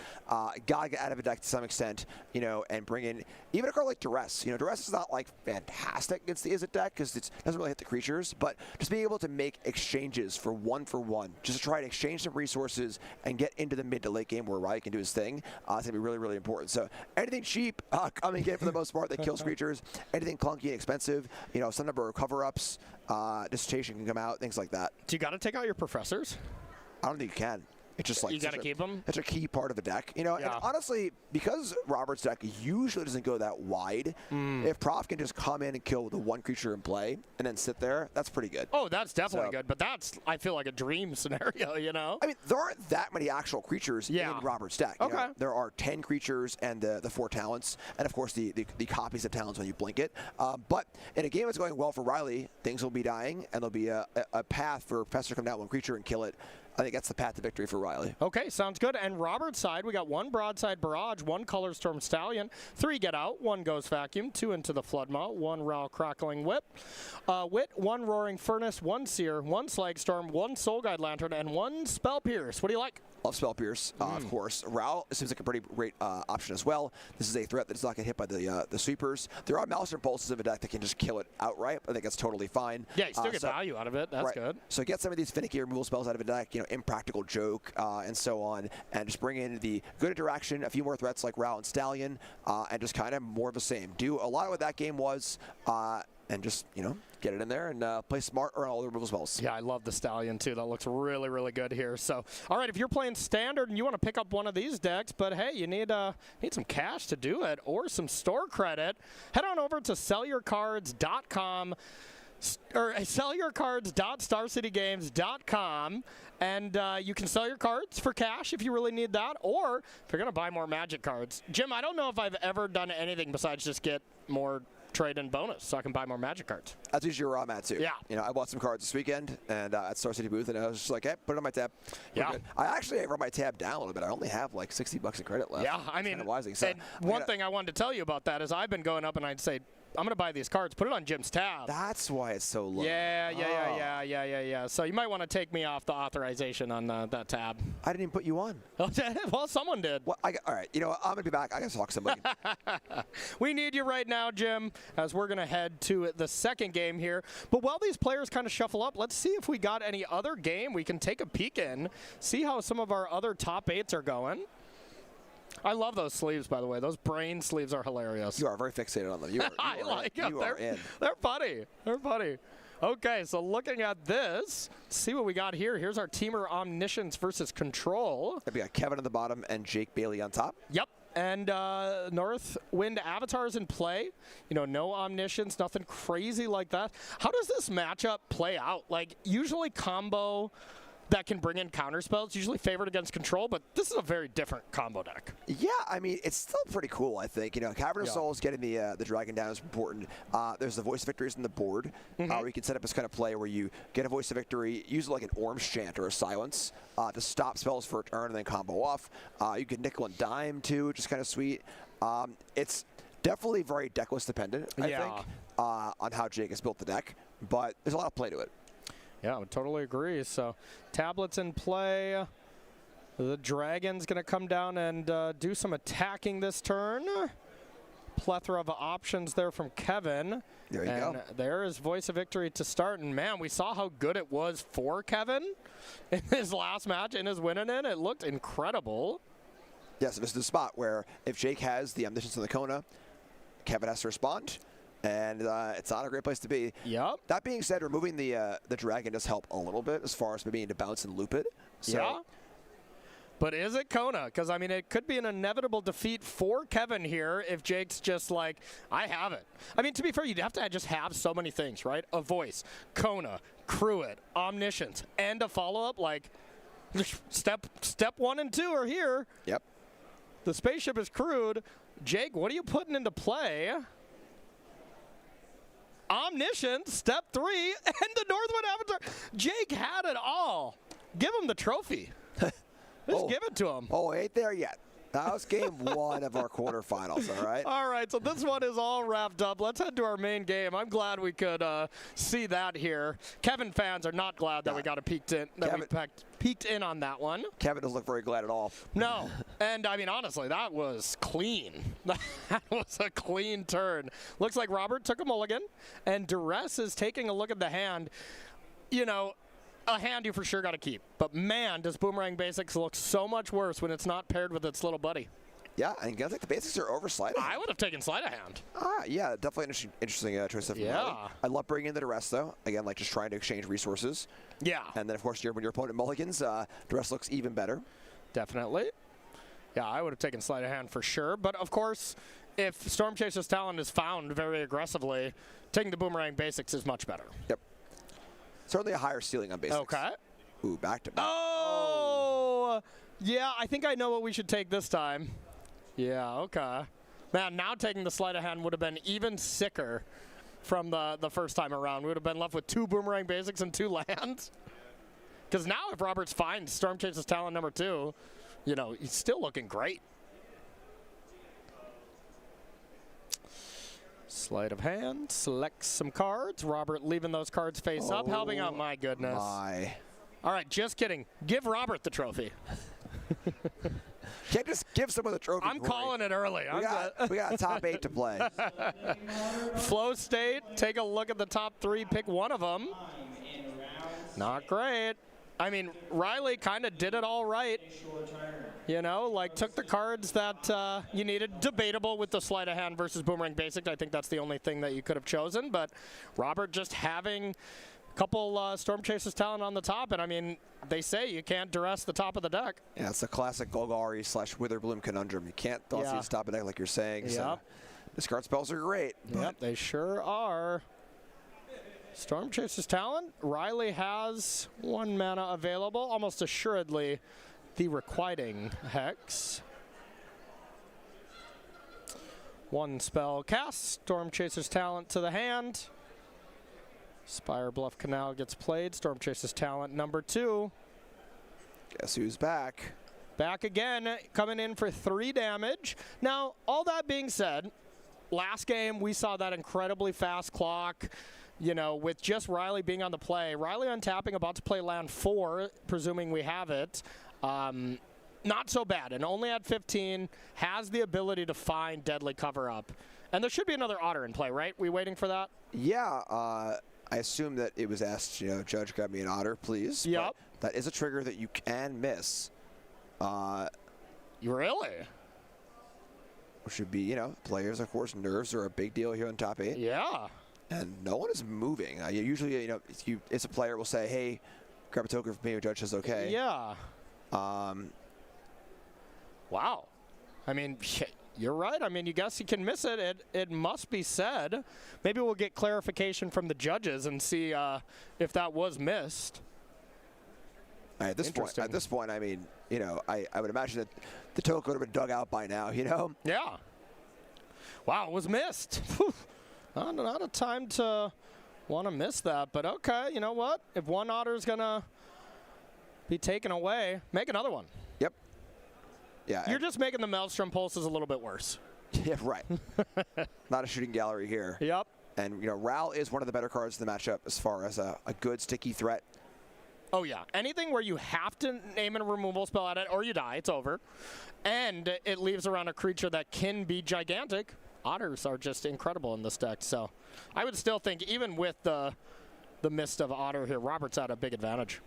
Gotta get out of a deck to some extent, you know, and bring in even a card like Duress. You know, Duress is not like fantastic against the Izzet deck because it doesn't really hit the creatures, but just being able to make exchanges for 1-for-1, just to try to exchange some resources and get into the mid to late game where Riley can do his thing, it's gonna be really, really important. So anything cheap, coming in for the most part that kills creatures, anything clunky and expensive, you know, some number of cover-ups, Dissertation can come out, things like that. Do you got to take out your professors? I don't think you can. It's just like you got to keep them. It's a key part of a deck, you know. Yeah. And honestly, because Robert's deck usually doesn't go that wide, if Prof can just come in and kill the 1 creature in play and then sit there, that's pretty good. Oh, that's definitely good. But that's, I feel like, a dream scenario, you know. I mean, there aren't that many actual creatures in Robert's deck. You know? There are 10 creatures and the 4 talents, and of course the copies of talents when you blink it. But in a game that's going well for Riley, things will be dying, and there'll be a path for Professor to come down 1 creature and kill it. I think that's the path to victory for Riley. Okay, sounds good. And Robert's side, we got 1 Broadside Barrage, 1 Color Storm Stallion, 3 Get Out, 1 Ghost Vacuum, 2 Into the Floodmaw, 1 Row Crackling Whip, 1 Roaring Furnace, 1 Seer, 1 Slag Storm, 1 Soul Guide Lantern, and 1 Spell Pierce. What do you like? Love Spell Pierce, of course. Row seems like a pretty great option as well. This is a threat that does not get hit by the sweepers. There are Maelstrom Pulses in a deck that can just kill it outright. I think that's totally fine. Yeah, you still get value out of it. That's good. So get some of these finicky removal spells out of a deck, you know, Impractical Joke and so on, and just bring in the good interaction, a few more threats like Row and Stallion, and just kind of more of the same. Do a lot of what that game was, and just, you know, get it in there and play smart around all the removal spells. Yeah, I love the Stallion, too. That looks really, really good here. So, all right, if you're playing Standard and you want to pick up one of these decks, but, hey, you need some cash to do it or some store credit, head on over to sellyourcards.com or sellyourcards.starcitygames.com, and you can sell your cards for cash if you really need that, or if you're going to buy more Magic cards. Jim, I don't know if I've ever done anything besides just get more trade and bonus so I can buy more Magic cards. That's usually where I'm at too. Yeah. You know, I bought some cards this weekend and at Star City booth, and I was just like, hey, put it on my tab. Yeah. I actually run my tab down a little bit. I only have like $60 in credit left. Yeah, I mean, so and one thing I wanted to tell you about that is I've been going up and I'd say, I'm going to buy these cards. Put it on Jim's tab. That's why it's so low. Yeah. So you might want to take me off the authorization on that tab. I didn't even put you on. Well, someone did. Well, all right. You know what? I'm going to be back. I got to talk to somebody. We need you right now, Jim, as we're going to head to the second game here. But while these players kind of shuffle up, let's see if we got any other game we can take a peek in, see how some of our other top 8s are going. I love those sleeves, by the way. Those brain sleeves are hilarious. You are very fixated on them. You are, I like them. You are in. They're funny. They're funny. Okay, so looking at this, see what we got here. Here's our Teamer Omniscience versus Control. We got Kevin on the bottom and Jake Bailey on top. Yep. And Northwind Avatars in play. You know, no Omniscience, nothing crazy like that. How does this matchup play out? Like, usually combo that can bring in counter spells, usually favored against Control, but this is a very different combo deck. Yeah, I mean, it's still pretty cool, I think. You know, Cavern of Souls getting the Dragon down is important. There's the Voice of Victories in the board, where you can set up this kind of play where you get a Voice of Victory, use it like an Orm's Chant or a Silence to stop spells for a turn and then combo off. You can nickel and dime, too, which is kind of sweet. It's definitely very decklist dependent, I think, on how Jake has built the deck, but there's a lot of play to it. Yeah, I would totally agree. So tablets in play. The Dragon's going to come down and do some attacking this turn. Plethora of options there from Kevin. There you go. There is Voice of Victory to start. And, man, we saw how good it was for Kevin in his last match, in his winning in. It looked incredible. Yeah, so this is the spot where if Jake has the Omniscience and the Kona, Kevin has to respond. And it's not a great place to be. Yep. That being said, removing the Dragon does help a little bit as far as being to bounce and loop it. So yeah. But is it Kona? Because, I mean, it could be an inevitable defeat for Kevin here if Jake's just like, I have it. I mean, to be fair, you'd have to just have so many things, right? A voice, Kona, Cruet, Omniscience, and a follow-up. Like, step 1 and 2 are here. Yep. The spaceship is crewed. Jake, what are you putting into play? Omniscience, step 3, and the Northwind Avatar. Jake had it all. Give him the trophy. Just give it to him. Oh, ain't there yet. That was game 1 of our quarterfinals, all right? All right, so this one is all wrapped up. Let's head to our main game. I'm glad we could see that here. Kevin fans are not glad that we got peeked in on that one. Kevin doesn't look very glad at all. No, and I mean, honestly, that was clean. That was a clean turn. Looks like Robert took a mulligan, and Duress is taking a look at the hand. You know, a hand you for sure got to keep. But man, does Boomerang Basics look so much worse when it's not paired with its little buddy. Yeah, I think the basics are over Sleight of Hand. I would have taken Sleight of Hand. Yeah, definitely an interesting choice of Yeah. I love bringing in the Duress, though. Again, like just trying to exchange resources. Yeah. And then, of course, when your opponent mulligans, Duress looks even better. Definitely. Yeah, I would have taken Sleight of Hand for sure. But, of course, if Storm Chaser's talent is found very aggressively, taking the Boomerang Basics is much better. Yep. Certainly a higher ceiling on basics. Okay. Ooh, back to back. Oh! Yeah, I think I know what we should take this time. Yeah, okay. Man, now taking the Sleight of Hand would have been even sicker from the first time around. We would have been left with 2 Boomerang Basics and 2 lands. Because now if Roberts finds Storm Chaser's talent number 2, you know, he's still looking great. Sleight of Hand, selects some cards. Robert leaving those cards face up, helping out. My goodness. My. All right, just kidding. Give Robert the trophy. Can't just give someone the trophy. I'm calling it early. We got a top 8 to play. Flow State, take a look at the top 3, pick one of them. Not great. I mean, Riley kind of did it all right. You know, like took the cards that you needed. Debatable with the Sleight of Hand versus Boomerang Basic. I think that's the only thing that you could have chosen. But Robert just having a couple Storm Chasers talent on the top. And I mean, they say you can't duress the top of the deck. Yeah, it's a classic Golgari / Witherbloom conundrum. You can't toss these top of deck like you're saying. Yep. So discard spells are great. Yep, they sure are. Storm Chaser's talent. Riley has 1 mana available, almost assuredly the Requiting Hex. 1 spell cast. Storm Chaser's talent to the hand. Spire Bluff Canal gets played. Storm Chaser's talent number 2. Guess who's back? Back again, coming in for 3 damage. Now, all that being said, last game we saw that incredibly fast clock. You know, with just Riley being on the play. Riley untapping, about to play land 4, presuming we have it. Not so bad, and only at 15, has the ability to find Deadly Cover-Up. And there should be another Otter in play, right? We waiting for that? Yeah, I assume that it was asked, you know, Judge, grab me an Otter, please. Yep. But that is a trigger that you can miss. Really? Which should be, you know, players, of course, nerves are a big deal here on top 8. Yeah. And no one is moving. Usually, you know, it's a player will say, hey, grab a token for me, or Judge says okay. Yeah. Wow. I mean, you're right. I mean, you guess you can miss it. It must be said. Maybe we'll get clarification from the judges and see if that was missed. At this point, I mean, you know, I would imagine that the token would have been dug out by now, you know? Yeah. Wow, it was missed. Not a time to want to miss that, but okay, you know what? If 1 Otter's going to be taken away, make another one. Yep. Yeah. You're just making the Maelstrom pulses a little bit worse. Yeah, right. Not a shooting gallery here. Yep. And, Ral is one of the better cards in the matchup as far as a good sticky threat. Oh, yeah. Anything where you have to name a removal spell at it or you die, it's over. And it leaves around a creature that can be gigantic. Otters are just incredible in this deck. So I would still think, even with the mist of Otter here, Robert's at a big advantage.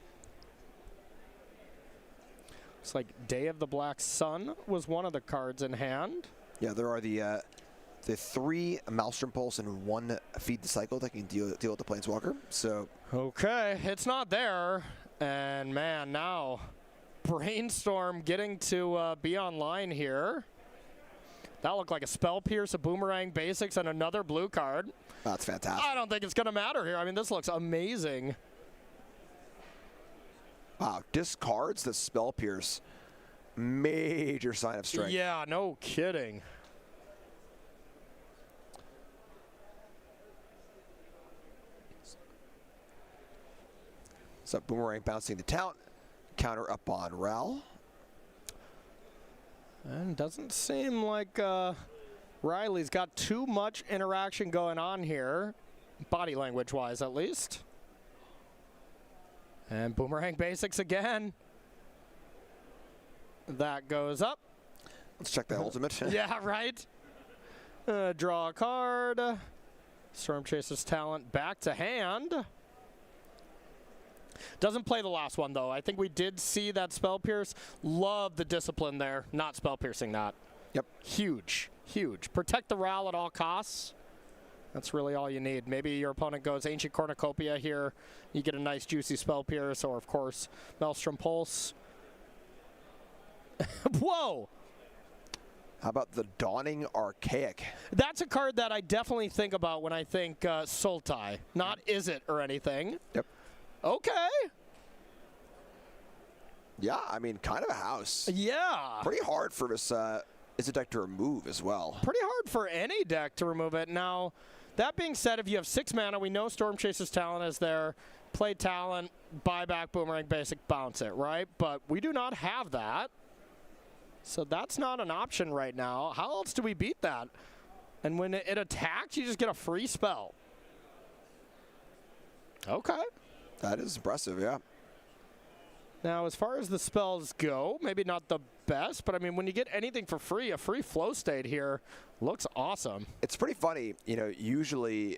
Looks like Day of the Black Sun was one of the cards in hand. Yeah, there are the 3 Maelstrom Pulse and 1 Feed the Cycle that can deal with the Planeswalker. So okay, it's not there. And man, now Brainstorm getting to be online here. That looked like a Spell Pierce, a Boomerang Basics, and another blue card. That's fantastic. I don't think it's going to matter here. I mean, this looks amazing. Wow, discards the Spell Pierce. Major sign of strength. Yeah, no kidding. So Boomerang bouncing the talent. Counter up on Ral. And doesn't seem like Riley's got too much interaction going on here, body language-wise at least. And Boomerang Basics again. That goes up. Let's check that ultimate. Yeah, right. Draw a card. Storm Chaser's Talent back to hand. Doesn't play the last one, though. I think we did see that Spell Pierce. Love the discipline there. Not Spell Piercing that. Yep. Huge, huge. Protect the Ral at all costs. That's really all you need. Maybe your opponent goes Ancient Cornucopia here. You get a nice juicy Spell Pierce, or, of course, Maelstrom Pulse. Whoa! How about the Dawning Archaic? That's a card that I definitely think about when I think Sultai. Not Is It or anything. Yep. Okay. Yeah, I mean, kind of a house. Yeah. Pretty hard for this is a deck to remove as well. Pretty hard for any deck to remove it. Now, that being said, if you have 6 mana, we know Storm Chaser's Talent is there. Play Talent, buy back Boomerang Basic, bounce it, right? But we do not have that. So that's not an option right now. How else do we beat that? And when it attacks, you just get a free spell. Okay. That is impressive, yeah. Now, as far as the spells go, maybe not the best, but I mean, when you get anything for free, a free flow state here looks awesome. It's pretty funny, usually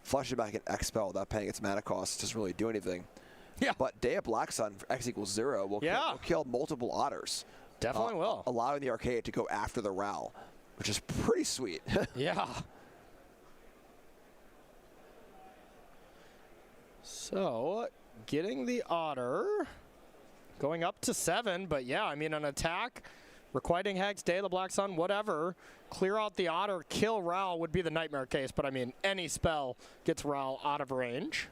flashing back an X spell without paying its mana cost doesn't really do anything. Yeah. But Day of Black Sun for X equals 0 will kill multiple Otters. Definitely will. Allowing the Archaic to go after the Ral, which is pretty sweet. Yeah. So, getting the Otter, going up to 7, but yeah, I mean, an attack, Requiting Hex, Day of the Black Sun, whatever, clear out the Otter, kill Ral would be the nightmare case, but I mean, any spell gets Ral out of range.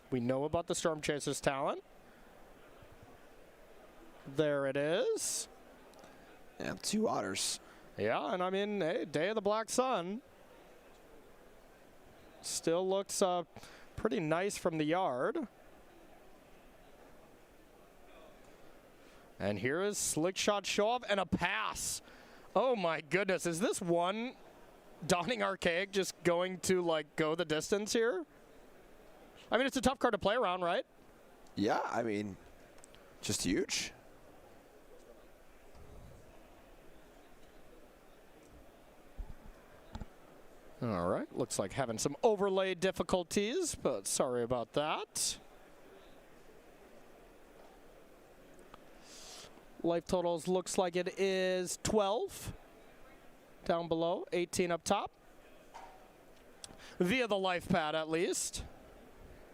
We know about the Storm Chaser's Talent. There it is. Yeah, 2 Otters. Yeah, and I mean, hey, Day of the Black Sun still looks pretty nice from the yard. And here is Slick Shot Show Off and a pass. Oh my goodness, is this one Dawning Archaic just going to like go the distance here? I mean, it's a tough card to play around, right? Yeah, I mean, just huge. All right, looks like having some overlay difficulties, but sorry about that. Life totals looks like it is 12 down below, 18 up top. Via the life pad, at least.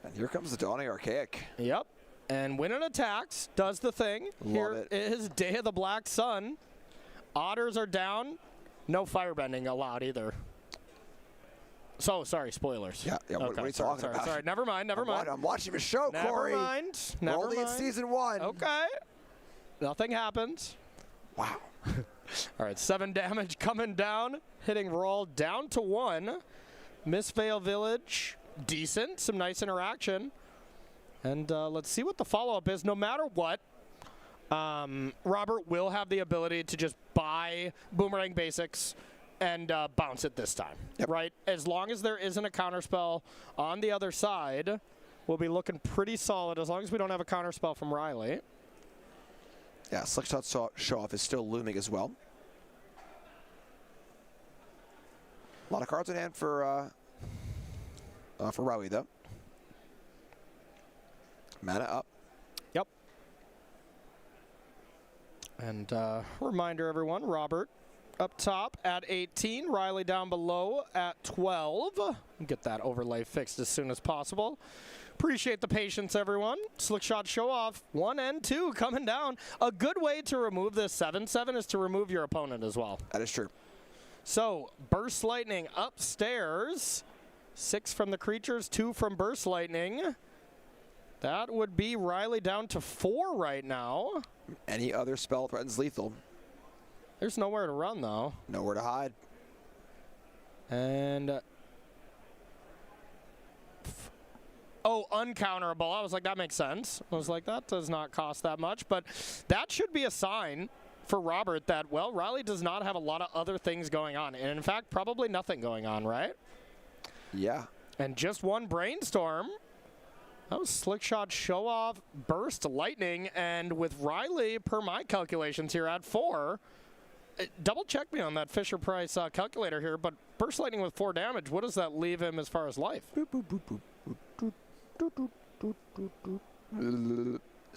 And here comes the Dawning Archaic. Yep. And when it attacks, does the thing. Love it. Here is Day of the Black Sun. Otters are down. No firebending allowed either. So, sorry, spoilers. Yeah, okay, what are you talking about? Sorry, never mind. I'm watching the show, Corey. Never mind. We're only in season 1. Okay. Nothing happens. Wow. All right, 7 damage coming down, hitting Roll down to 1. Mistveil Village, decent, some nice interaction. And let's see what the follow-up is. No matter what, Robert will have the ability to just buy Boomerang Basics, and bounce it this time, right? As long as there isn't a counterspell on the other side, we'll be looking pretty solid as long as we don't have a counterspell from Riley. Yeah, Slickshot Show-Off is still looming as well. A lot of cards in hand for Riley, though. Mana up. Yep. And reminder, everyone, Robert up top at 18, Riley down below at 12. Get that overlay fixed as soon as possible. Appreciate the patience, everyone. Slickshot Show-Off 1 and 2 coming down. A good way to remove this 7/7 is to remove your opponent as well. That is true. So, Burst Lightning upstairs. 6 from the creatures, 2 from Burst Lightning. That would be Riley down to 4 right now. Any other spell threatens lethal. There's nowhere to run, though. Nowhere to hide. And... oh, uncounterable. I was like, that makes sense. I was like, that does not cost that much. But that should be a sign for Robert that, well, Riley does not have a lot of other things going on. And, in fact, probably nothing going on, right? Yeah. And just one Brainstorm. That was Slickshot Show-Off, Burst Lightning. And with Riley, per my calculations here, at 4... double check me on that Fisher-Price calculator here, but Burst Lightning with 4 damage, what does that leave him as far as life?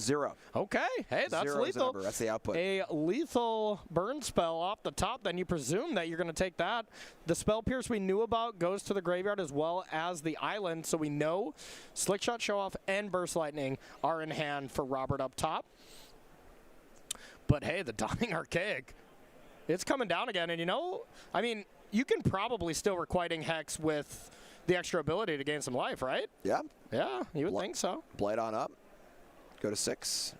0. Okay, hey, that's 0 lethal. That's the output. A lethal burn spell off the top, then you presume that you're going to take that. The Spell Pierce we knew about goes to the graveyard as well as the island, so we know Slickshot Show-Off and Burst Lightning are in hand for Robert up top. But hey, the Dawning Archaic, it's coming down again, and you know, I mean, you can probably still Requiting Hex with the extra ability to gain some life, right? Yeah. Yeah, you would think so. Blight on up. Go to 6.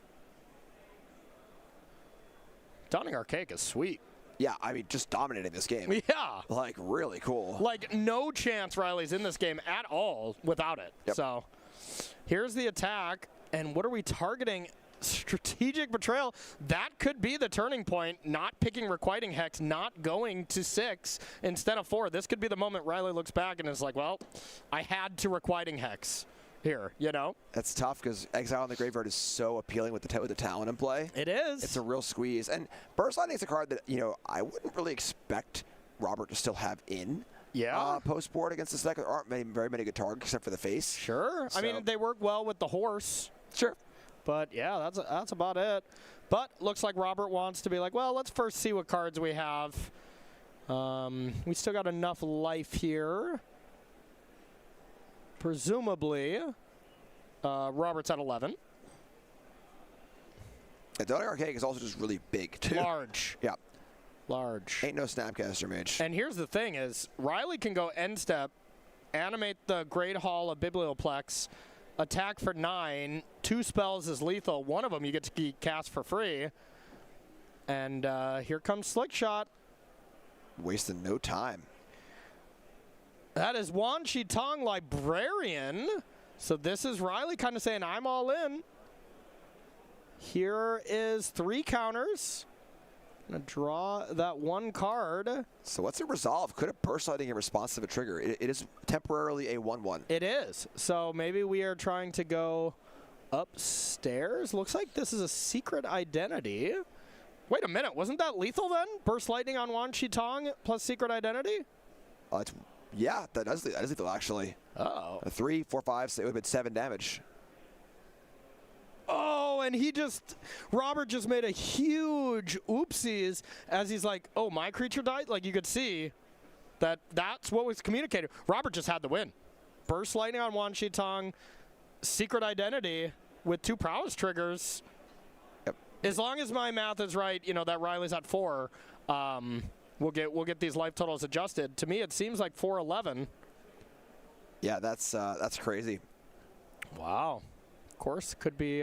Dawning Archaic is sweet. Yeah, I mean, just dominating this game. Yeah. Like, really cool. Like, no chance Riley's in this game at all without it. Yep. So, here's the attack, and what are we targeting? Strategic Betrayal. That could be the turning point, not picking Requiting Hex, not going to 6 instead of 4. This could be the moment Riley looks back and is like, well, I had to Requiting Hex here, you know? That's tough because Exile in the Graveyard is so appealing with the Talon in play. It is. It's a real squeeze. And Burst Lightning is a card that, you know, I wouldn't really expect Robert to still have in. Yeah. Post-board against this deck. There aren't very many good targets except for the face. Sure. So. I mean, they work well with the horse. Sure. But, yeah, that's about it. But looks like Robert wants to be like, well, let's first see what cards we have. We still got enough life here. Presumably, Robert's at 11. The Dawning Archaic is also just really big, too. Large. Yeah. Large. Ain't no Snapcaster Mage. And here's the thing is, Riley can go end step, animate the Great Hall of Biblioplex, attack for 9, 2 spells is lethal. One of them you get to cast for free. And here comes Slickshot. Wasting no time. That is Wan Shi Tong Librarian. So this is Riley kind of saying, I'm all in. Here is 3 counters. Gonna draw that 1 card. So what's the resolve? Could a Burst Lightning in response to a trigger? It is temporarily a 1/1. It is. So maybe we are trying to go upstairs. Looks like this is a Secret Identity. Wait a minute. Wasn't that lethal then? Burst Lightning on Wan Shi Tong plus Secret Identity? Yeah, that is lethal, actually. Oh. 3, 4, 5, so it would have been 7 damage. Oh, and Robert just made a huge oopsies as he's like, oh, my creature died? Like, you could see that's what was communicated. Robert just had the win. Burst Lightning on Wan Shi Tong, Secret Identity with 2 prowess triggers. Yep. As long as my math is right, you know, that Riley's at 4, we'll get these life totals adjusted. To me, it seems like 411. Yeah, that's crazy. Wow. Of course, could be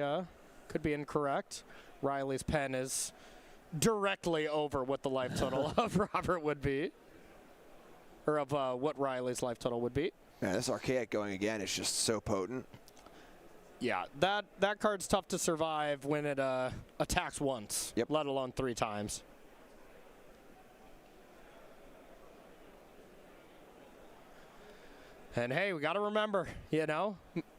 incorrect. Riley's pen is directly over what the life total of Robert would be, or of what Riley's life total would be. Man, this Archaic going again is just so potent. Yeah, that card's tough to survive when it attacks once, yep. let alone 3 times. And hey, we got to remember, you know,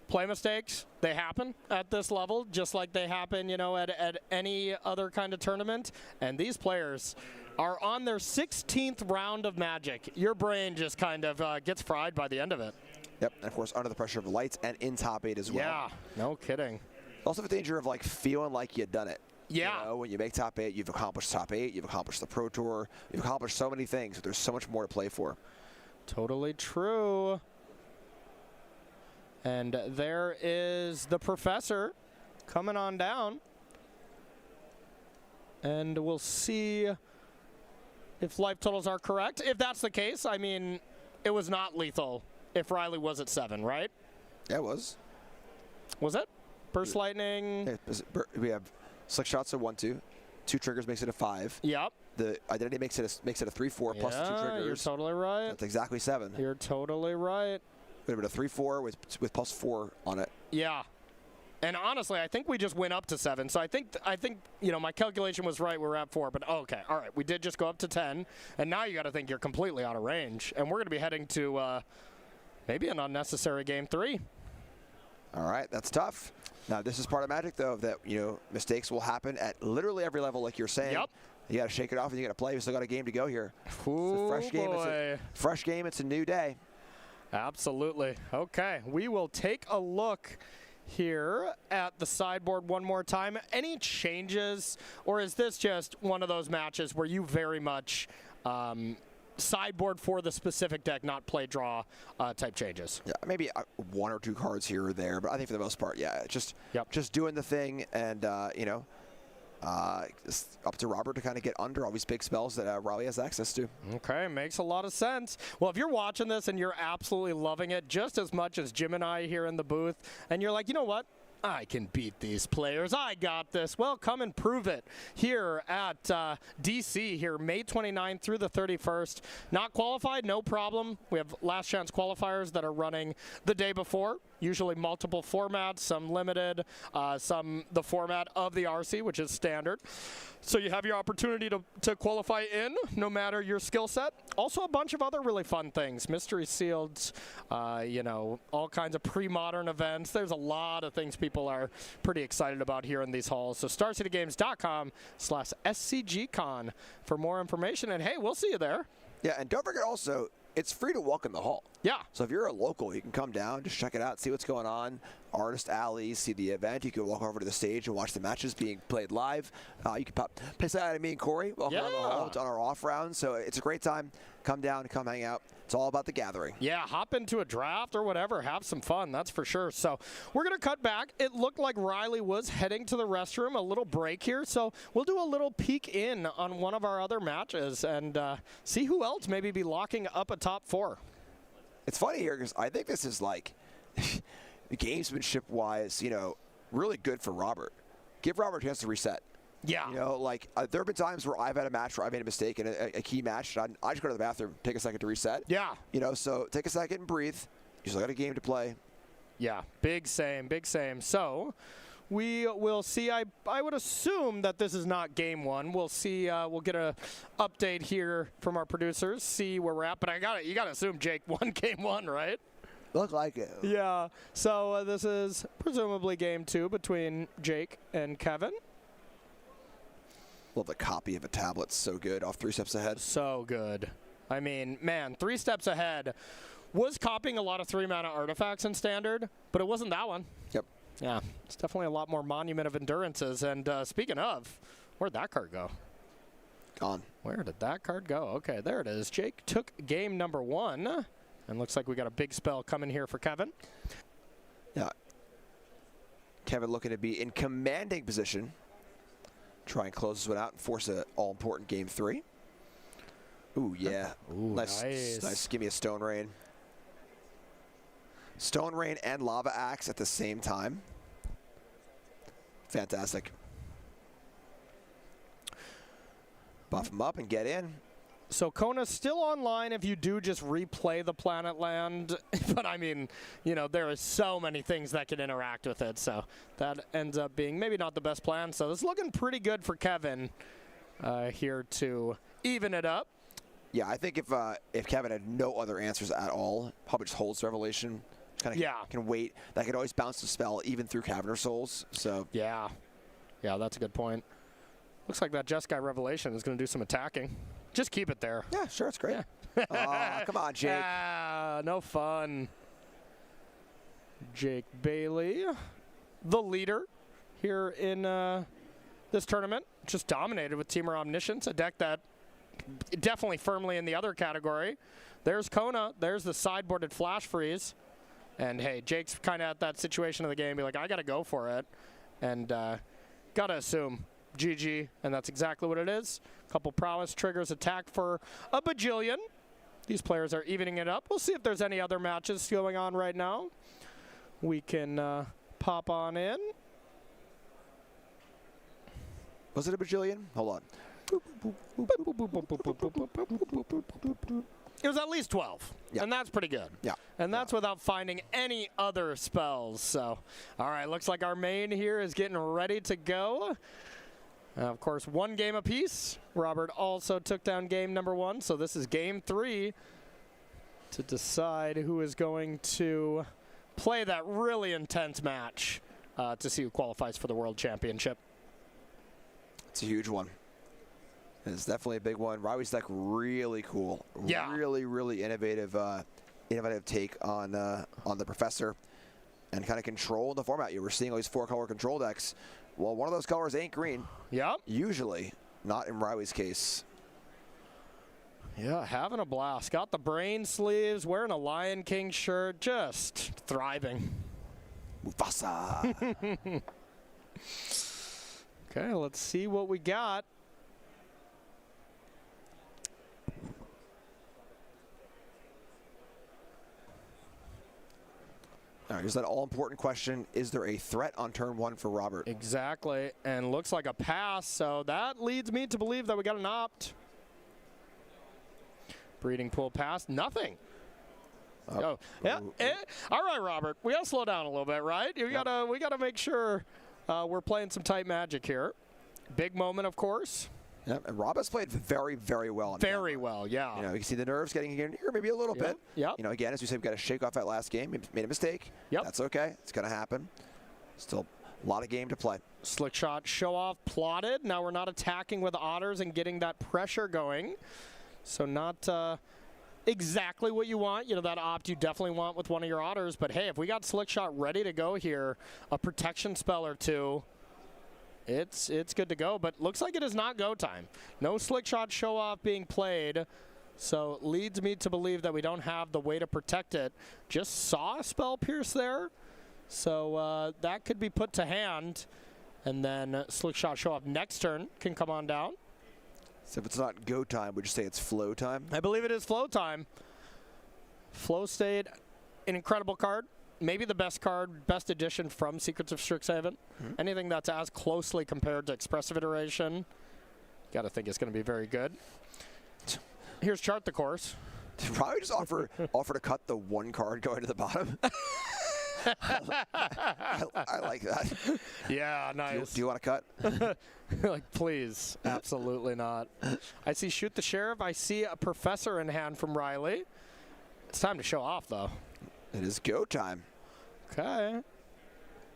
play mistakes, they happen at this level, just like they happen, you know, at any other kind of tournament. And these players are on their 16th round of Magic. Your brain just kind of gets fried by the end of it. Yep, and of course, under the pressure of lights and in top 8 as well. Yeah, no kidding. Also the danger of, like, feeling like you've done it. Yeah. You know, when you make top 8, you've accomplished top 8, you've accomplished the Pro Tour, you've accomplished so many things, but there's so much more to play for. Totally true. And there is the professor coming on down. And we'll see if life totals are correct. If that's the case, I mean, it was not lethal if Riley was at 7, right? Yeah, it was. Was it? Burst Lightning. Yeah, we have Slick Shots of 1-2. 2 triggers makes it a 5. Yep. The Identity makes it a 3-4 plus 2 triggers. You're totally right. That's exactly 7. You're totally right. Would have been a 3-4 with plus 4 on it. Yeah. And honestly, I think we just went up to 7. So I think you know, my calculation was right. We're at 4. But okay, all right, we did just go up to 10. And now you got to think you're completely out of range. And we're going to be heading to maybe an unnecessary game 3. All right, that's tough. Now this is part of Magic, though, that, you know, mistakes will happen at literally every level, like you're saying. Yep. You got to shake it off, and you got to play. We still got a game to go here. Ooh, it's a fresh game. Fresh game. It's a new day. Absolutely. Okay, we will take a look here at the sideboard one more time. Any changes, or is this just one of those matches where you very much sideboard for the specific deck, not play draw type changes? Yeah, maybe 1 or 2 cards here or there, but I think for the most part, yeah, just doing the thing, and you know, it's up to Robert to kind of get under all these big spells that Riley has access to. Okay, makes a lot of sense. Well, if you're watching this and you're absolutely loving it just as much as Jim and I here in the booth, and you're like, you know what? I can beat these players. I got this. Well, come and prove it here at DC here, May 29th through the 31st. Not qualified, no problem. We have last chance qualifiers that are running the day before. Usually multiple formats, some limited, some the format of the RC, which is standard. So you have your opportunity to qualify in, no matter your skill set. Also a bunch of other really fun things. Mystery Sealed, you know, all kinds of pre-modern events. There's a lot of things people are pretty excited about here in these halls. So StarCityGames.com/SCGCon for more information. And hey, we'll see you there. Yeah, and don't forget also, it's free to walk in the hall. Yeah. So if you're a local, you can come down, just check it out, see what's going on. Artist alleys, see the event. You can walk over to the stage and watch the matches being played live. You can piss out at me and Corey. Welcome on the hall. It's on our off round. So it's a great time. Come down, come hang out. It's all about the gathering. Yeah, hop into a draft or whatever. Have some fun, that's for sure. So we're going to cut back. It looked like Riley was heading to the restroom, a little break here. So we'll do a little peek in on one of our other matches and see who else maybe be locking up a top 4. It's funny here because I think this is like, gamesmanship-wise, you know, really good for Robert. Give Robert a chance to reset. Yeah. You know, like, there have been times where I've had a match where I made a mistake in a key match. And I just go to the bathroom, take a second to reset. Yeah. You know, so take a second and breathe. You still got a game to play. Yeah, big same, big same. So we will see. I would assume that this is not game 1. We'll see. We'll get a update here from our producers, see where we're at. But you got to assume Jake won game 1, right? Look like it. Yeah. So this is presumably game 2 between Jake and Kevin. Love the copy of a tablet. So good. Off 3 steps ahead. So good. I mean, man, 3 steps ahead. Was copying a lot of 3-mana artifacts in Standard, but it wasn't that one. Yep. Yeah. It's definitely a lot more Monument of Endurances. And speaking of, where'd that card go? Gone. Where did that card go? Okay, there it is. Jake took game number 1. And looks like we got a big spell coming here for Kevin. Yeah. Kevin looking to be in commanding position. Try and close this one out and force an all-important game 3. Ooh, yeah. Ooh, nice. Give me a Stone Rain. Stone Rain and Lava Axe at the same time. Fantastic. Buff him up and get in. So Kona's still online if you do just replay the Planet Land. But I mean, you know, there is so many things that can interact with it. So that ends up being maybe not the best plan. So this is looking pretty good for Kevin here to even it up. Yeah, I think if Kevin had no other answers at all, probably just holds Revelation. Kind of can wait. That could always bounce the spell even through Caverner Souls. So yeah, that's a good point. Looks like that Jeskai Revelation is going to do some attacking. Just keep it there. Yeah, sure, it's great. Yeah. Come on, Jake. No fun. Jake Bailey, the leader here in this tournament, just dominated with Temur Omniscience, a deck that definitely firmly in the other category. There's Kona. There's the sideboarded Flash Freeze. And, hey, Jake's kind of at that situation of the game. Be like, I got to go for it. And got to assume GG, and that's exactly what it is. Couple prowess triggers, attack for a bajillion. These players are evening it up. We'll see if there's any other matches going on right now. We can pop on in. Was it a bajillion? Hold on. It was at least 12, and that's pretty good. Yeah. And that's without finding any other spells. So, all right, looks like our main here is getting ready to go. Of course, 1 game apiece. Robert also took down game number 1, so this is game 3 to decide who is going to play that really intense match to see who qualifies for the World Championship. It's a huge one. It's definitely a big one. Riley's deck really cool. Yeah. Really innovative take on the Professor and kind of control the format. You were seeing all these 4-color control decks. Well, one of those colors ain't green. Yep. Usually, not in Riley's case. Yeah, having a blast. Got the brain sleeves, wearing a Lion King shirt, just thriving. Mufasa. Okay, let's see what we got. All right, here's that all-important question. Is there a threat on turn 1 for Robert? Exactly, and looks like a pass, so that leads me to believe that we got an opt. Breeding pool pass, nothing. All right, Robert, we gotta slow down a little bit, right? We gotta make sure we're playing some tight magic here. Big moment, of course. Yep, and Rob has played very well. Very well, yeah. You know, you can see the nerves getting in here maybe a little bit. Yep. You know, again, as we said, we've got to shake off that last game. We made a mistake. Yep. That's okay. It's going to happen. Still a lot of game to play. Slick shot, show off, plotted. Now we're not attacking with otters and getting that pressure going. So not exactly what you want. You know, that opt you definitely want with one of your otters. But, hey, if we got slick shot ready to go here, a protection spell or two, it's good to go, but looks like it is not go time. No slick shot show off being played, so it leads me to believe that we don't have the way to protect it. Just saw a spell pierce there, so that could be put to hand, and then slick shot show off next turn can come on down. So if it's not go time, would you say it's flow time? I believe it is flow time. Flow State, an incredible card. Maybe the best card, best edition from Secrets of Strixhaven. Anything that's as closely compared to Expressive Iteration, got to think it's going to be very good. Here's Chart the Course. Did Robbie just offer to cut the 1 card going to the bottom? I like that. Yeah, nice. Do you want to cut? Like, please. Absolutely not. I see Shoot the Sheriff. I see a Professor in hand from Riley. It's time to show off, though. It is go time. Okay.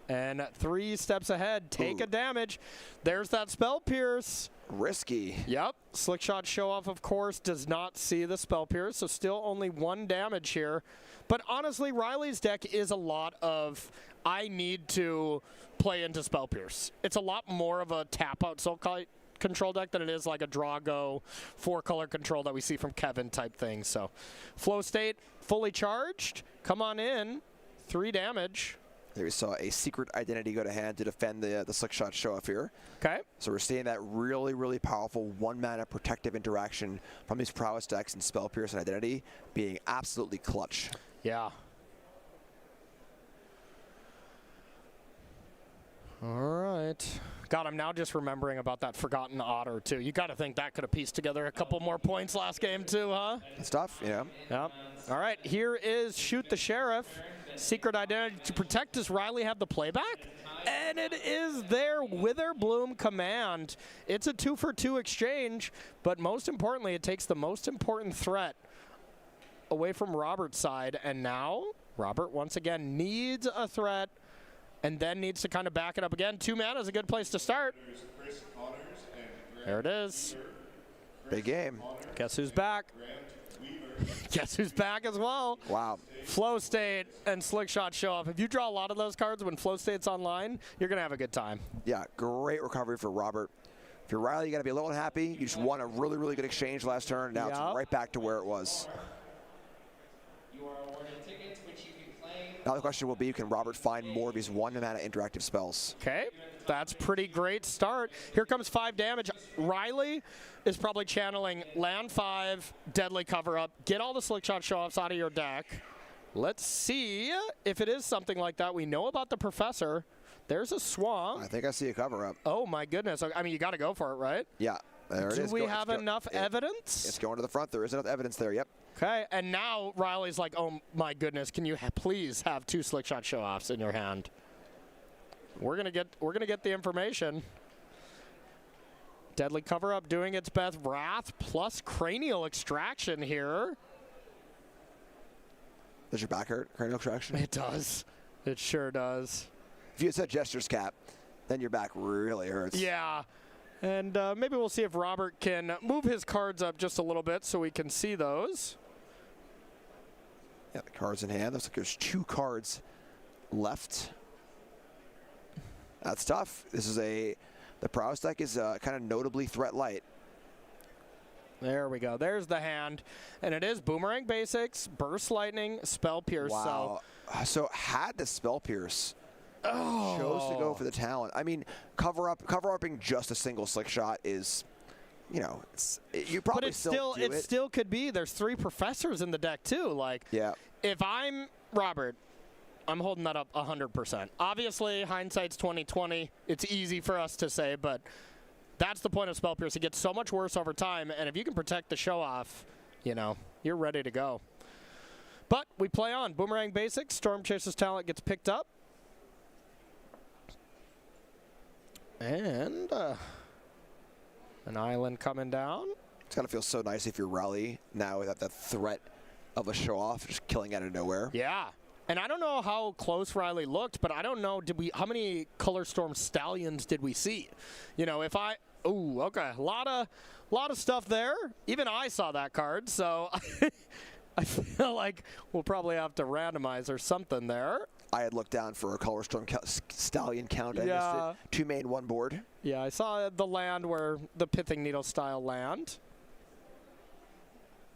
And 3 steps ahead, take a damage. There's that spell pierce. Risky. Yep. Slick shot show off, of course, does not see the spell pierce, so still only 1 damage here. But honestly, Riley's deck is a lot of I need to play into spell pierce. It's a lot more of a tap out soul control deck than it is like a draw go 4-color control that we see from Kevin type thing. So Flow State fully charged. Come on in. 3 damage. There we saw a secret identity go to hand to defend the slick shot show off here. Okay. So we're seeing that really powerful 1-mana protective interaction from these prowess decks and spell pierce and identity being absolutely clutch. Yeah. All right. God, I'm now just remembering about that forgotten otter, too. You got to think that could have pieced together a couple more points last game, too, huh? It's tough, you know. Yep. All right, here is Shoot the Sheriff. Secret identity to protect. Does Riley have the playback? And it is their Witherbloom command. It's a 2-for-2 exchange, but most importantly, it takes the most important threat away from Robert's side. And now Robert once again needs a threat and then needs to kind of back it up again. 2 mana is a good place to start. There it is. Big game. Guess who's back? Guess who's back as well? Wow. Flow State and Slick Shot show up. If you draw a lot of those cards when Flow State's online, you're going to have a good time. Yeah, great recovery for Robert. If you're Riley, you got to be a little happy. You just won a really, really good exchange last turn. Now it's right back to where it was. You are awarded tickets, which you can claim. Now the question will be, can Robert find more of his 1-mana interactive spells? Okay, that's pretty great start. Here comes 5 damage. Riley is probably channeling land 5, Deadly Cover-Up. Get all the Slick Shot show-offs out of your deck. Let's see if it is something like that. We know about the Professor. There's a Swamp. I think I see a Cover-Up. Oh, my goodness. I mean, you got to go for it, right? Yeah, there it is. Do we have enough evidence? It's going to the front. There is enough evidence there, yep. Okay, and now Riley's like, oh, my goodness, can you please have 2 Slick Shot show-offs in your hand? We're gonna get the information. Deadly Cover-Up doing its best. Wrath plus Cranial Extraction here. Does your back hurt, Cranial Extraction? It does. It sure does. If you had said Jester's Cap, then your back really hurts. Yeah. And maybe we'll see if Robert can move his cards up just a little bit so we can see those. Yeah, the cards in hand. Looks like there's 2 cards left. That's tough. This is the Prowess deck is kind of notably threat light. There we go. There's the hand. And it is Boomerang Basics, Burst Lightning, Spell Pierce. Wow. So had the Spell Pierce. Oh. Chose to go for the talent. I mean, cover-upping just a single Slick Shot is, you know, you probably still do it. It still could be. There's 3 Professors in the deck too. Like, yeah. If I'm Robert, I'm holding that up 100%. Obviously, hindsight's 20/20. It's easy for us to say, but that's the point of Spell Pierce. It gets so much worse over time, and if you can protect the show-off, you know, you're ready to go. But we play on. Boomerang Basics, Storm Chaser's talent gets picked up. And an island coming down. It's got to feel so nice if you're Raleigh now without that threat of a show-off just killing out of nowhere. Yeah. And I don't know how close Riley looked, but I don't know, how many Color Storm Stallions did we see? You know, ooh, okay, a lot of stuff there. Even I saw that card, so I feel like we'll probably have to randomize or something there. I had looked down for a Color Storm Stallion count. I missed it. 2 main, 1 board. Yeah, I saw the land where the Pithing Needle style land.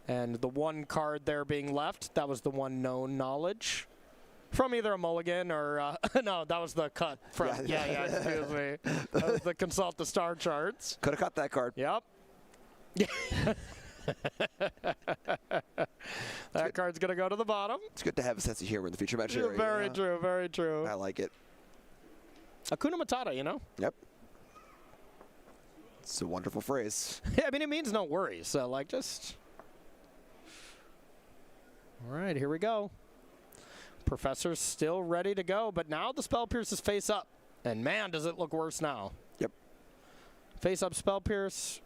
And the 1 card there being left, that was the 1 known knowledge. From either a mulligan or, no, that was the cut. From, yeah, excuse me. That was the consult the star charts. Could have cut that card. Yep. That card's going to go to the bottom. It's good to have a sense of humor in the future match. Very true, very true. I like it. Hakuna Matata, you know? Yep. It's a wonderful phrase. Yeah, I mean, it means no worries. So, like, just... All right, here we go. Professor's still ready to go, but now the Spell Pierce is face up. And man, does it look worse now. Yep. Face up Spell Pierce.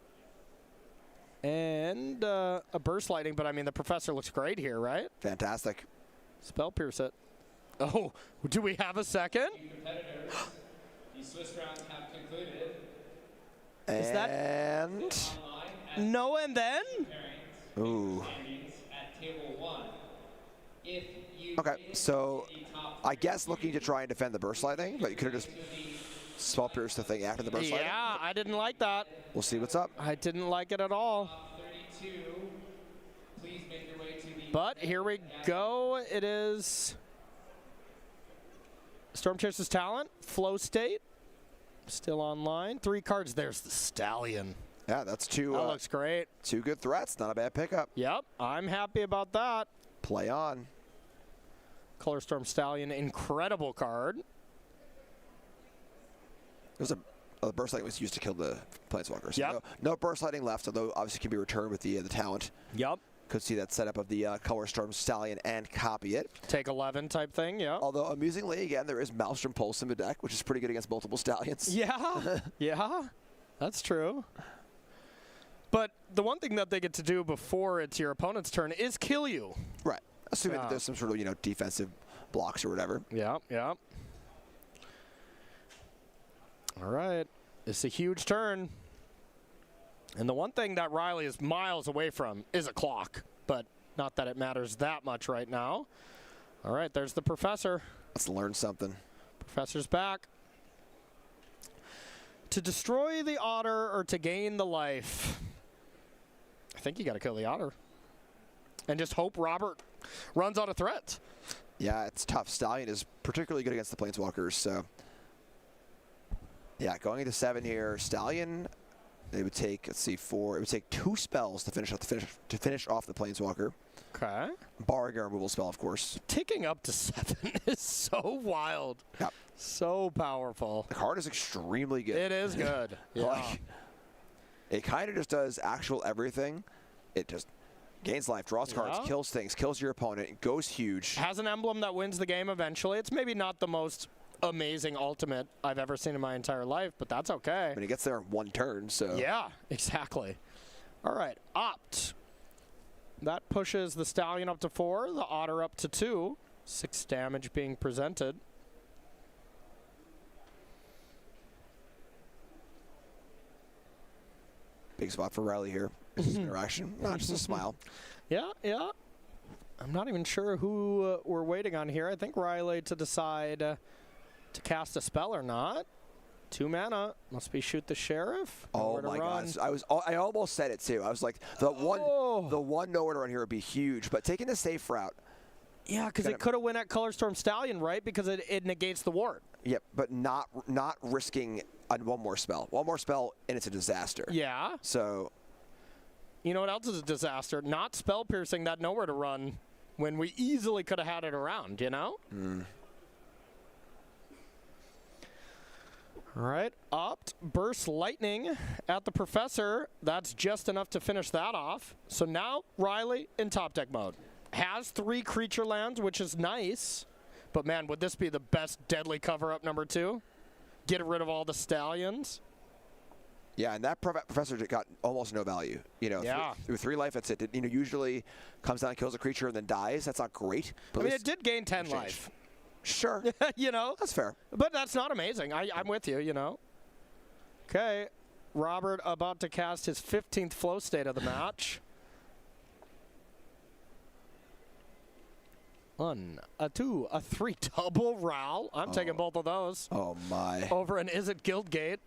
And a Burst Lightning, but I mean, the Professor looks great here, right? Fantastic. Spell Pierce it. Oh, do we have a second? Competitors, the Swiss rounds have concluded. Is that no and then? Ooh. At table 1. If you okay, so I guess looking to try and defend the Burst Lightning, but you could have just Spell Pierce the thing after the Burst Lightning. Yeah, I didn't like that. We'll see what's up. I didn't like it at all. 32. Please make your way to the But here we go. It is Storm Chaser's talent, Flow State, still online. 3 cards. There's the Stallion. Yeah, that's 2. That looks great. 2 good threats. Not a bad pickup. Yep, I'm happy about that. Play on. Color Storm Stallion, incredible card. There's the Burst Lightning was used to kill the Planeswalkers. Yep. No Burst Lightning left, although obviously can be returned with the talent. Yep. Could see that setup of the Color Storm Stallion and copy it. Take 11 type thing, yeah. Although, amusingly, again, there is Maelstrom Pulse in the deck, which is pretty good against multiple Stallions. Yeah, yeah, that's true. But the one thing that they get to do before it's your opponent's turn is kill you. Right. Assuming that there's some sort of, defensive blocks or whatever. Yeah, yeah. All right. It's a huge turn. And the one thing that Riley is miles away from is a clock, but not that it matters that much right now. All right, there's the Professor. Let's learn something. Professor's back. To destroy the Otter or to gain the life, I think you got to kill the Otter. And just hope Robert runs out of threats. Yeah, it's tough. Stallion is particularly good against the Planeswalkers, so... Yeah, going into 7 here, Stallion... It would take, let's see, 4. It would take 2 spells to finish off the Planeswalker. Okay. Barring a removal spell, of course. Ticking up to 7 is so wild. Yep. So powerful. The card is extremely good. It is good. Yeah. Like, it kind of just does actual everything. It just gains life, draws cards, kills things, kills your opponent, goes huge. Has an emblem that wins the game eventually. It's maybe not the most amazing ultimate I've ever seen in my entire life, but that's okay. I mean, it gets there in 1 turn, so. Yeah, exactly. All right, Opt. That pushes the Stallion up to 4, the Otter up to 2. 6 damage being presented. Big spot for Riley here. Interaction, not just a smile. Yeah, yeah. I'm not even sure who we're waiting on here. I think Riley to decide to cast a spell or not. 2 mana. Must be Shoot the Sheriff. Oh my God! I almost said it too. I was like, the one nowhere to run here would be huge, but taking the safe route. Yeah, because it could have went at Color Storm Stallion, right? Because it negates the ward. Yep, but not risking one more spell. One more spell, and it's a disaster. Yeah. So. You know what else is a disaster? Not spell piercing that nowhere to run when we easily could have had it around, you know? All right, Opt, Burst Lightning at the Professor. That's just enough to finish that off. So now Riley in top deck mode. Has 3 creature lands, which is nice. But man, would this be the best deadly cover-up number 2? Get rid of all the Stallions. Yeah, and that Professor got almost no value. Through 3 life, that's it. It usually comes down and kills a creature and then dies. That's not great. But I mean, it did gain 10 life. Sure. That's fair. But that's not amazing. I'm with you, Okay, Robert about to cast his 15th flow state of the match. 1, a 2, a 3, double Ral. I'm taking both of those. Oh, my. Over an Is It Guildgate?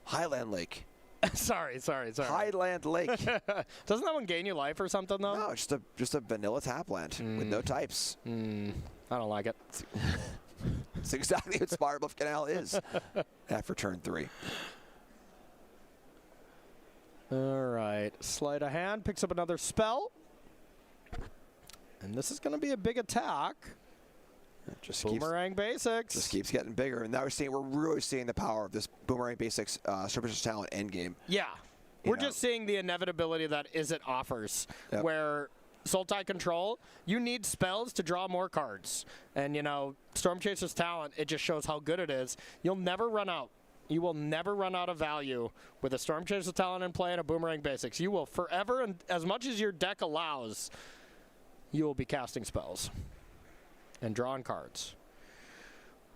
Highland Lake. sorry. Highland Lake. Doesn't that one gain you life or something, though? No, just a vanilla tap land with no types. I don't like it. It's exactly what Spire Bluff Canal is after turn 3. All right. Sleight of Hand picks up another spell. And this is going to be a big attack. Just Boomerang Basics. Just keeps getting bigger. And now we're really seeing the power of this Boomerang Basics Surface Talent endgame. Yeah. We're just seeing the inevitability that Is It offers, where Sultai Control, you need spells to draw more cards. And, Storm Chaser's Talent, it just shows how good it is. You'll never run out. You will never run out of value with a Storm Chaser's Talent in play and a Boomerang Basics. You will forever, and as much as your deck allows, you will be casting spells and drawing cards.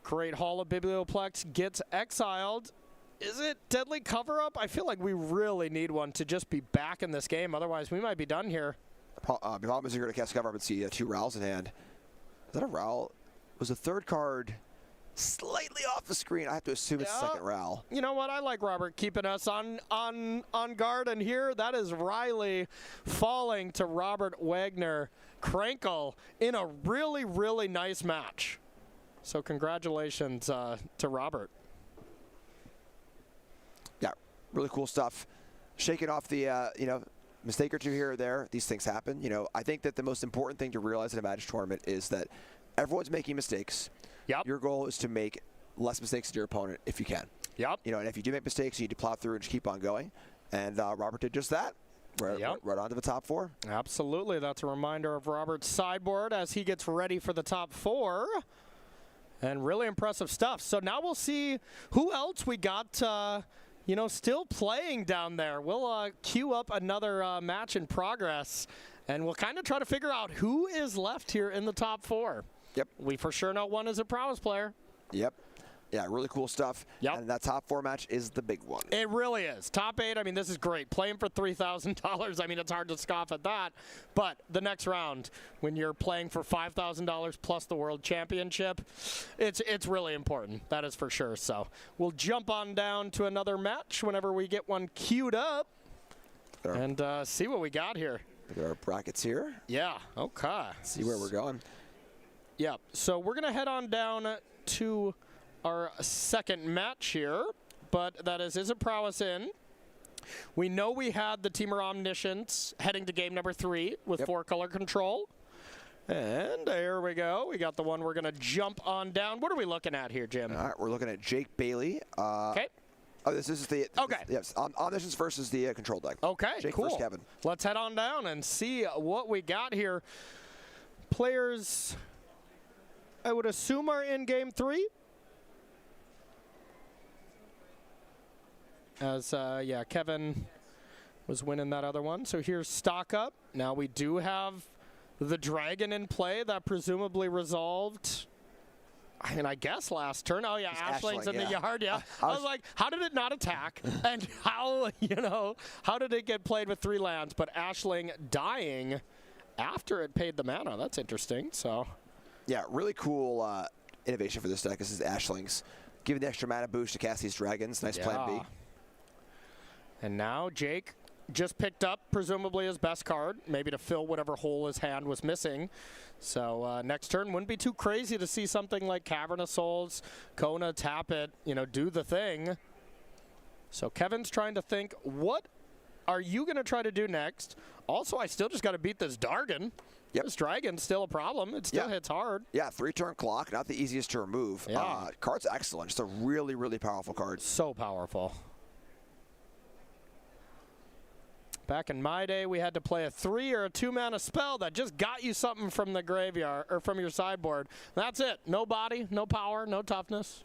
Great Hall of Biblioplex gets exiled. Is it Deadly Cover-Up? I feel like we really need one to just be back in this game. Otherwise, we might be done here. The problem is you're going to cast Cover-Up and see 2 Rowls in hand. Is that a Rowl? Was the 3rd card slightly off the screen? I have to assume it's second Rowl. You know what? I like Robert keeping us on guard. And here, that is Riley falling to Robert Wagner Krankle in a really, really nice match. So congratulations to Robert. Yeah, really cool stuff. Shaking off the, mistake or two here or there. These things happen. I think that the most important thing to realize in a Magic tournament is that everyone's making mistakes. Yep. Your goal is to make less mistakes than your opponent if you can. Yep. And if you do make mistakes, you need to plow through and just keep on going. And Robert did just that. right onto the top 4. Absolutely. That's a reminder of Robert's sideboard as he gets ready for the top 4. And really impressive stuff. So now we'll see who else we got, still playing down there. We'll queue up another match in progress, and we'll kind of try to figure out who is left here in the top 4. Yep. We for sure know one is a prowess player. Yep. Yeah, really cool stuff. Yep. And that top 4 match is the big one. It really is. Top 8, I mean, this is great. Playing for $3,000, I mean, it's hard to scoff at that. But the next round, when you're playing for $5,000 plus the World Championship, it's really important. That is for sure. So we'll jump on down to another match whenever we get one queued up and see what we got here. Look at our brackets here. Yeah, okay. See where we're going. Yeah, so we're going to head on down to our second match here, but that is a prowess in. We know we had the Teamer Omniscience heading to game number 3 with 4-color control. And there we go. We got the one we're going to jump on down. What are we looking at here, Jim? All right, we're looking at Jake Bailey. Okay. Oh, this is the okay. Yes, Omniscience versus the control deck. Okay, Jake cool. versus Kevin. Let's head on down and see what we got here. Players, I would assume, are in game 3. As, Kevin was winning that other one. So here's stock up. Now we do have the dragon in play that presumably resolved, I mean, I guess last turn. Oh, yeah, Ashling's in the yard, yeah. I was like, how did it not attack? And how did it get played with 3 lands? But Ashling dying after it paid the mana. That's interesting, so. Yeah, really cool innovation for this deck. This is Ashling's. Giving the extra mana boost to cast these dragons. Nice plan B. And now Jake just picked up, presumably, his best card, maybe to fill whatever hole his hand was missing. So next turn wouldn't be too crazy to see something like Cavern of Souls, Kona, tap it, do the thing. So Kevin's trying to think, what are you going to try to do next? Also, I still just got to beat this Dargon. Yep. This Dragon's still a problem. It still hits hard. Yeah, 3-turn clock, not the easiest to remove. Yeah. Card's excellent. Just a really, really powerful card. So powerful. Back in my day, we had to play a 3 or a 2-mana spell that just got you something from the graveyard or from your sideboard. That's it. No body, no power, no toughness.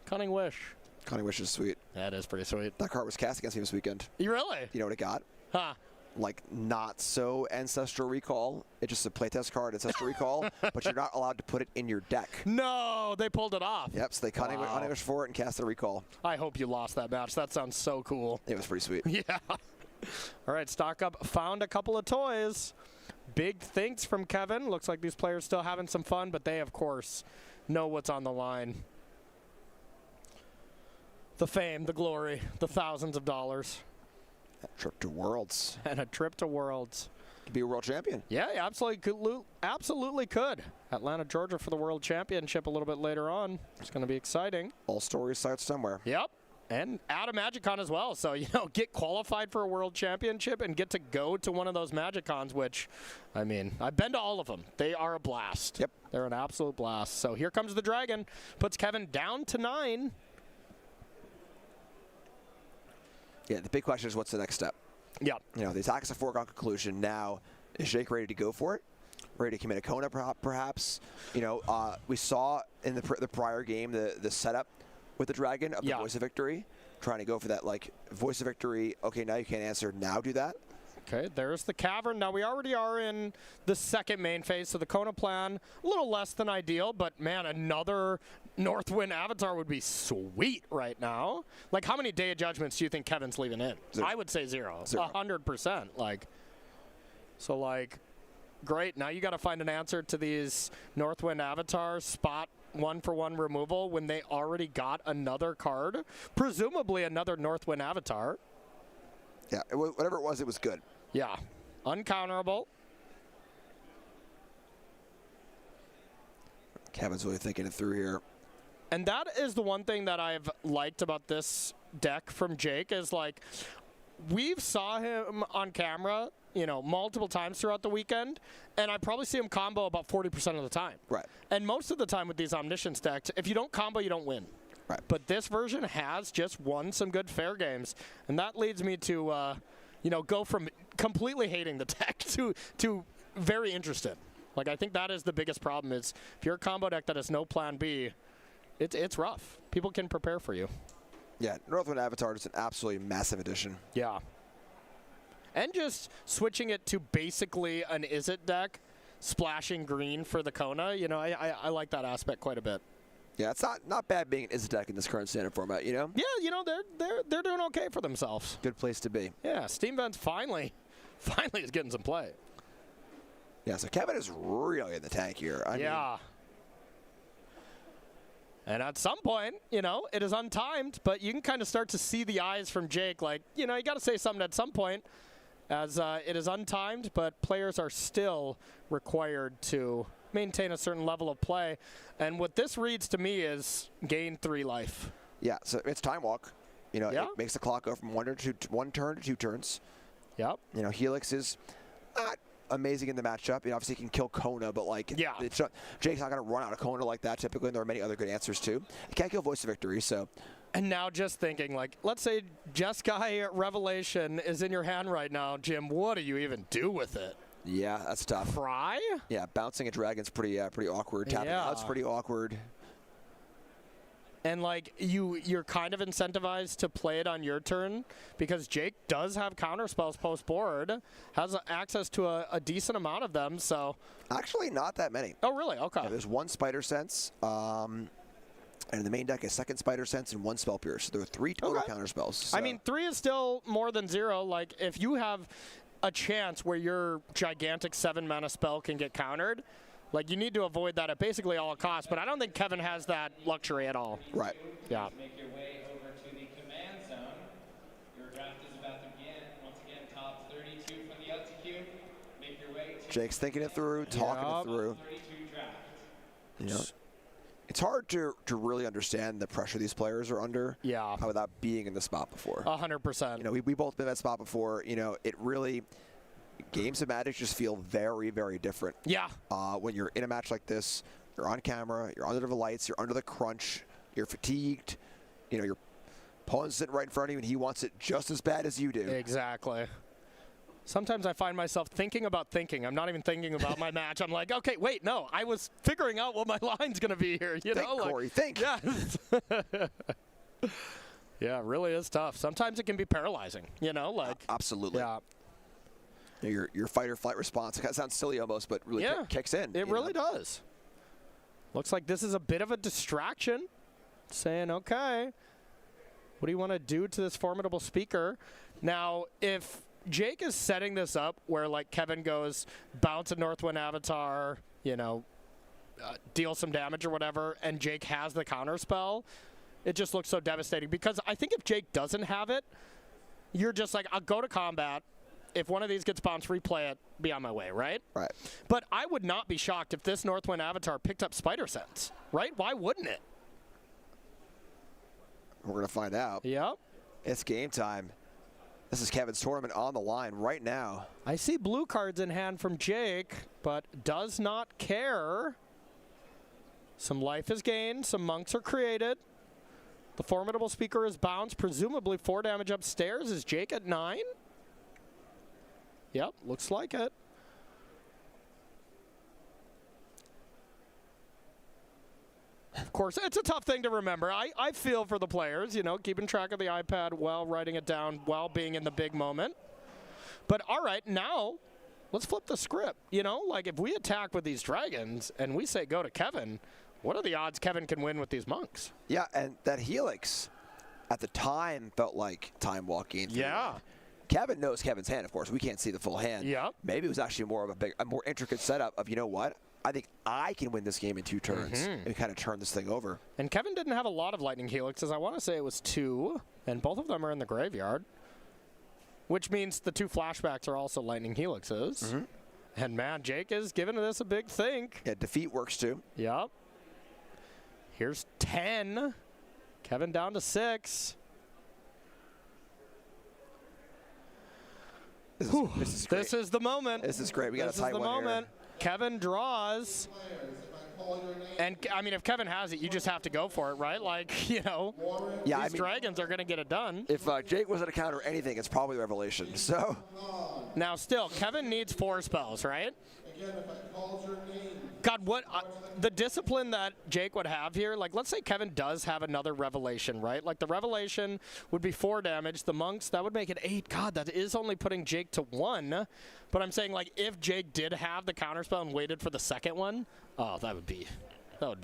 Cunning Wish. Cunning Wish is sweet. That is pretty sweet. That card was cast against me this weekend. You really? You know what it got? Huh. Like, not so Ancestral Recall. It's just a playtest card, Ancestral Recall, but you're not allowed to put it in your deck. No, they pulled it off. Yep, so they Cunning Wish for it and cast a Recall. I hope you lost that match. That sounds so cool. It was pretty sweet. Yeah. All right, stock up. Found a couple of toys. Big thanks from Kevin. Looks like these players still having some fun, but they, of course, know what's on the line. The fame, the glory, the thousands of dollars. A trip to Worlds. And a trip to Worlds. Could be a world champion. Yeah, absolutely could. Atlanta, Georgia for the World Championship a little bit later on. It's going to be exciting. All stories start somewhere. Yep. And at a MagicCon as well. So, get qualified for a World Championship and get to go to one of those MagicCons, which, I mean, I've been to all of them. They are a blast. Yep. They're an absolute blast. So here comes the Dragon. Puts Kevin down to 9. Yeah, the big question is what's the next step? Yeah. The attack is a foregone conclusion. Now, is Jake ready to go for it? Ready to commit a Kona, perhaps? We saw in the prior game the setup with the Dragon of the Voice of Victory, trying to go for that, Voice of Victory. Okay, now you can't answer. Now do that. Okay, there's the Cavern. Now, we already are in the second main phase, so the Kona plan, a little less than ideal, but, man, another Northwind Avatar would be sweet right now. How many Day of Judgments do you think Kevin's leaving in? 0. I would say 0. 100%. Great. Now you got to find an answer to these Northwind Avatars, spot 1-for-1 removal when they already got another card, presumably another Northwind Avatar. Yeah, whatever it was good. Yeah, uncounterable. Kevin's really thinking it through here. And that is the one thing that I've liked about this deck from Jake is we've saw him on camera, multiple times throughout the weekend, and I probably see him combo about 40% of the time. Right. And most of the time with these Omniscience decks, if you don't combo, you don't win. Right. But this version has just won some good fair games, and that leads me to, go from completely hating the deck to very interested. Like, I think that is the biggest problem is if you're a combo deck that has no plan B, it's rough. People can prepare for you. Yeah, Northwind Avatar is an absolutely massive addition. Yeah. And just switching it to basically an Izzet deck, splashing green for the Kona, you know, I like that aspect quite a bit. Yeah, it's not bad being an Izzet deck in this current standard format, you know? Yeah, you know, they're doing okay for themselves. Good place to be. Yeah, Steam Vents finally is getting some play. Yeah, so Kevin is really in the tank here. I mean, and at some point, you know, it is untimed, but you can kind of start to see the eyes from Jake. Like, you know, you got to say something at some point as it is untimed, but players are still required to maintain a certain level of play. And what this reads to me is gain 3 life. Yeah, so it's time walk. You know, it makes the clock go from 1 turn to 2 turns. Yep. You know, Helix is not amazing in the matchup. You know, obviously he can kill Kona, but like, Jake's not going to run out of Kona like that typically, and there are many other good answers too. He can't kill Voice of Victory, so. And now just thinking, like, let's say Jeskai Revelation is in your hand right now, Jim. What do you even do with it? Yeah, that's tough. Fry? Yeah, bouncing a dragon's pretty awkward. Tapping out's pretty awkward. And like you're kind of incentivized to play it on your turn because Jake does have counter spells post board, has access to a decent amount of them. So actually, not that many. Oh, really? Okay. Yeah, there's 1 Spider Sense, and in the main deck, a 2nd Spider Sense and 1 Spell Pierce. So there are 3 total counter spells. So. I mean, 3 is still more than 0. Like if you have a chance where your gigantic 7-mana spell can get countered. Like, you need to avoid that at basically all costs, but I don't think Kevin has that luxury at all. Right. Yeah. Make your way over to the command zone. Your draft is about to begin. Once again, top 32 from the LTQ. Make your way to Jake's thinking it through, talking it through. 32 draft. You know, it's hard to really understand the pressure these players are under without being in the spot before. 100%. You know, we both been in that spot before. You know, it really... Games of Magic just feel very, very different. Yeah. When you're in a match like this, you're on camera, you're under the lights, you're under the crunch, you're fatigued. You know, your opponent's sitting right in front of you, and he wants it just as bad as you do. Exactly. Sometimes I find myself thinking about thinking. I'm not even thinking about my match. I'm like, okay, wait, no. I was figuring out what my line's going to be here. You know, Corey, think. Yeah. Yeah, it really is tough. Sometimes it can be paralyzing, you know, like. Absolutely. Yeah. Your fight or flight response, it sounds silly almost, but really kicks in. It really does. Looks like this is a bit of a distraction. Saying, okay, what do you want to do to this formidable speaker? Now, if Jake is setting this up where, like, Kevin goes, bounce a Northwind Avatar, you know, deal some damage or whatever, and Jake has the counter spell, it just looks so devastating. Because I think if Jake doesn't have it, you're just like, I'll go to combat. If one of these gets bounced, replay it, be on my way, right? Right. But I would not be shocked if this Northwind Avatar picked up Spider Sense, right? Why wouldn't it? We're going to find out. Yep. It's game time. This is Kevin's tournament on the line right now. I see blue cards in hand from Jake, but does not care. Some life is gained. Some monks are created. The formidable speaker is bounced. Presumably 4 damage upstairs. Is Jake at 9? Yep, looks like it. Of course, it's a tough thing to remember. I feel for the players, you know, keeping track of the iPad while writing it down, while being in the big moment. But all right, now let's flip the script. You know, like if we attack with these dragons and we say go to Kevin, what are the odds Kevin can win with these monks? Yeah, and that Helix at the time felt like time walking. Yeah. Kevin knows Kevin's hand, of course. We can't see the full hand. Yeah. Maybe it was actually more of a more intricate setup of, you know what? I think I can win this game in 2 turns and kind of turn this thing over. And Kevin didn't have a lot of Lightning Helixes. I want to say it was 2, and both of them are in the graveyard, which means the 2 flashbacks are also Lightning Helixes. And man, Jake is giving this a big think. Yeah, defeat works too. Yep. Here's 10. Kevin down to 6. This is the moment. This is great. We got a tight one here. Kevin draws. And, I mean, if Kevin has it, you just have to go for it, right? Like, you know, yeah, these dragons are going to get it done. If Jake was going to counter anything, it's probably Revelation. So now, still, Kevin needs 4 spells, right? God, what the discipline that Jake would have here, like, let's say Kevin does have another Revelation, right? Like, the Revelation would be 4 damage. The Monks, that would make it 8. God, that is only putting Jake to 1. But I'm saying, like, if Jake did have the counterspell and waited for the second one, oh, that would be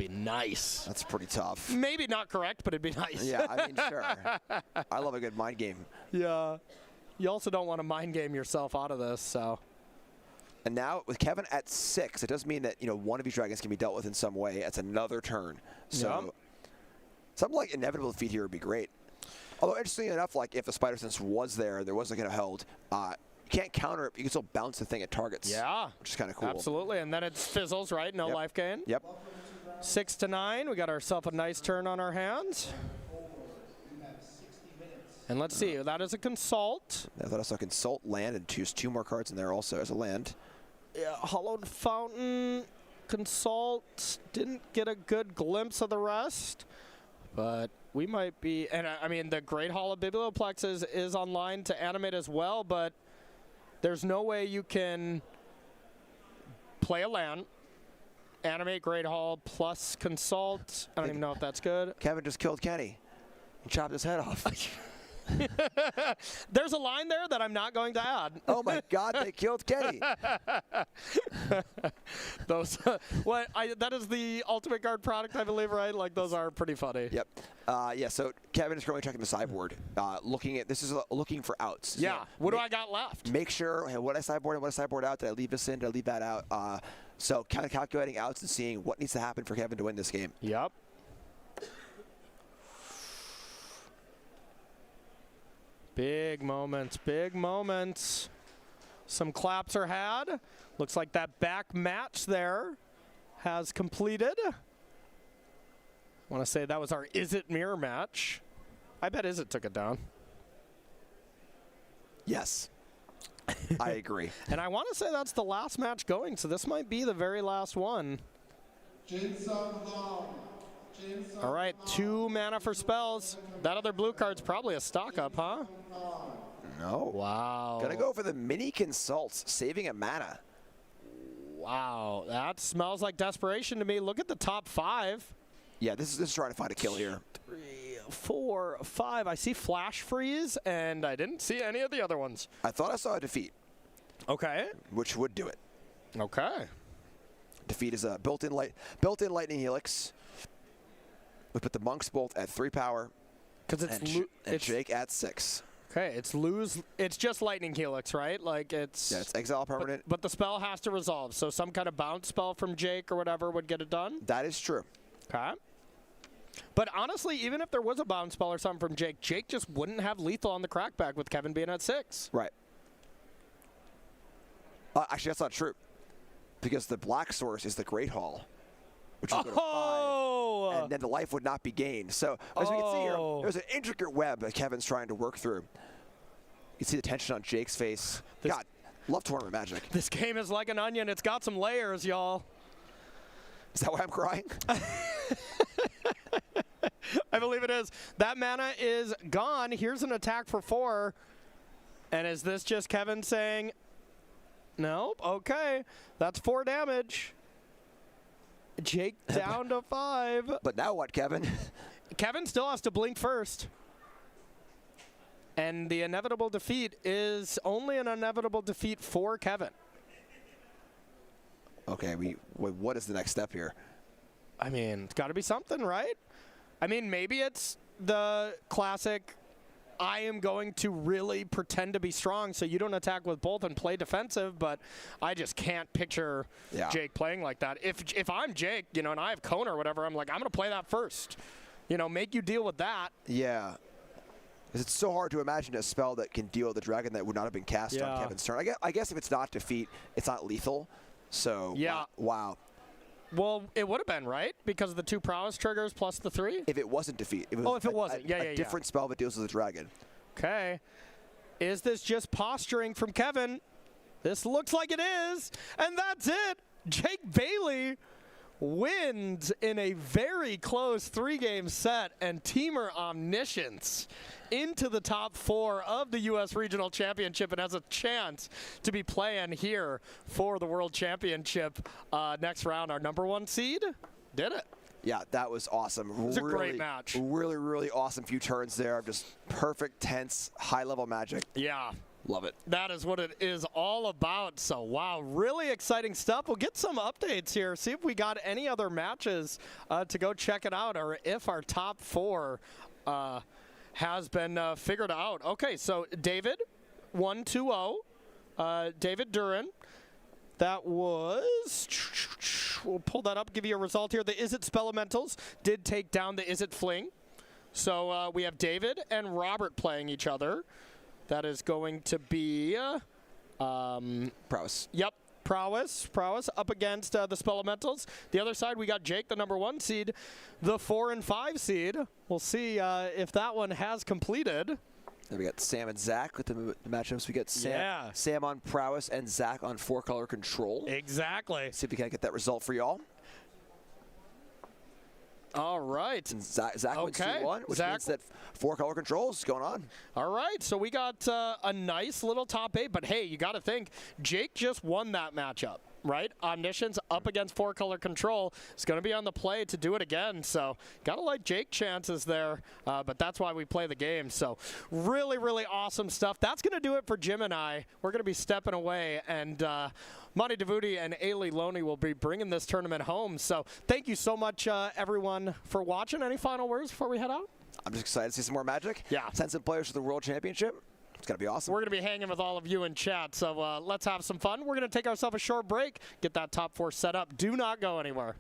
nice. That's pretty tough. Maybe not correct, but it'd be nice. Yeah, I mean, sure. I love a good mind game. Yeah. You also don't want to mind game yourself out of this, so. And now with Kevin at 6, it does mean that, you know, one of these dragons can be dealt with in some way. It's another turn. So something like inevitable defeat here would be great. Although interestingly enough, like if the Spider Sense was there wasn't going to hold, you can't counter it. You can still bounce the thing at targets. Yeah. Which is kind of cool. Absolutely. And then it fizzles, right? No life gain. Yep. 6 to 9. We got ourselves a nice turn on our hands. And let's see. That is a Consult. I thought I saw Consult land and choose 2 more cards in there also as a land. Yeah, Hollowed Fountain, Consult, didn't get a good glimpse of the rest, but we might be, and I mean the Great Hall of Biblioplexes is online to animate as well, but there's no way you can play a land, animate Great Hall plus Consult. I don't even know if that's good. Kevin just killed Kenny and chopped his head off. There's a line there that I'm not going to add. Oh my God, they killed Kenny. Those, that is the Ultimate Guard product, I believe, right? Like those are pretty funny. Yep. Yeah. So Kevin is currently checking the sideboard, looking for outs. Yeah. What do I got left? Make sure what I sideboard and what I sideboard out. Did I leave this in? Did I leave that out? So kind of calculating outs and seeing what needs to happen for Kevin to win this game. Yep. Big moments, big moments. Some claps are had. Looks like that back match there has completed. I want to say that was our Is It mirror match. I bet Is It took it down. Yes. I agree. And I want to say that's the last match going, so this might be the very last one. All right, 2 mana for spells. That other blue card's probably a stock up, huh? No. Wow. Gonna go for the mini Consults, saving a mana. Wow, that smells like desperation to me. Look at the top 5. Yeah, this is trying to find a kill here. 3, 4, 5. I see Flash Freeze, and I didn't see any of the other ones. I thought I saw a defeat. Okay. Which would do it. Okay. Defeat is a built-in Lightning Helix. We put the Monks both at 3 power. Because it's Jake at 6. Okay, it's just Lightning Helix, right? Like it's exile permanent. But the spell has to resolve, so some kind of bounce spell from Jake or whatever would get it done? That is true. Okay. But honestly, even if there was a bounce spell or something from Jake, Jake just wouldn't have lethal on the crackback with Kevin being at 6. Right. Actually, that's not true. Because the black source is the Great Hall, which would go to 5, and then the life would not be gained. So as we can see here, there's an intricate web that Kevin's trying to work through. You can see the tension on Jake's face. God, love tournament magic. This game is like an onion. It's got some layers, y'all. Is that why I'm crying? I believe it is. That mana is gone. Here's an attack for 4. And is this just Kevin saying, nope, okay, that's 4 damage. Jake down to 5. But now what, Kevin? Kevin still has to blink first. And the inevitable defeat is only an inevitable defeat for Kevin. Okay, what is the next step here? I mean, it's got to be something, right? I mean, maybe it's the classic, I am going to really pretend to be strong so you don't attack with both and play defensive, but I just can't picture Jake playing like that. If I'm Jake, you know, and I have Kona or whatever, I'm like, I'm going to play that first. You know, make you deal with that. Yeah. It's so hard to imagine a spell that can deal with the dragon that would not have been cast on Kevin's turn. I guess if it's not defeat, it's not lethal. So, wow. Well, it would have been, right? Because of the 2 prowess triggers plus the 3? If it wasn't defeat. It was if it wasn't. A different spell that deals with the dragon. Okay. Is this just posturing from Kevin? This looks like it is. And that's it. Jake Bailey wins in a very close 3-game set, and Teamer Omniscience into the top 4 of the U.S. Regional Championship and has a chance to be playing here for the World Championship next round. Our #1 seed did it. Yeah, that was awesome. It was a great match. Really, really awesome few turns there. Just perfect, tense, high-level Magic. Yeah. Love it. That is what it is all about. So, wow, really exciting stuff. We'll get some updates here, see if we got any other matches to go check it out, or if our top 4 has been figured out. Okay, so David, 1-2-0. David Duran. That was, we'll pull that up, give you a result here. The Is It Spelementals did take down the Is It Fling. So we have David and Robert playing each other. That is going to be Prowess. Yep, Prowess up against the Spelementals. The other side, we got Jake, the #1 seed, the 4 and 5 seed. We'll see if that one has completed. Then we got Sam and Zach with the matchups. We got Sam on Prowess and Zach on 4-color Control. Exactly. See if we can get that result for y'all. All right. And Zach wins 2-1, which means that 4-color Control is going on. All right, so we got a nice little top 8, but hey, you got to think, Jake just won that matchup, right? Omniscience up against 4-color Control is going to be on the play to do it again, so got to like Jake chances there, but that's why we play the game. So really, really awesome stuff. That's going to do it for Jim and I. We're going to be stepping away, and Monty Davuti and Ailey Loney will be bringing this tournament home. So thank you so much, everyone, for watching. Any final words before we head out? I'm just excited to see some more Magic. Yeah. Send some players to the World Championship. It's going to be awesome. We're going to be hanging with all of you in chat, so let's have some fun. We're going to take ourselves a short break, get that top 4 set up. Do not go anywhere.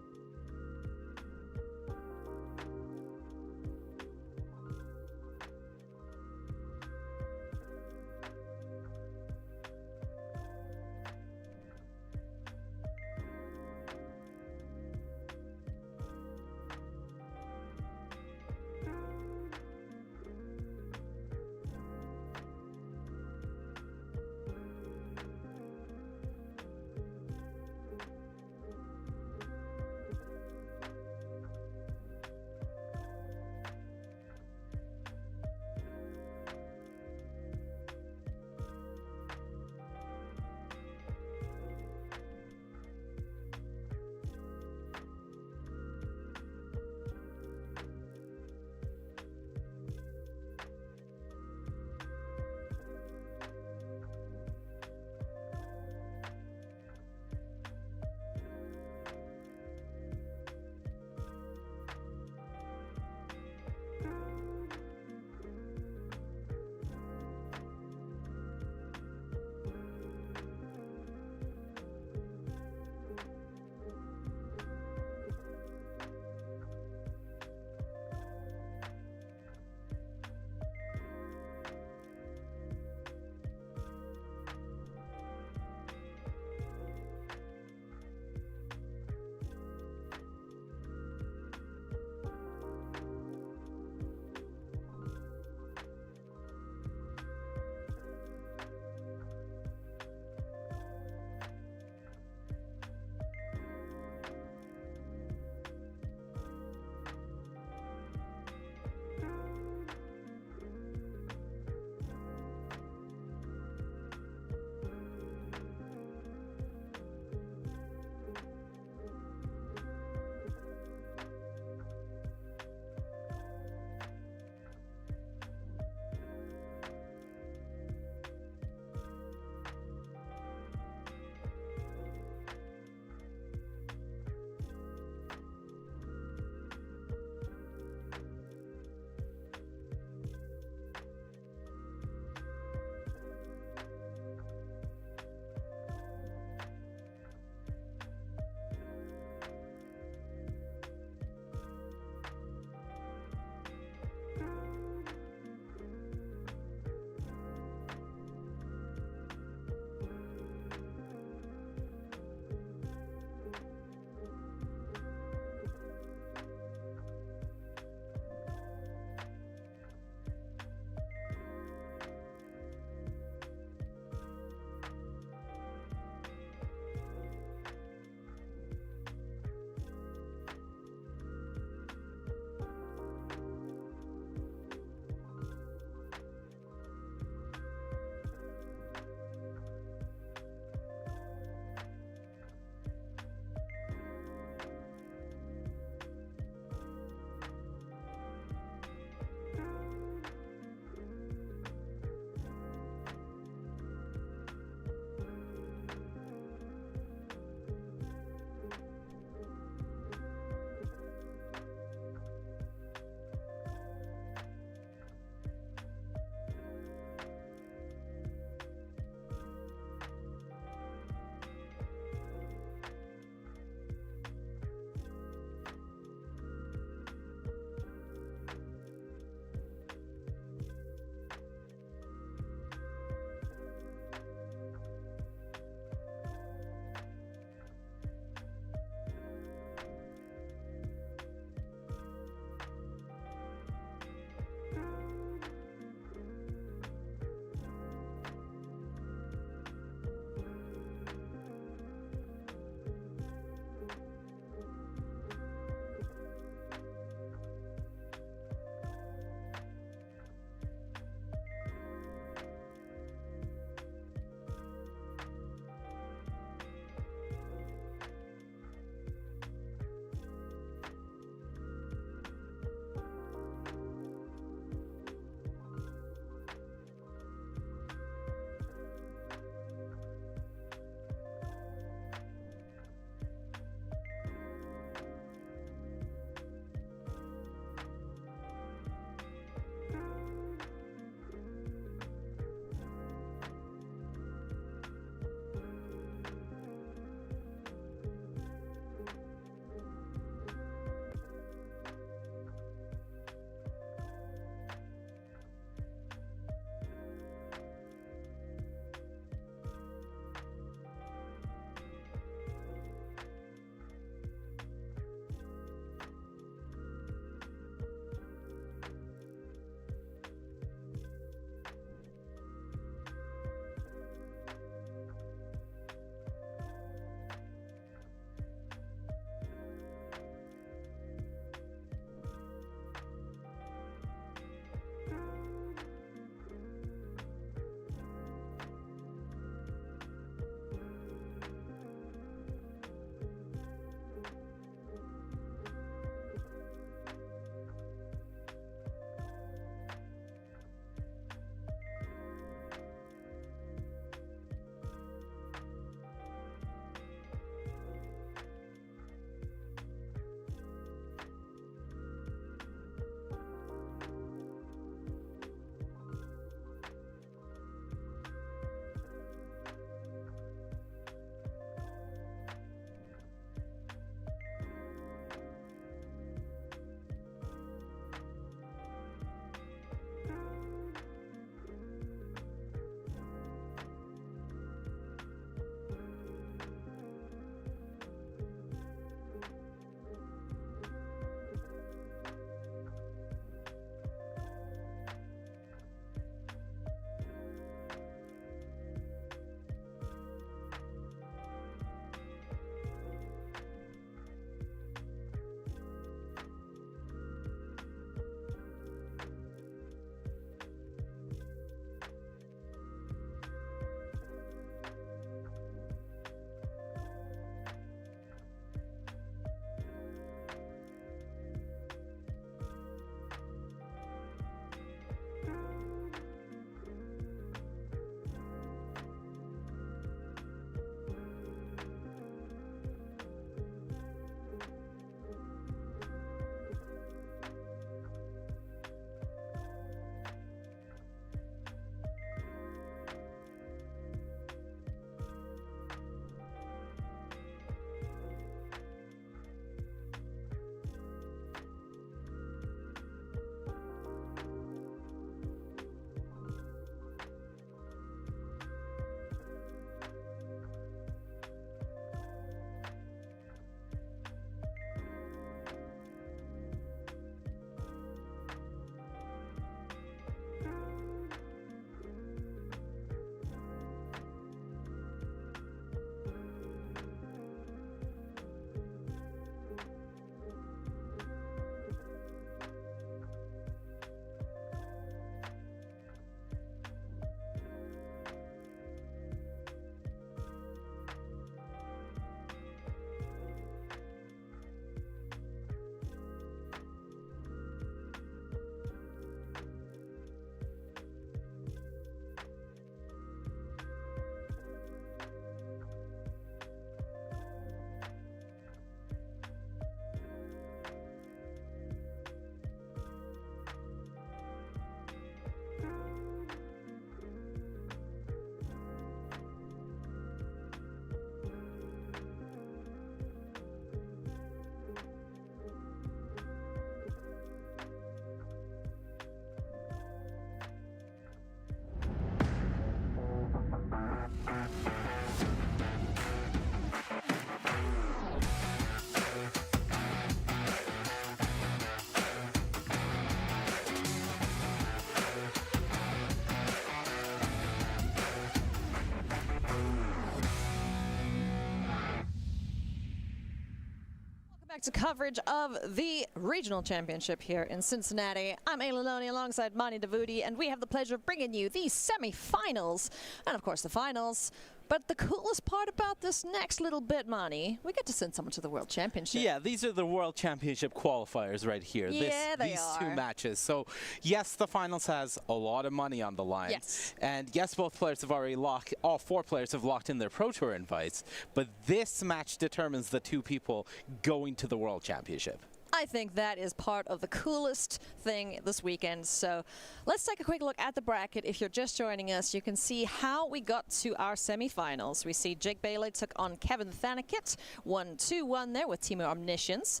back to coverage of the Regional Championship here in Cincinnati. I'm Ayla Loney alongside Mani Davudi, and we have the pleasure of bringing you the semi-finals and, of course, the finals. But the coolest part about this next little bit, Mani, we get to send someone to the World Championship. Yeah, these are the World Championship qualifiers right here. Yeah, these two matches. So, yes, the finals has a lot of money on the line. Yes. And yes, both players have already all 4 players have locked in their Pro Tour invites. But this match determines the 2 people going to the World Championship. I think that is part of the coolest thing this weekend. So let's take a quick look at the bracket. If you're just joining us, you can see how we got to our semifinals. We see Jake Bailey took on Kevin Thanakit, 1-2-1 there with Team Omniscience.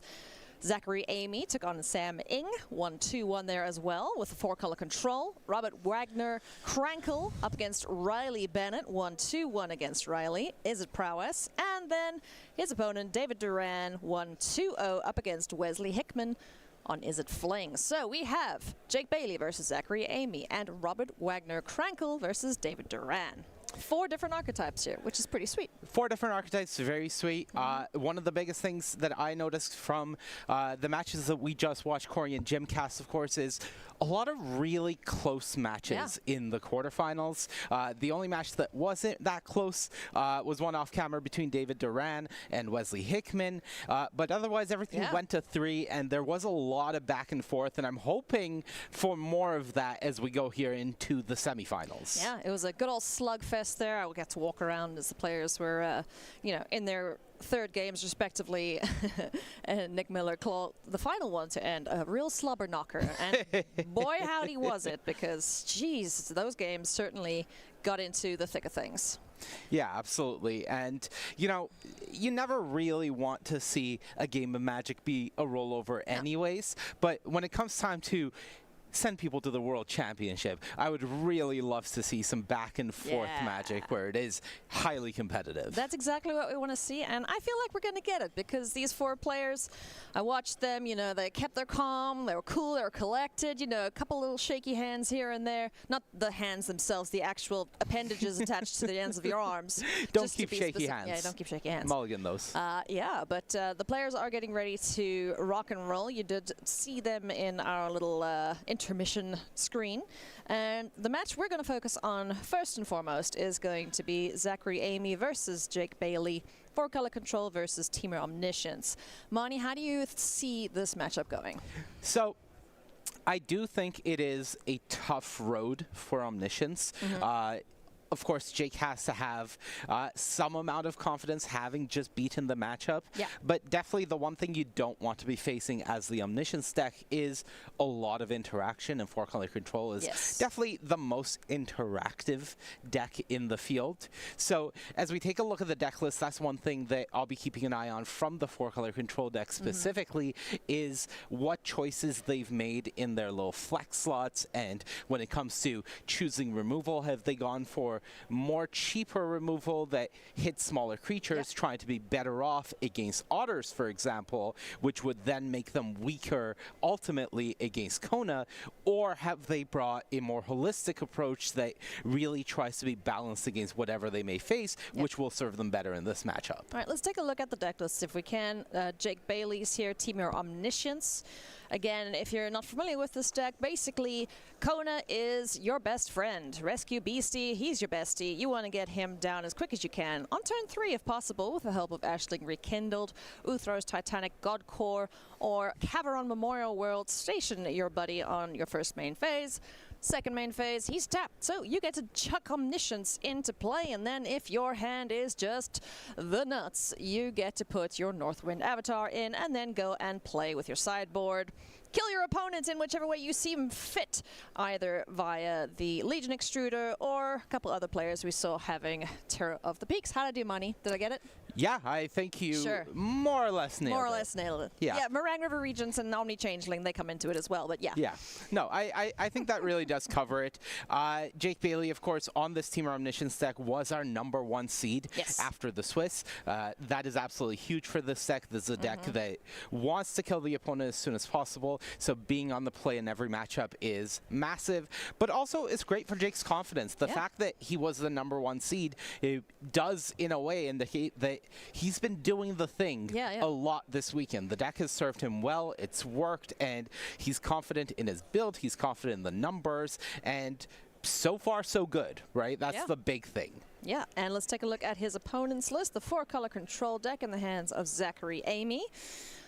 Zachary Amy took on Sam Ing, 1-2-1 there as well with the 4-color control. Robert Wagner Krankel up against Riley Bennett, 1-2-1 against Riley. Is it Prowess? And then his opponent, David Duran, 1-2-0 up against Wesley Hickman on Is It Fling. So we have Jake Bailey versus Zachary Amy and Robert Wagner Krankel versus David Duran. 4 different archetypes here, which is pretty sweet. 4 different archetypes, very sweet. One of the biggest things that I noticed from the matches that we just watched, Corey and Jim cast, of course, is a lot of really close matches in the quarterfinals. The only match that wasn't that close was one off camera between David Duran and Wesley Hickman. But otherwise, everything went to 3, and there was a lot of back and forth, and I'm hoping for more of that as we go here into the semifinals. Yeah, it was a good old slugfest there. I got to walk around as the players were, in their 3rd games respectively, and Nick Miller called the final one to end a real slobber knocker. And boy, howdy was it, because, geez, those games certainly got into the thick of things. Yeah, absolutely. And, you never really want to see a game of Magic be a rollover anyways, but when it comes time to send people to the World Championship, I would really love to see some back and forth Magic where it is highly competitive. That's exactly what we want to see, and I feel like we're going to get it, because these 4 players, I watched them, they kept their calm, they were cool, they were collected, a couple little shaky hands here and there. Not the hands themselves, the actual appendages attached to the ends of your arms. Don't keep shaky hands. Yeah, don't keep shaky hands. Mulligan those. But the players are getting ready to rock and roll. You did see them in our little intermission screen, and the match we're going to focus on first and foremost is going to be Zachary Amy versus Jake Bailey, 4-color control versus Team Omniscience. Mani, how do you see this matchup going? So I do think it is a tough road for Omniscience. Of course, Jake has to have some amount of confidence having just beaten the matchup. Yeah. But definitely the one thing you don't want to be facing as the Omniscience deck is a lot of interaction, and 4-color control is definitely the most interactive deck in the field. So as we take a look at the deck list, that's one thing that I'll be keeping an eye on from the 4-color control deck specifically, is what choices they've made in their little flex slots, and when it comes to choosing removal, have they gone for more cheaper removal that hits smaller creatures, trying to be better off against otters, for example, which would then make them weaker ultimately against Kona? Or have they brought a more holistic approach that really tries to be balanced against whatever they may face, which will serve them better in this matchup? All right, let's take a look at the deck list if we can. Jake Bailey's here, Team Omniscience. Again, if you're not familiar with this deck, basically, Kona is your best friend. Rescue Beastie, he's your bestie. You want to get him down as quick as you can. On turn 3, if possible, with the help of Ashling Rekindled, Uthro's Titanic God Core, or Caveron Memorial World, station your buddy on your first main phase. Second main phase, he's tapped, so you get to chuck Omniscience into play, and then if your hand is just the nuts, you get to put your Northwind Avatar in and then go and play with your sideboard. Kill your opponents in whichever way you seem fit, either via the Legion Extruder or a couple other players we saw having Terror of the Peaks. How did I do, Money? Did I get it? Yeah, I think you more or less nailed it. More or less nailed it. Yeah, Meringue River Regents and Omni Changeling, they come into it as well, but yeah. Yeah. No, I think that really does cover it. Jake Bailey, of course, on this Team Omniscience deck was our #1 seed after the Swiss. That is absolutely huge for this deck. This is a deck that wants to kill the opponent as soon as possible, so being on the play in every matchup is massive, but also it's great for Jake's confidence. The fact that he was the #1 seed, it does, in a way, indicate that he's been doing the thing a lot this weekend. The deck has served him well, it's worked, and he's confident in his build, he's confident in the numbers, and so far so good, right? That's the big thing. Yeah, and let's take a look at his opponent's list. The 4-color control deck in the hands of Zachary Amy.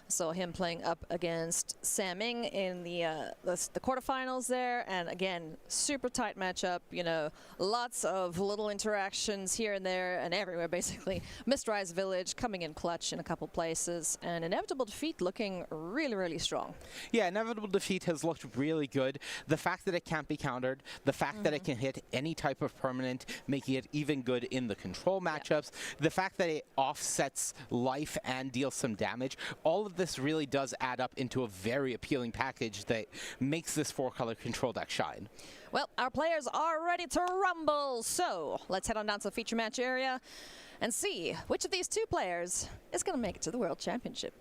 Saw him playing up against Sam Ming in the quarterfinals there, and again, super tight matchup. You know, lots of little interactions here and there and everywhere, basically. Mistrise Village coming in clutch in a couple places, and Inevitable Defeat looking really, really strong. Yeah, Inevitable Defeat has looked really good. The fact that it can't be countered, the fact that it can hit any type of permanent, making it even good in the control matchups, the fact that it offsets life and deals some damage, all of this really does add up into a very appealing package that makes this 4-color control deck shine. Well, our players are ready to rumble, so let's head on down to the feature match area and see which of these 2 players is going to make it to the World Championship.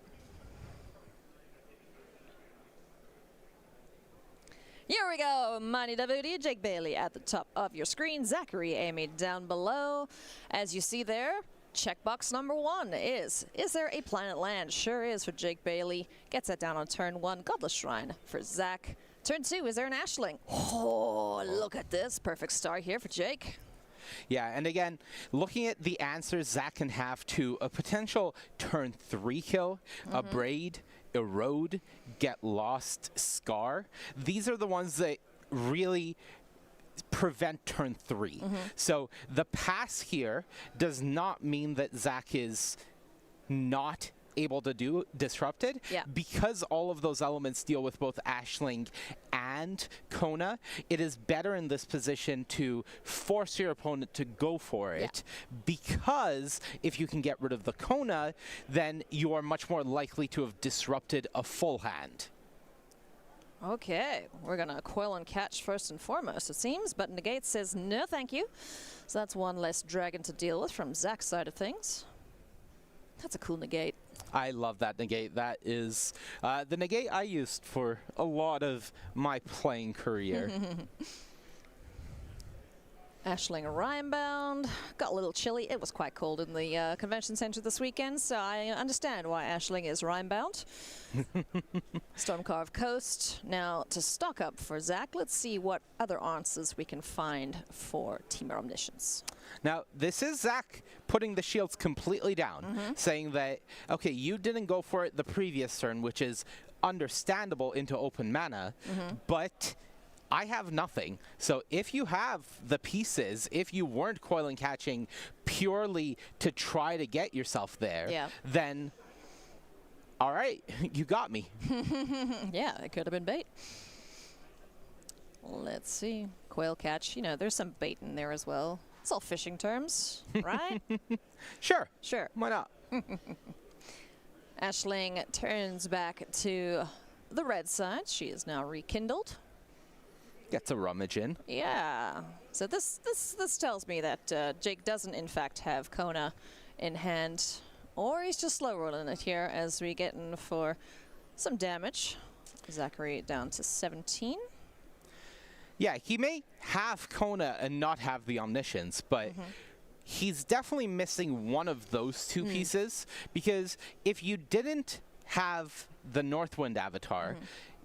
Here we go, Mani Davudi, Jake Bailey at the top of your screen, Zachary Amy down below. As you see there, checkbox number 1 is there a planet land? Sure is for Jake Bailey. Gets that down on turn 1. Godless Shrine for Zach. Turn 2, is there an Ashling? Oh, look at this. Perfect start here for Jake. Yeah, and again, looking at the answers Zach can have to a potential turn 3 kill, Abrade, Erode, Get Lost, Scar. These are the ones that really prevent turn 3. So the pass here does not mean that Zach is not able to do disrupted, because all of those elements deal with both Ashling and Kona. It is better in this position to force your opponent to go for it, because if you can get rid of the Kona, then you are much more likely to have disrupted a full hand. Okay, we're going to coil and catch first and foremost, it seems, but Negate says no thank you. So that's one less dragon to deal with from Zach's side of things. That's a cool Negate. I love that Negate. That is the Negate I used for a lot of my playing career. Ashling Rhinebound. Got a little chilly. It was quite cold in the convention center this weekend, so I understand why Ashling is Rhinebound. Stormcarved Coast. Now, to stock up for Zach, let's see what other answers we can find for Temur Omniscience. Now, this is Zach putting the shields completely down, saying that, okay, you didn't go for it the previous turn, which is understandable into open mana, but I have nothing. So if you have the pieces, if you weren't coiling catching purely to try to get yourself there, then all right, you got me. Yeah, it could have been bait. Let's see. Coil catch, you know, there's some bait in there as well. It's all fishing terms, right? Sure. Sure. Why not? Ashling turns back to the red side. She is now rekindled. Gets a rummage in. Yeah. So this tells me that Jake doesn't in fact have Kona in hand, or he's just slow rolling it here as we get in for some damage. Zachary down to 17. Yeah, he may have Kona and not have the Omniscience, but he's definitely missing one of those 2 pieces, because if you didn't have the Northwind avatar,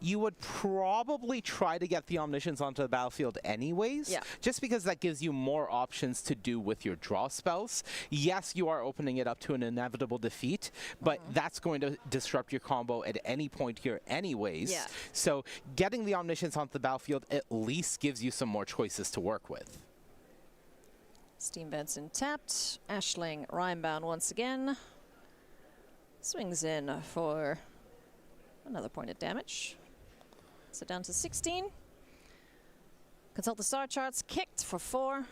you would probably try to get the Omniscience onto the battlefield anyways, just because that gives you more options to do with your draw spells. Yes, you are opening it up to an Inevitable Defeat, but that's going to disrupt your combo at any point here anyways. So getting the Omniscience onto the battlefield at least gives you some more choices to work with. Steam Benson tapped. Ashling Rhinebound once again. Swings in for another point of damage. So down to 16. Consult the star charts. Kicked for 4.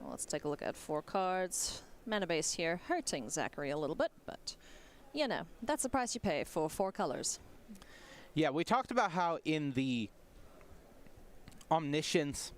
Well, let's take a look at 4 cards. Mana base here hurting Zachary a little bit, but you know, that's the price you pay for 4 colors. Yeah, we talked about how in the Omniscience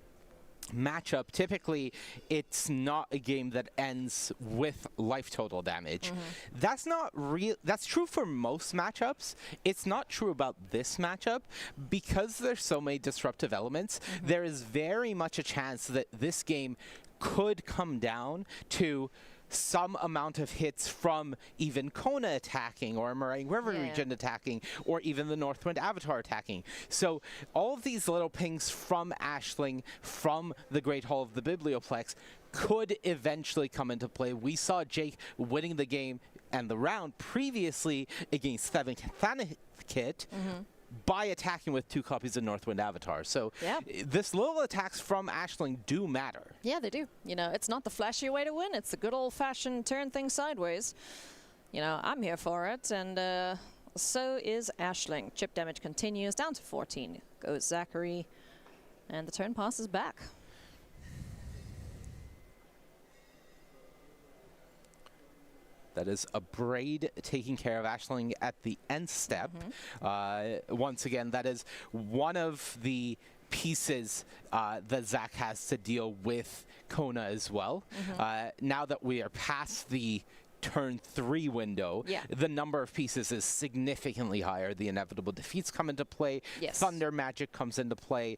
matchup, typically it's not a game that ends with life total damage. That's not real. That's true for most matchups. It's not true about this matchup because there's so many disruptive elements. There is very much a chance that this game could come down to some amount of hits from even Kona attacking, or Meringue River region attacking, or even the Northwind Avatar attacking. So all of these little pings from Ashling, from the Great Hall of the Biblioplex, could eventually come into play. We saw Jake winning the game and the round previously against Seven Kit by attacking with 2 copies of Northwind Avatar. So this little attacks from Ashling do matter. Yeah, they do. You know, it's not the flashy way to win. It's the good old-fashioned turn things sideways. You know, I'm here for it, and so is Ashling. Chip damage continues down to 14. Goes Zachary, and the turn passes back. That is a Braid taking care of Ashling at the end step. Once again, that is one of the pieces that Zach has to deal with Kona as well. Now that we are past the turn 3 window, the number of pieces is significantly higher. The inevitable defeats come into play. Thunder Magic comes into play.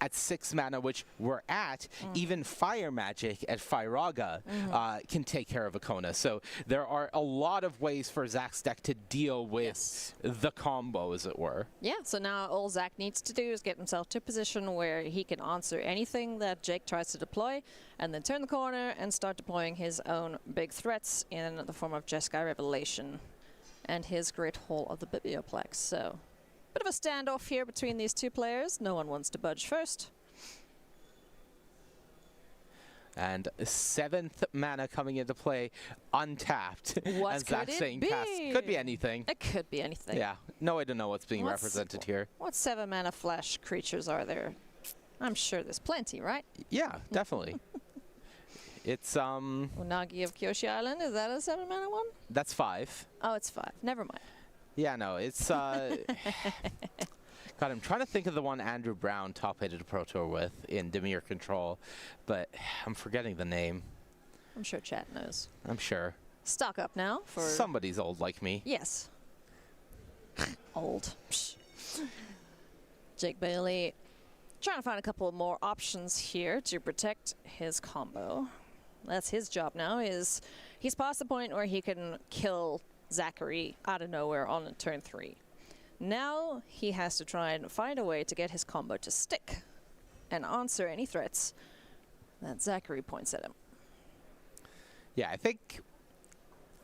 At 6 mana, which we're at, even Fire Magic at Firaga can take care of a Kona. So there are a lot of ways for Zach's deck to deal with the combo, as it were. Yeah, so now all Zach needs to do is get himself to a position where he can answer anything that Jake tries to deploy, and then turn the corner and start deploying his own big threats in the form of Jeskai Revelation and his Great Hall of the Biblioplex. So bit of a standoff here between these two players. No one wants to budge first. And 7th mana coming into play, untapped. What could it be? Could be anything. It could be anything. Yeah, no way to know what's being represented here. What 7 mana flash creatures are there? I'm sure there's plenty, right? Yeah, definitely. It's Unagi of Kyoshi Island, is that a 7 mana one? That's 5. Oh, it's 5. Never mind. Yeah, no, it's God, I'm trying to think of the one Andrew Brown top-aided Pro Tour with in Dimir Control, but I'm forgetting the name. I'm sure chat knows. I'm sure. Stock up now for somebody's old like me. Yes. Old. Jake Bailey trying to find a couple more options here to protect his combo. That's his job now, is he's past the point where he can kill Zachary out of nowhere on turn 3. Now he has to try and find a way to get his combo to stick and answer any threats that Zachary points at him. Yeah, I think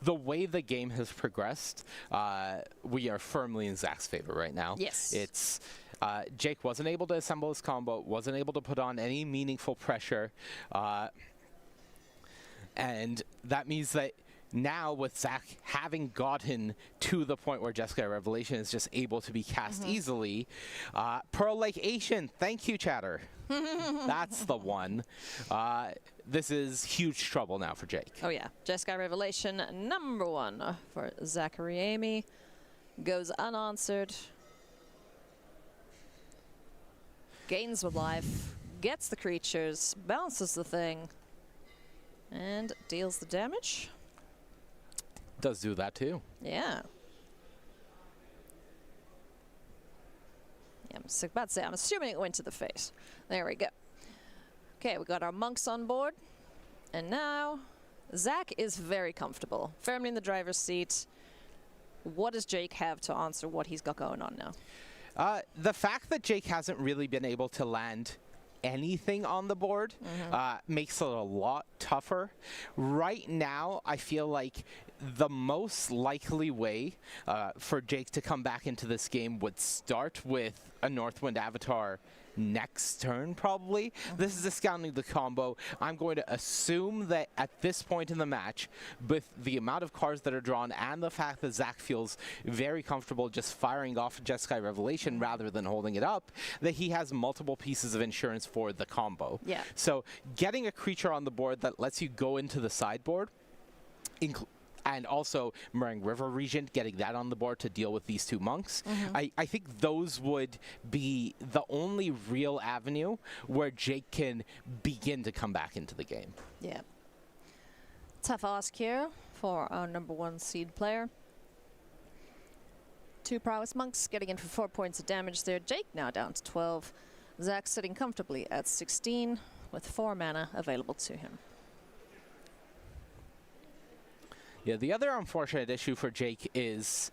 the way the game has progressed, we are firmly in Zach's favor right now. Yes. It's Jake wasn't able to assemble his combo, wasn't able to put on any meaningful pressure, and that means that now, with Zach having gotten to the point where Jeskai Revelation is just able to be cast easily, Pearl Lake Asian, thank you, chatter. That's the one. This is huge trouble now for Jake. Oh yeah, Jeskai Revelation #1 for Zachary Amy. Goes unanswered. Gains with life, gets the creatures, bounces the thing, and deals the damage. Does do that too. Yeah. I'm about to say, I'm assuming it went to the face. There we go. Okay, we got our monks on board. And now, Zach is very comfortable, firmly in the driver's seat. What does Jake have to answer what he's got going on now? The fact that Jake hasn't really been able to land anything on the board makes it a lot tougher. Right now, I feel like the most likely way for Jake to come back into this game would start with a Northwind Avatar next turn, probably. This is discounting the combo. I'm going to assume that at this point in the match, with the amount of cards that are drawn and the fact that Zach feels very comfortable just firing off Jeskai Revelation rather than holding it up, that he has multiple pieces of insurance for the combo. Yeah. So getting a creature on the board that lets you go into the sideboard, and also Meringue River Regent, getting that on the board to deal with these two monks. I think those would be the only real avenue where Jake can begin to come back into the game. Yeah. Tough ask here for our #1 seed player. 2 prowess monks getting in for 4 points of damage there. Jake now down to 12. Zach sitting comfortably at 16 with 4 mana available to him. Yeah, the other unfortunate issue for Jake is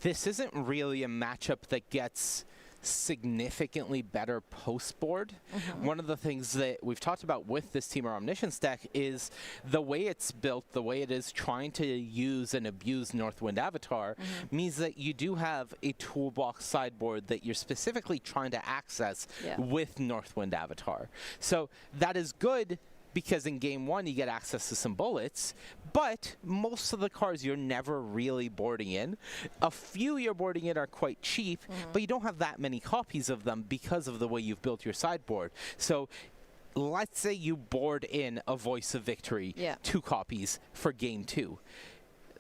this isn't really a matchup that gets significantly better post-board. One of the things that we've talked about with this Temur Omniscience deck is the way it's built, the way it is trying to use and abuse Northwind Avatar means that you do have a toolbox sideboard that you're specifically trying to access with Northwind Avatar. So that is good because in game one you get access to some bullets, but most of the cards you're never really boarding in. A few you're boarding in are quite cheap, but you don't have that many copies of them because of the way you've built your sideboard. So let's say you board in a Voice of Victory, 2 copies for game 2.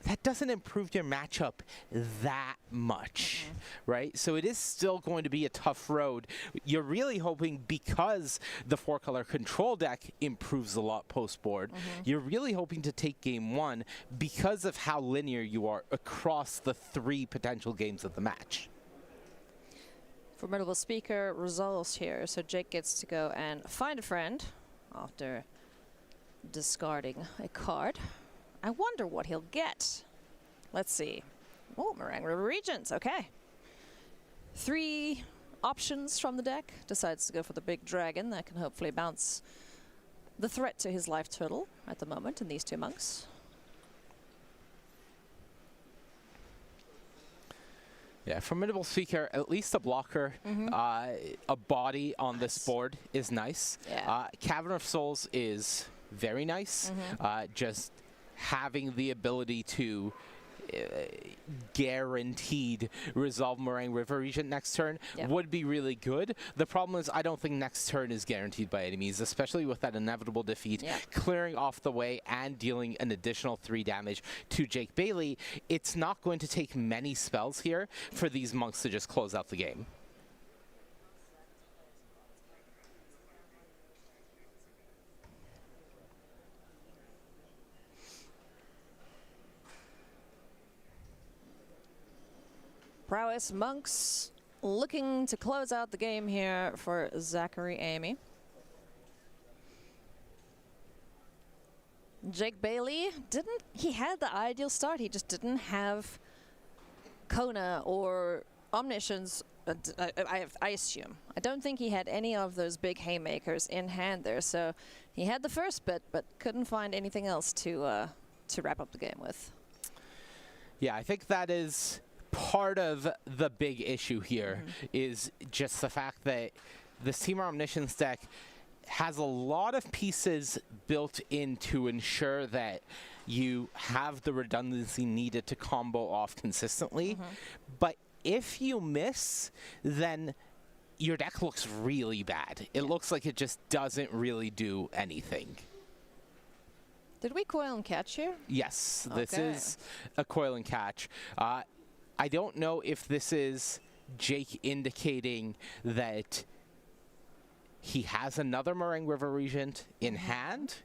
That doesn't improve your matchup that much, right? So it is still going to be a tough road. You're really hoping, because the 4-color control deck improves a lot post-board, you're really hoping to take game 1 because of how linear you are across the 3 potential games of the match. Formidable Speaker resolves here, so Jake gets to go and find a friend after discarding a card. I wonder what he'll get. Let's see. Oh, Meringue River Regents, okay. 3 options from the deck. Decides to go for the big dragon that can hopefully bounce the threat to his life total at the moment in these 2 monks. Yeah, Formidable Speaker, at least a blocker, a body on this board is nice. Cavern of Souls is very nice. Just having the ability to guaranteed resolve Meringue River Regent next turn would be really good. The problem is I don't think next turn is guaranteed by any means, especially with that inevitable defeat. Clearing off the way and dealing an additional 3 damage to Jake Bailey, it's not going to take many spells here for these monks to just close out the game. Prowess monks looking to close out the game here for Zachary Amy. Jake Bailey he had the ideal start, he just didn't have Kona or Omniscience, I assume. I don't think he had any of those big haymakers in hand there, so he had the first bit, but couldn't find anything else to wrap up the game with. Yeah, I think that is part of the big issue here is just the fact that the Temur Omniscience deck has a lot of pieces built in to ensure that you have the redundancy needed to combo off consistently. But if you miss, then your deck looks really bad. It looks like it just doesn't really do anything. Did we coil and catch here? Yes, this is a coil and catch. I don't know if this is Jake indicating that he has another Meringue River Regent in hand,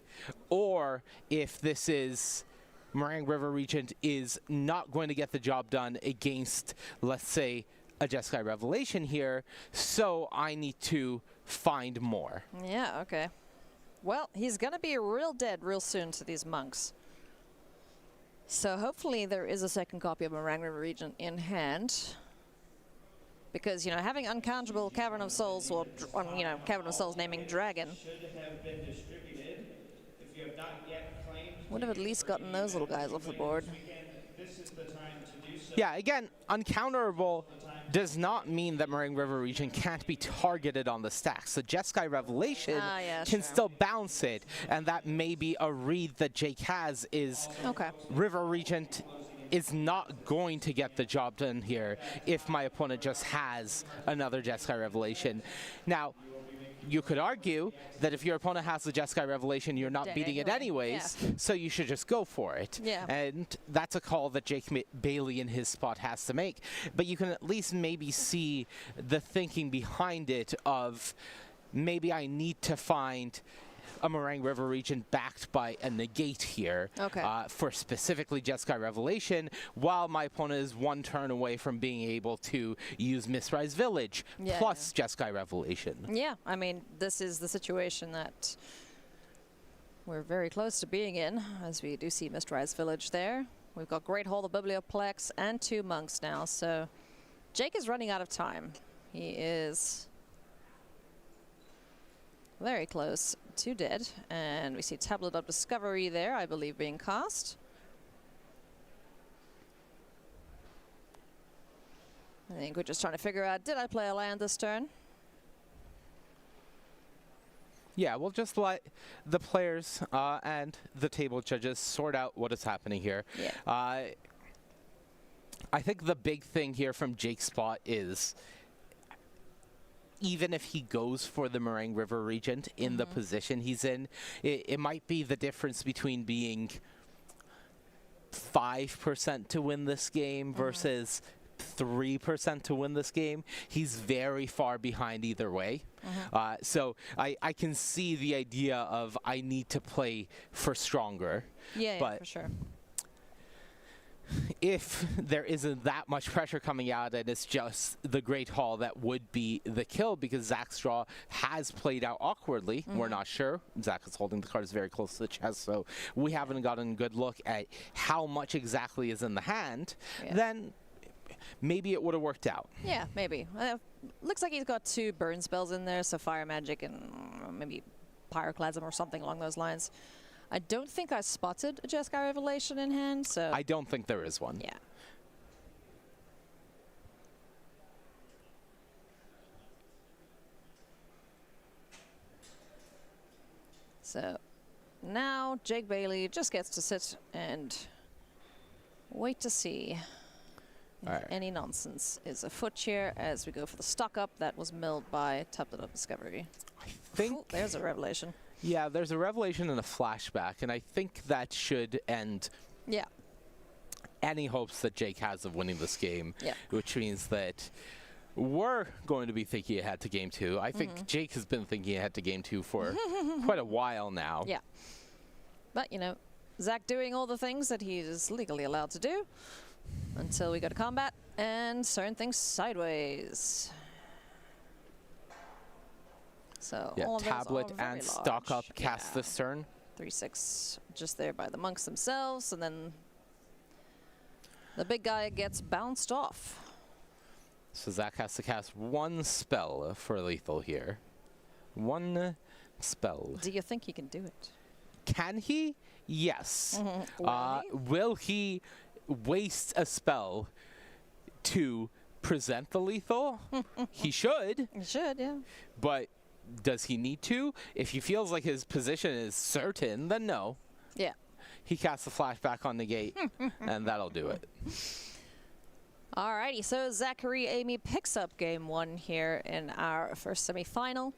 or if this is Meringue River Regent is not going to get the job done against, let's say, a Jeskai Revelation here, so I need to find more. Yeah, okay. Well, he's going to be real dead real soon to these monks. So hopefully there is a second copy of Meringue River Regent in hand. Because, you know, having uncountable Cavern of Souls, or, you know, Cavern of Souls naming Dragon, would have at least gotten those little guys off the board. Yeah, again, uncounterable does not mean that Meringue River Regent can't be targeted on the stack. So Jeskai Revelation can still bounce it, and that may be a read that Jake has is River Regent is not going to get the job done here if my opponent just has another Jeskai Revelation. Now, you could argue that if your opponent has the Jeskai Revelation, you're not beating it anyways, so you should just go for it. And that's a call that Jake Bailey in his spot has to make. But you can at least maybe see the thinking behind it of maybe I need to find a Meringue River Regent backed by a negate here for specifically Jeskai Revelation, while my opponent is 1 turn away from being able to use Mistrise Village plus Jeskai Revelation. Yeah, I mean, this is the situation that we're very close to being in, as we do see Mistrise Village there. We've got Great Hall, the Biblioplex, and 2 monks now, so Jake is running out of time. He is very close to dead, and we see Tablet of Discovery there, I believe, being cast. I think we're just trying to figure out, did I play a land this turn? Yeah, we'll just let the players and the table judges sort out what is happening here. Yeah. I think the big thing here from Jake's spot is, even if he goes for the Meringue River Regent in the position he's in, it might be the difference between being 5% to win this game versus 3% to win this game. He's very far behind either way. So I can see the idea of I need to play for stronger. Yeah, but for sure. If there isn't that much pressure coming out and it's just the Great Hall that would be the kill, because Zach's draw has played out awkwardly. We're not sure. Zach is holding the cards very close to the chest, so we haven't gotten a good look at how much exactly is in the hand. Then maybe it would have worked out. Yeah, maybe. Looks like he's got 2 burn spells in there, so Fire Magic and maybe Pyroclasm or something along those lines. I don't think I spotted a Jeskai Revelation in hand, so... I don't think there is one. Yeah. So now Jake Bailey just gets to sit and wait to see if any nonsense is afoot here as we go for the stock up that was milled by Tablet of Discovery. I think... Ooh, there's a revelation. Yeah, there's a revelation and a flashback, and I think that should end any hopes that Jake has of winning this game, which means that we're going to be thinking ahead to game 2. I think Jake has been thinking ahead to game 2 for quite a while now. Yeah. But, you know, Zach doing all the things that he is legally allowed to do until we go to combat and turn things sideways. So yeah, all of Tablet those are and very stock up large. cast this turn. 3/6 just there by the monks themselves, and then the big guy gets bounced off. So Zach has to cast 1 spell for lethal here. 1 spell. Do you think he can do it? Can he? Yes. Will he? Will he waste a spell to present the lethal? He should. He should, yeah. But does he need to? If he feels like his position is certain, then no. Yeah. He casts a flashback on the gate, and that'll do it. Alrighty, so Zachary Amy picks up game 1 here in our first semifinal.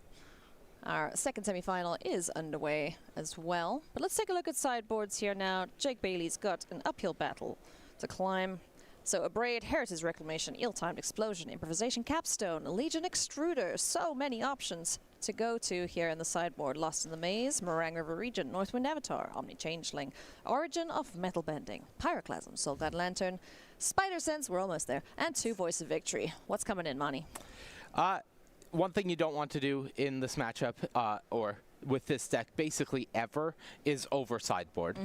Our second semifinal is underway as well. But let's take a look at sideboards here now. Jake Bailey's got an uphill battle to climb. So a Braid, Heritage Reclamation, Ill-Timed Explosion, Improvisation Capstone, Legion Extruder. So many options to go to here in the sideboard. Lost in the Maze, Meringue River Regent, Northwind Avatar, Omni Changeling, Origin of Metal Bending, Pyroclasm, Soulguide Lantern, Spider Sense, we're almost there, and 2 Voice of Victory. What's coming in, Mani? One thing you don't want to do in this matchup, or with this deck basically ever, is over sideboard.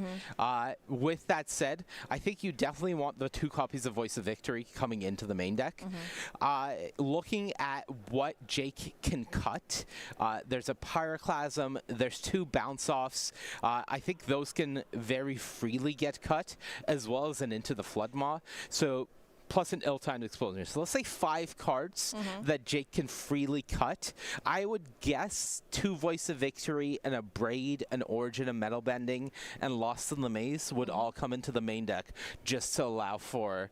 With that said, I think you definitely want the 2 copies of Voice of Victory coming into the main deck. Looking at what Jake can cut, there's a Pyroclasm, there's 2 bounce-offs. I think those can very freely get cut, as well as an Into the Floodmaw. So plus an ill-timed explosion. So let's say 5 cards that Jake can freely cut. I would guess 2 Voice of Victory and a Braid, an Origin, a Metal Bending, and Lost in the Maze would all come into the main deck just to allow for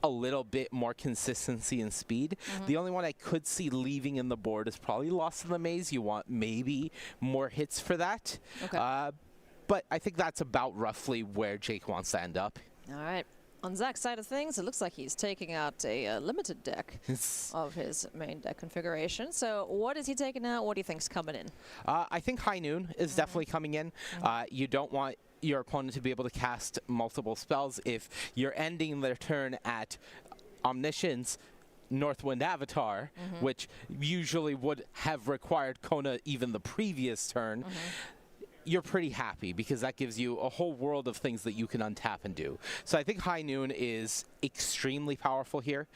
a little bit more consistency and speed. The only one I could see leaving in the board is probably Lost in the Maze. You want maybe more hits for that. But I think that's about roughly where Jake wants to end up. All right. On Zach's side of things, it looks like he's taking out a limited deck of his main deck configuration. So what is he taking out? What do you think's coming in? I think High Noon is definitely coming in. You don't want your opponent to be able to cast multiple spells. If you're ending their turn at Omniscience, Northwind Avatar, which usually would have required Kona even the previous turn, you're pretty happy because that gives you a whole world of things that you can untap and do. So I think High Noon is extremely powerful here.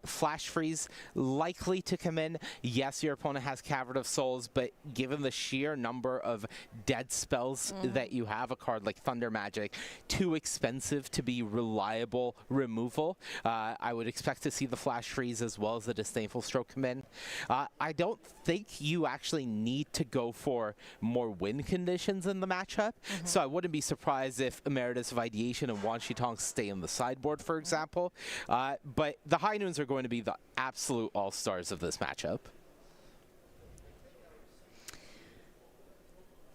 Flash Freeze likely to come in. Yes, your opponent has Cavern of Souls, but given the sheer number of dead spells that you have, a card like Thunder Magic, too expensive to be reliable removal. I would expect to see the Flash Freeze as well as the Disdainful Stroke come in. I don't think you actually need to go for more win conditions in the matchup, so I wouldn't be surprised if Emeritus of Ideation and Wan Shitong stay in the sideboard, for example. But the High Noons are going to be the absolute all-stars of this matchup.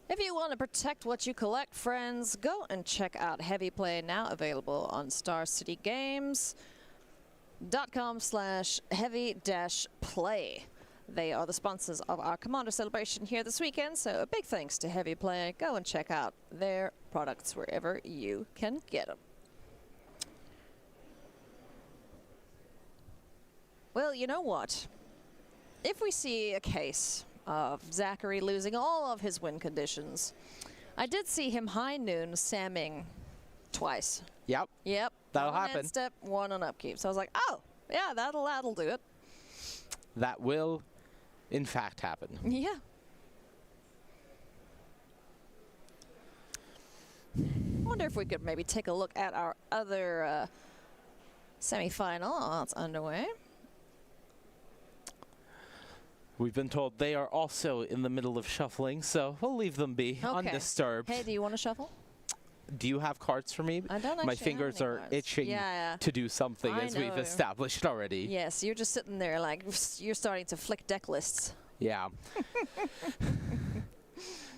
If you want to protect what you collect, friends, go and check out Heavy Play, now available on starcitygames.com/heavy-play. They are the sponsors of our Commander celebration here this weekend, so a big thanks to Heavy Play. Go and check out their products wherever you can get them. Well, you know what? If we see a case of Zachary losing all of his win conditions, I did see him High Noon samming twice. Yep. That'll one happen. on step, one on upkeep. So I was like, oh, yeah, that'll do it. That will, in fact, happen. Yeah. I wonder if we could maybe take a look at our other semi-final. Oh, it's underway. We've been told they are also in the middle of shuffling, so we'll leave them be undisturbed. Hey, do you want to shuffle? Do you have cards for me? I don't actually My fingers have any are cards. itching to do something, as we've established already. Yes, you're just sitting there like you're starting to flick deck lists. Yeah.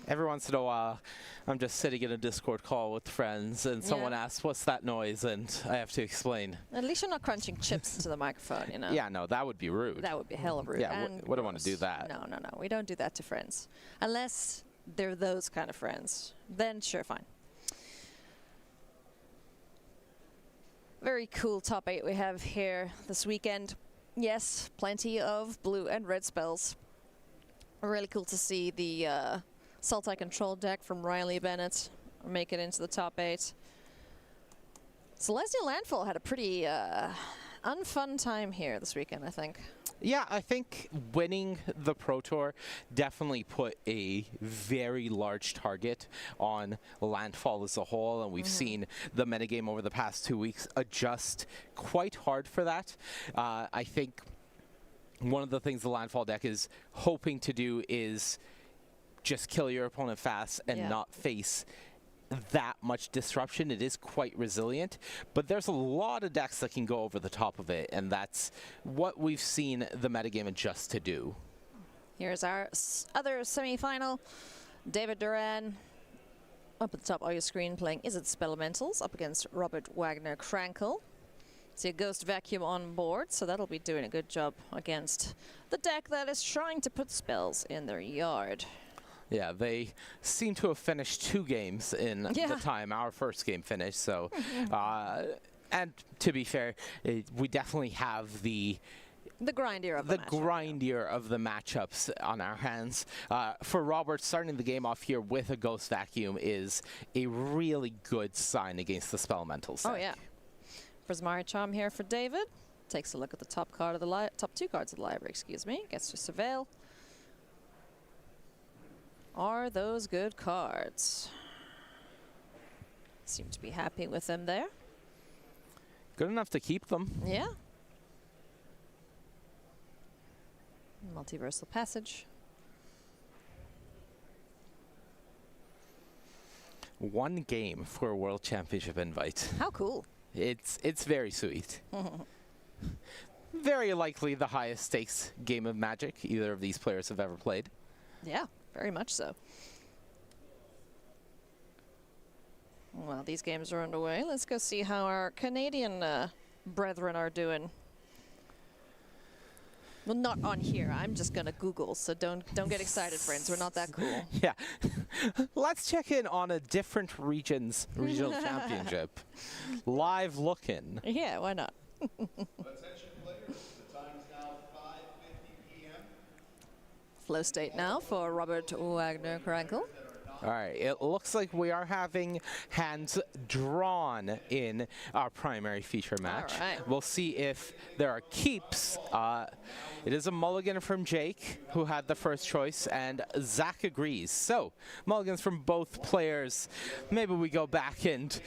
Every once in a while, I'm just sitting in a Discord call with friends, and someone asks, what's that noise? And I have to explain. At least you're not crunching chips into the microphone, you know? Yeah, no, that would be rude. That would be hella rude. Yeah, wouldn't want to do that. No. We don't do that to friends. Unless they're those kind of friends. Then, sure, fine. Very cool top 8 we have here this weekend. Yes, plenty of blue and red spells. Really cool to see the Sultai Control deck from Riley Bennett make it into the top 8. Celestial Landfall had a pretty unfun time here this weekend, I think. Yeah, I think winning the Pro Tour definitely put a very large target on Landfall as a whole, and we've seen the metagame over the past 2 weeks adjust quite hard for that. I think one of the things the Landfall deck is hoping to do is just kill your opponent fast and not face that much disruption. It is quite resilient, but there's a lot of decks that can go over the top of it, and that's what we've seen the metagame adjust to do. Here's our other semi-final. David Duran up at the top of your screen playing Is It Spelementals up against Robert Wagner Krankel. See a Ghost Vacuum on board, so that'll be doing a good job against the deck that is trying to put spells in their yard. Yeah, they seem to have finished 2 games in the time our first game finished. So, and to be fair, we definitely have the grindier of the matchups on our hands. For Robert, starting the game off here with a Ghost Vacuum is a really good sign against the Spelementals deck. Oh yeah. Prismari Charm here for David. Takes a look at the top 2 cards of the library. Excuse me. Gets to surveil. Are those good cards? Seem to be happy with them there. Good enough to keep them. Yeah. Multiversal Passage. 1 game for a World Championship invite. How cool. It's very sweet. Very likely the highest stakes game of Magic either of these players have ever played. Yeah. Very much so. Well, these games are underway. Let's go see how our Canadian brethren are doing. Well, not on here. I'm just gonna Google, so don't get excited, friends. We're not that cool. Yeah. Let's check in on a different regional championship. Live looking. Yeah, why not? Attention players, the time is now 5:50 p.m. Flow state now for Robert Wagner Krankel. That are All right, it looks like we are having hands drawn in our primary feature match. All right. We'll see if there are keeps. It is a mulligan from Jake, who had the first choice, and Zach agrees. So, mulligans from both players. Maybe we go back and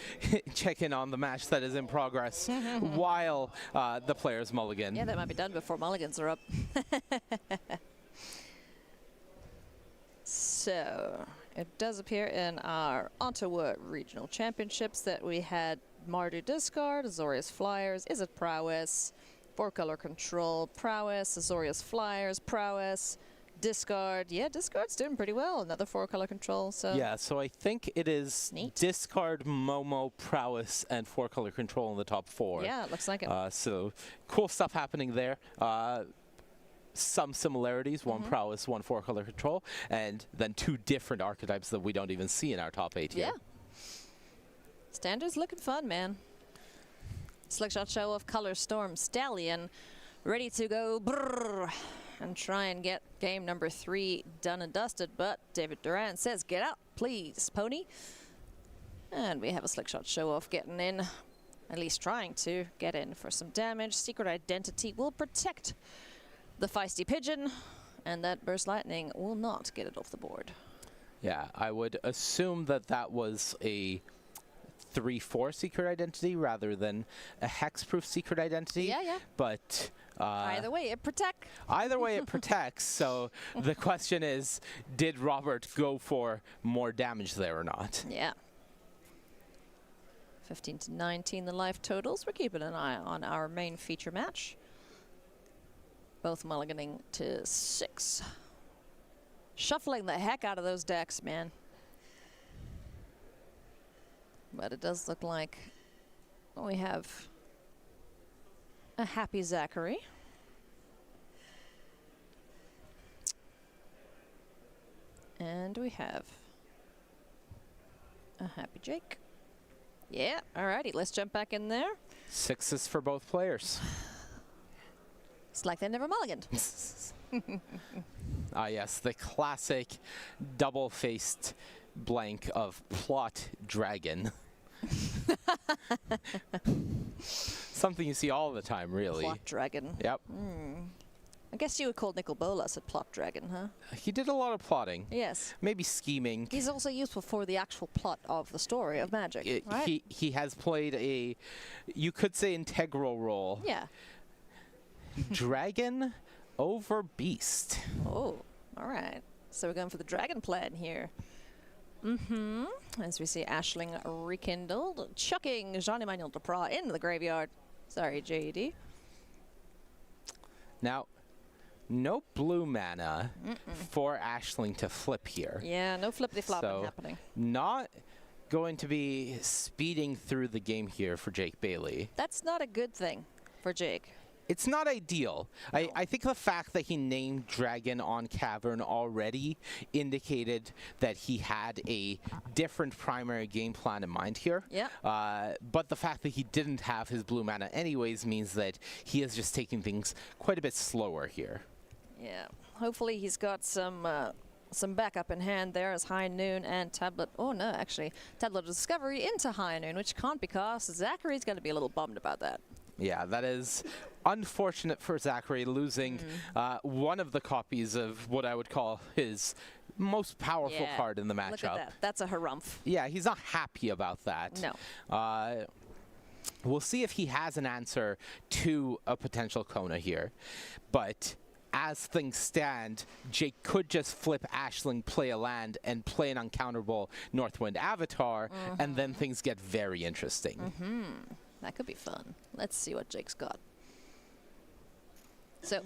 check in on the match that is in progress while the players mulligan. Yeah, that might be done before mulligans are up. So, it does appear in our Ottawa Regional Championships that we had Mardu Discard, Azorius Flyers, Is It Prowess, 4-color Control, Prowess, Azorius Flyers, Prowess, Discard. Yeah, Discard's doing pretty well. Another 4-color Control. So yeah, so I think it is neat. Discard, Momo, Prowess, and 4-color Control in the top 4. Yeah, it looks like it. So cool stuff happening there. Some similarities, one Prowess, one 4-color Control, and then 2 different archetypes that we don't even see in our top 8 here. Yeah. Standard's looking fun, man. Slickshot show of Color Storm Stallion, ready to go brrr, and try and get game number 3 done and dusted, but David Duran says, get out, please, pony. And we have a Slickshot show off getting in, at least trying to get in for some damage. Secret Identity will protect the feisty pigeon, and that Burst Lightning will not get it off the board. Yeah, I would assume that that was a 3/4 secret identity rather than a hexproof secret identity. Yeah, yeah. But Either way, it protects. either way, it protects. So the question is, did Robert go for more damage there or not? Yeah. 15 to 19, the life totals. We're keeping an eye on our main feature match. Both mulliganing to 6. Shuffling the heck out of those decks, man. But it does look like we have a happy Zachary. And we have a happy Jake. Yeah, alrighty, let's jump back in there. 6s for both players. It's like they never mulliganed. Yes, the classic double-faced blank of Plot Dragon. Something you see all the time, really. Plot Dragon. Yep. I guess you would call Nicol Bolas a Plot Dragon, huh? He did a lot of plotting. Yes. Maybe scheming. He's also useful for the actual plot of the story of Magic, right? He has played a, you could say, integral role. Yeah. Dragon over Beast. Oh, all right. So we're going for the Dragon plan here. As we see Ashling rekindled, chucking Jean-Emmanuel Duprat into the graveyard. Sorry, JED. Now, no blue mana for Ashling to flip here. Yeah, no flippity-flopping So, happening. not going to be speeding through the game here for Jake Bailey. That's not a good thing for Jake. It's not ideal. No. I think the fact that he named Dragon on Cavern already indicated that he had a different primary game plan in mind here. Yeah. But the fact that he didn't have his blue mana anyways means that he is just taking things quite a bit slower here. Yeah. Hopefully he's got some backup in hand there as High Noon and Tablet. Oh, no, actually. Tablet of Discovery into High Noon, which can't be cast. Zachary's going to be a little bummed about that. Yeah, that is unfortunate for Zachary, losing one of the copies of what I would call his most powerful card in the matchup. Look at that. That's a harumph. Yeah, he's not happy about that. No. We'll see if he has an answer to a potential Kona here. But as things stand, Jake could just flip Ashling, play a land, and play an uncounterable Northwind Avatar, and then things get very interesting. That could be fun. Let's see what Jake's got. So,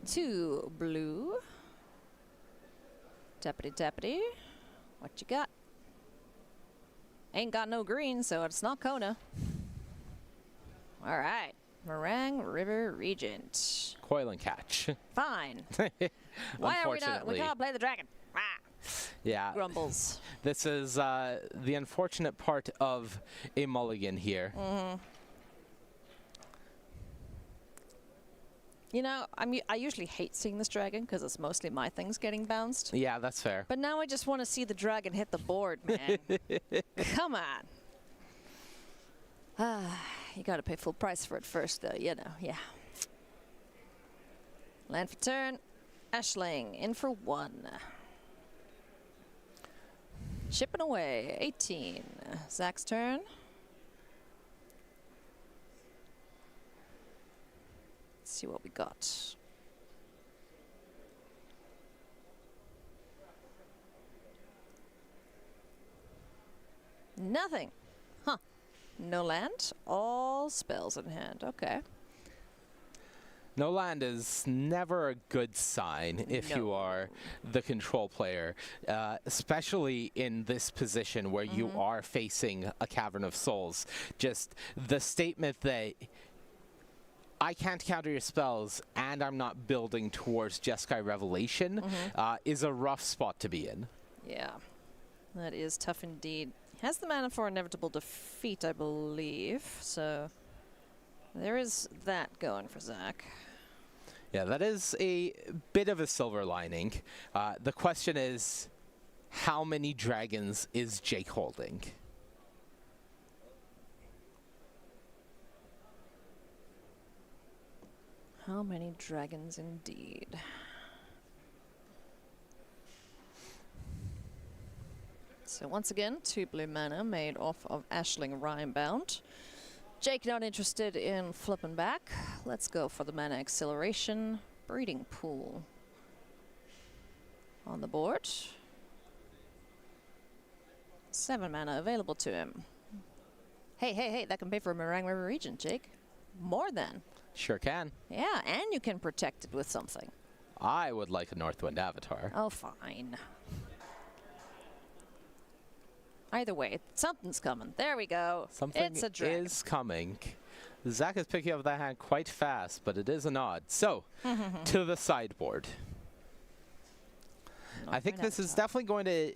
2 blue. Tappity. What you got? Ain't got no green, so it's not Kona. All right. Meringue River Regent. Coil and catch. Fine. Why are we not? We can't play the dragon. Yeah. Grumbles. This is the unfortunate part of a mulligan here. You know, I usually hate seeing this dragon because it's mostly my things getting bounced. Yeah, that's fair. But now I just want to see the dragon hit the board, man. Come on. You got to pay full price for it first, though, you know, yeah. Land for turn. Ashling in for 1. Chipping away. 18. Zach's turn. Let's see what we got. Nothing. Huh. No land. All spells in hand. Okay. No land is never a good sign if you are the control player, especially in this position where you are facing a Cavern of Souls. Just the statement that I can't counter your spells and I'm not building towards Jeskai Revelation is a rough spot to be in. Yeah, that is tough indeed. Has the mana for inevitable defeat, I believe, so there is that going for Zach. Yeah, that is a bit of a silver lining. The question is, how many dragons is Jake holding? How many dragons indeed? So once again, 2 blue mana made off of Ashling Rhymebound. Jake not interested in flipping back. Let's go for the mana acceleration. Breeding Pool on the board. 7 mana available to him. Hey, that can pay for a Meringue River region, Jake. More than. Sure can. Yeah, and you can protect it with something. I would like a Northwind Avatar. Oh, fine. Either way, something's coming. There we go. Something it's a dragon. is coming. Zach is picking up that hand quite fast, but it is a nod. So, to the sideboard. I think this is definitely going to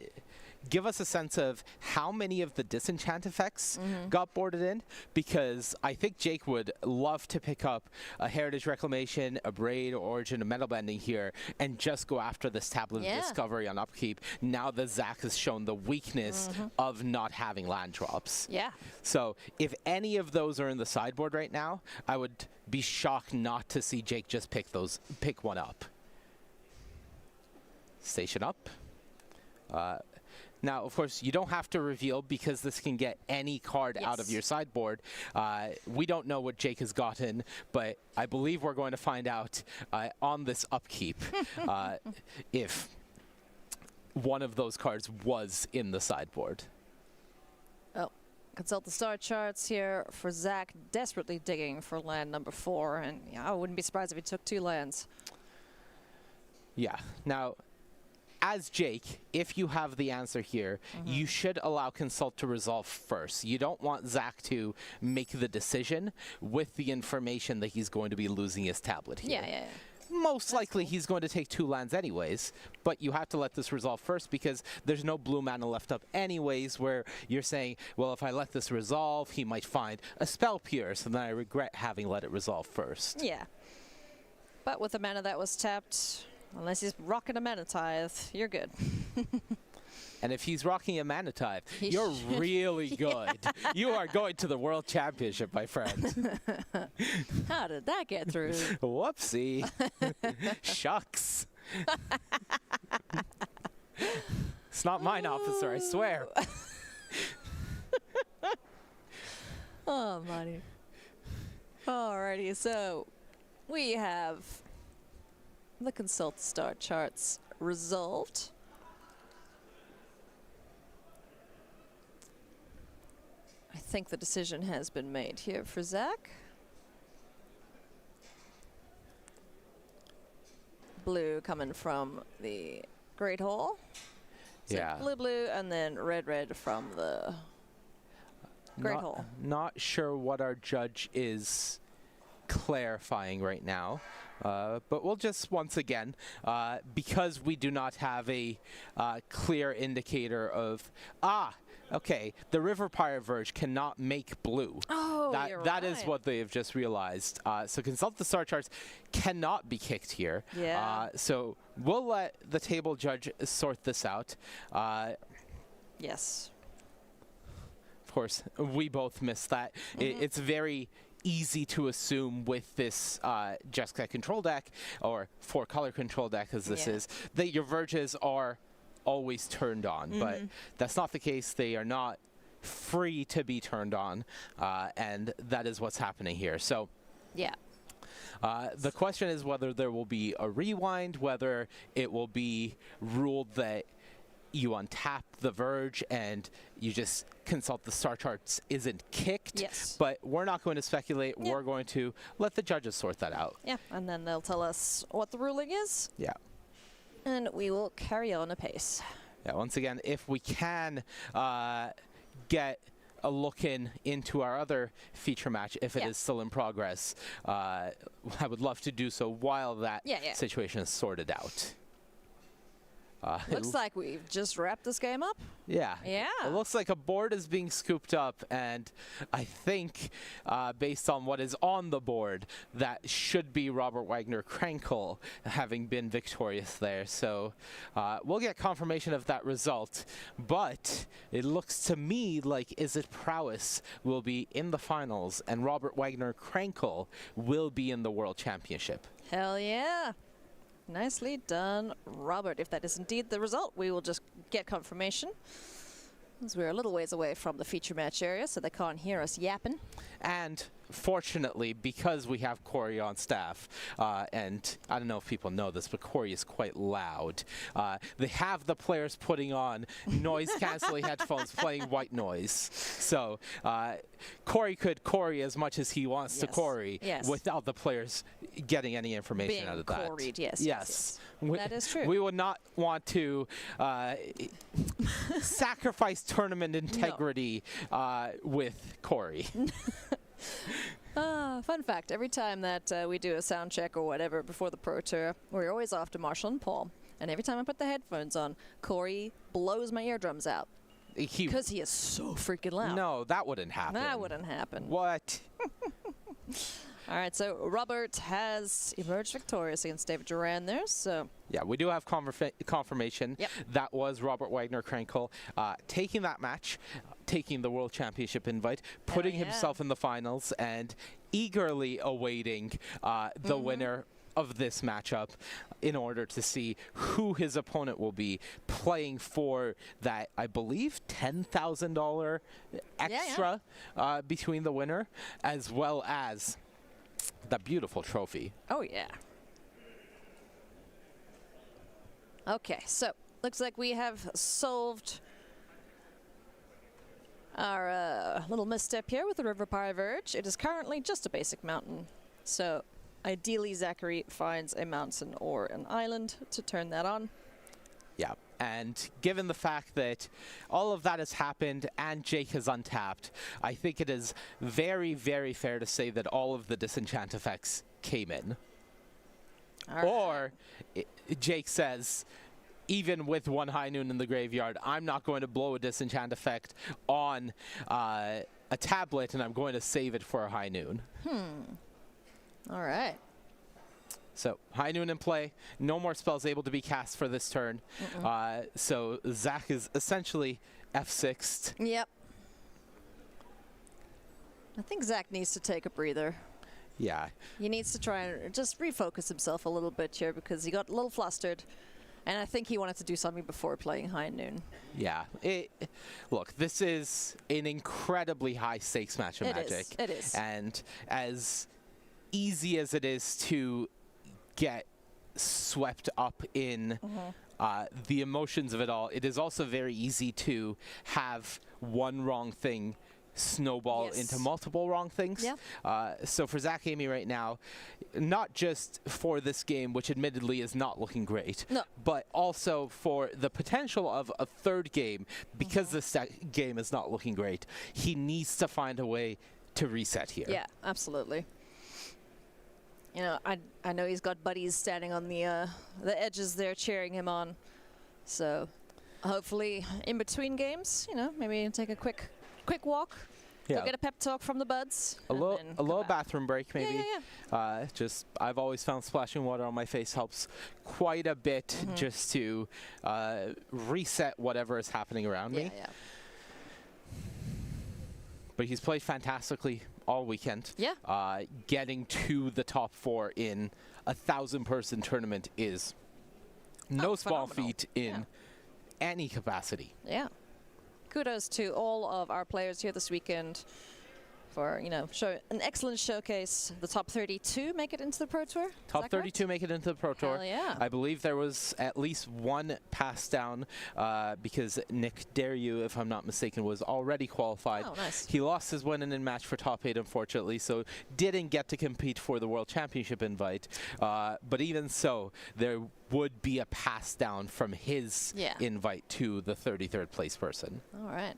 give us a sense of how many of the disenchant effects got boarded in, because I think Jake would love to pick up a Heritage Reclamation, a Braid, Origin, a Metal Bending here, and just go after this Tablet of Discovery on upkeep, now that Zach has shown the weakness of not having land drops. Yeah. So if any of those are in the sideboard right now, I would be shocked not to see Jake just pick one up. Station up. Now, of course, you don't have to reveal because this can get any card out of your sideboard. We don't know what Jake has gotten, but I believe we're going to find out on this upkeep if one of those cards was in the sideboard. Oh, consult the star charts here for Zach, desperately digging for land number 4, and yeah, I wouldn't be surprised if he took 2 lands. Yeah. Now, as Jake, if you have the answer here, you should allow Consult to resolve first. You don't want Zach to make the decision with the information that he's going to be losing his tablet here. Yeah. Most likely he's going to take 2 lands anyways, but you have to let this resolve first because there's no blue mana left up anyways where you're saying, well, if I let this resolve, he might find a Spell Pierce, and then I regret having let it resolve first. Yeah. But with the mana that was tapped, unless he's rocking a Mana Tithe, you're good. And if he's rocking a Mana Tithe, you're really good. You are going to the World Championship, my friend. How did that get through? Whoopsie. Shucks. It's not mine, officer, I swear. Oh, money. Alrighty, so we have the Consult Star Charts resolved. I think the decision has been made here for Zach. Blue coming from the Great Hall. So yeah. Blue, and then red from the Great Hall. Not sure what our judge is clarifying right now. But we'll just, once again, because we do not have a clear indicator of, okay, the River Pirate Verge cannot make blue. Oh, that is what they have just realized. So consult the star charts cannot be kicked here. Yeah. So we'll let the table judge sort this out. Yes. Of course, we both missed that. It's very easy to assume with this Jeskai control deck, or 4-color control deck as this is, that your verges are always turned on. But that's not the case. They are not free to be turned on, and that is what's happening here. So yeah. The question is whether there will be a rewind, whether it will be ruled that you untap the verge and you just consult the star charts isn't kicked. Yes. But we're not going to speculate. We're going to let the judges sort that out. Yeah, and then they'll tell us what the ruling is. Yeah. And we will carry on apace. Yeah, once again, if we can get a look into our other feature match, if it is still in progress, I would love to do so while that situation is sorted out. Looks like we've just wrapped this game up. Yeah. Yeah. It looks like a board is being scooped up, and I think, based on what is on the board, that should be Robert Wagner Krenkel having been victorious there. So we'll get confirmation of that result, but it looks to me like Is It Prowess will be in the finals, and Robert Wagner Krenkel will be in the World Championship. Hell yeah. Nicely done, Robert. If that is indeed the result, we will just get confirmation, as we're a little ways away from the feature match area, so they can't hear us yapping. And fortunately, because we have Corey on staff, and I don't know if people know this, but Corey is quite loud. They have the players putting on noise-canceling headphones playing white noise. So Corey could Corey as much as he wants to Corey without the players getting any information out of that. Coreyed, yes. That is true. We would not want to sacrifice tournament integrity with Corey. Fun fact, every time that we do a sound check or whatever before the Pro Tour, we're always after Marshall and Paul. And every time I put the headphones on, Corey blows my eardrums out. Because he is so freaking loud. No, that wouldn't happen. That wouldn't happen. What? All right, so Robert has emerged victorious against David Duran there, so... Yeah, we do have confirmation. That was Robert Wagner Krenkel taking that match, taking the World Championship invite, putting himself in the finals, and eagerly awaiting the winner of this matchup in order to see who his opponent will be, playing for that, I believe, $10,000 extra between the winner, as well as that beautiful trophy. Oh, yeah. Okay, so looks like we have solved our little misstep here with the River Pie Verge. It is currently just a basic mountain. So ideally, Zachary finds a mountain or an island to turn that on. Yeah, and given the fact that all of that has happened and Jake has untapped, I think it is very, very fair to say that all of the disenchant effects came in. Or Jake says, even with one High Noon in the graveyard, I'm not going to blow a disenchant effect on a tablet, and I'm going to save it for a High Noon. All right. So High Noon in play. No more spells able to be cast for this turn. So Zach is essentially F6'd. Yep. I think Zach needs to take a breather. Yeah. He needs to try and just refocus himself a little bit here because he got a little flustered. And I think he wanted to do something before playing High Noon. Yeah. Look, this is an incredibly high stakes match of Magic. It is. And as easy as it is to get swept up in the emotions of it all, it is also very easy to have one wrong thing snowball into multiple wrong things. So for Zach Amy right now, not just for this game, which admittedly is not looking great, but also for the potential of a third game, because this game is not looking great, he needs to find a way to reset here. Yeah, absolutely. You know, I know he's got buddies standing on the edges there cheering him on. So hopefully in between games, you know, maybe take a quick walk Yeah. Go get a pep talk from the buds. A little bathroom break, maybe. Yeah. Just, I've always found splashing water on my face helps quite a bit just to reset whatever is happening around me. Yeah. But he's played fantastically all weekend. Yeah. Getting to the top 4 in a 1,000-person tournament is no small feat in any capacity. Yeah. Kudos to all of our players here this weekend for, show an excellent showcase. The top 32 make it into the Pro Tour? Top 32 make it into the Pro Tour. Hell yeah. I believe there was at least one pass down because Nick Deryu, if I'm not mistaken, was already qualified. Oh, nice. He lost his win in match for top 8, unfortunately, so didn't get to compete for the World Championship invite. But even so, there would be a pass down from his invite to the 33rd place person. All right.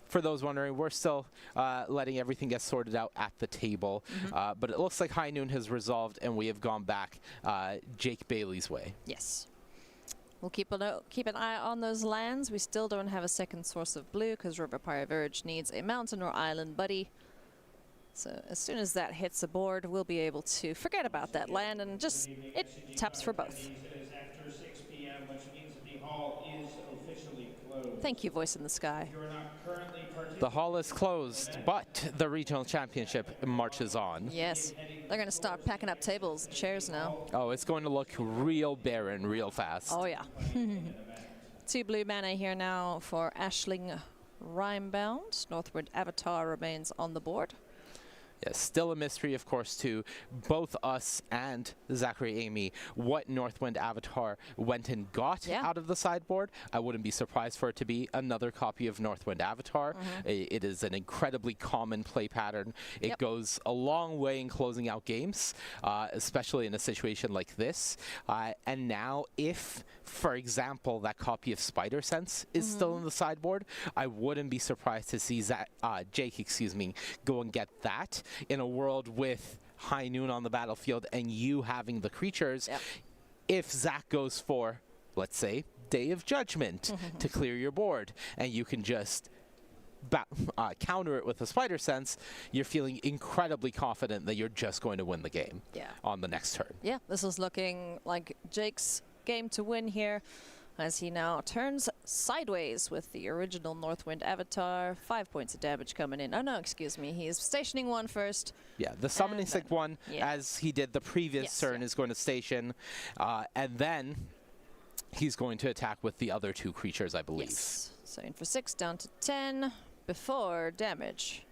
For those wondering, we're still letting everything get sorted out at the table. But it looks like High Noon has resolved, and we have gone back Jake Bailey's way. Yes. We'll keep an eye on those lands. We still don't have a second source of blue because River Pirate Verge needs a mountain or island buddy. So as soon as that hits the board, we'll be able to forget about that land and just, it taps for both. After 6 p.m., which means that the hall is officially closed. Thank you, Voice in the Sky. The hall is closed, but the regional championship marches on. Yes. They're going to start packing up tables and chairs now. Oh, it's going to look real barren real fast. Oh, yeah. 2 blue mana here now for Ashling Rhymebound. Northward Avatar remains on the board. Yes, still a mystery, of course, to both us and Zachary Amy what Northwind Avatar went and got out of the sideboard. I wouldn't be surprised for it to be another copy of Northwind Avatar. It is an incredibly common play pattern. It goes a long way in closing out games, especially in a situation like this. And now, if, for example, that copy of Spider Sense is still in the sideboard, I wouldn't be surprised to see Jake, go and get that. In a world with High Noon on the battlefield and you having the creatures, if Zach goes for, let's say, Day of Judgment to clear your board, and you can just counter it with a Spider Sense, you're feeling incredibly confident that you're just going to win the game on the next turn. Yeah, this is looking like Jake's game to win here, as he now turns sideways with the original Northwind Avatar. 5 points of damage coming in. Oh, no, excuse me. He is stationing one first. Yeah, the summoning sick one, as he did the previous turn, is going to station. And then he's going to attack with the other 2 creatures, I believe. Yes. So in for 6, down to 10. Before damage,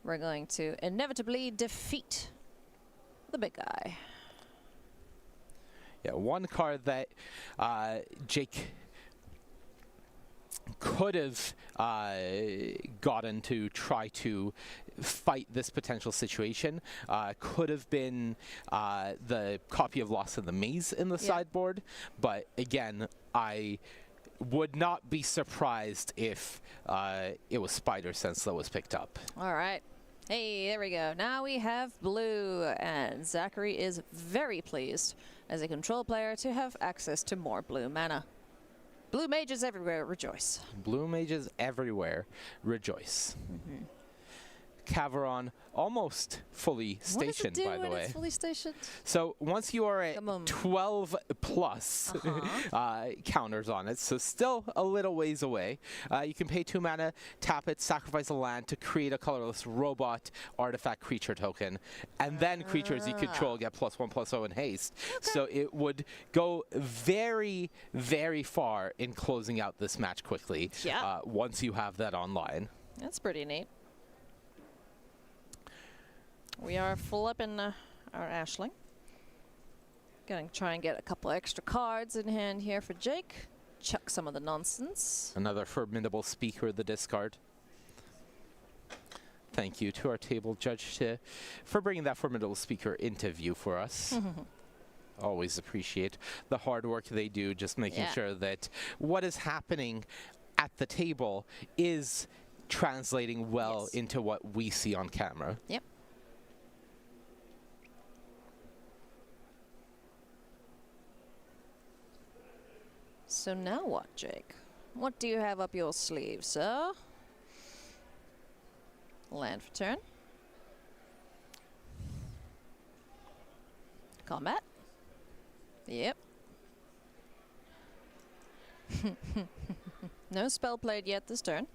we're going to inevitably defeat the big guy. Yeah, one card that Jake could have gotten to try to fight this potential situation could have been the copy of Lost in the Maze in the sideboard. But again, I would not be surprised if it was Spider Sense that was picked up. All right. Hey, there we go. Now we have blue, and Zachary is very pleased as a control player to have access to more blue mana. Blue mages everywhere, rejoice. Blue mages everywhere, rejoice. Caveron almost fully stationed, by the way. It's fully stationed? So once you are at 12 plus counters on it, so still a little ways away, you can pay 2 mana, tap it, sacrifice a land to create a colorless robot artifact creature token, and then creatures you control get +1/+0 in haste. So it would go very, very far in closing out this match quickly once you have that online. That's pretty neat. We are flipping our Ashling. Going to try and get a couple extra cards in hand here for Jake. Chuck some of the nonsense. Another formidable speaker, the discard. Thank you to our table judge for bringing that formidable speaker into view for us. Always appreciate the hard work they do, just making sure that what is happening at the table is translating well into what we see on camera. Yep. So now what, Jake? What do you have up your sleeve, sir? Land for turn. Combat. Yep. No spell played yet this turn.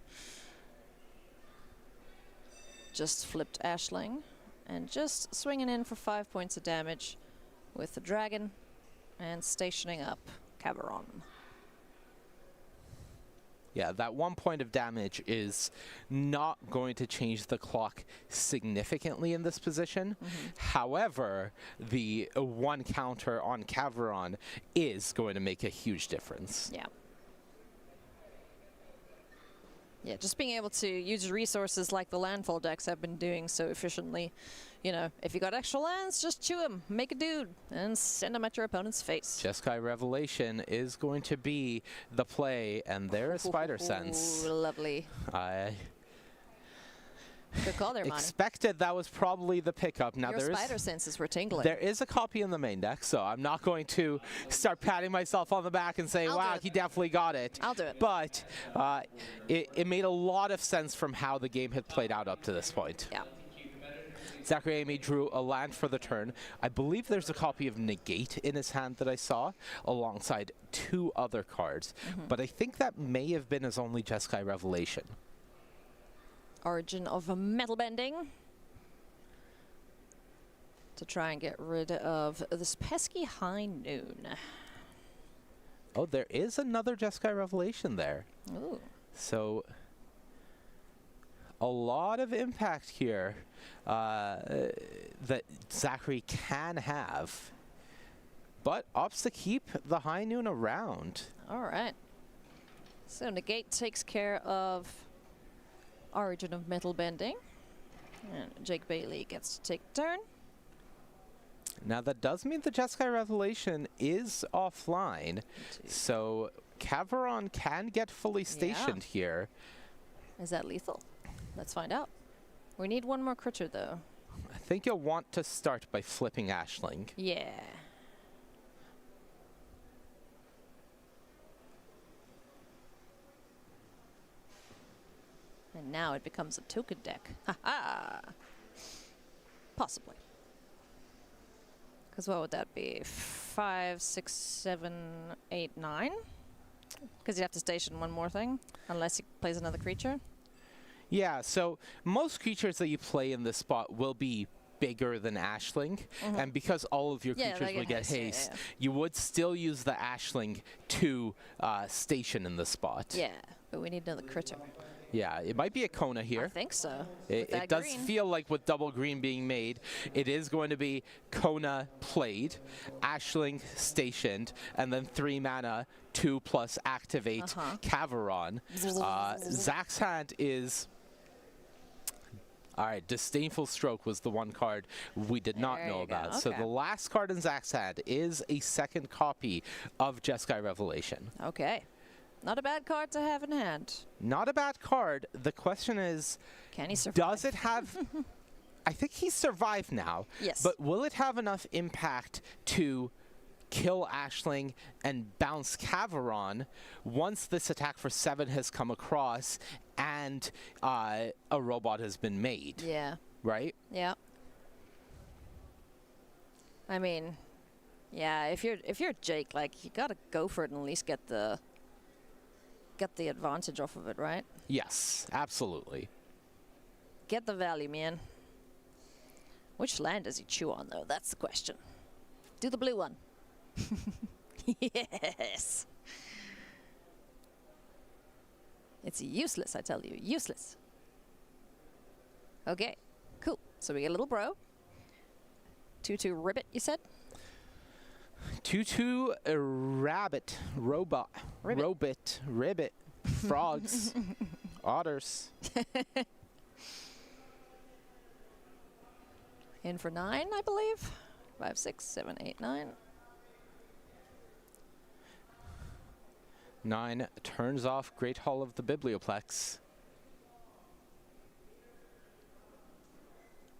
Just flipped Ashling. And just swinging in for 5 points of damage with the dragon and stationing up Caveron. Yeah, that 1 point of damage is not going to change the clock significantly in this position. However, the 1 counter on Caveron is going to make a huge difference. Yeah. Yeah, just being able to use resources like the landfall decks have been doing so efficiently. You know, if you got extra lands, just chew them, make a dude, and send them at your opponent's face. Jeskai Revelation is going to be the play, and there is Spider Sense. Lovely. Good call there, Monty. Expected that was probably the pickup. Now Your spider senses were tingling. There is a copy in the main deck, so I'm not going to start patting myself on the back and say, wow, he definitely got it. I'll do it. But it made a lot of sense from how the game had played out up to this point. Yeah. Zachary Amy drew a land for the turn. I believe there's a copy of Negate in his hand that I saw, alongside 2 other cards. But I think that may have been his only Jeskai Revelation. Origin of a metal bending to try and get rid of this pesky high noon. Oh, there is another Jeskai Revelation there. Ooh. So a lot of impact here that Zachary can have, but opts to keep the high noon around. All right. So Negate takes care of Origin of Metal Bending. And Jake Bailey gets to take a turn. Now that does mean the Jeskai Revelation is offline, so Caveron can get fully stationed here. Is that lethal? Let's find out. We need 1 more creature though. I think you'll want to start by flipping Ashling. Yeah. And now it becomes a token deck. Ha-ha! Possibly. Because what would that be? 5, 6, 7, 8, 9? Because you have to station 1 more thing, unless he plays another creature. Yeah, so most creatures that you play in this spot will be bigger than Ashling, and because all of your creatures would get haste, you would still use the Ashling to station in the spot. Yeah, but we need another critter. Yeah, it might be a Kona here. I think so. It does feel like with double green being made, it is going to be Kona played, Ashling stationed, and then 3 mana, 2+ activate Caveron. Zach's hand is... All right, Disdainful Stroke was the 1 card we did not know about. Okay. So the last card in Zach's hand is a 2nd copy of Jeskai Revelation. Okay. Not a bad card to have in hand. Not a bad card. The question is, can he survive? Does it have... I think he's survived now. Yes. But will it have enough impact to kill Ashling and bounce Caveron once this attack for 7 has come across and a robot has been made? Yeah. Right? Yeah. I mean, yeah, if you're Jake, like, you gotta go for it and at least get the advantage off of it, right? Yes, absolutely. Get the value, man. Which land does he chew on, though? That's the question. Do the blue one. Yes. It's useless, I tell you. Useless. Okay, cool. So we get a little bro. 2/2 ribbit, you said? 2/2 rabbit, robot, ribbit, frogs, otters. In for 9, I believe. 5, 6, 7, 8, 9. 9 turns off Great Hall of the Biblioplex.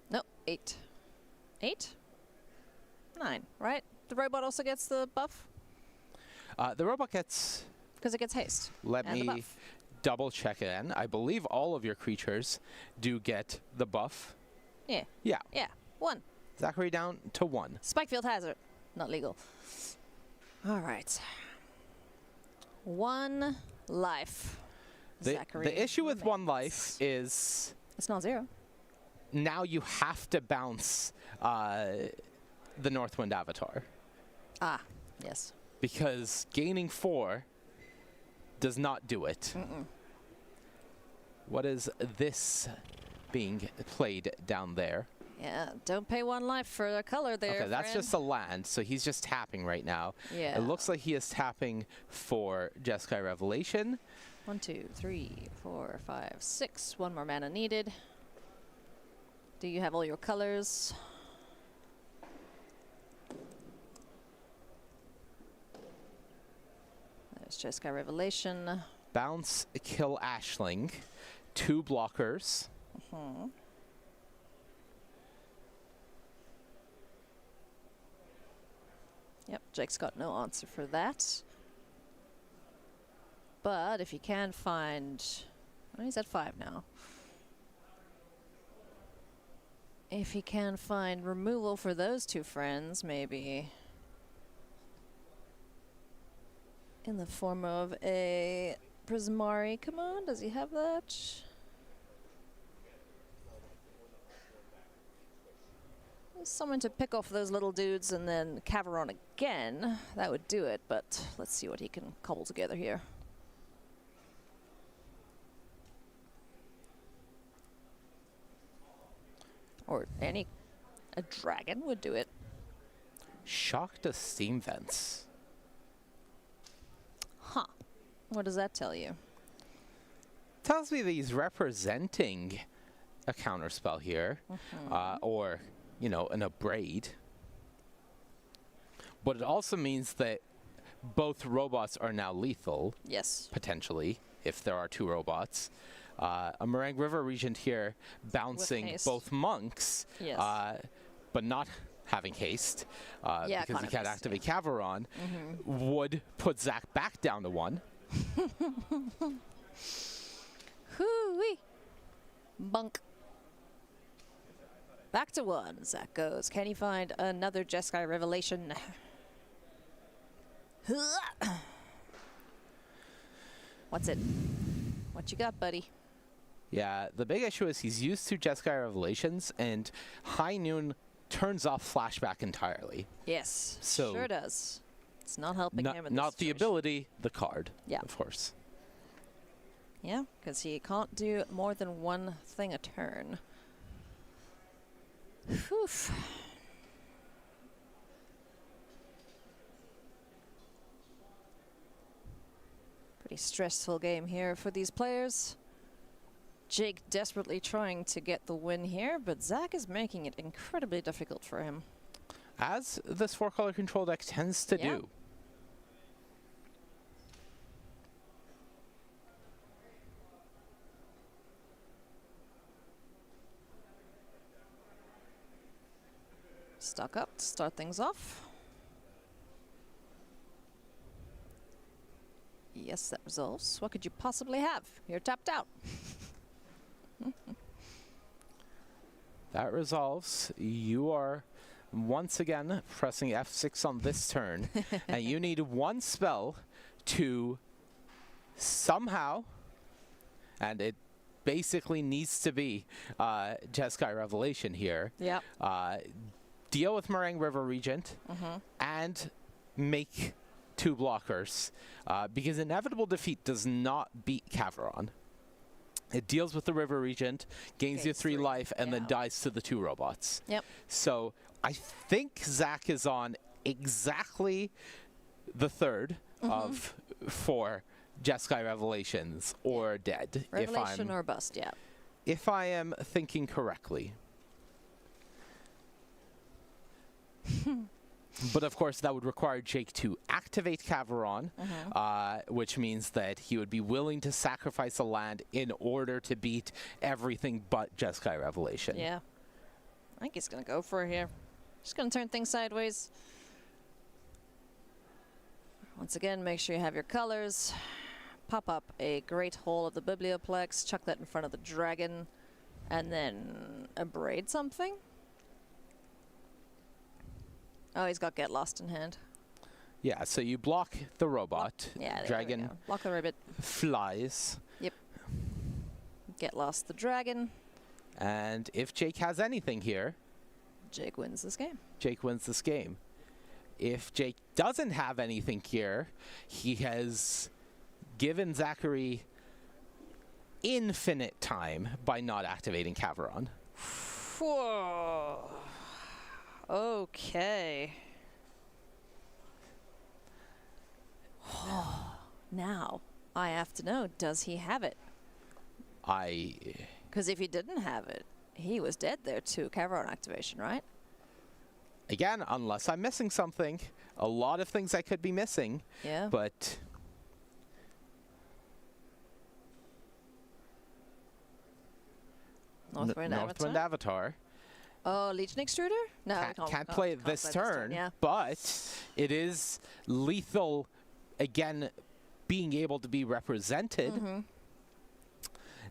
No, 8. 8? 9, right? The robot also gets the buff? The robot gets... Because it gets haste. Let and the me buff. double check again. I believe all of your creatures do get the buff. Yeah. Yeah. Yeah. 1. Zachary down to 1. Spikefield Hazard. Not legal. All right. 1 life. Zachary The issue with 1 remains. life is It's not 0. now you have to bounce the Northwind Avatar. Ah, yes. Because gaining 4 does not do it. What is this being played down there? Yeah, don't pay 1 life for the color there, Okay, that's friend. just a land, so he's just tapping right now. Yeah. It looks like he is tapping for Jeskai Revelation. 1, 2, 3, 4, 5, 6. 1 more mana needed. Do you have all your colors? There's Jeskai Revelation. Bounce, kill Ashling. 2 blockers. Yep, Jake's got no answer for that. But if you can find... Oh, he's at 5 now. If he can find removal for those 2 friends, maybe... in the form of a Prismari. Come on, does he have that? Someone to pick off those little dudes and then Caveron again. That would do it, but let's see what he can cobble together here. Or a dragon would do it. Shock to Steam Vents. Huh. What does that tell you? Tells me that he's representing a counterspell here, or, you know, an abrade. But it also means that both robots are now lethal. Yes. Potentially, if there are 2 robots. A Meringue River Regent here bouncing both monks, Yes. but not having haste, Yeah, because he can't haste, activate Caveron, would put Zach back down to 1. Hoo-wee. Bunk. Back to 1. Zach goes. Can he find another Jeskai Revelation? What's it? What you got, buddy? Yeah, the big issue is he's used to Jeskai Revelations, and High Noon turns off Flashback entirely. Yes, So sure does. It's not helping him in this Not the situation. ability, the card, Yeah. of course. Yeah, because he can't do more than 1 thing a turn. Whew. Pretty stressful game here for these players. Jake desperately trying to get the win here, but Zach is making it incredibly difficult for him. As this 4-color control deck tends to do. Stock up to start things off. Yes, that resolves. What could you possibly have? You're tapped out. That resolves. You are once again pressing F6 on this turn, and you need 1 spell to somehow, and it basically needs to be Jeskai Revelation here. Yep. Deal with Meringue River Regent and make 2 blockers, because Inevitable Defeat does not beat Caveron. It deals with the River Regent, gains you 3 life, and then dies to the 2 robots. Yep. So I think Zach is on exactly the 3rd of 4 Jeskai Revelations or dead. Revelation or bust, yeah. If I am thinking correctly. But of course, that would require Jake to activate Caveron, which means that he would be willing to sacrifice a land in order to beat everything but Jeskai Revelation. Yeah. I think he's going to go for it here. Just going to turn things sideways. Once again, make sure you have your colors. pop up a Great Hall of the Biblioplex, chuck that in front of the dragon, and then abrade something? Oh, he's got Get Lost in hand. Yeah, so you block the robot. Yeah, dragon block the rabbit. Flies. Yep. Get Lost the dragon. And if Jake has anything here, Jake wins this game. Jake wins this game. If Jake doesn't have anything here, he has given Zachary infinite time by not activating Caveron. Whoa. Okay. Now, I have to know, does he have it? Because if he didn't have it, he was dead there too. Caveron activation, right? Again, unless I'm missing something. A lot of things I could be missing. Yeah. But Northwind Avatar. Oh, Legion Extruder? No, can't play it this turn, yeah. but it is lethal, again, being able to be represented.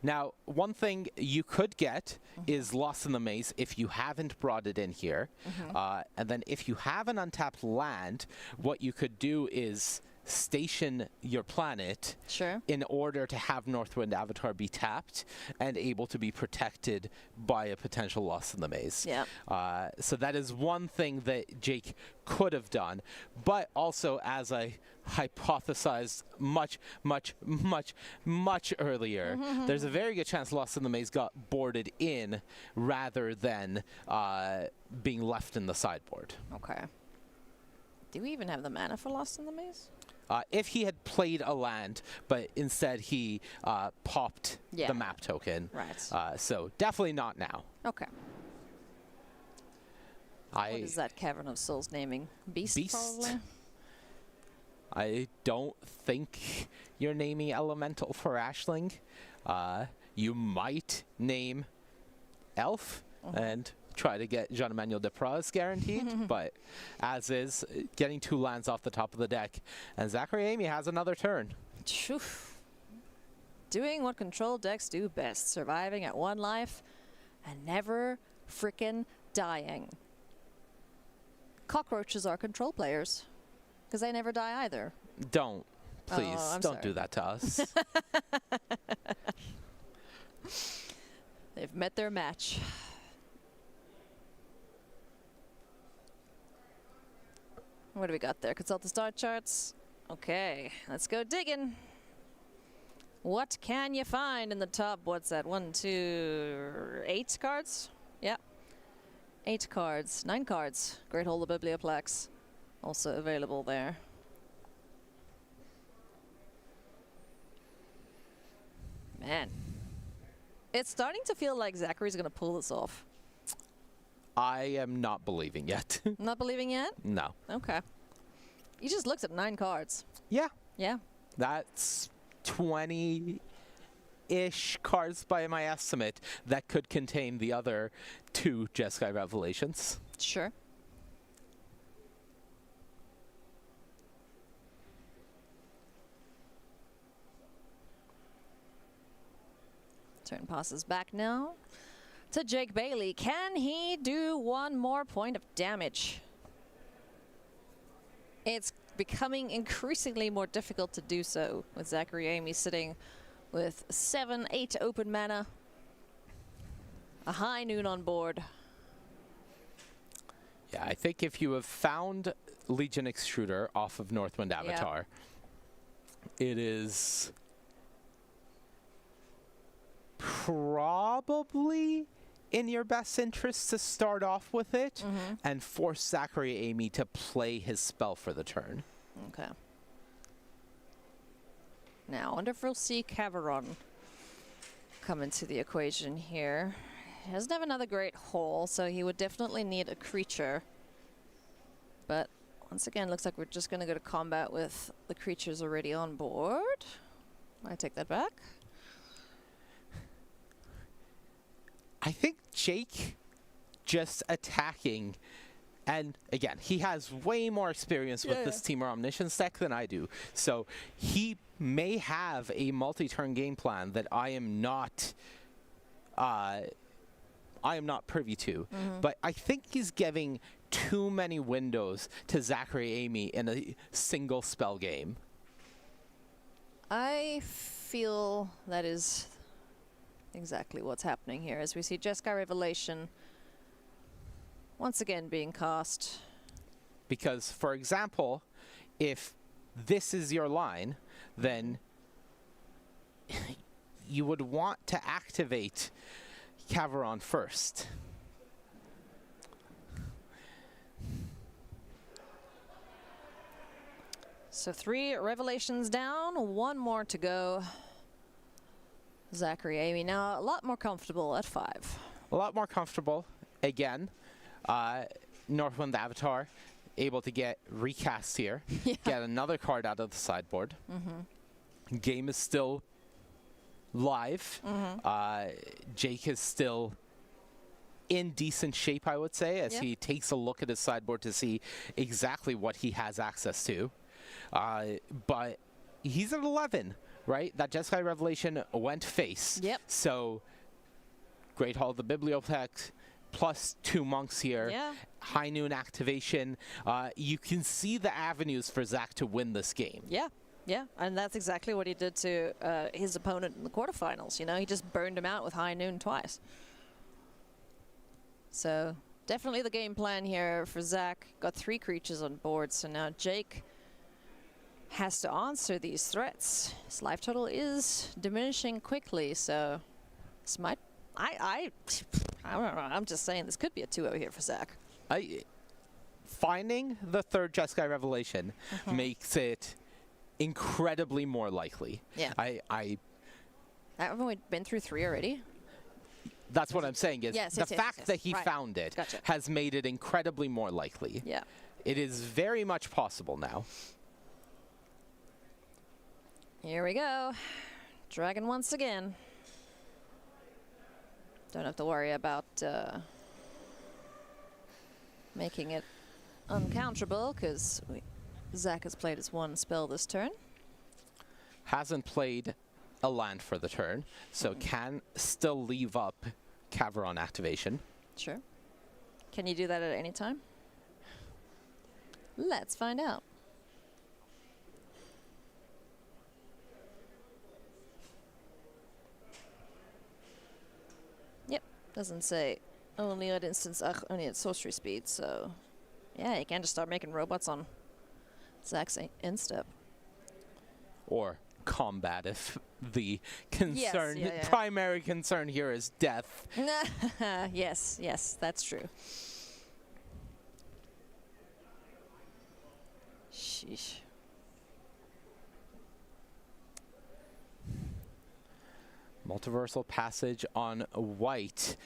Now, one thing you could get is Lost in the Maze if you haven't brought it in here. And then if you have an untapped land, what you could do is station your planet in order to have Northwind Avatar be tapped and able to be protected by a potential Lost in the Maze. So that is one thing that Jake could have done, but also, as I hypothesized much earlier, there's a very good chance Lost in the Maze got boarded in rather than being left in the sideboard. Okay. Do we even have the mana for Lost in the Maze? If he had played a land, but instead he popped the map token. Right. So definitely not now. Okay. What is that Cavern of Souls naming? Beast, probably? I don't think you're naming Elemental for Ashling. You might name Elf and try to get Jean-Emmanuel Depraz guaranteed, but as is, getting 2 lands off the top of the deck. And Zachary Amy has another turn. Doing what control decks do best, surviving at 1 life and never frickin' dying. Cockroaches are control players, because they never die either. Don't. Please, don't sorry. do that to us. They've met their match. What do we got there? Consult the star charts. Okay, let's go digging. What can you find in the top? What's that? 1, 2, 8 cards? Yeah. 8 cards. 9 cards. Great Hall of Biblioplex. Also available there. Man. It's starting to feel like Zachary's going to pull this off. I am not believing yet. Not believing yet? No. Okay. You just looked at 9 cards. Yeah. Yeah. That's 20-ish cards by my estimate that could contain the other 2 Jeskai Revelations. Sure. Turn passes back now to Jake Bailey. Can he do 1 more point of damage? It's becoming increasingly more difficult to do so with Zachary Amy sitting with 7, 8 open mana. A high noon on board. Yeah, I think if you have found Legion Extruder off of Northwind Avatar, it is probably in your best interest to start off with it and force Zachary Amy to play his spell for the turn. Okay. Now, I wonder if we'll see Caveron come into the equation here. He doesn't have another great hole, so he would definitely need a creature. But once again, looks like we're just going to go to combat with the creatures already on board. I take that back. I think Jake just attacking And again, he has way more experience with this Temur Omniscience deck than I do. So he may have a multi-turn game plan that I am not privy to. But I think he's giving too many windows to Zachary Amy in a single spell game. I feel that is exactly what's happening here as we see Jeskai Revelation once again being cast. Because, for example, if this is your line, then you would want to activate Caveron first. So 3 Revelations down, 1 more to go. Zachary Amy now a lot more comfortable at 5. A lot more comfortable. Again, Northwind Avatar able to get recast here. Get another card out of the sideboard. Game is still live. Jake is still in decent shape, I would say, as he takes a look at his sideboard to see exactly what he has access to. But he's at 11, right? That Jeskai Revelation went face. So Great Hall of the Bibliothèque, plus 2 monks here. High Noon activation. You can see the avenues for Zach to win this game. Yeah, and that's exactly what he did to his opponent in the quarterfinals. You know, he just burned him out with High Noon twice. So definitely the game plan here for Zach. Got 3 creatures on board, so now Jake has to answer these threats. His life total is diminishing quickly, so this might... I don't know. I'm just saying this could be a 2-0 here for Zach. Finding the 3rd Jeskai Revelation makes it incredibly more likely. Haven't we been through 3 already? That's what I'm saying is the fact that he found it has made it incredibly more likely. It is very much possible now. Here we go. Dragon once again. Don't have to worry about making it uncounterable because Zach has played his 1 spell this turn. Hasn't played a land for the turn, so can still leave up Caveron activation. Sure. Can you do that at any time? Let's find out. Yep, doesn't say only at instance, only at sorcery speed, so yeah, you can just start making robots on Zach's instep. Or combat if the concern, primary concern here is death. Yes, that's true. Sheesh. Multiversal Passage on white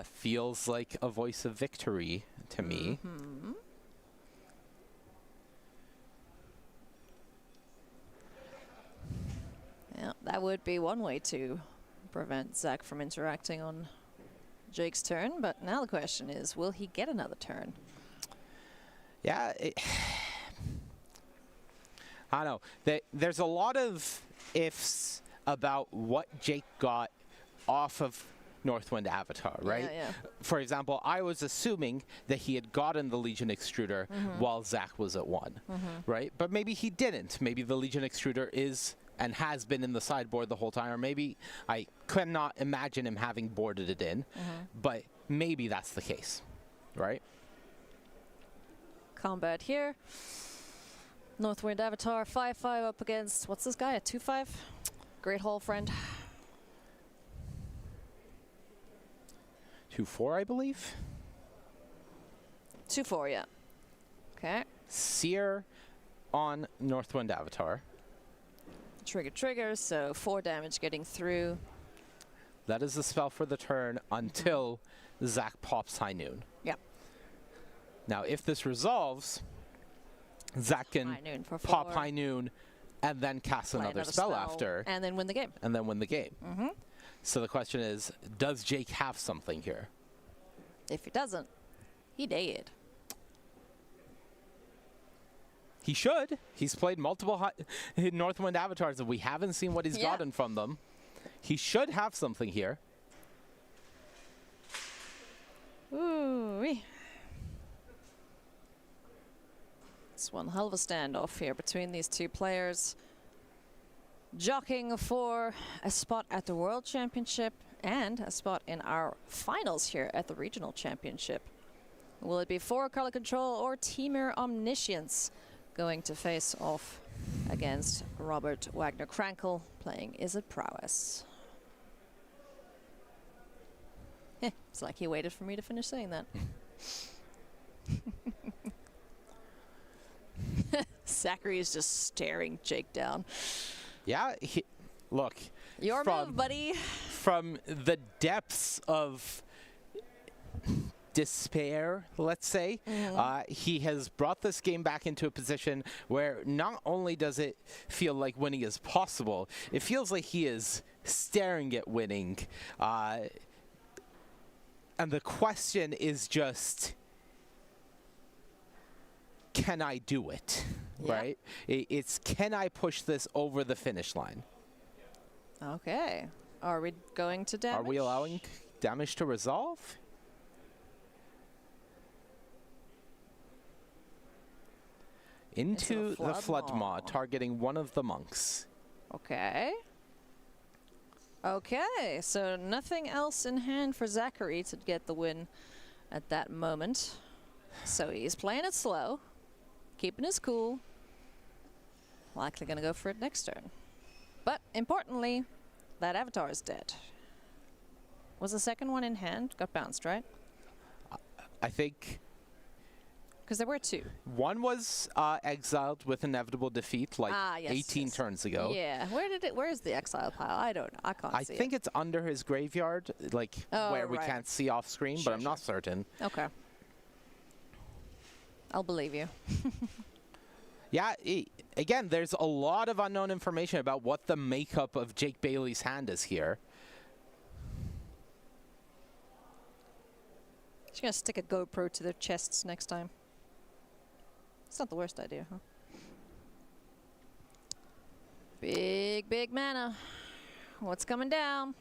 feels like a voice of victory to me. Yeah, that would be one way to prevent Zach from interacting on Jake's turn, but now the question is, will he get another turn? Yeah, I don't know. There's a lot of ifs about what Jake got off of Northwind Avatar, right? For example, I was assuming that he had gotten the Legion Extruder while Zach was at 1, right? But maybe he didn't. Maybe the Legion Extruder is and has been in the sideboard the whole time, or maybe I could not imagine him having boarded it in, but maybe that's the case, right? Combat here. Northwind Avatar, 5/5 up against, what's this guy, a 2/5? Great Hall friend. 2/4, I believe. 2/4, yeah. Okay. Seer on Northwind Avatar. Trigger, so 4 damage getting through. That is the spell for the turn until Zach pops High Noon. Yeah. Now, if this resolves, Zach can pop High Noon and then cast another spell after. And then win the game. And then win the game. So the question is, does Jake have something here? If he doesn't, he dead. He should. He's played multiple Northwind avatars, and we haven't seen what he's gotten from them. He should have something here. Ooh. It's one hell of a standoff here between these two players. Jockeying for a spot at the World Championship and a spot in our finals here at the Regional Championship. Will it be 4-color control or Temur Omniscience going to face off against Robert Wagner-Krankel playing Is It Prowess? It's like he waited for me to finish saying that. Zachary is just staring Jake down. Yeah, look. Your move, buddy. From the depths of despair, let's say, he has brought this game back into a position where not only does it feel like winning is possible, it feels like he is staring at winning. And the question is just, can I do it? Right? It's, can I push this over the finish line? Okay. Are we going to damage? Are we allowing damage to resolve? Into the Flood Maw, targeting one of the monks. Okay. Okay, so nothing else in hand for Zachary to get the win at that moment. So he's playing it slow, keeping his cool. Likely going to go for it next turn. But importantly, that avatar is dead. Was the second one in hand? Got bounced, right? I think... Because there were two. One was exiled with inevitable defeat, like 18 turns ago. Yeah. Where's the exile pile? I don't know. I can't see it. I think it's under his graveyard, like where we can't see off screen, but I'm not certain. Okay. I'll believe you. Yeah, again, there's a lot of unknown information about what the makeup of Jake Bailey's hand is here. She's going to stick a GoPro to their chests next time. It's not the worst idea, huh? Big mana. What's coming down?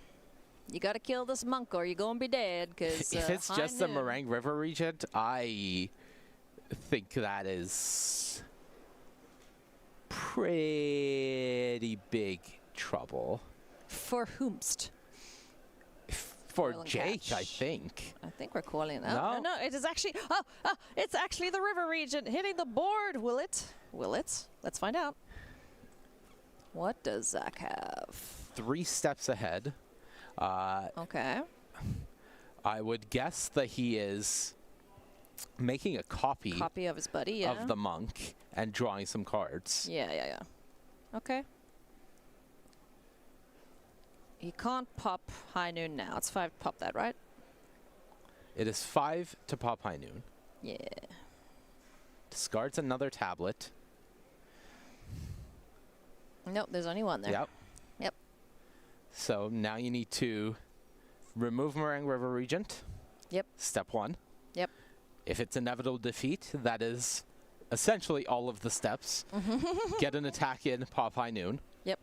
You got to kill this monk or you're going to be dead. Cause, if it's just the Meringue River Regent, I think that is pretty big trouble. For whomst? For Jake, I think. I think we're calling it. No, it is actually. It's actually the River Regent hitting the board. Will it? Will it? Let's find out. What does Zach have? 3 steps ahead. Okay. I would guess that he is making a copy of his buddy, of the monk and drawing some cards. Yeah. Okay. He can't pop High Noon now. It's 5 to pop that, right? It is 5 to pop High Noon. Yeah. Discards another tablet. Nope, there's only one there. Yep. So now you need to remove Meringue River Regent. Yep. Step 1. Yep. If it's inevitable defeat, that is essentially all of the steps. Get an attack in, pop High Noon. Yep.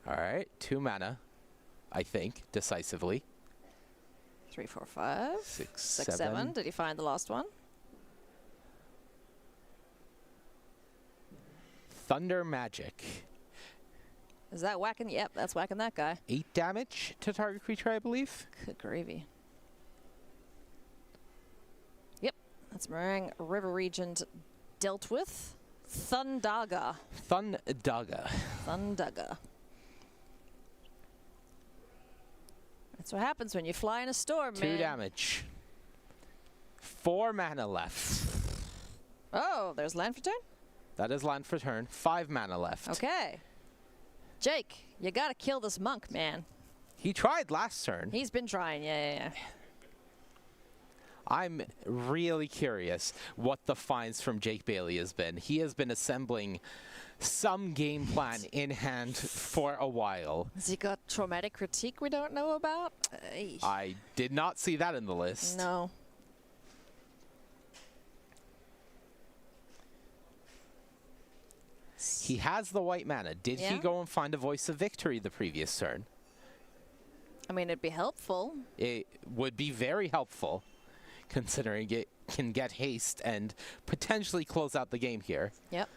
All right, 2 mana, I think, decisively. 3, 4, 5. 6, 7. Did you find the last one? Thunder Magic. Is that whacking? Yep, that's whacking that guy. 8 damage to target creature, I believe. Good gravy. Yep, that's Meringue River Regent dealt with. Thundaga. Thundaga. That's what happens when you fly in a storm, 2 damage. 4 mana left. Oh, there's land for turn? That is land for turn. 5 mana left. Okay. Jake, you gotta kill this monk, man. He tried last turn. He's been trying, yeah. I'm really curious what the finds from Jake Bailey has been. He has been assembling some game plan in hand for a while. Has he got traumatic critique we don't know about? I did not see that in the list. No. He has the white mana. Did he go and find a Voice of Victory the previous turn? I mean, it'd be helpful. It would be very helpful, considering it can get haste and potentially close out the game here. Yep.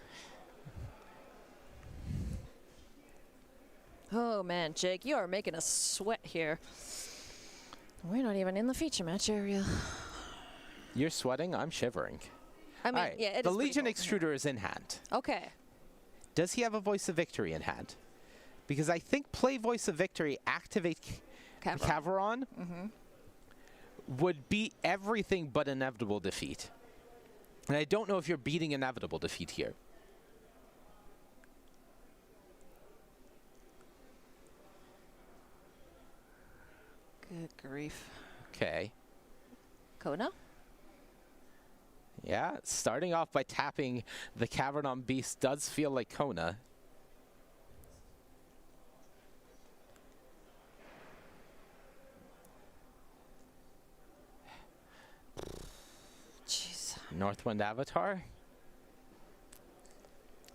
Oh, man, Jake, you are making us sweat here. We're not even in the feature match area. You're sweating? I'm shivering. I mean, yeah, it the is Legion cold. Extruder is in hand. Okay. Does he have a Voice of Victory in hand? Because I think play Voice of Victory, activate Caveron would beat everything but inevitable defeat. And I don't know if you're beating inevitable defeat here. Good grief. Okay. Kona? Yeah, starting off by tapping the Cavernon Beast does feel like Kona. Jeez. Northwind Avatar.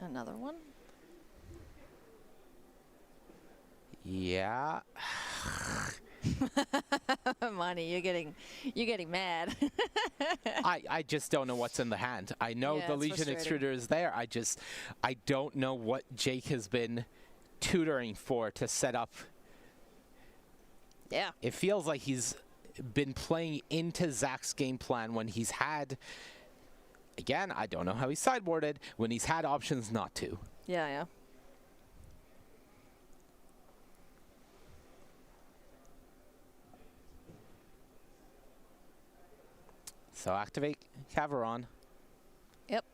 Another one? Yeah. Money, you're getting mad. I just don't know what's in the hand. I know the Legion Extruder is there. I don't know what Jake has been tutoring for to set up. Yeah. It feels like he's been playing into Zach's game plan when he's had, again, I don't know how he sideboarded, when he's had options not to. Yeah, yeah. So activate Caveron. Yep.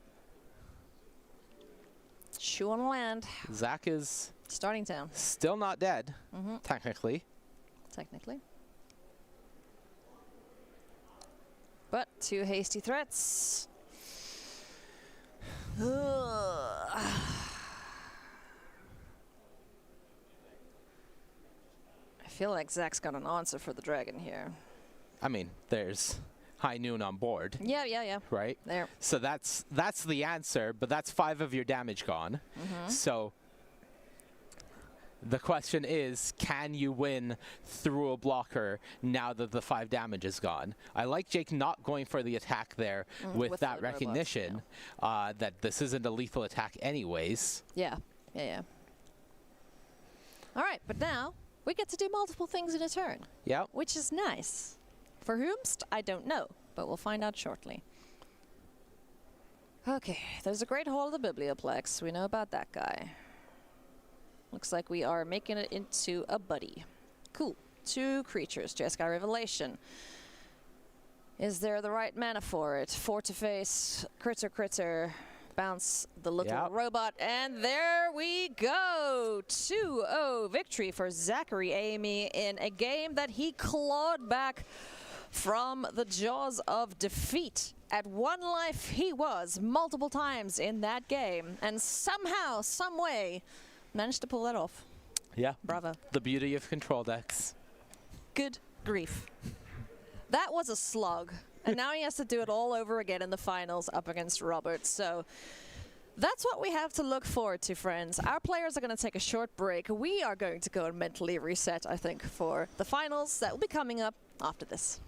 Shoe on land. Zach is Starting town. still not dead, technically. Technically. But 2 hasty threats. Ugh. I feel like Zach's got an answer for the dragon here. I mean, there's High Noon on board. Yeah, yeah, yeah. Right? There. So that's the answer, but that's 5 of your damage gone. So the question is, can you win through a blocker now that the 5 damage is gone? I like Jake not going for the attack there with that the recognition that this isn't a lethal attack anyways. Yeah, yeah, yeah. All right, but now we get to do multiple things in a turn. Yep. Which is nice. For whomst, I don't know, but we'll find out shortly. Okay, there's a Great Hall of the Biblioplex. We know about that guy. Looks like we are making it into a buddy. Cool. 2 creatures, Jeskai Revelation. Is there the right mana for it? 4 to face, critter, bounce the little robot, and there we go! 2-0 victory for Zachary Amy in a game that he clawed back from the jaws of defeat. At 1 life he was multiple times in that game, and somehow, some way, managed to pull that off. Yeah. Bravo. The beauty of control decks. Good grief. That was a slug. And now he has to do it all over again in the finals up against Robert. So that's what we have to look forward to, friends. Our players are going to take a short break. We are going to go and mentally reset, I think, for the finals that will be coming up after this.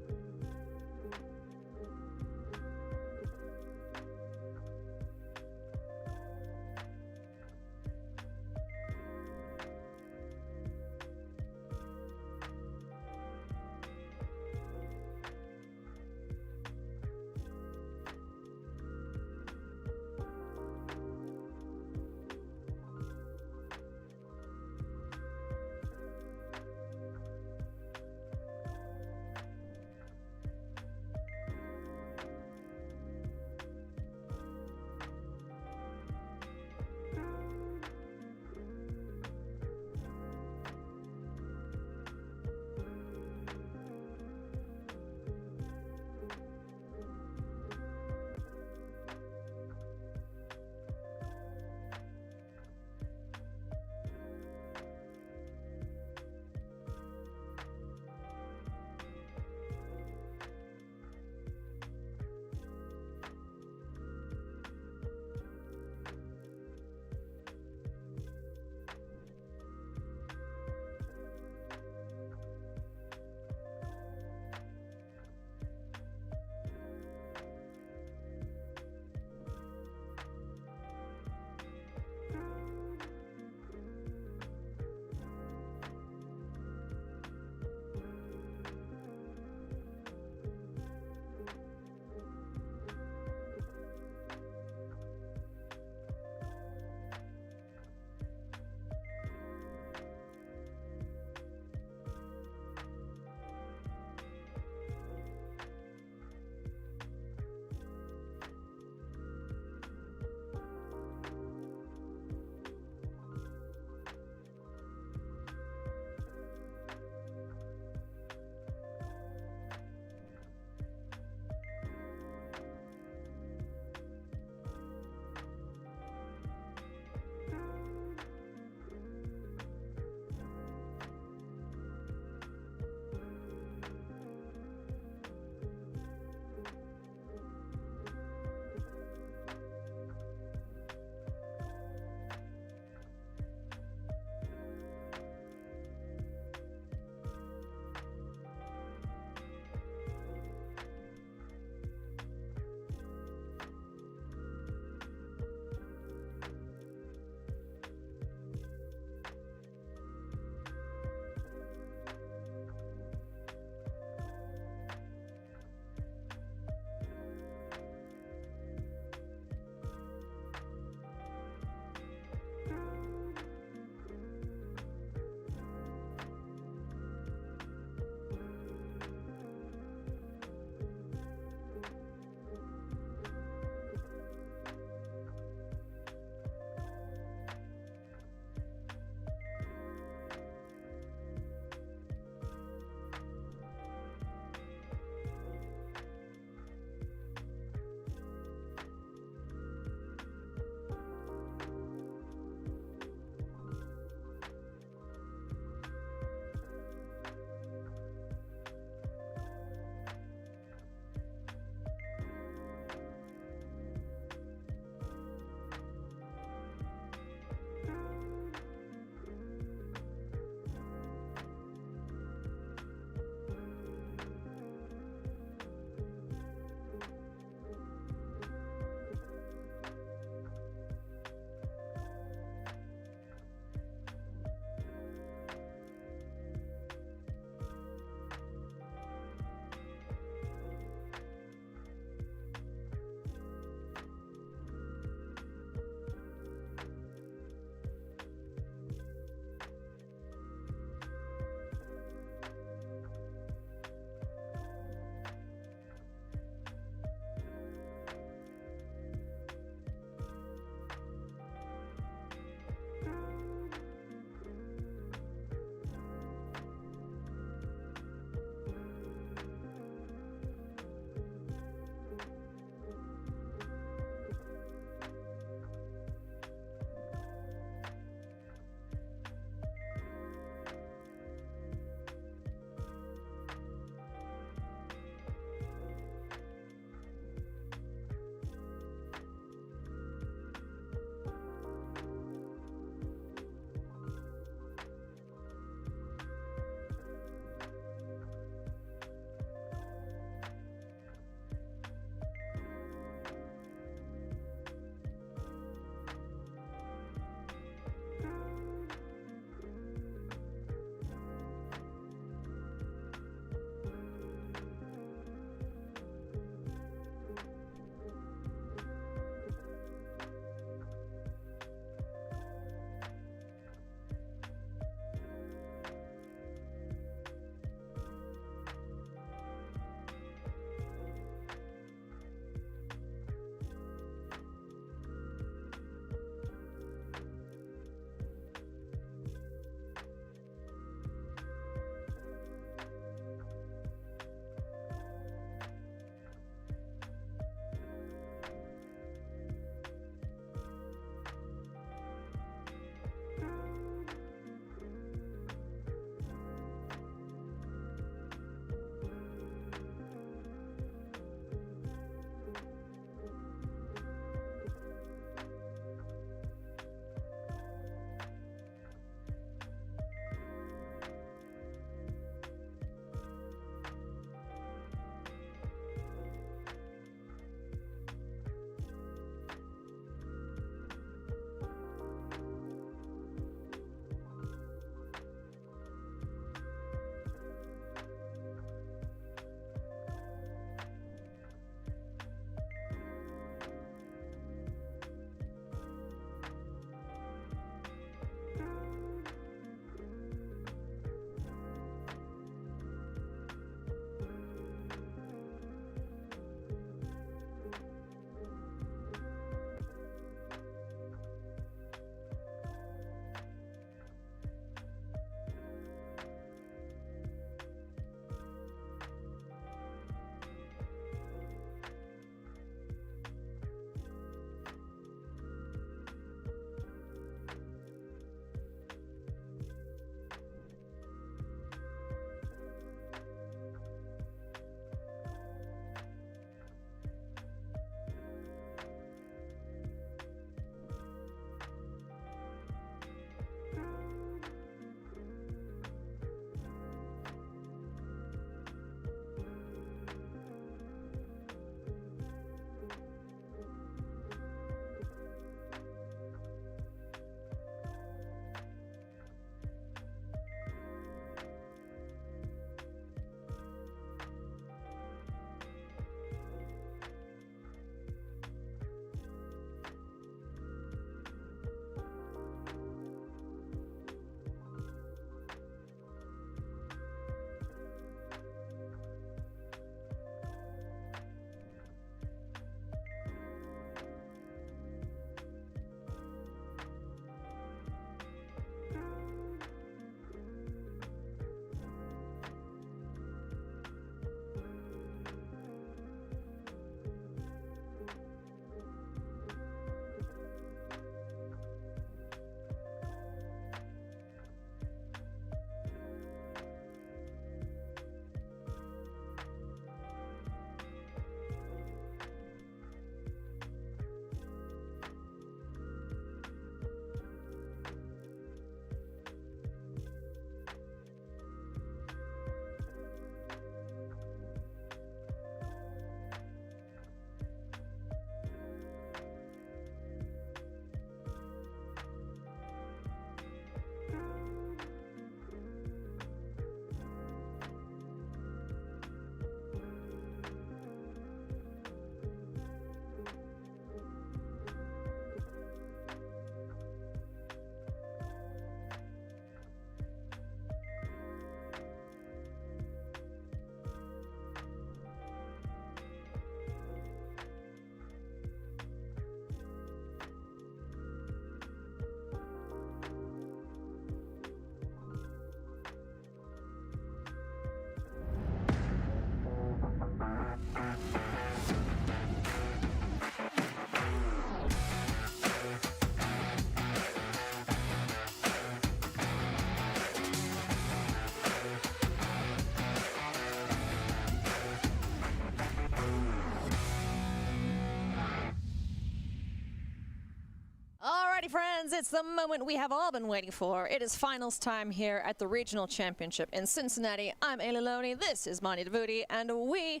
Alrighty, friends, it's the moment we have all been waiting for. It is finals time here at the Regional Championship in Cincinnati. I'm Ailey Loney, this is Monty DeVuti, and we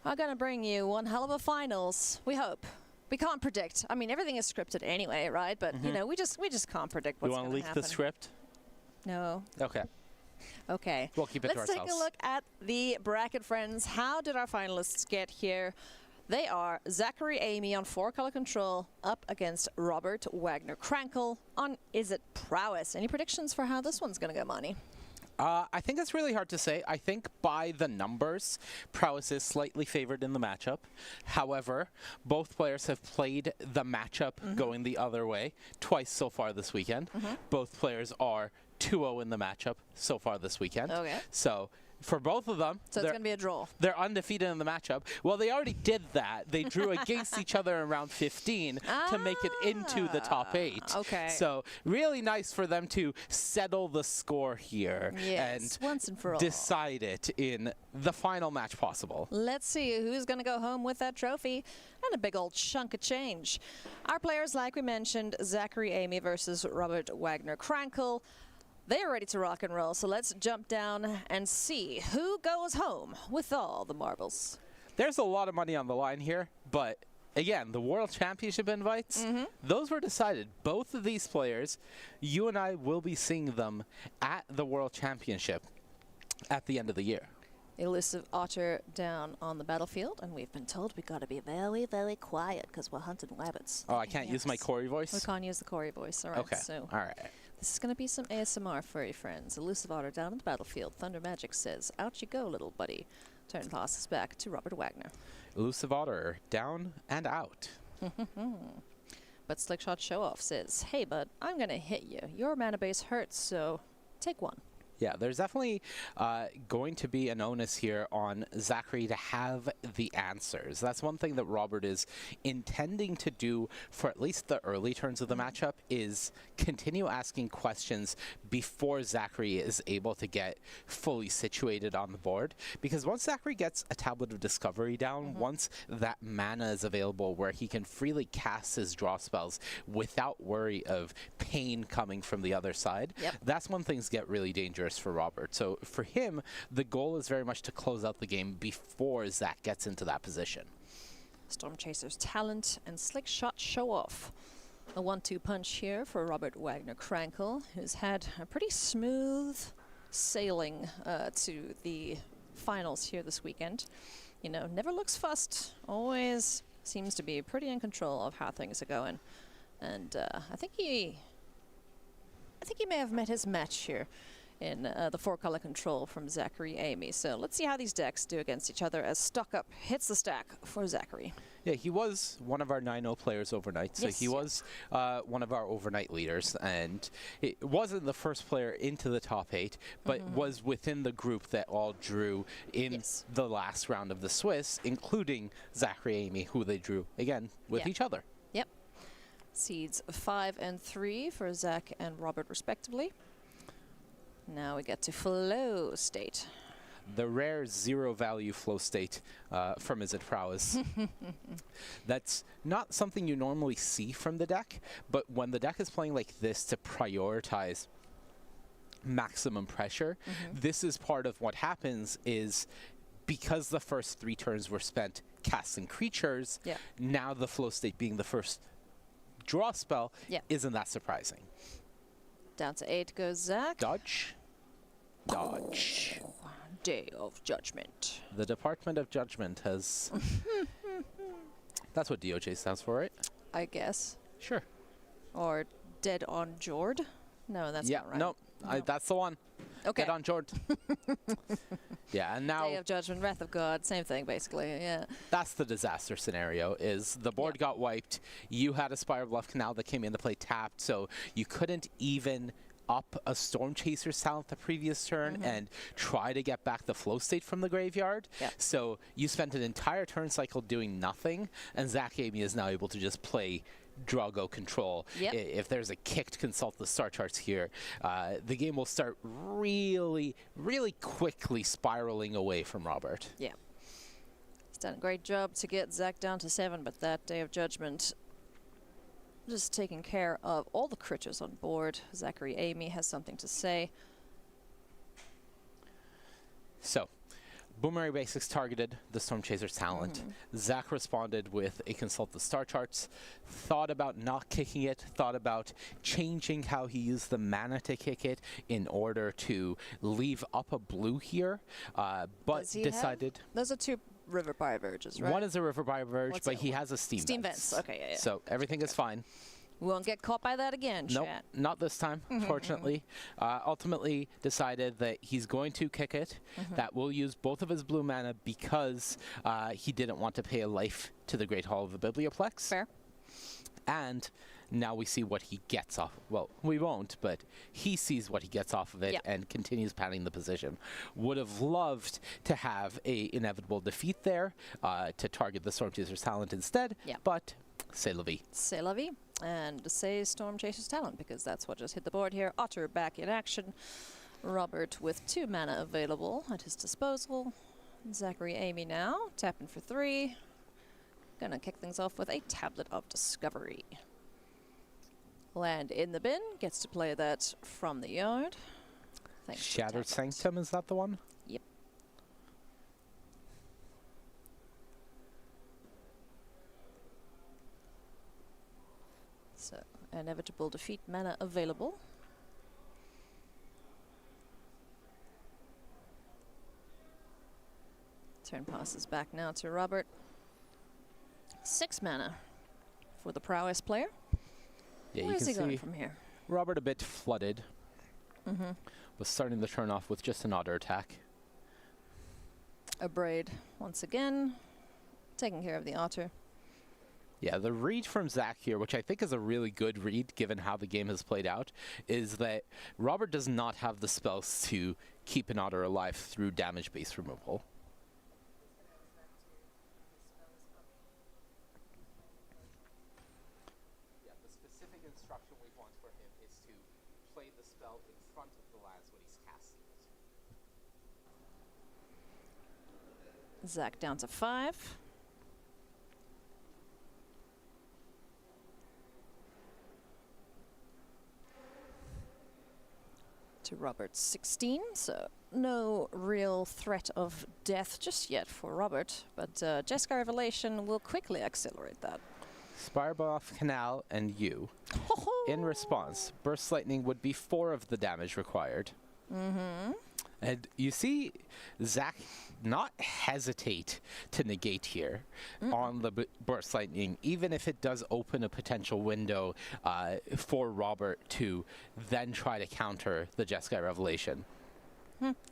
are going to bring you one hell of a finals, we hope. We can't predict. I mean, everything is scripted anyway, right? But, you know, we just can't predict what's going to happen. You want to leak the script? No. Okay. Okay. We'll keep it to ourselves. Let's take a look at the bracket, friends. How did our finalists get here? They are Zachary Amy on 4-color control up against Robert Wagner Krankel on Is It Prowess. Any predictions for how this one's going to go, Monty? I think it's really hard to say. I think by the numbers, Prowess is slightly favored in the matchup. However, both players have played the matchup going the other way twice so far this weekend. Both players are 2-0 in the matchup so far this weekend. Okay. So for both of them, so it's going to be a draw. They're undefeated in the matchup. Well, they already did that. They drew against each other in round 15 to make it into the top 8. Okay. So really nice for them to settle the score here and once and for all decide it in the final match possible. Let's see who's going to go home with that trophy and a big old chunk of change. Our players, like we mentioned, Zachary Amy versus Robert Wagner Krankel. They are ready to rock and roll, so let's jump down and see who goes home with all the marbles. There's a lot of money on the line here, but again, the World Championship invites, those were decided. Both of these players, you and I will be seeing them at the World Championship at the end of the year. Elusive Otter down on the battlefield, and we've been told we got to be very, very quiet because we're hunting rabbits. Oh, I can't use my Corey voice? We can't use the Corey voice, all right. Okay, so all right. This is going to be some ASMR for you, friends. Elusive Otter down on the battlefield. Thunder Magic says, out you go, little buddy. Turn passes back to Robert Wagner. Elusive Otter down and out. But Slickshot Showoff says, hey, bud, I'm going to hit you. Your mana base hurts, so take one. Yeah, there's definitely going to be an onus here on Zachary to have the answers. That's one thing that Robert is intending to do for at least the early turns of the matchup, is continue asking questions before Zachary is able to get fully situated on the board. Because once Zachary gets a Tablet of Discovery down, once that mana is available where he can freely cast his draw spells without worry of pain coming from the other side, that's when things get really dangerous for Robert. So for him, the goal is very much to close out the game before Zach gets into that position. Storm Chaser's Talent and Slick Shot Showoff. A 1-2 punch here for Robert Wagner Krankel, who's had a pretty smooth sailing to the finals here this weekend. You know, never looks fussed, always seems to be pretty in control of how things are going. And I think he may have met his match here in the 4-color control from Zachary Amy. So let's see how these decks do against each other as Stock Up hits the stack for Zachary. Yeah, he was one of our 9-0 players overnight, so he was one of our overnight leaders, and it wasn't the first player into the top 8, but was within the group that all drew in the last round of the Swiss, including Zachary Amy, who they drew, again, with each other. Yep. Seeds 5 and 3 for Zach and Robert, respectively. Now we get to Flow State. The rare zero-value flow state from Is It Prowess. That's not something you normally see from the deck, but when the deck is playing like this to prioritize maximum pressure, this is part of what happens is because the first 3 turns were spent casting creatures, now the flow state being the first draw spell isn't that surprising. Down to 8 goes Zach. Dodge. Dodge. Day of Judgment. The Department of Judgment has... That's what DOJ stands for, right? I guess. Sure. Or Dead on Jord? No, that's not right. No, that's the one. Okay. Dead on Jord. Yeah, and now... Day of Judgment, Wrath of God, same thing, basically, yeah. That's the disaster scenario, is the board got wiped, you had a Spire Bluff Canal that came into play tapped, so you couldn't even up a Storm Chaser's Talent the previous turn and try to get back the flow state from the graveyard. So you spent an entire turn cycle doing nothing, and Zach Amy is now able to just play Drago control. If there's a kicked consult the star charts here, the game will start really, really quickly spiraling away from Robert. Yeah. He's done a great job to get Zach down to 7, but that Day of Judgment just taking care of all the critters on board. Zachary Amy has something to say. So, Boomerang Basics targeted the Storm Chaser's talent. Zach responded with a consult the star charts, thought about not kicking it, thought about changing how he used the mana to kick it in order to leave up a blue here, but decided... Those are 2 River Diverges, right? One is a River Diverge, but he has a Steam Vents. Okay, yeah. So everything is fine. We won't get caught by that again, Nope, chat. not this time, fortunately. Ultimately decided that he's going to kick it. That will use both of his blue mana because he didn't want to pay a life to the Great Hall of the Biblioplex. Fair. And now we see what he gets off. Well, we won't, but he sees what he gets off of it and continues padding the position. Would have loved to have a inevitable defeat there to target the Storm Chaser's talent instead, but c'est la vie. C'est la vie. And say Storm Chaser's talent, because that's what just hit the board here. Otter back in action. Robert with 2 mana available at his disposal. Zachary Amy now, tapping for 3. Gonna kick things off with a Tablet of Discovery. Land in the bin, gets to play that from the yard. Thanks Shattered Sanctum, is that the one? Yep. So, inevitable defeat mana available. Turn passes back now to Robert. 6 mana for the prowess player. Yeah, Where you is can he going see from here? Robert a bit flooded. Was starting the turn off with just an Otter attack. A Braid once again, taking care of the Otter. Yeah, the read from Zach here, which I think is a really good read given how the game has played out, is that Robert does not have the spells to keep an Otter alive through damage-based removal. Yeah, the specific instruction we want for him is to play the spell in front of the lands when he's casting it. Zach down to 5. To Robert's 16, so no real threat of death just yet for Robert, but Jeskai Revelation will quickly accelerate that. Spirebuff, Canal, and you. In response, Burst Lightning would be 4 of the damage required. And you see Zach not hesitate to negate here on the Burst Lightning, even if it does open a potential window for Robert to then try to counter the Jeskai Revelation.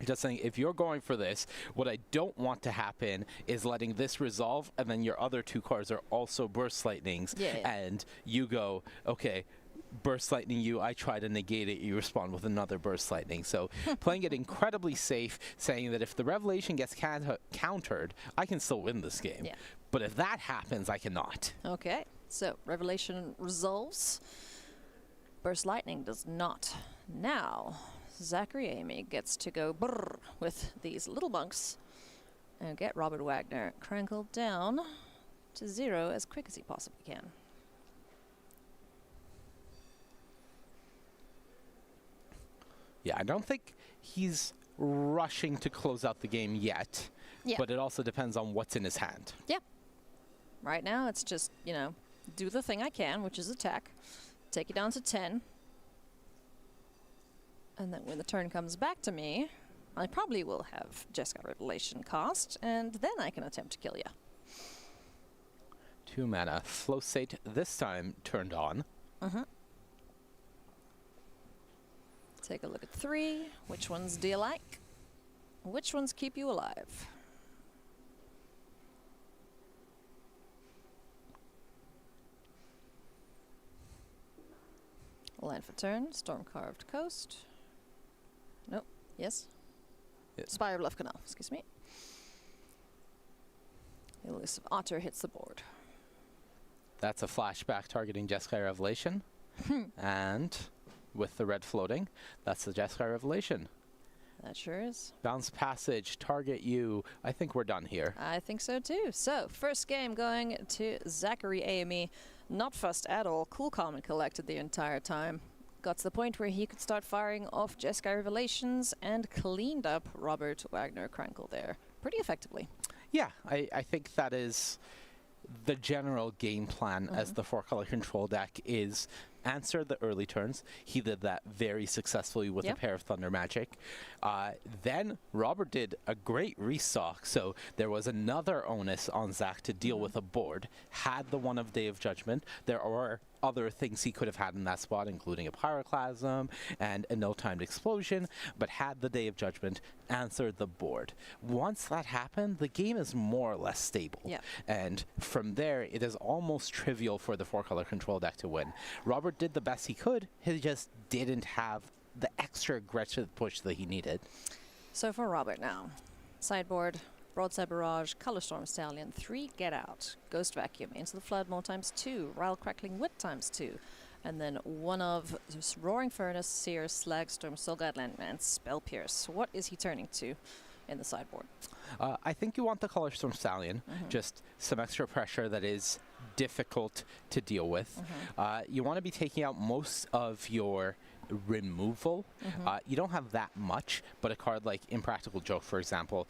Just saying, if you're going for this, what I don't want to happen is letting this resolve, and then your other 2 cards are also Burst Lightnings, and you go, okay, Burst Lightning you, I try to negate it, you respond with another Burst Lightning. So playing it incredibly safe, saying that if the Revelation gets countered, I can still win this game. But if that happens, I cannot. Okay, so Revelation resolves. Burst Lightning does not. Now, Zachary Amy gets to go brrr with these little monks and get Robert Wagner crankled down to 0 as quick as he possibly can. Yeah, I don't think he's rushing to close out the game yet, but it also depends on what's in his hand. Yeah. Right now, it's just, you know, do the thing I can, which is attack, take it down to 10, and then when the turn comes back to me, I probably will have Jeskai Revelation cast, and then I can attempt to kill you. 2 mana. Flow State this time turned on. Take a look at 3. Which ones do you like? Which ones keep you alive? Land for turn, Storm-Carved Coast. Nope. Yes? Spire Bluff Canal, excuse me. Elusive Otter hits the board. That's a flashback targeting Jeskai Revelation. And with the red floating, that's the Jeskai Revelation. That sure is. Bounce Passage, target you. I think we're done here. I think so too. So, first game going to Zachary Amy. not fussed at all, cool, calm, and collected the entire time. Got to the point where he could start firing off Jeskai Revelations and cleaned up Robert Wagner Krankel there pretty effectively. Yeah, I think that is the general game plan as the 4-color control deck is answer the early turns. He did that very successfully with a pair of Thunder Magic. Then Robert did a great restock, so there was another onus on Zach to deal with a board. Had the one of Day of Judgment. There are other things he could have had in that spot, including a Pyroclasm and a no-timed explosion, but had the Day of Judgment, answered the board. Once that happened, the game is more or less stable. And from there, it is almost trivial for the 4-color control deck to win. Robert did the best he could. He just didn't have the extra aggressive push that he needed. So for Robert now, sideboard, Broadside Barrage, Colorstorm Stallion, 3 Get Out, Ghost Vacuum, Into the Flood more ×2, Rile Crackling Wit ×2, and then one of Roaring Furnace, Seer, Slagstorm, Soulguide Landman, Spell Pierce. What is he turning to in the sideboard? I think you want the Colorstorm Stallion, just some extra pressure that is difficult to deal with. You want to be taking out most of your removal. You don't have that much, but a card like Impractical Joke, for example,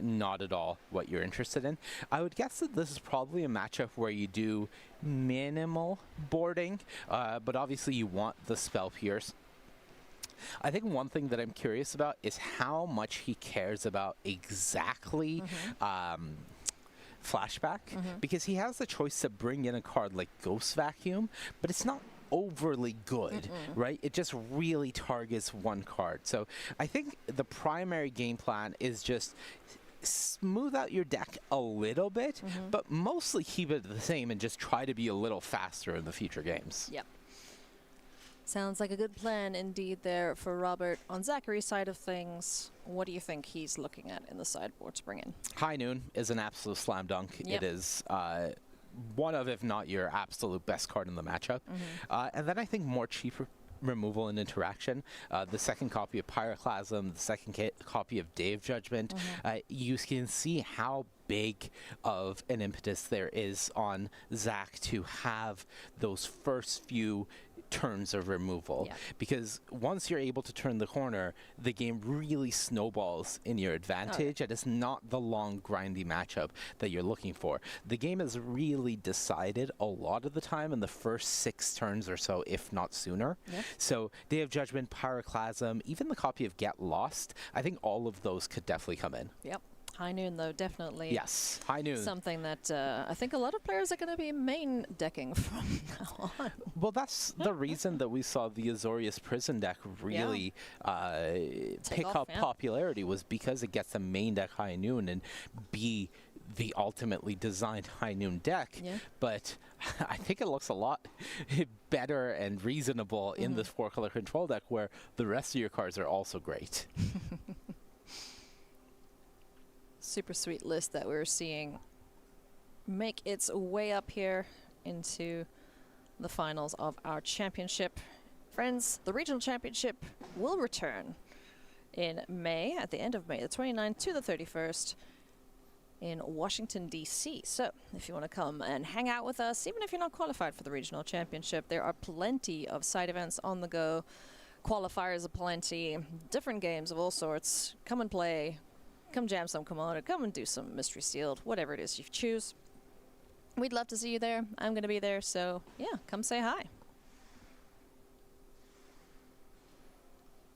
not at all what you're interested in. I would guess that this is probably a matchup where you do minimal boarding, but obviously you want the Spell Pierce. I think one thing that I'm curious about is how much he cares about exactly flashback, because he has the choice to bring in a card like Ghost Vacuum, but it's not overly good, right? It just really targets one card. So I think the primary game plan is just smooth out your deck a little bit, but mostly keep it the same and just try to be a little faster in the future games. Yep. Sounds like a good plan indeed there for Robert. On Zachary's side of things, what do you think he's looking at in the sideboard to bring in? High Noon is an absolute slam dunk. It is one of, if not your absolute best card in the matchup. And then I think more cheaper removal and interaction. The second copy of Pyroclasm, the second copy of Day of Judgment. You can see how big of an impetus there is on Zach to have those first few turns of removal, because once you're able to turn the corner, the game really snowballs in your advantage, and it's not the long grindy matchup that you're looking for. The game is really decided a lot of the time in the first 6 turns or so, if not sooner. So Day of Judgment, Pyroclasm, even the copy of Get Lost, I think all of those could definitely come in. High Noon, though, definitely. Yes, High Noon. Something that I think a lot of players are going to be main decking from now on. Well, that's the reason that we saw the Azorius Prison deck really pick up popularity, was because it gets a main deck High Noon and be the ultimately designed High Noon deck. But I think it looks a lot better and reasonable in this 4-color control deck, where the rest of your cards are also great. Super sweet list that we're seeing make its way up here into the finals of our championship. Friends, the regional championship will return in May, at the end of May, the 29th to the 31st in Washington, D.C. So if you want to come and hang out with us, even if you're not qualified for the regional championship, there are plenty of side events on the go, qualifiers aplenty, different games of all sorts. Come and play. Come jam some Commander, come and do some Mystery Sealed, whatever it is you choose. We'd love to see you there. I'm going to be there, so yeah, come say hi.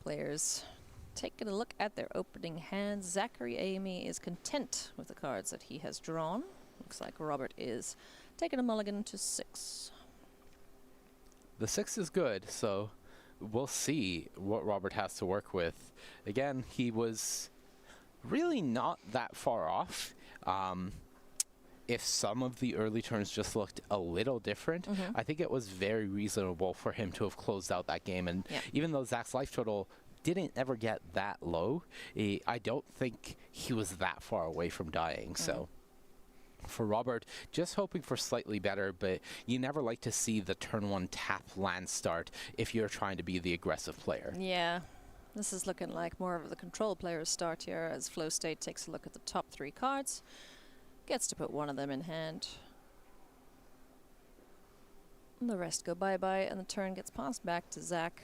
Players taking a look at their opening hands. Zachary Amy is content with the cards that he has drawn. Looks like Robert is taking a mulligan to 6. The 6 is good, so we'll see what Robert has to work with. Again, he was really not that far off. If some of the early turns just looked a little different, I think it was very reasonable for him to have closed out that game. And even though Zach's life total didn't ever get that low, I don't think he was that far away from dying. So for Robert, just hoping for slightly better, but you never like to see the turn 1 tap land start if you're trying to be the aggressive player. Yeah. This is looking like more of the control player's start here, as Flow State takes a look at the top 3 cards. Gets to put one of them in hand. And the rest go bye-bye, and the turn gets passed back to Zach.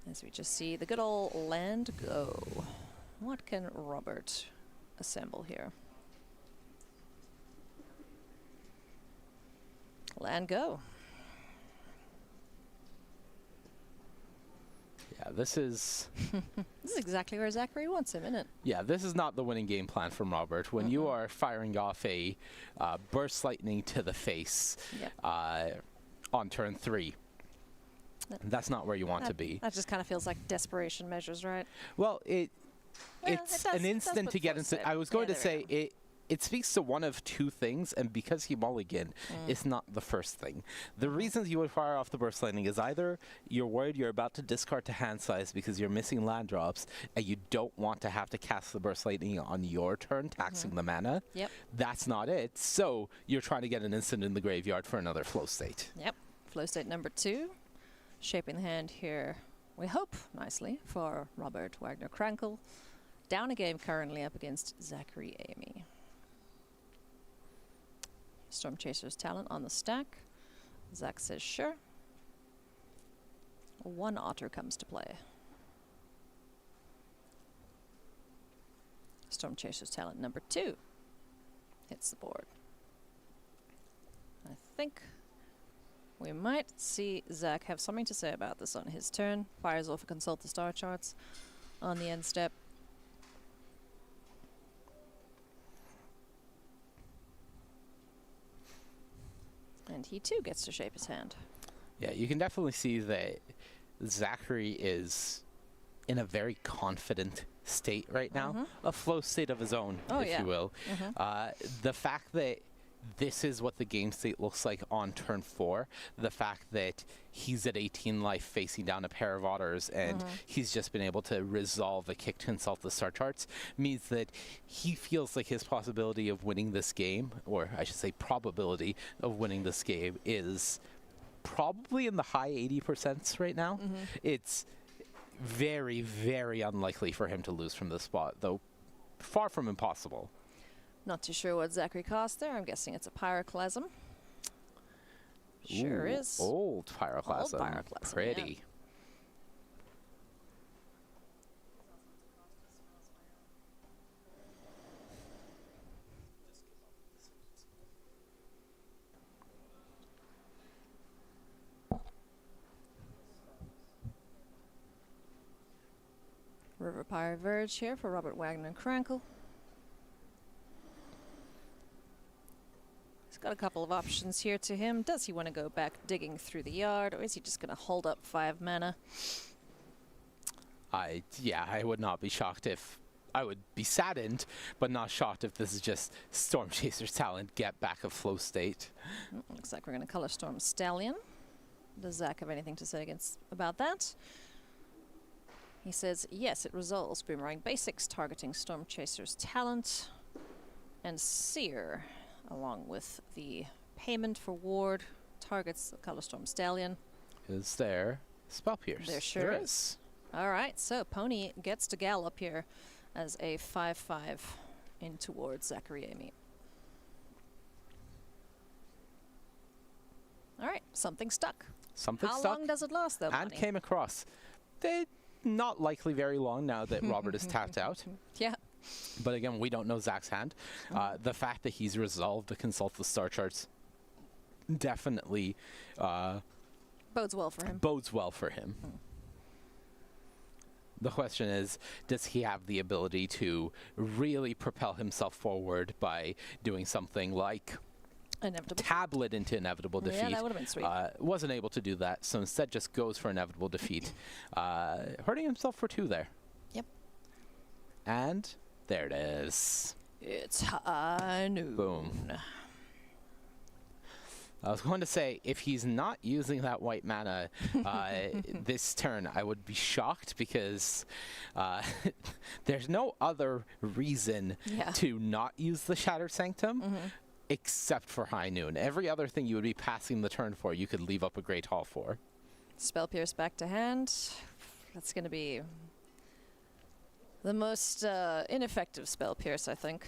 As we just see the good old land go. What can Robert assemble here? Land go. Yeah, this is... This is exactly where Zachary wants him, isn't it? Yeah, this is not the winning game plan from Robert. When you are firing off a burst lightning to the face on turn 3, that's not where you want to be. That just kind of feels like desperation measures, right? Well, it's an instant to get into... I was going to say, it speaks to one of two things, and because he mulliganed, it's not the first thing. The reasons you would fire off the burst lightning is either you're worried you're about to discard to hand size because you're missing land drops, and you don't want to have to cast the burst lightning on your turn, taxing the mana. Yep. That's not it. So you're trying to get an instant in the graveyard for another flow state. Yep. Flow state number 2. Shaping the hand here, we hope, nicely for Robert Wagner-Krankel. Down a game currently up against Zachary Amy. Storm Chaser's Talent on the stack. Zach says sure. 1 otter comes to play. Storm Chaser's Talent number 2 hits the board. I think we might see Zach have something to say about this on his turn. Fires off a Consult the Star Charts on the end step. And he too gets to shape his hand. Yeah, you can definitely see that Zachary is in a very confident state right now, a flow state of his own, if you will. The fact that this is what the game state looks like on turn 4, the fact that he's at 18 life facing down a pair of otters and he's just been able to resolve a kick to Consult the Star Charts, means that he feels like his possibility of winning this game, or I should say probability of winning this game, is probably in the high 80% right now. It's very, very unlikely for him to lose from this spot, though far from impossible. Not too sure what Zachary cost there. I'm guessing it's a Pyroclasm. Sure is. Old Pyroclasm. Old Pyroclasm, Pretty. River Pyre Verge here for Robert Wagner-Krankel. He's got a couple of options here to him. Does he want to go back digging through the yard, or is he just going to hold up 5 mana? Yeah, I would not be shocked if... I would be saddened, but not shocked if this is just Storm Chaser's Talent, get back a flow state. Looks like we're going to color Storm Stallion. Does Zach have anything to say about that? He says, yes, it resolves Boomerang Basics, targeting Storm Chaser's Talent and Seer, along with the payment for ward, targets the color Storm Stallion. Is there Spell Pierce? There sure is. All right, so Pony gets to gallop here as a 5/5 in towards Zachary Amy. All right, something stuck. Something How stuck. long does it last, though, And Bonnie? came across. Not likely very long now that Robert is tapped out. Yeah. But again, we don't know Zach's hand. The fact that he's resolved to Consult the Star Charts definitely Bodes well for him. bodes well for him. The question is, does he have the ability to really propel himself forward by doing something like Inevitable. tablet into inevitable defeat? Yeah, that would have been sweet. Wasn't able to do that, so instead just goes for inevitable defeat. Hurting himself for 2 there. Yep. And there it is. It's high noon. Boom. I was going to say, if he's not using that white mana this turn, I would be shocked, because there's no other reason to not use the Shattered Sanctum except for High Noon. Every other thing you would be passing the turn for, you could leave up a Great Hall for. Spell Pierce back to hand. That's going to be the most ineffective Spell Pierce, I think.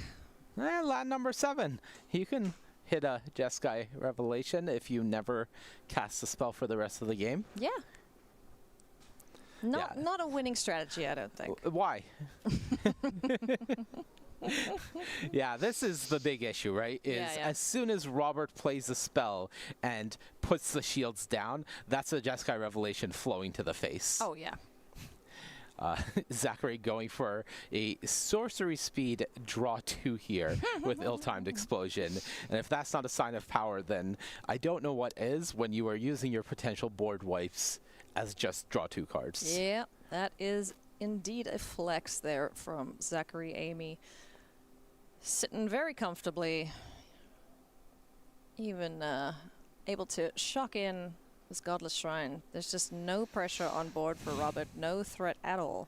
Land number 7. You can hit a Jeskai Revelation if you never cast the spell for the rest of the game. Yeah. Not a winning strategy, I don't think. Why? Yeah, this is the big issue, right? As soon as Robert plays a spell and puts the shields down, that's a Jeskai Revelation flowing to the face. Oh, yeah. Zachary going for a sorcery speed draw 2 here with ill-timed explosion. And if that's not a sign of power, then I don't know what is when you are using your potential board wipes as just draw 2 cards. Yeah, that is indeed a flex there from Zachary Amy. Sitting very comfortably, even able to shock in this Godless Shrine. There's just no pressure on board for Robert, no threat at all.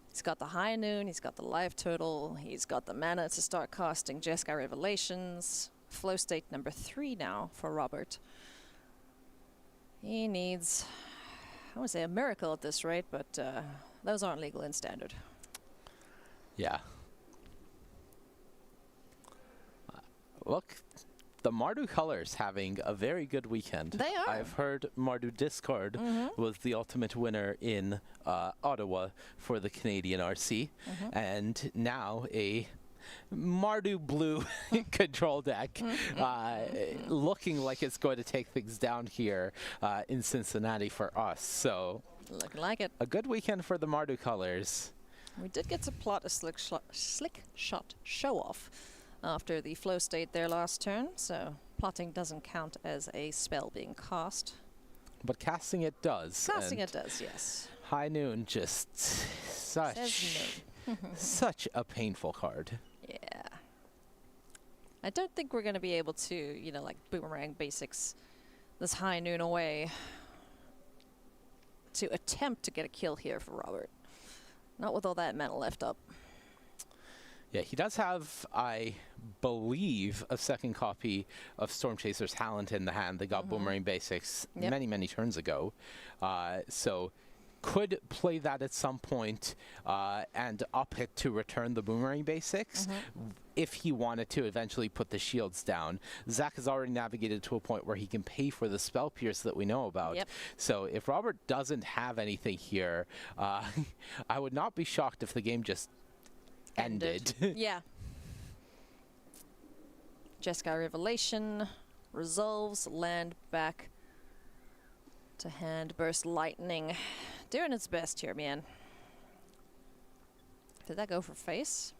He's got the High Noon, he's got the Life Total, he's got the mana to start casting Jeskai Revelations. Flow state number 3 now for Robert. He needs, I want to say a miracle at this rate, but those aren't legal in Standard. Yeah. Look, the Mardu Colors having a very good weekend. They are. I've heard Mardu Discard was the ultimate winner in Ottawa for the Canadian RC. And now a Mardu Blue control deck looking like it's going to take things down here in Cincinnati for us. So looking like it. A good weekend for the Mardu Colors. We did get to plot a slick shot show-off after the flow state there last turn, so plotting doesn't count as a spell being cast. But casting it does. Casting it does, yes. High Noon, just such a painful card. Yeah. I don't think we're going to be able to, you know, like boomerang basics this High Noon away to attempt to get a kill here for Robert. Not with all that mana left up. Yeah, he does have, I believe, a second copy of Storm Chaser's Talent in the hand. They got Boomerang Basics many, many turns ago. So could play that at some point and up it to return the Boomerang Basics if he wanted to eventually put the shields down. Zach has already navigated to a point where he can pay for the Spell Pierce that we know about. So if Robert doesn't have anything here, I would not be shocked if the game just ended. Yeah. Jeskai Revelation resolves, land back to hand. Burst Lightning. Doing its best here, man. Did that go for face?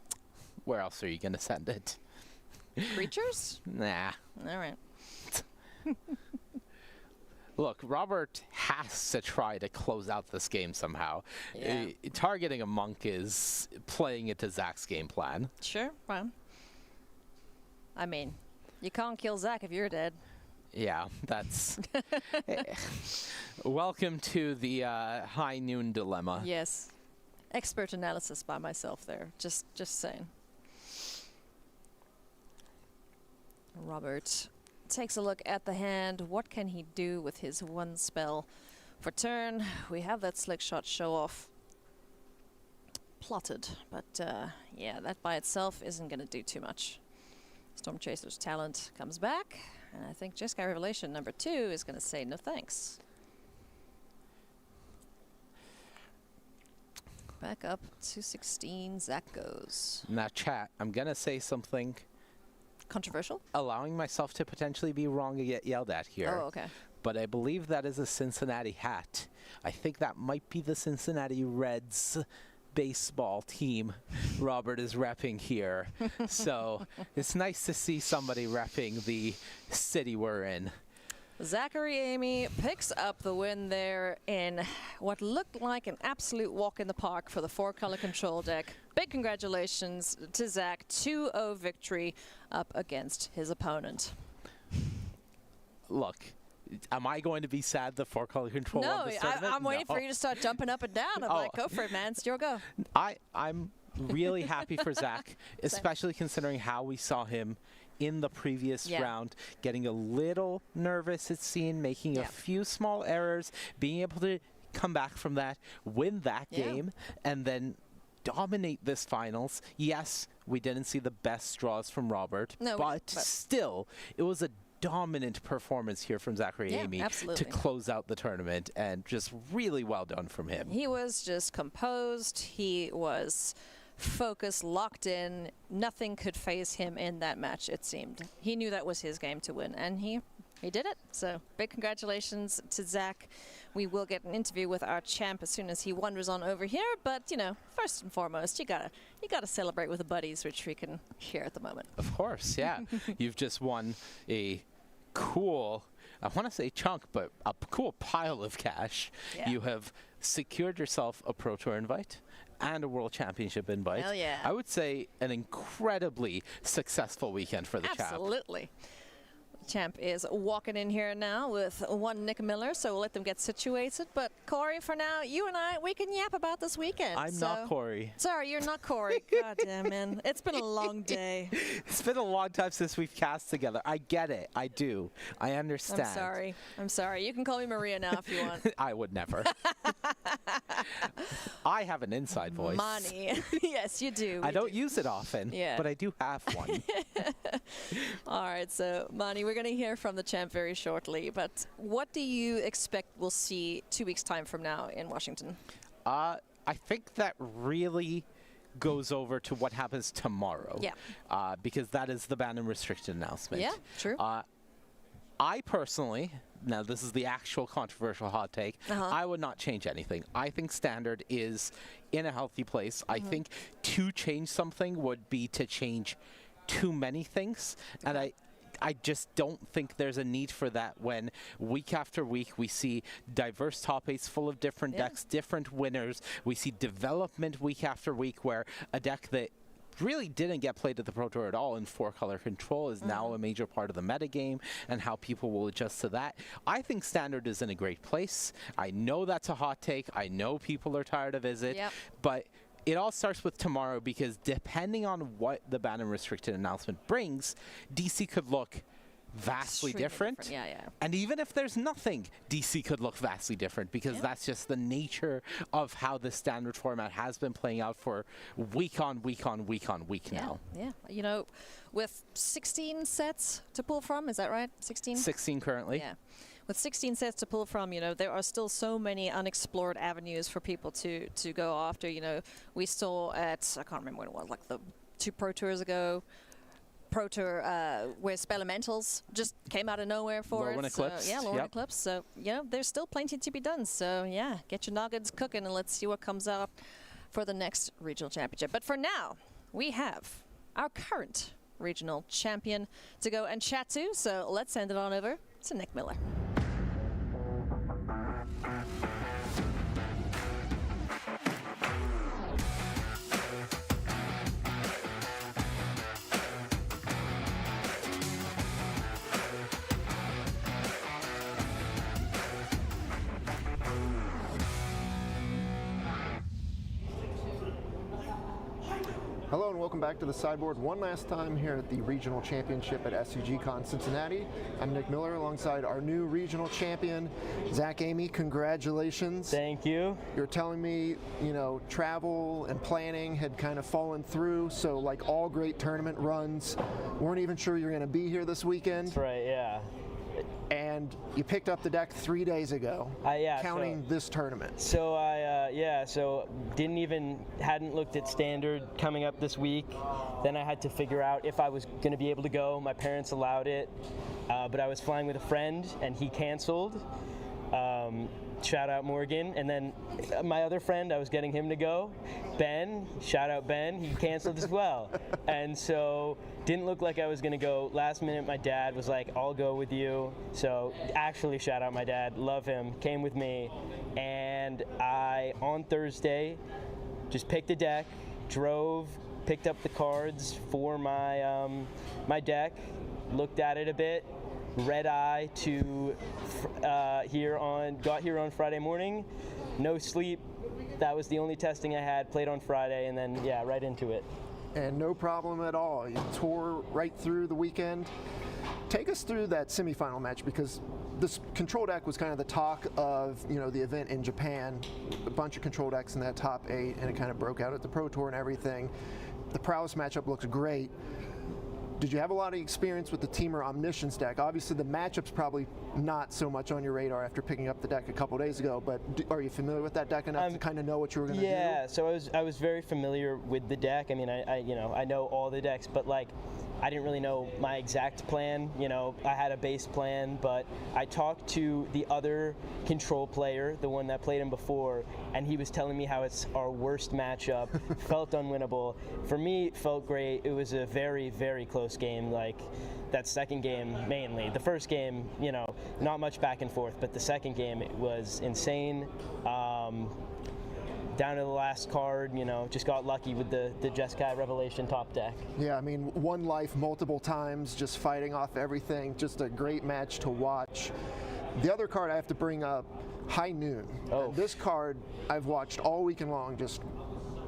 Where else are you going to send it? Creatures? Nah. All right. Look, Robert has to try to close out this game somehow. Targeting a monk is playing into Zach's game plan. Sure, fine. I mean, you can't kill Zach if you're dead. Yeah, that's... Welcome to the High Noon dilemma. Yes. Expert analysis by myself there. Just saying. Robert takes a look at the hand. What can he do with his one spell for turn? We have that slick shot show off plotted, but yeah, that by itself isn't going to do too much. Storm Chaser's Talent comes back, and I think Jeskai Revelation number 2 is going to say no thanks. Back up to 16, Zach goes. Now chat, I'm going to say something controversial? Allowing myself to potentially be wrong and get yelled at here. Oh, okay. But I believe that is a Cincinnati hat. I think that might be the Cincinnati Reds baseball team Robert is repping here. So it's nice to see somebody repping the city we're in. Zachary Amy picks up the win there in what looked like an absolute walk in the park for the 4-color control deck. Big congratulations to Zach. 2-0 victory up against his opponent. Look, am I going to be sad the 4-color control No, won this tournament? I'm waiting for you to start jumping up and down. I'm like, go for it, man. It's your go. I'm really happy for Zach, especially considering how we saw him in the previous round, getting a little nervous, it seemed, making a few small errors, being able to come back from that, win that game, and then dominate this finals. Yes, we didn't see the best draws from Robert, but still, it was a dominant performance here from Zachary Amy to close out the tournament, and just really well done from him. He was just composed. He was focused, locked in. Nothing could phase him in that match, it seemed. He knew that was his game to win, and he did it. So big congratulations to Zach. We will get an interview with our champ as soon as he wanders on over here. But, you know, first and foremost, you gotta celebrate with the buddies, which we can hear at the moment. Of course, yeah. You've just won a cool, I want to say chunk, but a cool pile of cash. Yeah. You have secured yourself a Pro Tour invite and a World Championship invite. Hell yeah. I would say an incredibly successful weekend for the champ. Absolutely. Champ is walking in here now with one Nick Miller, so we'll let them get situated. But Corey, for now, you and I, we can yap about this weekend. I'm not Corey. Sorry, you're not Corey. God damn, man. It's been a long day. It's been a long time since we've cast together. I get it. I do. I understand. I'm sorry. I'm sorry. You can call me Maria now if you want. I would never. I have an inside voice. Money. Yes, you do. I don't use it often, but I do have one. All right, so Mani, we're going to hear from the champ very shortly, but what do you expect we'll see 2 weeks' time from now in Washington? I think that really goes over to what happens tomorrow. Yeah. Because that is the ban and restricted announcement. Yeah, true. I personally, now this is the actual controversial hot take, I would not change anything. I think Standard is in a healthy place. I think to change something would be to change too many things, and I just don't think there's a need for that when week after week we see diverse top eights full of different decks, different winners. We see development week after week where a deck that really didn't get played at the Pro Tour at all in 4-color control is now a major part of the metagame, and how people will adjust to that. I think Standard is in a great place. I know that's a hot take. I know people are tired of it, but it all starts with tomorrow, because depending on what the ban and restricted announcement brings, DC could look vastly different. And even if there's nothing, DC could look vastly different, because that's just the nature of how the Standard format has been playing out for week on week on week on week now. Yeah, you know, with 16 sets to pull from, is that right? 16? 16 currently. Yeah. With 16 sets to pull from, you know, there are still so many unexplored avenues for people to go after. You know, we saw at, I can't remember when it was, like the 2 Pro Tours ago, Pro Tour where Spelementals just came out of nowhere for Lorwyn it. Eclipse. So, yeah, Lorwyn Eclipse. So, you know, there's still plenty to be done. So, yeah, get your noggins cooking and let's see what comes out for the next regional championship. But for now, we have our current regional champion to go and chat to. So let's send it on over to Nick Miller. Hello and welcome back to the sideboard one last time here at the Regional Championship at SCG Con Cincinnati. I'm Nick Miller alongside our new regional champion, Zach Amy. Congratulations. Thank you. You're telling me, you know, travel and planning had kind of fallen through, so like all great tournament runs, weren't even sure you're going to be here this weekend. That's right, yeah. And you picked up the deck 3 days ago, counting this tournament. So hadn't looked at Standard coming up this week. Then I had to figure out if I was going to be able to go. My parents allowed it, but I was flying with a friend and he canceled. Shout out Morgan. And then my other friend, I was getting him to go. Ben, shout out Ben, he canceled as well. And so didn't look like I was going to go. Last minute, my dad was like, I'll go with you. So actually, shout out my dad, love him, came with me. And I, on Thursday, just picked a deck, drove, picked up the cards for my, my deck, looked at it a bit, red eye to got here on Friday morning, no sleep. That was the only testing I had, played on Friday, and then, yeah, right into it. And no problem at all. You tore right through the weekend. Take us through that semifinal match, because this control deck was kind of the talk of, you know, the event in Japan. A bunch of control decks in that top 8, and it kind of broke out at the Pro Tour and everything. The Prowess matchup looks great. Did you have a lot of experience with the Teamer Omniscience deck? Obviously, the matchup's probably not so much on your radar after picking up the deck a couple days ago, but are you familiar with that deck enough to kind of know what you were going to do? Yeah, so I was very familiar with the deck. I mean, I know all the decks, but like, I didn't really know my exact plan. You know, I had a base plan, but I talked to the other control player, the one that played him before, and he was telling me how it's our worst matchup, felt unwinnable. For me, it felt great. It was a very, very close game. Like, that second game mainly. The first game, you know, not much back and forth, but the second game, it was insane. Down to the last card, you know, just got lucky with the Jeskai Revelation top deck. Yeah, I mean, one life multiple times, just fighting off everything. Just a great match to watch. The other card I have to bring up, High Noon. Oh. This card I've watched all weekend long just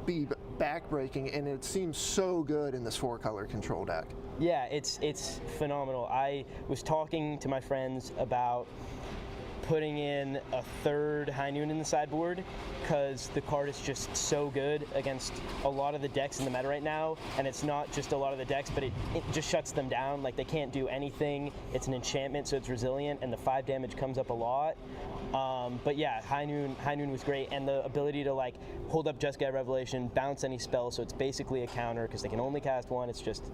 be backbreaking, and it seems so good in this 4-color control deck. Yeah, it's phenomenal. I was talking to my friends about putting in a 3rd High Noon in the sideboard because the card is just so good against a lot of the decks in the meta right now, and it's not just a lot of the decks, but it just shuts them down. Like, they can't do anything. It's an enchantment, so it's resilient, and the 5 damage comes up a lot. But yeah, High Noon was great, and the ability to like hold up Jeskai Revelation, bounce any spell, so it's basically a counter because they can only cast one. It's just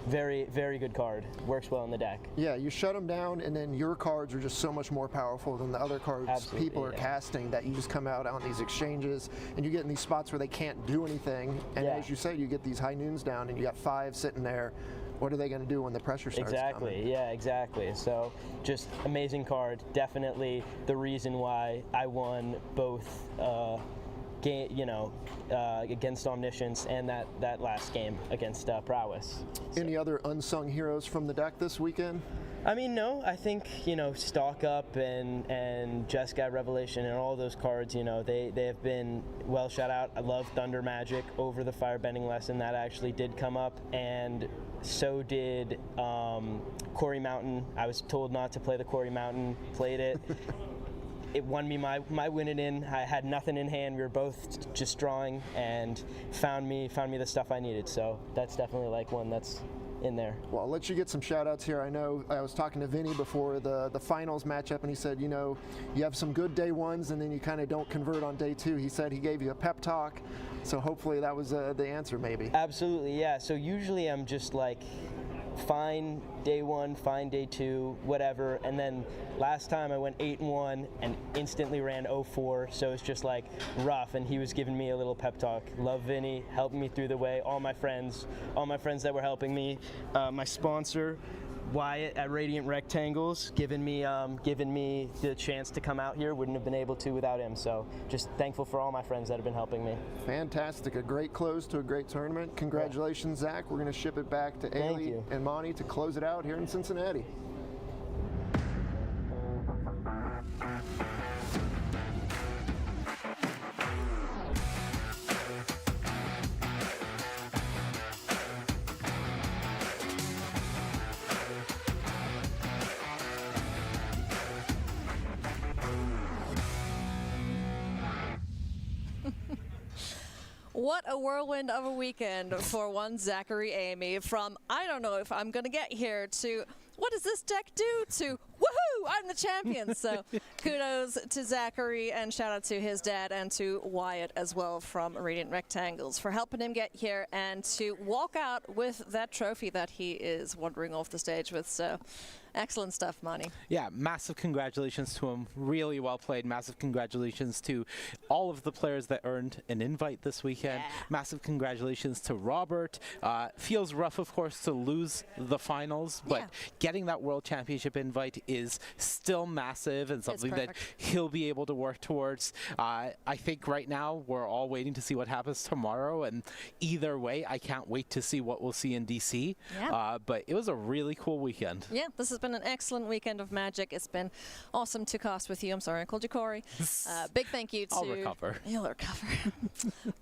very, very good card. Works well in the deck. Yeah, you shut them down, and then your cards are just so much more powerful than the other cards people are casting, that you just come out on these exchanges, and you get in these spots where they can't do anything. And as you say, you get these High Noons down, and you got 5 sitting there. What are they going to do when the pressure starts coming? Yeah, exactly. So just amazing card. Definitely the reason why I won both against Omniscience and that last game against Prowess. So. Any other unsung heroes from the deck this weekend? I mean, no. I think, you know, Stock Up and Jeskai Revelation and all those cards, you know, they have been well shout out. I love Thunder Magic over the Firebending Lesson. That actually did come up, and so did Quarry Mountain. I was told not to play the Quarry Mountain, played it. It won me my win it in. I had nothing in hand. We were both just drawing, and found me the stuff I needed. So that's definitely like one that's in there. Well, I'll let you get some shout outs here. I know I was talking to Vinny before the finals matchup, and he said, you know, you have some good day ones and then you kind of don't convert on day 2. He said he gave you a pep talk, so hopefully that was the answer maybe. Absolutely, yeah. So usually I'm just like, fine day 1, fine day 2, whatever. And then last time I went 8-1 and instantly ran 0-4, so it's just like rough. And he was giving me a little pep talk. Love Vinny, helping me through the way. All my friends that were helping me. My sponsor, Wyatt at Radiant Rectangles, giving me the chance to come out here. Wouldn't have been able to without him. So just thankful for all my friends that have been helping me. Fantastic. A great close to a great tournament. Congratulations, Zach. We're going to ship it back to Ailey and Monty to close it out here in Cincinnati. What a whirlwind of a weekend for one Zachary Amy, from I don't know if I'm going to get here to what does this deck do to woohoo, I'm the champion. So kudos to Zachary, and shout out to his dad and to Wyatt as well from Radiant Rectangles for helping him get here and to walk out with that trophy that he is wandering off the stage with. So excellent stuff, Monty. Yeah, massive congratulations to him. Really well played. Massive congratulations to all of the players that earned an invite this weekend. Yeah. Massive congratulations to Robert. Feels rough, of course, to lose the finals, but getting that World Championship invite is still massive and something that he'll be able to work towards. I think right now we're all waiting to see what happens tomorrow, and either way, I can't wait to see what we'll see in DC. Yeah. But it was a really cool weekend. Yeah, this has been been an excellent weekend of Magic. It's been awesome to cast with you. I'm sorry, I called you Corey. Big thank you to... I'll recover. You'll recover.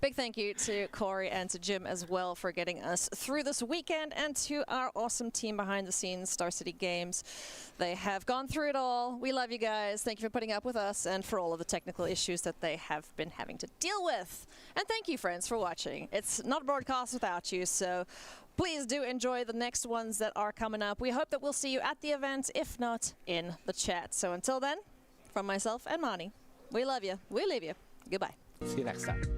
Big thank you to Corey and to Jim as well for getting us through this weekend, and to our awesome team behind the scenes, Star City Games. They have gone through it all. We love you guys. Thank you for putting up with us and for all of the technical issues that they have been having to deal with. And thank you, friends, for watching. It's not a broadcast without you, so please do enjoy the next ones that are coming up. We hope that we'll see you at the event, if not in the chat. So until then, from myself and Mani, we love you. We leave you. Goodbye. See you next time.